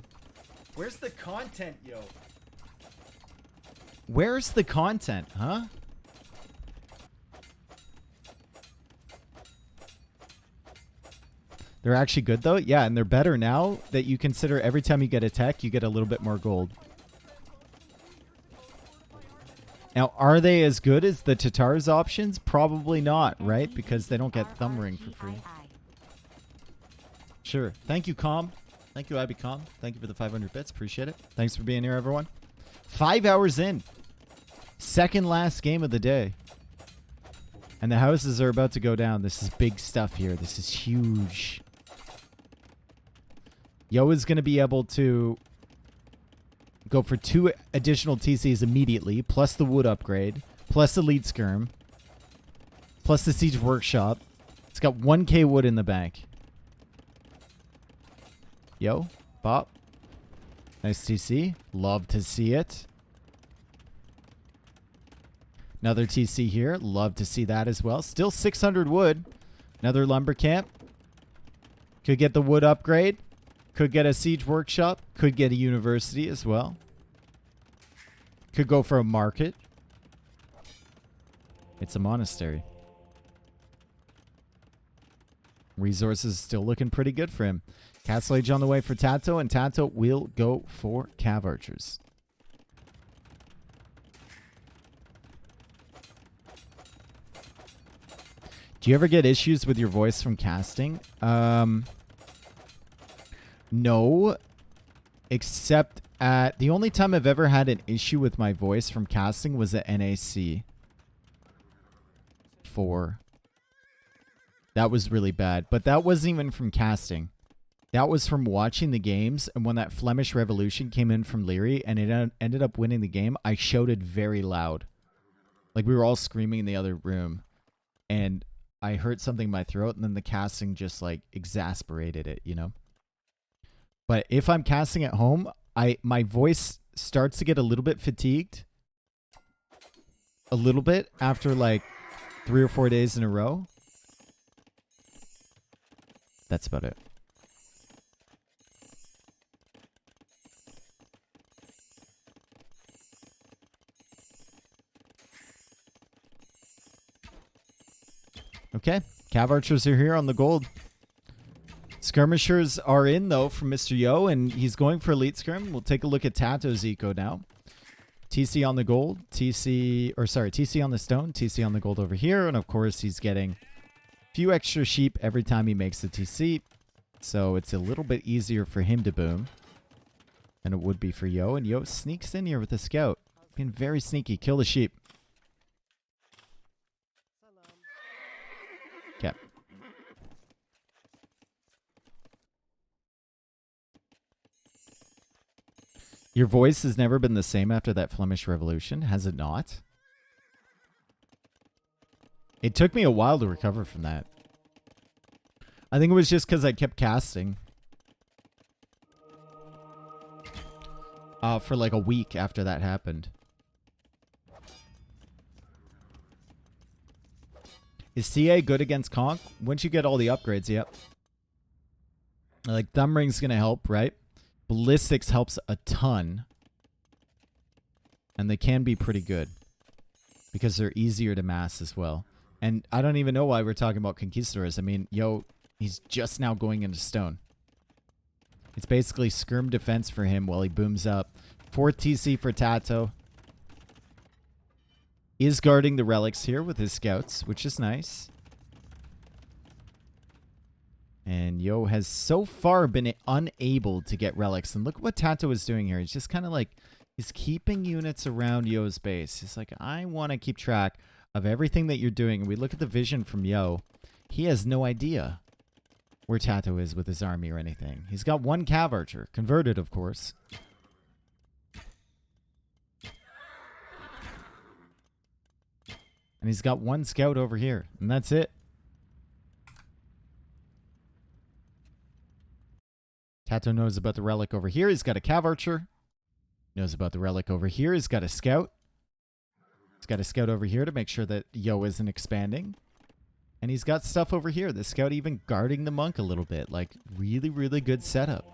Where's the content, yo? Where's the content, huh? They're actually good, though? Yeah, and they're better now that you consider every time you get a tech, you get a little bit more gold. Now, are they as good as the TaToH's options? Probably not, right? Because they don't get thumb ring for free. Sure. Thank you, Com. Thank you, Abby Com. Thank you for the 500 bits. Appreciate it. Thanks for being here, everyone. 5 hours in. Second last game of the day. And the houses are about to go down. This is big stuff here. This is huge. Yo is going to be able to go for 2 additional TCs immediately, plus the wood upgrade, plus the lead skirm, plus the siege workshop. It's got 1k wood in the bank. Yo, Bop. Nice TC. Love to see it. Another TC here. Love to see that as well. Still 600 wood. Another lumber camp. Could get the wood upgrade. Could get a siege workshop. Could get a university as well. Could go for a market. It's a monastery. Resources still looking pretty good for him. Castle Age on the way for Tato, and Tato will go for cav archers. Do you ever get issues with your voice from casting? No. Except at... The only time I've ever had an issue with my voice from casting was at NAC 4. That was really bad. But that wasn't even from casting. That was from watching the games, and when that Flemish Revolution came in from Leary and it ended up winning the game, I shouted very loud. Like, we were all screaming in the other room. And I heard something in my throat, and then the casting just, like, exasperated it, you know? But if I'm casting at home, my voice starts to get a little bit fatigued. A little bit after, like, 3 or 4 days in a row. That's about it. Okay, cav archers are here on the gold. Skirmishers are in, though, from Mr. Yo, and he's going for elite skirm. We'll take a look at TaToH's eco now. TC on the gold, TC on the stone, TC on the gold over here, and of course he's getting a few extra sheep every time he makes a TC, so it's a little bit easier for him to boom than it would be for Yo, and Yo sneaks in here with a scout. Being very sneaky. Kill the sheep. Okay. Your voice has never been the same after that Flemish Revolution, has it not? It took me a while to recover from that. I think it was just because I kept casting. For like a week after that happened. Is CA good against Conk? Once you get all the upgrades, yep. Like, Thumb Ring's going to help, right? Ballistics helps a ton. And they can be pretty good. Because they're easier to mass as well. And I don't even know why we're talking about Conquistadors. I mean, Yo, he's just now going into stone. It's basically skirm defense for him while he booms up. 4th TC for Tato. Is guarding the relics here with his scouts, which is nice. And Yo has so far been unable to get relics. And look what Tato is doing here. He's just kind of like, he's keeping units around Yo's base. He's like, I want to keep track of everything that you're doing. And we look at the vision from Yo. He has no idea where Tato is with his army or anything. He's got 1 cav archer, converted, of course. And he's got 1 scout over here, and that's it. Tato knows about the relic over here. He's got a cav archer. Knows about the relic over here. He's got a scout. He's got a scout over here to make sure that Yo isn't expanding. And he's got stuff over here. The scout even guarding the monk a little bit. Like, really, really good setup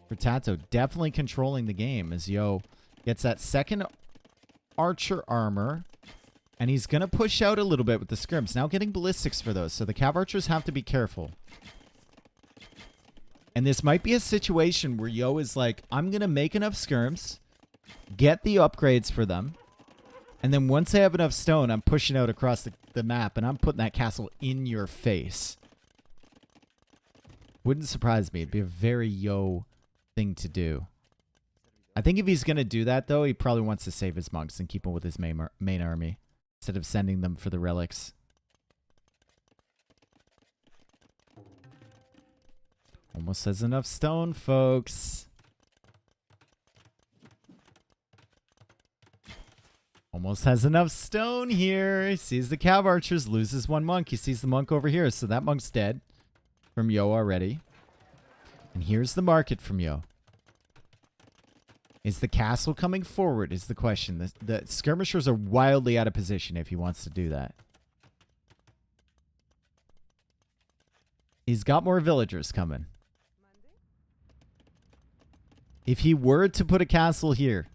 for Tato. Definitely controlling the game as Yo gets that second archer armor. And he's going to push out a little bit with the scrims. Now getting ballistics for those. So the cav archers have to be careful. And this might be a situation where Yo is like, I'm going to make enough skirms, get the upgrades for them, and then once I have enough stone, I'm pushing out across the map, and I'm putting that castle in your face. Wouldn't surprise me. It'd be a very Yo thing to do. I think if he's going to do that, though, he probably wants to save his monks and keep them with his main army instead of sending them for the relics. Almost has enough stone, folks. Almost has enough stone here. He sees the cav archers, loses one monk. He sees the monk over here, so that monk's dead from Yo already. And here's the market from Yo. Is the castle coming forward is the question. The skirmishers are wildly out of position if he wants to do that. He's got more villagers coming. If he were to put a castle here,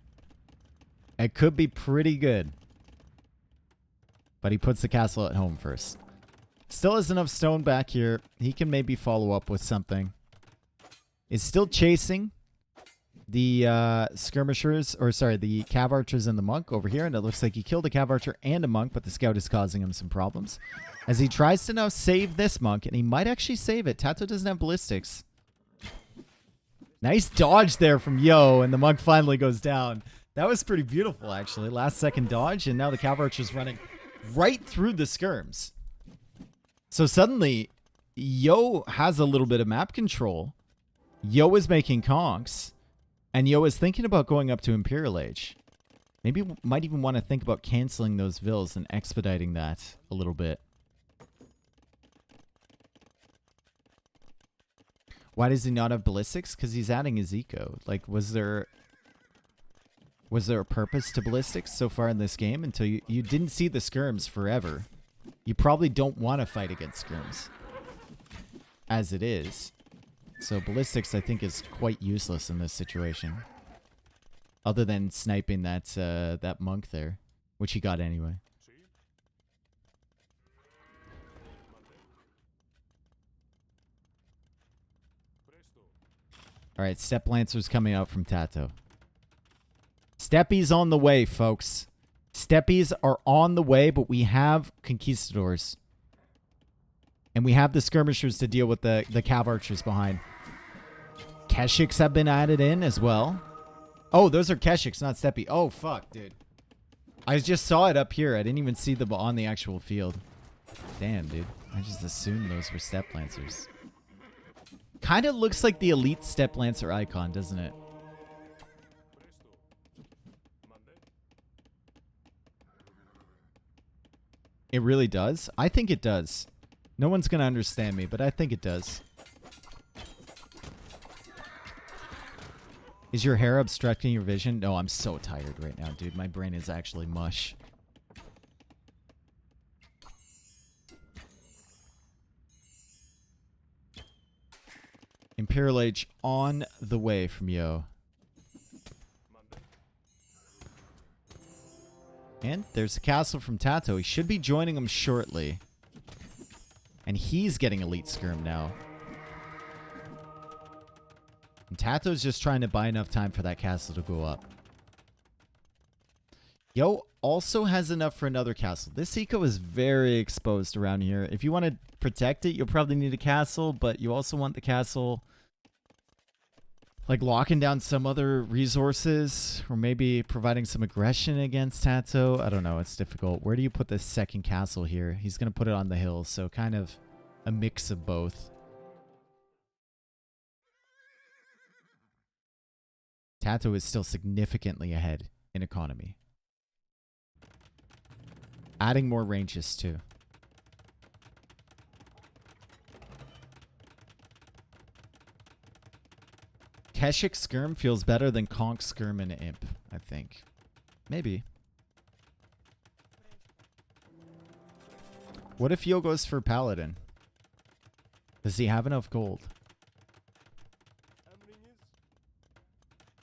it could be pretty good. But he puts the castle at home first. Still has enough stone back here. He can maybe follow up with something. Is still chasing the skirmishers, or sorry, the cav archers and the monk over here. And it looks like he killed a cav archer and a monk, but the scout is causing him some problems. As he tries to now save this monk, and he might actually save it. Tato doesn't have ballistics. Nice dodge there from Yo, and the monk finally goes down. That was pretty beautiful, actually. Last second dodge, and now the cav archer's running right through the skirms. So suddenly, Yo has a little bit of map control. Yo is making conks, and Yo is thinking about going up to Imperial Age. Maybe might even want to think about canceling those vills and expediting that a little bit. Why does he not have ballistics? Because he's adding his eco. Like, was there a purpose to ballistics so far in this game until you didn't see the skirms forever? You probably don't want to fight against skirms as it is. So ballistics, I think, is quite useless in this situation. Other than sniping that monk there, which he got anyway. All right, Step Lancer's coming out from Tato. Steppies on the way, folks. Steppies are on the way, but we have conquistadors. And we have the skirmishers to deal with the cav archers behind. Keshiks have been added in as well. Oh, those are Keshiks, not Steppy. Oh, fuck, dude. I just saw it up here. I didn't even see them on the actual field. Damn, dude. I just assumed those were Step Lancers. Kind of looks like the elite Step Lancer icon, doesn't it? It really does? I think it does. No one's going to understand me, but I think it does. Is your hair obstructing your vision? No, I'm so tired right now, dude. My brain is actually mush. Imperial Age on the way from Yo. And there's a castle from Tato. He should be joining him shortly. And he's getting elite skirm now. And Tato's just trying to buy enough time for that castle to go up. Yo also has enough for another castle. This eco is very exposed around here. If you want to protect it, you'll probably need a castle, but you also want the castle like locking down some other resources, or maybe providing some aggression against Tato. I don't know. It's difficult. Where do you put this second castle here? He's going to put it on the hill, so kind of a mix of both. Tato is still significantly ahead in economy. Adding more ranges too. Keshik Skirm feels better than Conk Skirm and Imp, I think. Maybe. What if Yo goes for Paladin? Does he have enough gold?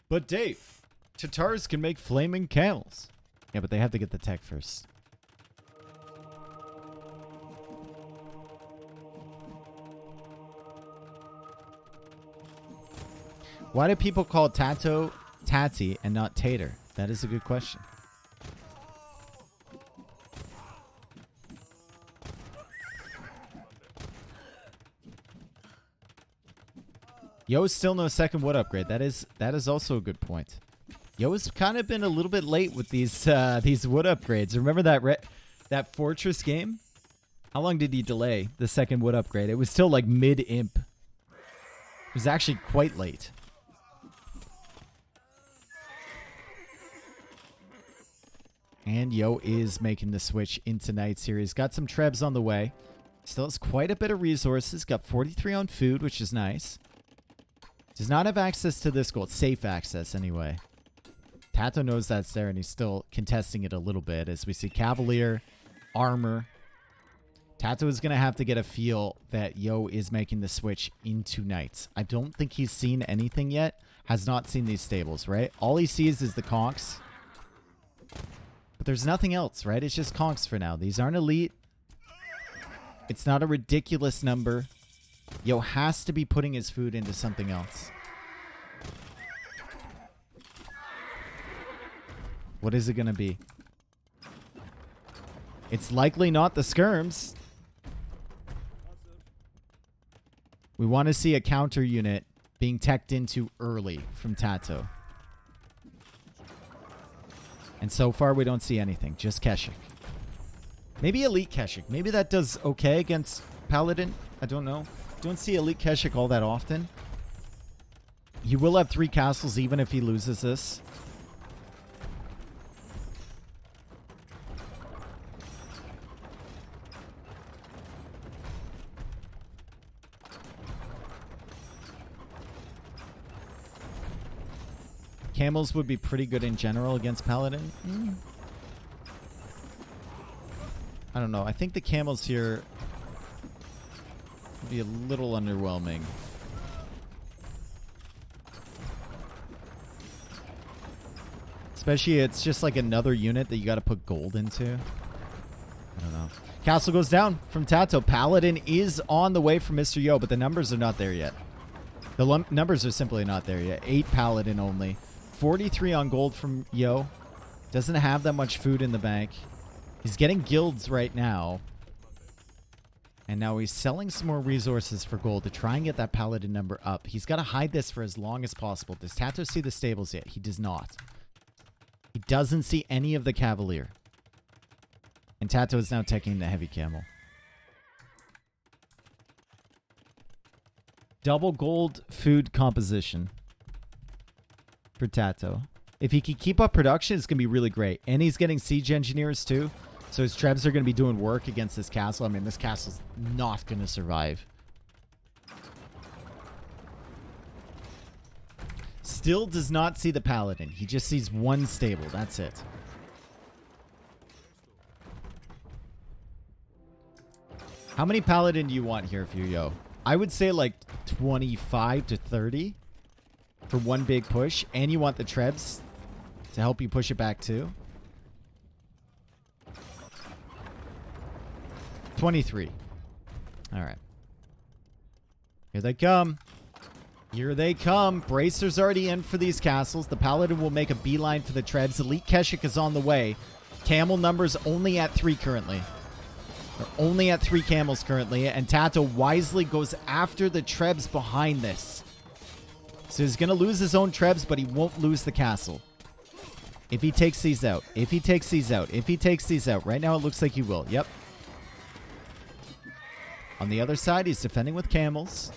But Dave, Tatars can make flaming camels. Yeah, but they have to get the tech first. Why do people call Tato Tati and not Tater? That is a good question. Yo, still no second wood upgrade. That is also a good point. Yo has kind of been a little bit late with these wood upgrades. Remember that Fortress game? How long did he delay the second wood upgrade? It was still like mid-imp. It was actually quite late. And Yo is making the switch into Night Series. Got some trebs on the way. Still has quite a bit of resources. Got 43 on food, which is nice. Does not have access to this gold. Safe access, anyway. Tato knows that's there, and he's still contesting it a little bit. As we see Cavalier, Armor. Tato is going to have to get a feel that Yo is making the switch into Knights. I don't think he's seen anything yet. Has not seen these stables, right? All he sees is the conks. But there's nothing else, right? It's just conks for now. These aren't elite. It's not a ridiculous number. Yo has to be putting his food into something else. What is it going to be? It's likely not the skirms. We want to see a counter unit being teched into early from Tato. And so far, we don't see anything. Just Keshik. Maybe Elite Keshik. Maybe that does okay against Paladin. I don't know. Don't see Elite Keshik all that often. He will have 3 castles even if he loses this. Camels would be pretty good in general against Paladin. I don't know. I think the camels here would be a little underwhelming. Especially it's just like another unit that you got to put gold into. I don't know. Castle goes down from Tato. Paladin is on the way for Mr. Yo, but the numbers are not there yet. The numbers are simply not there yet. 8 Paladin only. 43 on gold from Yo. Doesn't have that much food in the bank. He's getting guilds right now. And now he's selling some more resources for gold to try and get that Paladin number up. He's got to hide this for as long as possible. Does Tato see the stables yet? He does not. He doesn't see any of the Cavalier. And Tato is now taking the heavy camel. Double gold food composition for Tato. If he can keep up production, it's going to be really great. And he's getting siege engineers too. So his trebs are going to be doing work against this castle. I mean, this castle's not going to survive. Still does not see the Paladin. He just sees one stable. That's it. How many Paladin do you want here if you're Yo? I would say like 25 to 30. For one big push, and you want the trebs to help you push it back too. 23. All right. Here they come. Here they come. Bracer's already in for these castles. The Paladin will make a beeline for the trebs. Elite Keshik is on the way. Camel numbers only at 3 currently. They're only at 3 camels currently, and Tato wisely goes after the trebs behind this. So he's going to lose his own trebs, but he won't lose the castle. If he takes these out. If he takes these out. If he takes these out. Right now it looks like he will. Yep. On the other side, he's defending with camels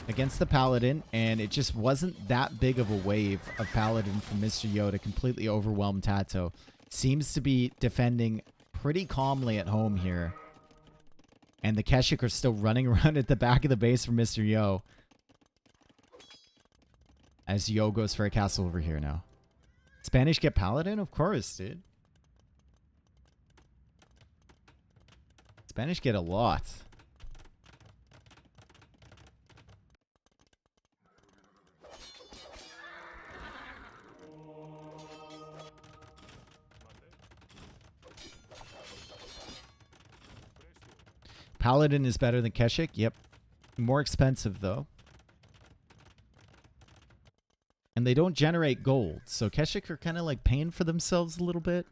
against the Paladin, and it just wasn't that big of a wave of Paladin from Mr. Yo to completely overwhelm Tato. Seems to be defending pretty calmly at home here. And the Keshik are still running around at the back of the base for Mr. Yo. As Yo goes for a castle over here now. Spanish get Paladin? Of course, dude. Spanish get a lot. Paladin is better than Keshik. Yep. More expensive, though. And they don't generate gold. So Keshik are kind of like paying for themselves a little bit.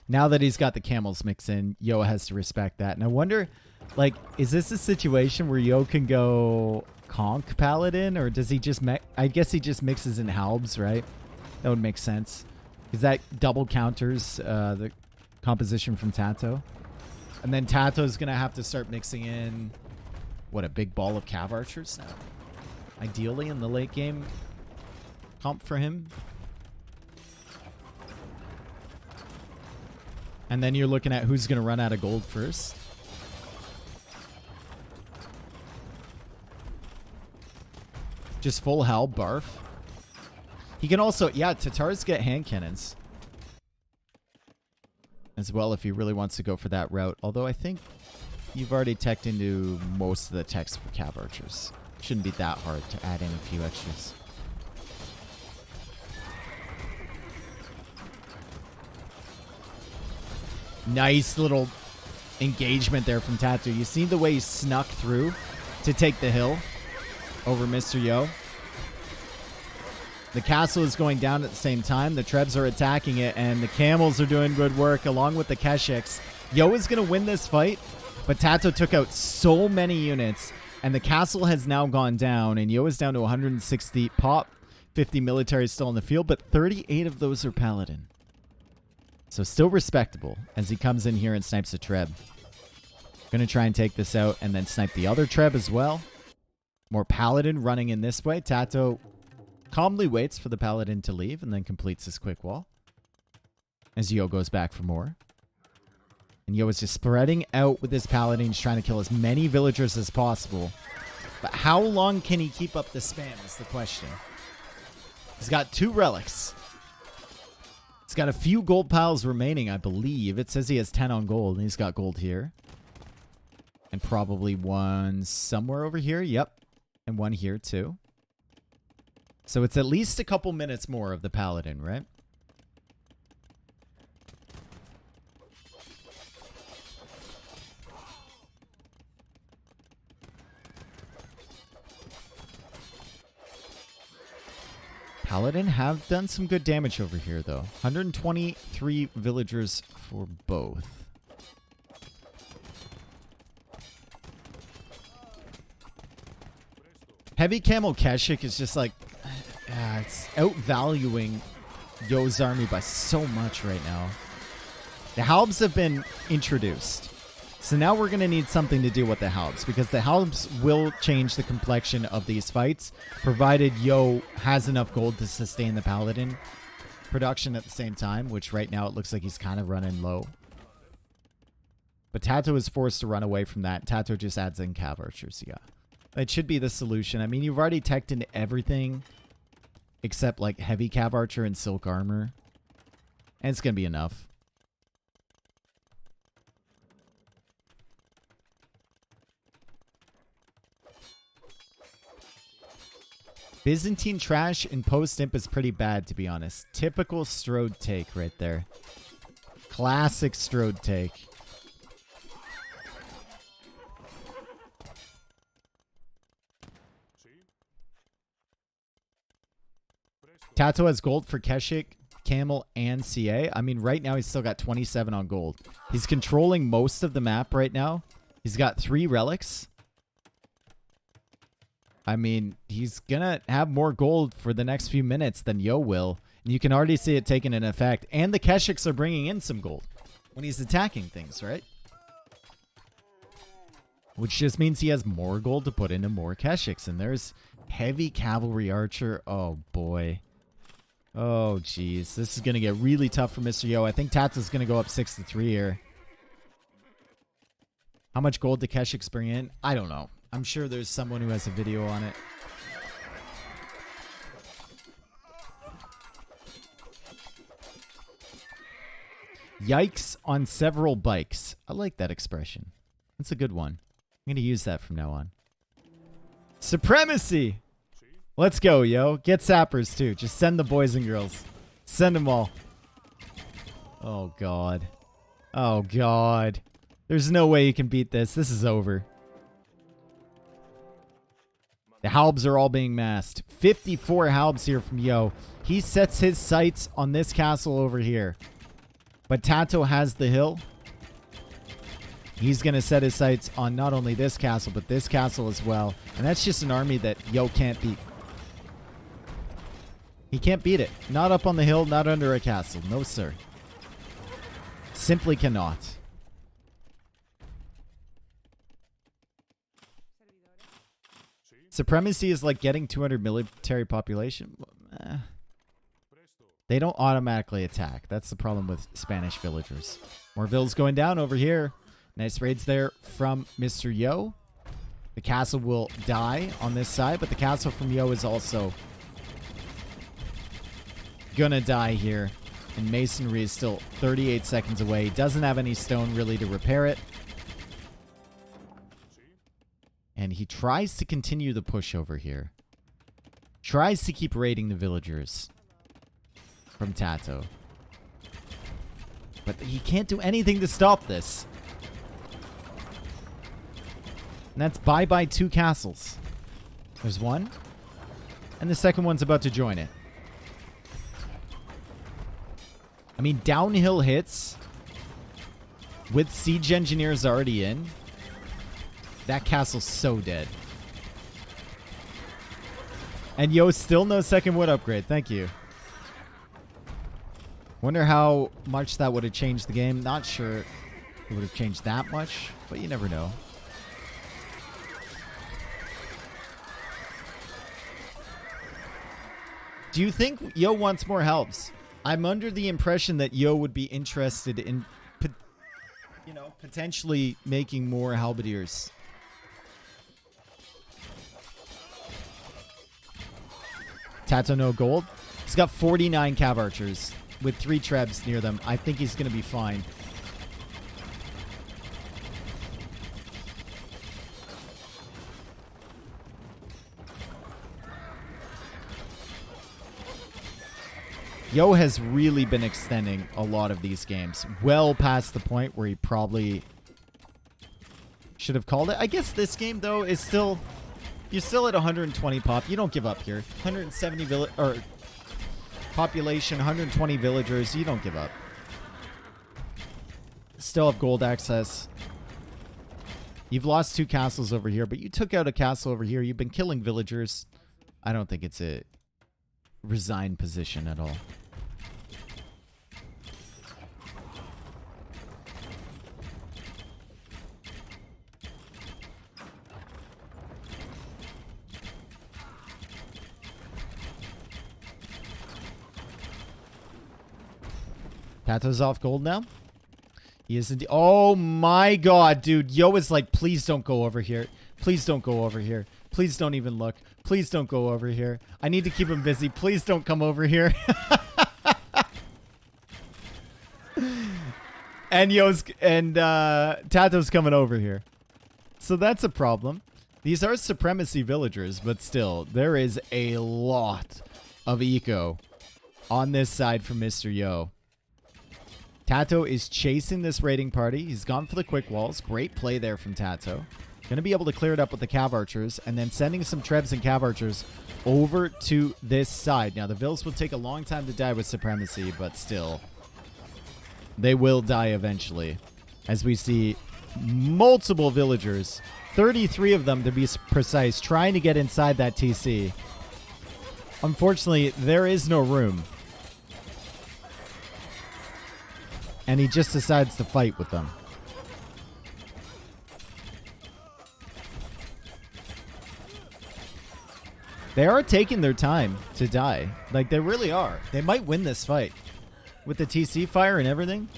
Now that he's got the camels mix in, Yo has to respect that. And I wonder, like, is this a situation where Yo can go conk Paladin? Or does he just... I guess he just mixes in halbs, right? That would make sense. Because that double counters the composition from Tato. And then Tato's going to have to start mixing in... What, a big ball of cav archers now? Ideally in the late game comp for him. And then you're looking at who's going to run out of gold first. Just full hell, barf. He can also, yeah, Tatars get hand cannons. As well if he really wants to go for that route. Although I think you've already teched into most of the techs for cav archers. Shouldn't be that hard to add in a few extras. Nice little engagement there from Tato. You see the way he snuck through to take the hill over Mr. Yo? The castle is going down at the same time. The Trebs are attacking it, and the camels are doing good work along with the Keshiks. Yo is going to win this fight, but Tato took out so many units, and the castle has now gone down, and Yo is down to 160 pop. 50 military still in the field, but 38 of those are Paladin. So still respectable as he comes in here and snipes a Treb. Going to try and take this out and then snipe the other Treb as well. More Paladin running in this way. Tato calmly waits for the Paladin to leave and then completes his quick wall. As Yo goes back for more. And Yo is just spreading out with his Paladins, trying to kill as many villagers as possible. But how long can he keep up the spam is the question. He's got 2 relics. He's got a few gold piles remaining, I believe. It says he has 10 on gold, and he's got gold here. And probably one somewhere over here. Yep. And one here, too. So it's at least a couple minutes more of the Paladin, right? Paladin have done some good damage over here, though. 123 villagers for both. Heavy Camel Keshik is just like... it's outvaluing Yo's army by so much right now. The Halbs have been introduced. So now we're going to need something to do with the Halbs, because the Halbs will change the complexion of these fights, provided Yo has enough gold to sustain the Paladin production at the same time, which right now it looks like he's kind of running low. But Tato is forced to run away from that. Tato just adds in cav archers, yeah. That should be the solution. I mean, you've already teched into everything except like heavy cav archer and silk armor. And it's going to be enough. Byzantine trash in post-imp is pretty bad, to be honest. Typical Strode take right there. Classic Strode take. Tato has gold for Keshik, Camel, and CA. I mean, right now he's still got 27 on gold. He's controlling most of the map right now. He's got 3 relics. I mean, he's going to have more gold for the next few minutes than Yo will. And you can already see it taking an effect. And the Keshiks are bringing in some gold when he's attacking things, right? Which just means he has more gold to put into more Keshiks. And there's heavy cavalry archer. Oh, boy. Oh, jeez. This is going to get really tough for Mr. Yo. I think Tato's going to go up 6-3 here. How much gold do Keshiks bring in? I don't know. I'm sure there's someone who has a video on it. Yikes on several bikes. I like that expression. That's a good one. I'm going to use that from now on. Supremacy! Let's go, yo. Get sappers, too. Just send the boys and girls. Send them all. Oh, God. Oh, God. There's no way you can beat this. This is over. The Halbs are all being massed. 54 Halbs here from Yo. He sets his sights on this castle over here. But Tato has the hill. He's going to set his sights on not only this castle, but this castle as well. And that's just an army that Yo can't beat. He can't beat it. Not up on the hill, not under a castle. No, sir. Simply cannot. Supremacy is like getting 200 military population. They don't automatically attack. That's the problem with Spanish villagers. More vills going down over here. Nice raids there from Mr. Yo. The castle will die on this side, but the castle from Yo is also gonna die here. And masonry is still 38 seconds away. Doesn't have any stone really to repair it. And he tries to continue the push over here. Tries to keep raiding the villagers from Tato. But he can't do anything to stop this. And that's bye-bye 2 castles. There's one. And the second one's about to join it. I mean, downhill hits with siege engineers already in. That castle's so dead. And Yo, still no second wood upgrade. Thank you. Wonder how much that would have changed the game. Not sure it would have changed that much, but you never know. Do you think Yo wants more helps? I'm under the impression that Yo would be interested in, potentially making more halberdiers. Tato no gold. He's got 49 cav archers with 3 trebs near them. I think he's going to be fine. Yo has really been extending a lot of these games. Well past the point where he probably should have called it. I guess this game, though, is still... You're still at 120 pop. You don't give up here. 170 population, 120 villagers. You don't give up. Still have gold access. You've lost 2 castles over here, but you took out a castle over here. You've been killing villagers. I don't think it's a resigned position at all. Tato's off gold now. He is indeed. Oh my god, dude. Yo is like, please don't go over here. Please don't go over here. Please don't even look. Please don't go over here. I need to keep him busy. Please don't come over here. And Tato's coming over here. So that's a problem. These are supremacy villagers, but still, there is a lot of eco on this side from Mr. Yo. Tato is chasing this raiding party. He's gone for the quick walls. Great play there from Tato. Going to be able to clear it up with the cav archers and then sending some trebs and cav archers over to this side. Now, the vills will take a long time to die with supremacy, but still, they will die eventually. As we see multiple villagers, 33 of them to be precise, trying to get inside that TC. Unfortunately, there is no room. And he just decides to fight with them. They are taking their time to die. Like, they really are. They might win this fight. With the TC fire and everything.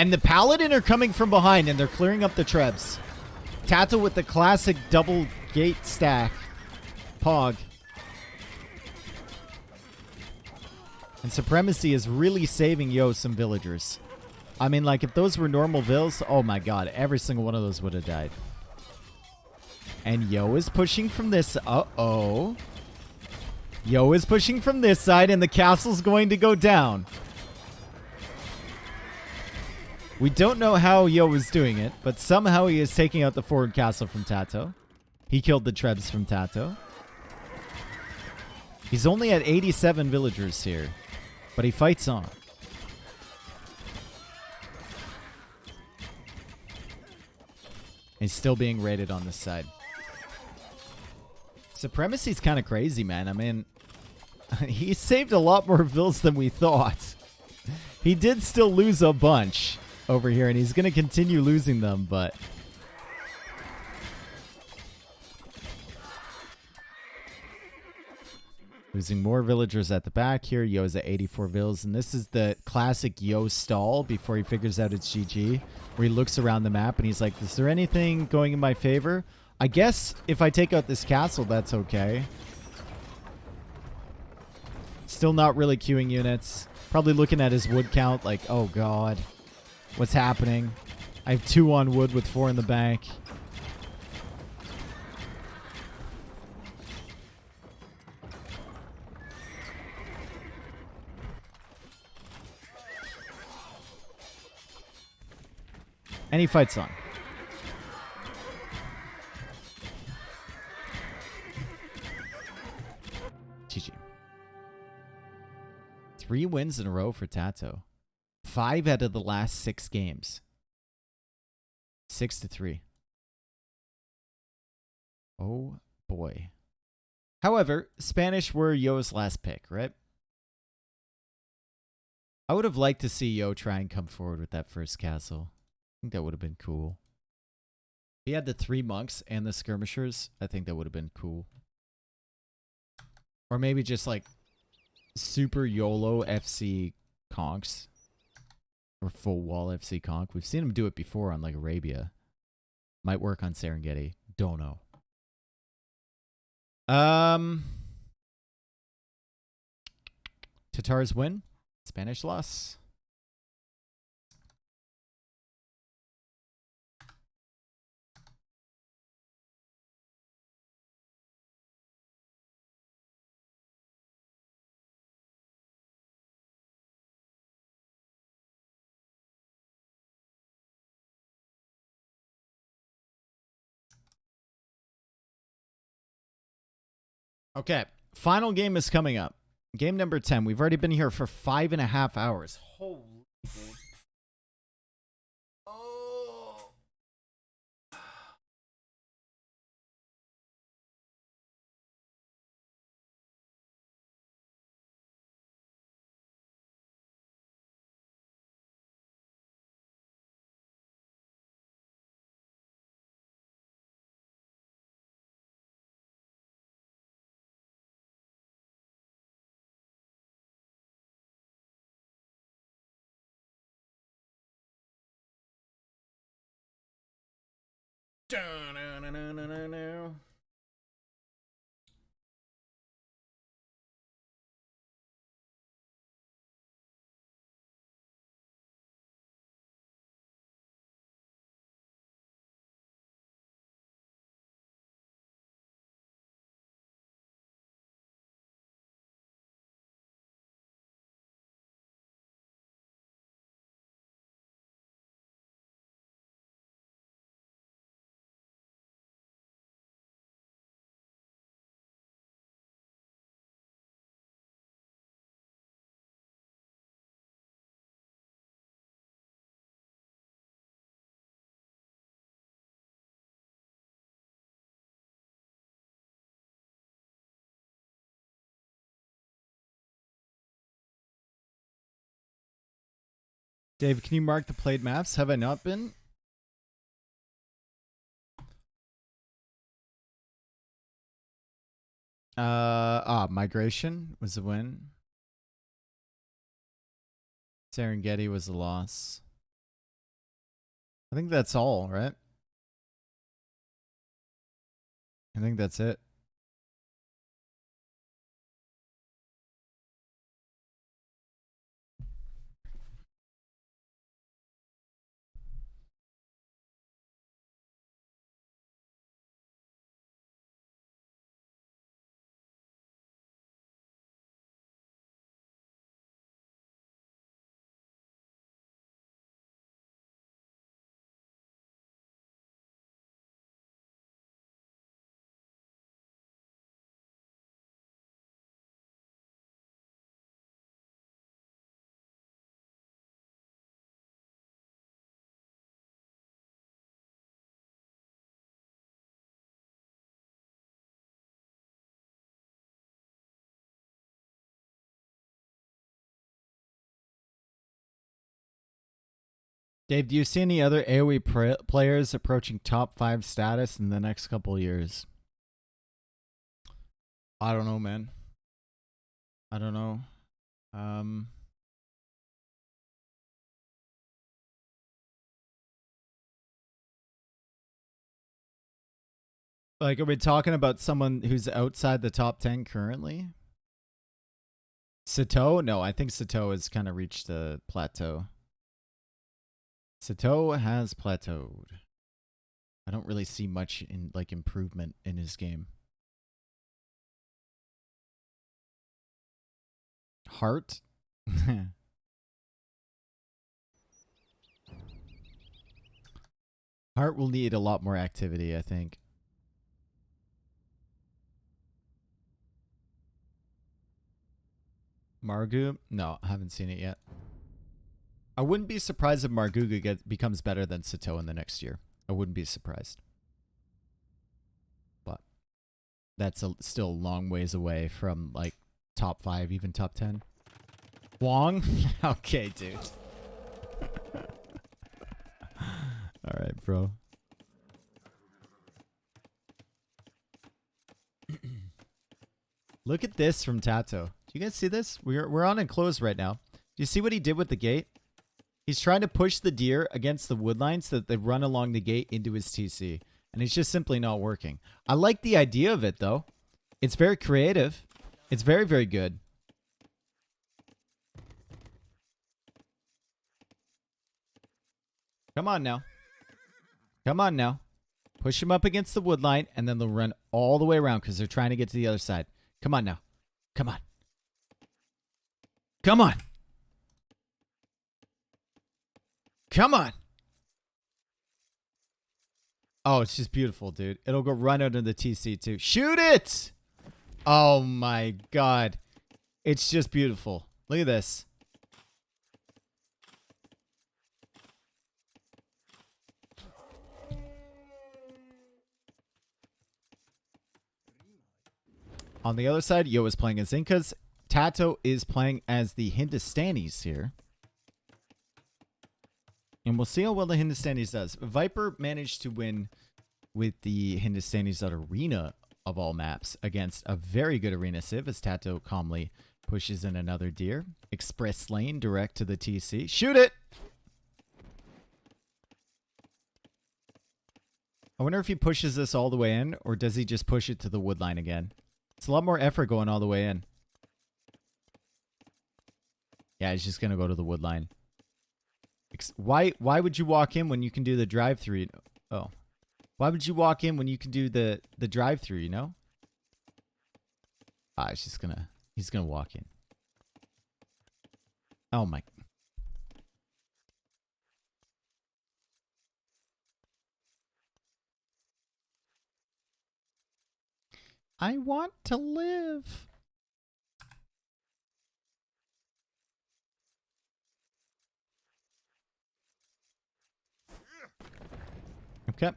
And the Paladin are coming from behind, and they're clearing up the trebs. Tato with the classic double gate stack. Pog. And Supremacy is really saving Yo some villagers. I mean, like, if those were normal vills, oh my god, every single one of those would have died. And Yo is pushing from this. Uh-oh. Yo is pushing from this side, and the castle's going to go down. We don't know how Yo is doing it, but somehow he is taking out the forward castle from Tato. He killed the trebs from Tato. He's only at 87 villagers here, but he fights on. He's still being raided on this side. Supremacy's kind of crazy, man. I mean, he saved a lot more vills than we thought. He did still lose a bunch over here, and he's going to continue losing them, but... Losing more villagers at the back here. Yo's at 84 vills, and this is the classic Yo stall before he figures out it's GG, where he looks around the map and he's like, is there anything going in my favor? I guess if I take out this castle, that's okay. Still not really queuing units. Probably looking at his wood count like, oh god, what's happening? I have 2 on wood with 4 in the bank. And he fights on. GG. 3 wins in a row for Tato. 5 out of the last 6 games. 6-3. Oh boy. However, Spanish were Yo's last pick, right? I would have liked to see Yo try and come forward with that first castle. I think that would have been cool. If he had the 3 monks and the skirmishers, I think that would have been cool. Or maybe just like super YOLO FC conks. Or full wall FC conk. We've seen him do it before on like Arabia. Might work on Serengeti. Don't know. Tatars win. Spanish loss. Okay, final game is coming up. Game number 10. We've already been here for 5.5 hours. Holy dude. Oh. Dave, can you mark the played maps? Have I not been? Migration was a win. Serengeti was a loss. I think that's all, right? I think that's it. Dave, do you see any other AoE players approaching top 5 status in the next couple years? I don't know, man. I don't know. Like, are we talking about someone who's outside the top 10 currently? TaToH? No, I think TaToH has kind of reached the plateau. TaToH has plateaued. I don't really see much in like improvement in his game. Heart? Heart will need a lot more activity, I think. Margu? No, I haven't seen it yet. I wouldn't be surprised if Marguga becomes better than TaToH in the next year. I wouldn't be surprised. But that's still a long ways away from like top 5, even top 10. Wong? Okay, dude. Alright, bro. Look at this from Tato. Do you guys see this? We're on enclosed right now. Do you see what he did with the gate? He's trying to push the deer against the wood line so that they run along the gate into his TC. And it's just simply not working. I like the idea of it, though. It's very creative. It's very, very good. Come on now. Come on now. Push him up against the wood line, and then they'll run all the way around because they're trying to get to the other side. Come on now. Come on. Come on. Come on. Oh, it's just beautiful, dude. It'll go run out of the TC, too. Shoot it! Oh, my God. It's just beautiful. Look at this. On the other side, Yo is playing as Incas. Tato is playing as the Hindustanis here. And we'll see how well the Hindustanis does. Viper managed to win with the Hindustanis at Arena of all maps against a very good Arena Civ as Tato calmly pushes in another deer. Express lane direct to the TC. Shoot it! I wonder if he pushes this all the way in or does he just push it to the wood line again? It's a lot more effort going all the way in. Yeah, he's just going to go to the wood line. Why would you walk in when you can do the drive-through? Oh. Why would you walk in when you can do the drive-through, you know? Ah, he's gonna walk in. Oh my. I want to live. Okay.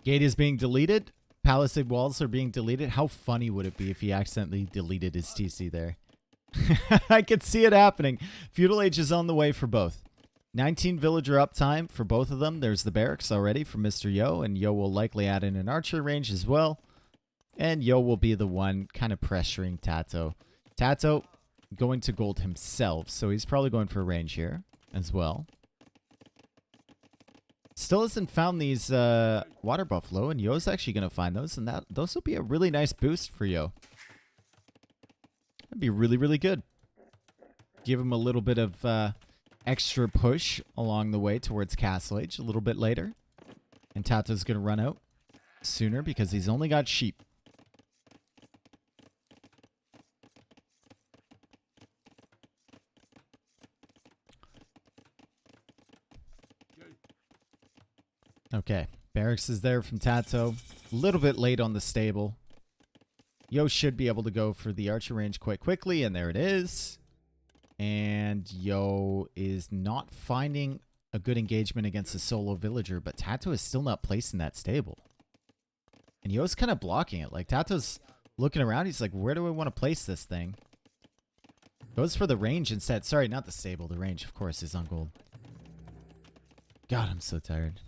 Gate is being deleted. Palisade walls are being deleted. How funny would it be if he accidentally deleted his TC there? I could see it happening. Feudal Age is on the way for both. 19 villager uptime for both of them. There's the barracks already from Mr. Yo, and Yo will likely add in an archer range as well. And Yo will be the one kind of pressuring Tato. Tato going to gold himself, so he's probably going for a range here as well. still hasn't found these water buffalo, and Yo's actually going to find those, and those will be a really nice boost for Yo. That'd be really, really good. Give him a little bit of extra push along the way towards Castle Age a little bit later. And Tato's going to run out sooner because he's only got sheep. Okay, barracks is there from Tato. A little bit late on the stable. Yo should be able to go for the archer range quite quickly, and there it is. And Yo is not finding a good engagement against a solo villager, but Tato is still not placed in that stable. And Yo's kind of blocking it. Like, Tato's looking around. He's like, where do I want to place this thing? Goes for the range instead. Sorry, not the stable. The range, of course, is on gold. God, I'm so tired.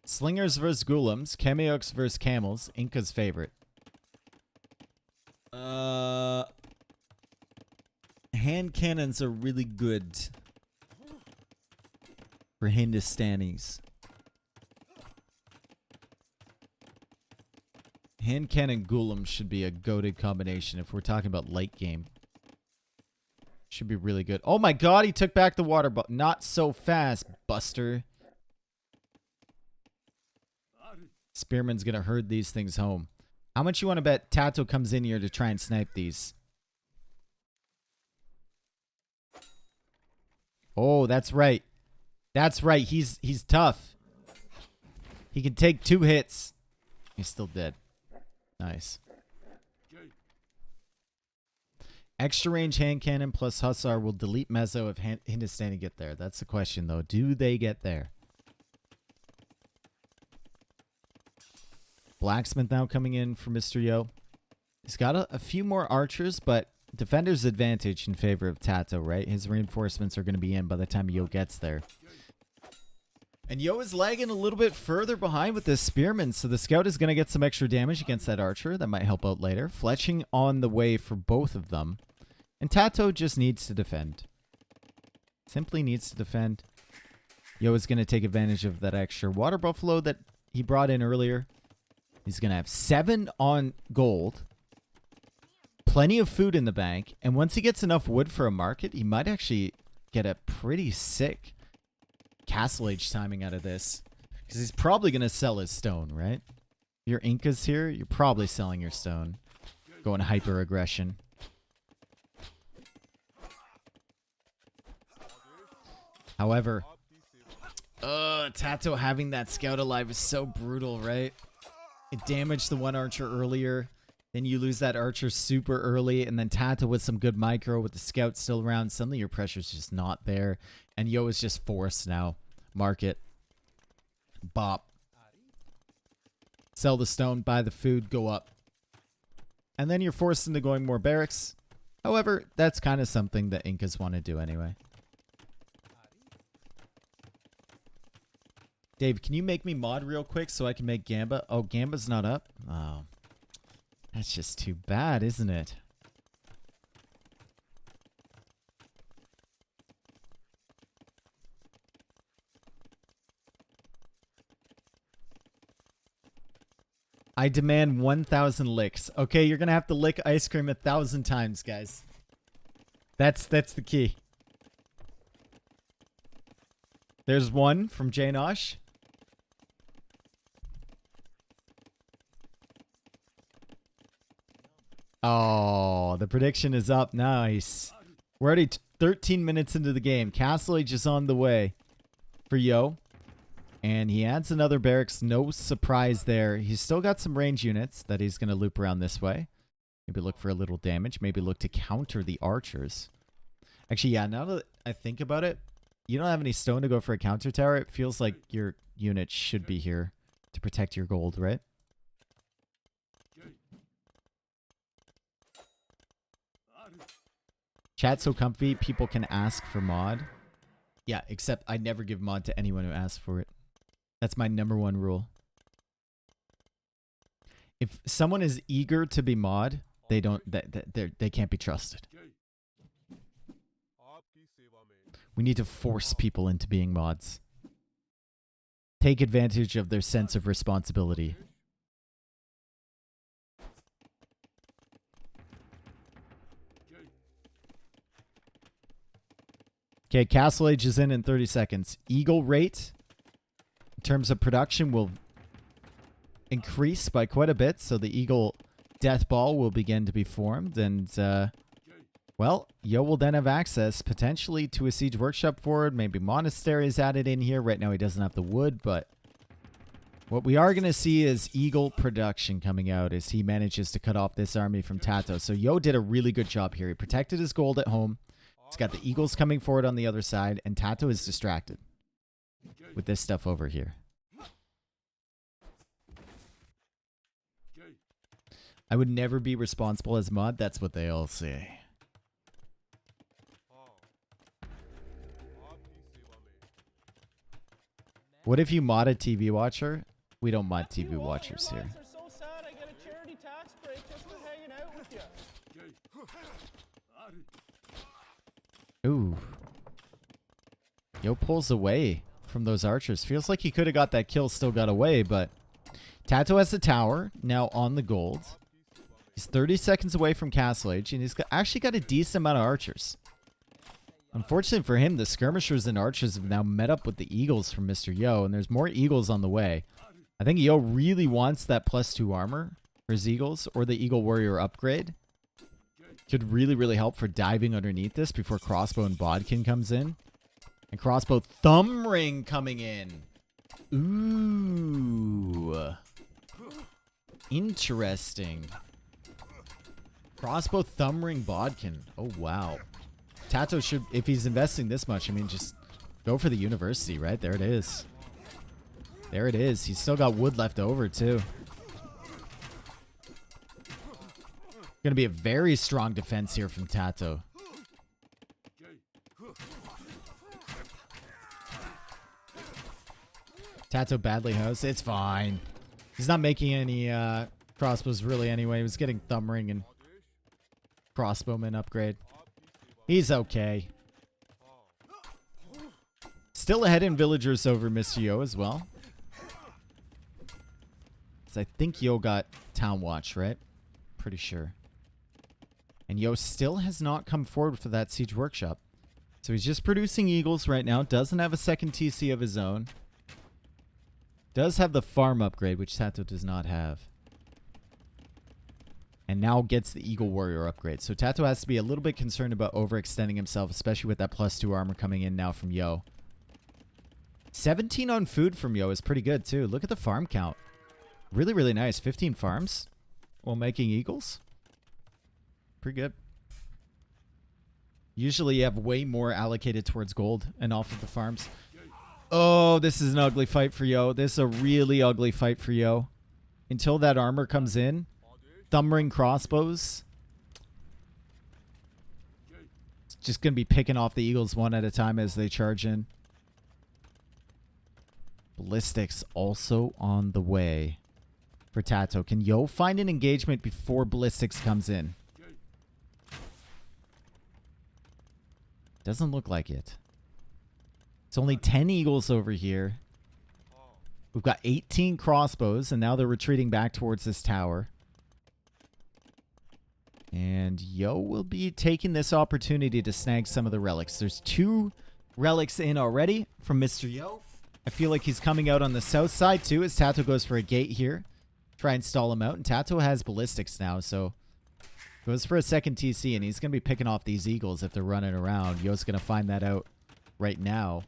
Slingers versus Ghoulems, Cameoks versus Camels, Inca's favorite. Hand cannons are really good for Hindustanis. Hand cannon Ghoulems should be a goated combination if we're talking about late game. Should be really good. Oh my god, he took back the water bottle. Not so fast, Buster. Spearman's gonna herd these things home. How much you want to bet Tato comes in here to try and snipe these? Oh, that's right. That's right. He's tough. He can take 2 hits. He's still dead. Nice. Extra range hand cannon plus Hussar will delete Mezzo if Hindustani get there. That's the question, though. Do they get there? Blacksmith now coming in for Mr. Yo. He's got a few more archers, but defender's advantage in favor of Tato, right? His reinforcements are going to be in by the time Yo gets there. And Yo is lagging a little bit further behind with this spearman, so the scout is going to get some extra damage against that archer. That might help out later. Fletching on the way for both of them. And Tato just needs to defend. Simply needs to defend. Yo is going to take advantage of that extra water buffalo that he brought in earlier. He's going to have 7 on gold. Plenty of food in the bank. And once he gets enough wood for a market, he might actually get a pretty sick Castle Age timing out of this. Because he's probably going to sell his stone, right? Your Incas here, you're probably selling your stone. Going hyper aggression. However, Tato having that scout alive is so brutal, right? It damaged the one archer earlier. Then you lose that archer super early. And then Tato with some good micro with the scout still around. Suddenly your pressure's just not there. And Yo is just forced now. Market. Bop. Sell the stone, buy the food, go up. And then you're forced into going more barracks. However, that's kind of something that Incas want to do anyway. Dave, can you make me mod real quick so I can make Gamba? Oh, Gamba's not up? Oh. That's just too bad, isn't it? I demand 1,000 licks. Okay, you're going to have to lick ice cream 1,000 times, guys. That's the key. There's one from Janosh. Oh, the prediction is up. Nice. We're already 13 minutes into the game. Castle Age is on the way for Yo. And he adds another barracks. No surprise there. He's still got some range units that he's going to loop around this way. Maybe look for a little damage. Maybe look to counter the archers. Actually, yeah, now that I think about it, you don't have any stone to go for a counter tower. It feels like your unit should be here to protect your gold, right? Chat's so comfy, people can ask for mod. Yeah, except I never give mod to anyone who asks for it. That's my #1 rule. If someone is eager to be mod, they don't. They can't be trusted. We need to force people into being mods. Take advantage of their sense of responsibility. Okay, Castle Age is in 30 seconds. Eagle rate, in terms of production, will increase by quite a bit. So the Eagle Death Ball will begin to be formed. And, well, Yo will then have access potentially to a Siege Workshop forward. Maybe Monastery is added in here. Right now he doesn't have the wood, but what we are going to see is Eagle production coming out as he manages to cut off this army from Tato. So Yo did a really good job here. He protected his gold at home. He's got the Eagles coming forward on the other side, and Tato is distracted with this stuff over here. I would never be responsible as mod. That's what they all say. What if you mod a TV watcher? We don't mod TV watchers here. Your lives are so sad I get a charity tax break just for hanging out with you. Ooh. Yo pulls away from those archers. Feels like he could have got that kill, still got away, but Tato has the tower now on the gold. He's 30 seconds away from Castle Age, and he's actually got a decent amount of archers. Unfortunately for him, the skirmishers and archers have now met up with the eagles from Mr. Yo, and there's more eagles on the way. I think Yo really wants that +2 armor for his eagles, or the Eagle Warrior upgrade. Could really, really help for diving underneath this before Crossbow and Bodkin comes in. And Crossbow Thumb Ring coming in. Ooh. Interesting. Crossbow Thumb Ring Bodkin. Oh, wow. Tato should, if he's investing this much, I mean, just go for the university, right? There it is. There it is. He's still got wood left over, too. Going to be a very strong defense here from Tato. Tato badly housed. It's fine. He's not making any crossbows really anyway. He was getting Thumb Ring and Crossbowman upgrade. He's okay. Still ahead in villagers over Mr. Yo as well. So I think Yo got Town Watch, right? Pretty sure. And Yo still has not come forward for that Siege Workshop. So he's just producing Eagles right now. Doesn't have a second TC of his own. Does have the farm upgrade, which Tato does not have. And now gets the Eagle Warrior upgrade. So Tato has to be a little bit concerned about overextending himself, especially with that +2 armor coming in now from Yo. 17 on food from Yo is pretty good too. Look at the farm count. Really, really nice. 15 farms while making Eagles. Pretty good. Usually you have way more allocated towards gold and off of the farms. Oh, this is an ugly fight for Yo. This is a really ugly fight for Yo. Until that armor comes in. Thumb Ring crossbows. It's just going to be picking off the Eagles one at a time as they charge in. Ballistics also on the way for Tato. Can Yo find an engagement before Ballistics comes in? Doesn't look like it. It's only 10 Eagles over here. We've got 18 crossbows, and now they're retreating back towards this tower. And Yo will be taking this opportunity to snag some of the relics. There's 2 relics in already from Mr. Yo. I feel like he's coming out on the south side too as Tato goes for a gate here. Try and stall him out. And Tato has ballistics now, so goes for a second TC, and he's going to be picking off these Eagles if they're running around. Yo's going to find that out right now.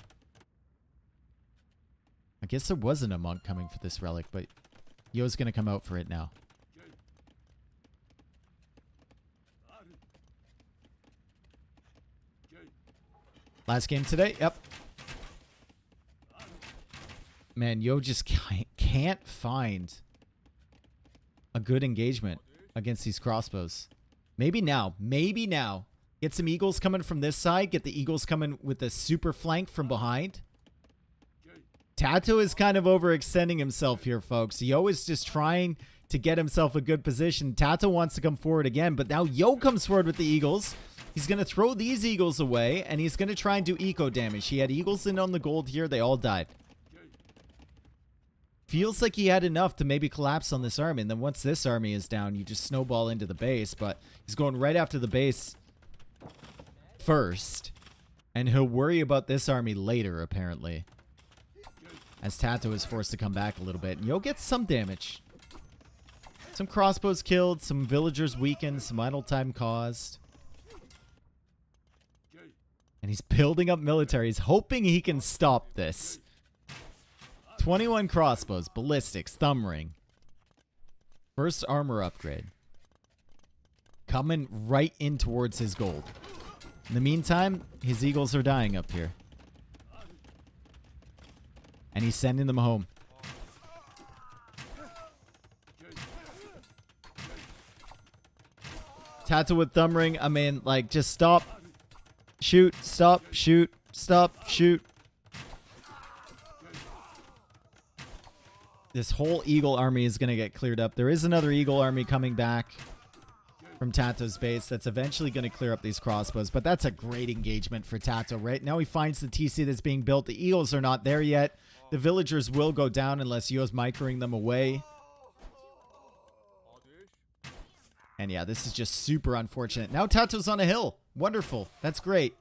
I guess there wasn't a monk coming for this relic, but Yo's going to come out for it now. Last game today? Yep. Man, Yo just can't find a good engagement against these crossbows. Maybe now. Maybe now. Get some Eagles coming from this side. Get the Eagles coming with a super flank from behind. Tato is kind of overextending himself here, folks. Yo is just trying to get himself a good position. Tato wants to come forward again, but now Yo comes forward with the eagles. He's going to throw these eagles away, and he's going to try and do eco damage. He had eagles in on the gold here. They all died. Feels like he had enough to maybe collapse on this army, and then once this army is down, you just snowball into the base, but he's going right after the base first, and he'll worry about this army later, apparently, as Tato is forced to come back a little bit. And Yo gets some damage. Some crossbows killed, some villagers weakened, some idle time caused. And he's building up military. He's hoping he can stop this. 21 crossbows, ballistics, thumb ring. First armor upgrade. Coming right in towards his gold. In the meantime, his eagles are dying up here. And he's sending them home. Tato with thumb ring. I mean, like, just stop. Shoot, stop, shoot, stop, shoot. This whole eagle army is going to get cleared up. There is another eagle army coming back from Tato's base that's eventually going to clear up these crossbows. But that's a great engagement for Tato, right? Now he finds the TC that's being built. The eagles are not there yet. The villagers will go down unless Yo's microing them away. And yeah, this is just super unfortunate. Now Tato's on a hill. Wonderful. That's great.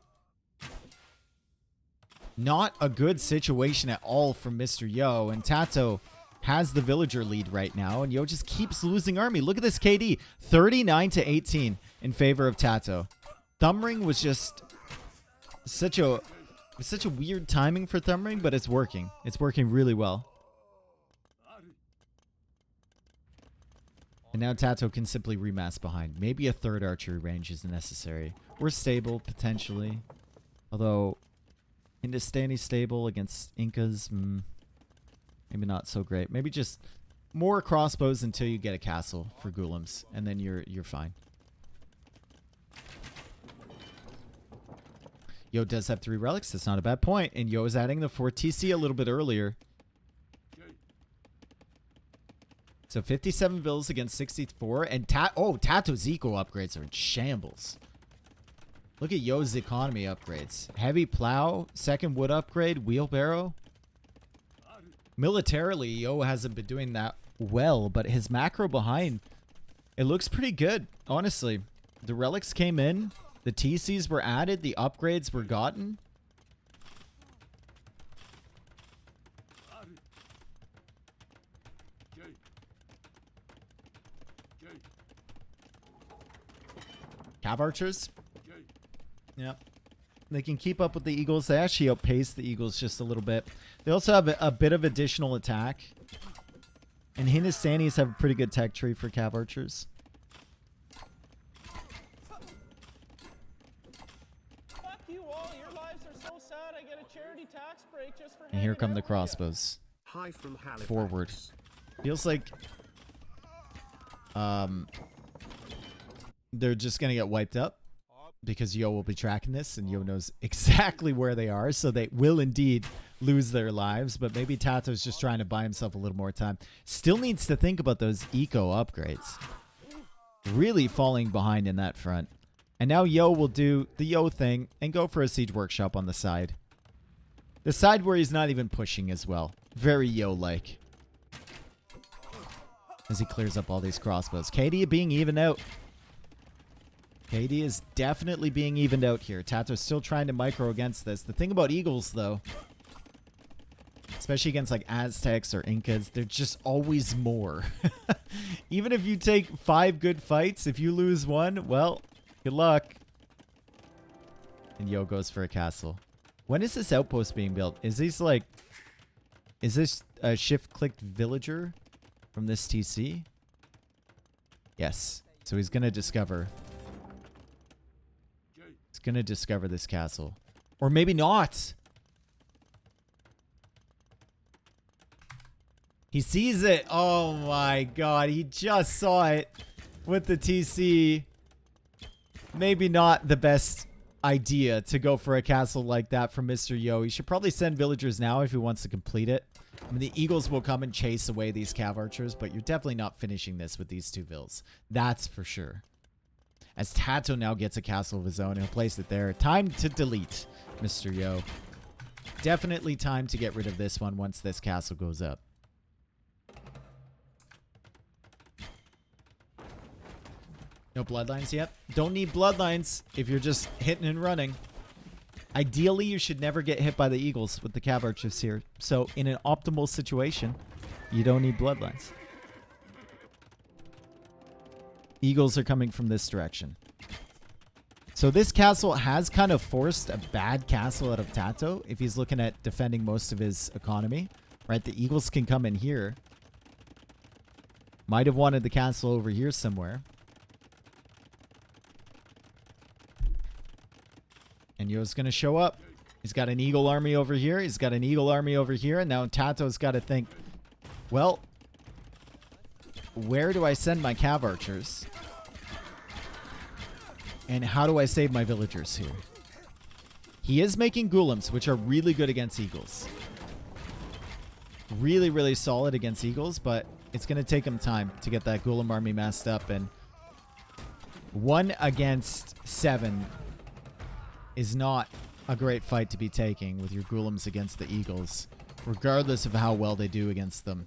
Not a good situation at all from Mr. Yo. And Tato has the villager lead right now, and Yo just keeps losing army. Look at this KD, 39-18 in favor of Tato. Thumb ring was just such a weird timing for thumb ring, but it's working. It's working really well. And now Tato can simply remass behind. Maybe a third archery range is necessary. We're stable potentially, although Hindustani stable against Incas. Maybe not so great. Maybe just more crossbows until you get a castle for Ghoulims, and then you're fine. Yo does have 3 relics. That's not a bad point. And Yo is adding the 4 TC a little bit earlier. So 57 vills against 64. And Tato's eco upgrades are in shambles. Look at Yo's economy upgrades. Heavy plow, second wood upgrade, wheelbarrow. Militarily, Yo hasn't been doing that well, but his macro behind, it looks pretty good, honestly. The relics came in, the TCs were added, the upgrades were gotten. Cav archers? Yeah. They can keep up with the eagles. They actually outpace the eagles just a little bit. They also have a bit of additional attack. And Hindustanis have a pretty good tech tree for cav archers. Fuck you all. Your lives are so sad. I get a charity tax break just for And here hanging come out the with ya. crossbows. Hi from Halifax. Forward. Feels like they're just going to get wiped up. Because Yo will be tracking this, and Yo knows exactly where they are, so they will indeed lose their lives. But maybe Tato's just trying to buy himself a little more time. Still needs to think about those eco upgrades. Really falling behind in that front. And now Yo will do the Yo thing and go for a siege workshop on the side. The side where he's not even pushing as well. Very Yo-like. As he clears up all these crossbows. Katie being even out. KD is definitely being evened out here. Tato's still trying to micro against this. The thing about eagles, though, especially against like Aztecs or Incas, they're just always more. Even if you take 5 good fights, if you lose 1, well, good luck. And Yo goes for a castle. When is this outpost being built? Is this a shift-clicked villager from this TC? Yes. So he's going to discover... gonna discover this castle. Or maybe not. He sees it. Oh my god. He just saw it with the TC. Maybe not the best idea to go for a castle like that from Mr. Yo. He should probably send villagers now if he wants to complete it. I mean, the eagles will come and chase away these cav archers, but you're definitely not finishing this with these 2 vills. That's for sure. As Tato now gets a castle of his own, he'll place it there. Time to delete, Mr. Yo. Definitely time to get rid of this one once this castle goes up. No bloodlines yet? Don't need bloodlines if you're just hitting and running. Ideally, you should never get hit by the eagles with the cav archers here. So, in an optimal situation, you don't need bloodlines. Eagles are coming from this direction. So this castle has kind of forced a bad castle out of Tato if he's looking at defending most of his economy. Right? The eagles can come in here. Might have wanted the castle over here somewhere. And Yo's going to show up. He's got an eagle army over here. He's got an eagle army over here. And now Tato's got to think, well, where do I send my cav archers? And how do I save my villagers here? He is making golems, which are really good against eagles. Really, really solid against eagles, but it's going to take him time to get that golem army messed up. And 1 against 7 is not a great fight to be taking with your golems against the eagles, regardless of how well they do against them.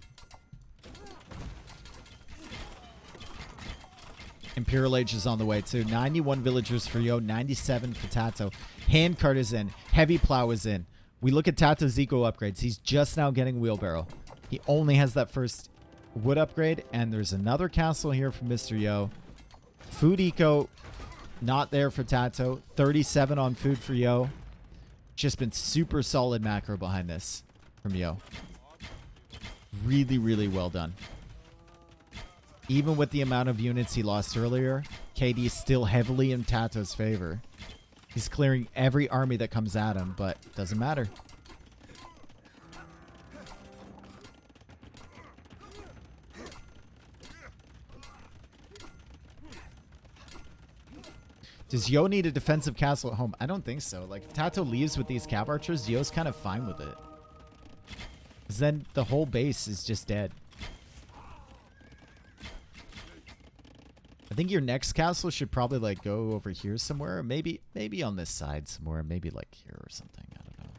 Imperial Age is on the way too. 91 villagers for Yo, 97 for Tato. Handcart is in. Heavy plow is in. We look at Tato's eco upgrades. He's just now getting wheelbarrow. He only has that first wood upgrade, and there's another castle here from Mr. Yo. Food eco, not there for Tato. 37 on food for Yo. Just been super solid macro behind this from Yo. Really, really well done. Even with the amount of units he lost earlier, KD is still heavily in Tato's favor. He's clearing every army that comes at him, but doesn't matter. Does Yo need a defensive castle at home? I don't think so. Like, if Tato leaves with these cav archers, Yo's kind of fine with it. Because then the whole base is just dead. I think your next castle should probably, like, go over here somewhere. Maybe on this side somewhere. Maybe, like, here or something. I don't know.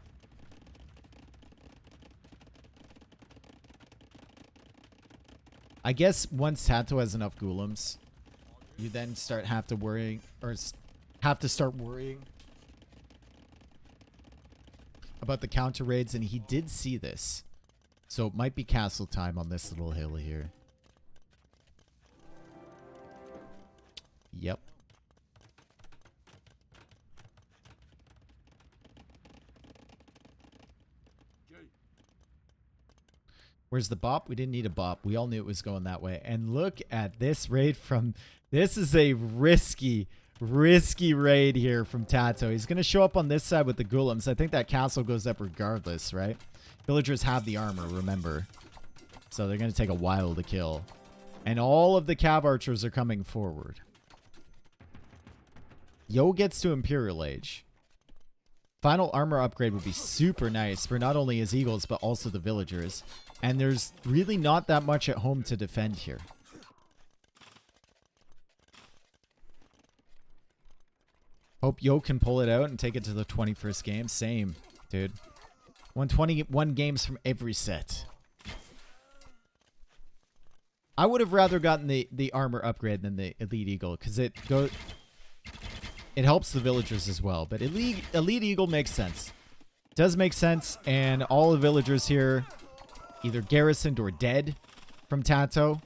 I guess once Tato has enough golems, you then have to start worrying about the counter raids, and he did see this. So it might be castle time on this little hill here. Yep. Where's the bop? We didn't need a bop. We all knew it was going that way. And look at this raid from... This is a risky raid here from Tato. He's going to show up on this side with the golems. I think that castle goes up regardless, right? Villagers have the armor, remember. So they're going to take a while to kill. And all of the cav archers are coming forward. Yo gets to Imperial Age. Final armor upgrade would be super nice for not only his eagles, but also the villagers. And there's really not that much at home to defend here. Hope Yo can pull it out and take it to the 21st game. Same, dude. 121 games from every set. I would have rather gotten the armor upgrade than the Elite Eagle, because it helps the villagers as well. But Elite Eagle makes sense. Does make sense, and all the villagers here either garrisoned or dead from Tato.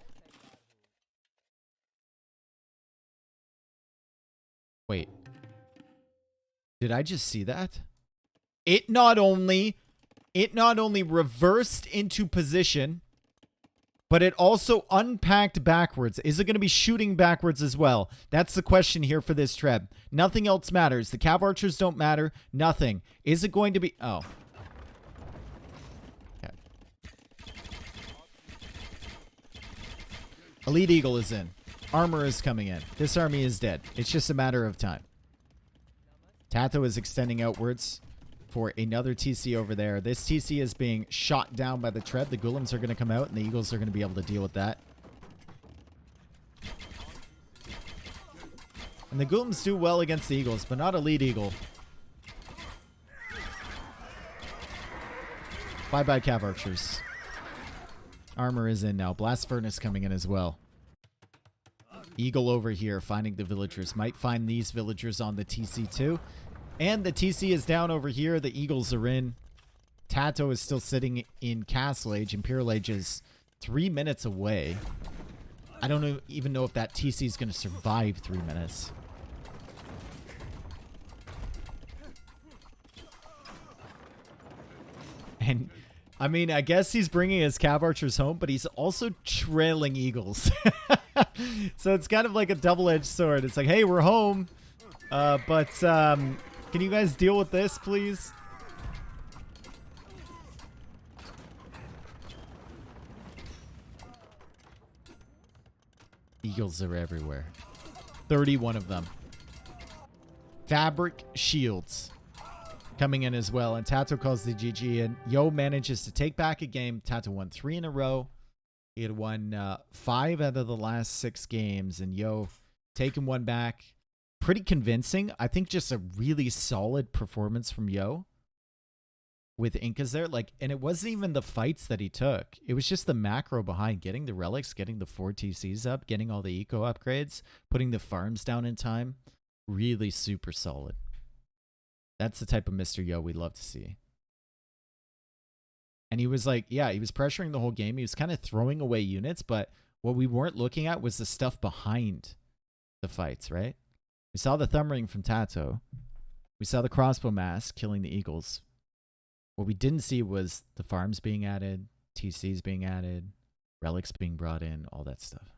Wait. Did I just see that? It not only reversed into position, but it also unpacked backwards. Is it going to be shooting backwards as well? That's the question here for this Treb. Nothing else matters. The cav archers don't matter. Nothing. Is it going to be... Oh. Okay. Elite Eagle is in. Armor is coming in. This army is dead. It's just a matter of time. Tato is extending outwards for another TC over there. This TC is being shot down by the tread. The Ghoulims are going to come out, and the Eagles are going to be able to deal with that. And the Ghoulims do well against the Eagles, but not a lead Eagle. Bye-bye, Cav Archers. Armor is in now. Blast Furnace coming in as well. Eagle over here finding the villagers. Might find these villagers on the TC too. And the TC is down over here. The Eagles are in. Tato is still sitting in Castle Age. Imperial Age is 3 minutes away. I don't even know if that TC is going to survive 3 minutes. And, I mean, I guess he's bringing his Cav Archers home, but he's also trailing Eagles. So it's kind of like a double-edged sword. It's like, hey, we're home. But can you guys deal with this, please? Eagles are everywhere. 31 of them. Fabric shields coming in as well. And Tato calls the GG. And Yo manages to take back a game. Tato won 3 in a row. He had won 5 out of the last 6 games. And Yo taking one back. Pretty convincing. I think just a really solid performance from Yo with Incas there. Like, and it wasn't even the fights that he took. It was just the macro behind getting the relics, getting the 4 TCs up, getting all the eco upgrades, putting the farms down in time. Really super solid. That's the type of Mr. Yo we love to see. And he was like, yeah, he was pressuring the whole game. He was kind of throwing away units, but what we weren't looking at was the stuff behind the fights, right? We saw the thumb ring from Tato. We saw the crossbow mass killing the Eagles. What we didn't see was the farms being added, TCs being added, relics being brought in, all that stuff.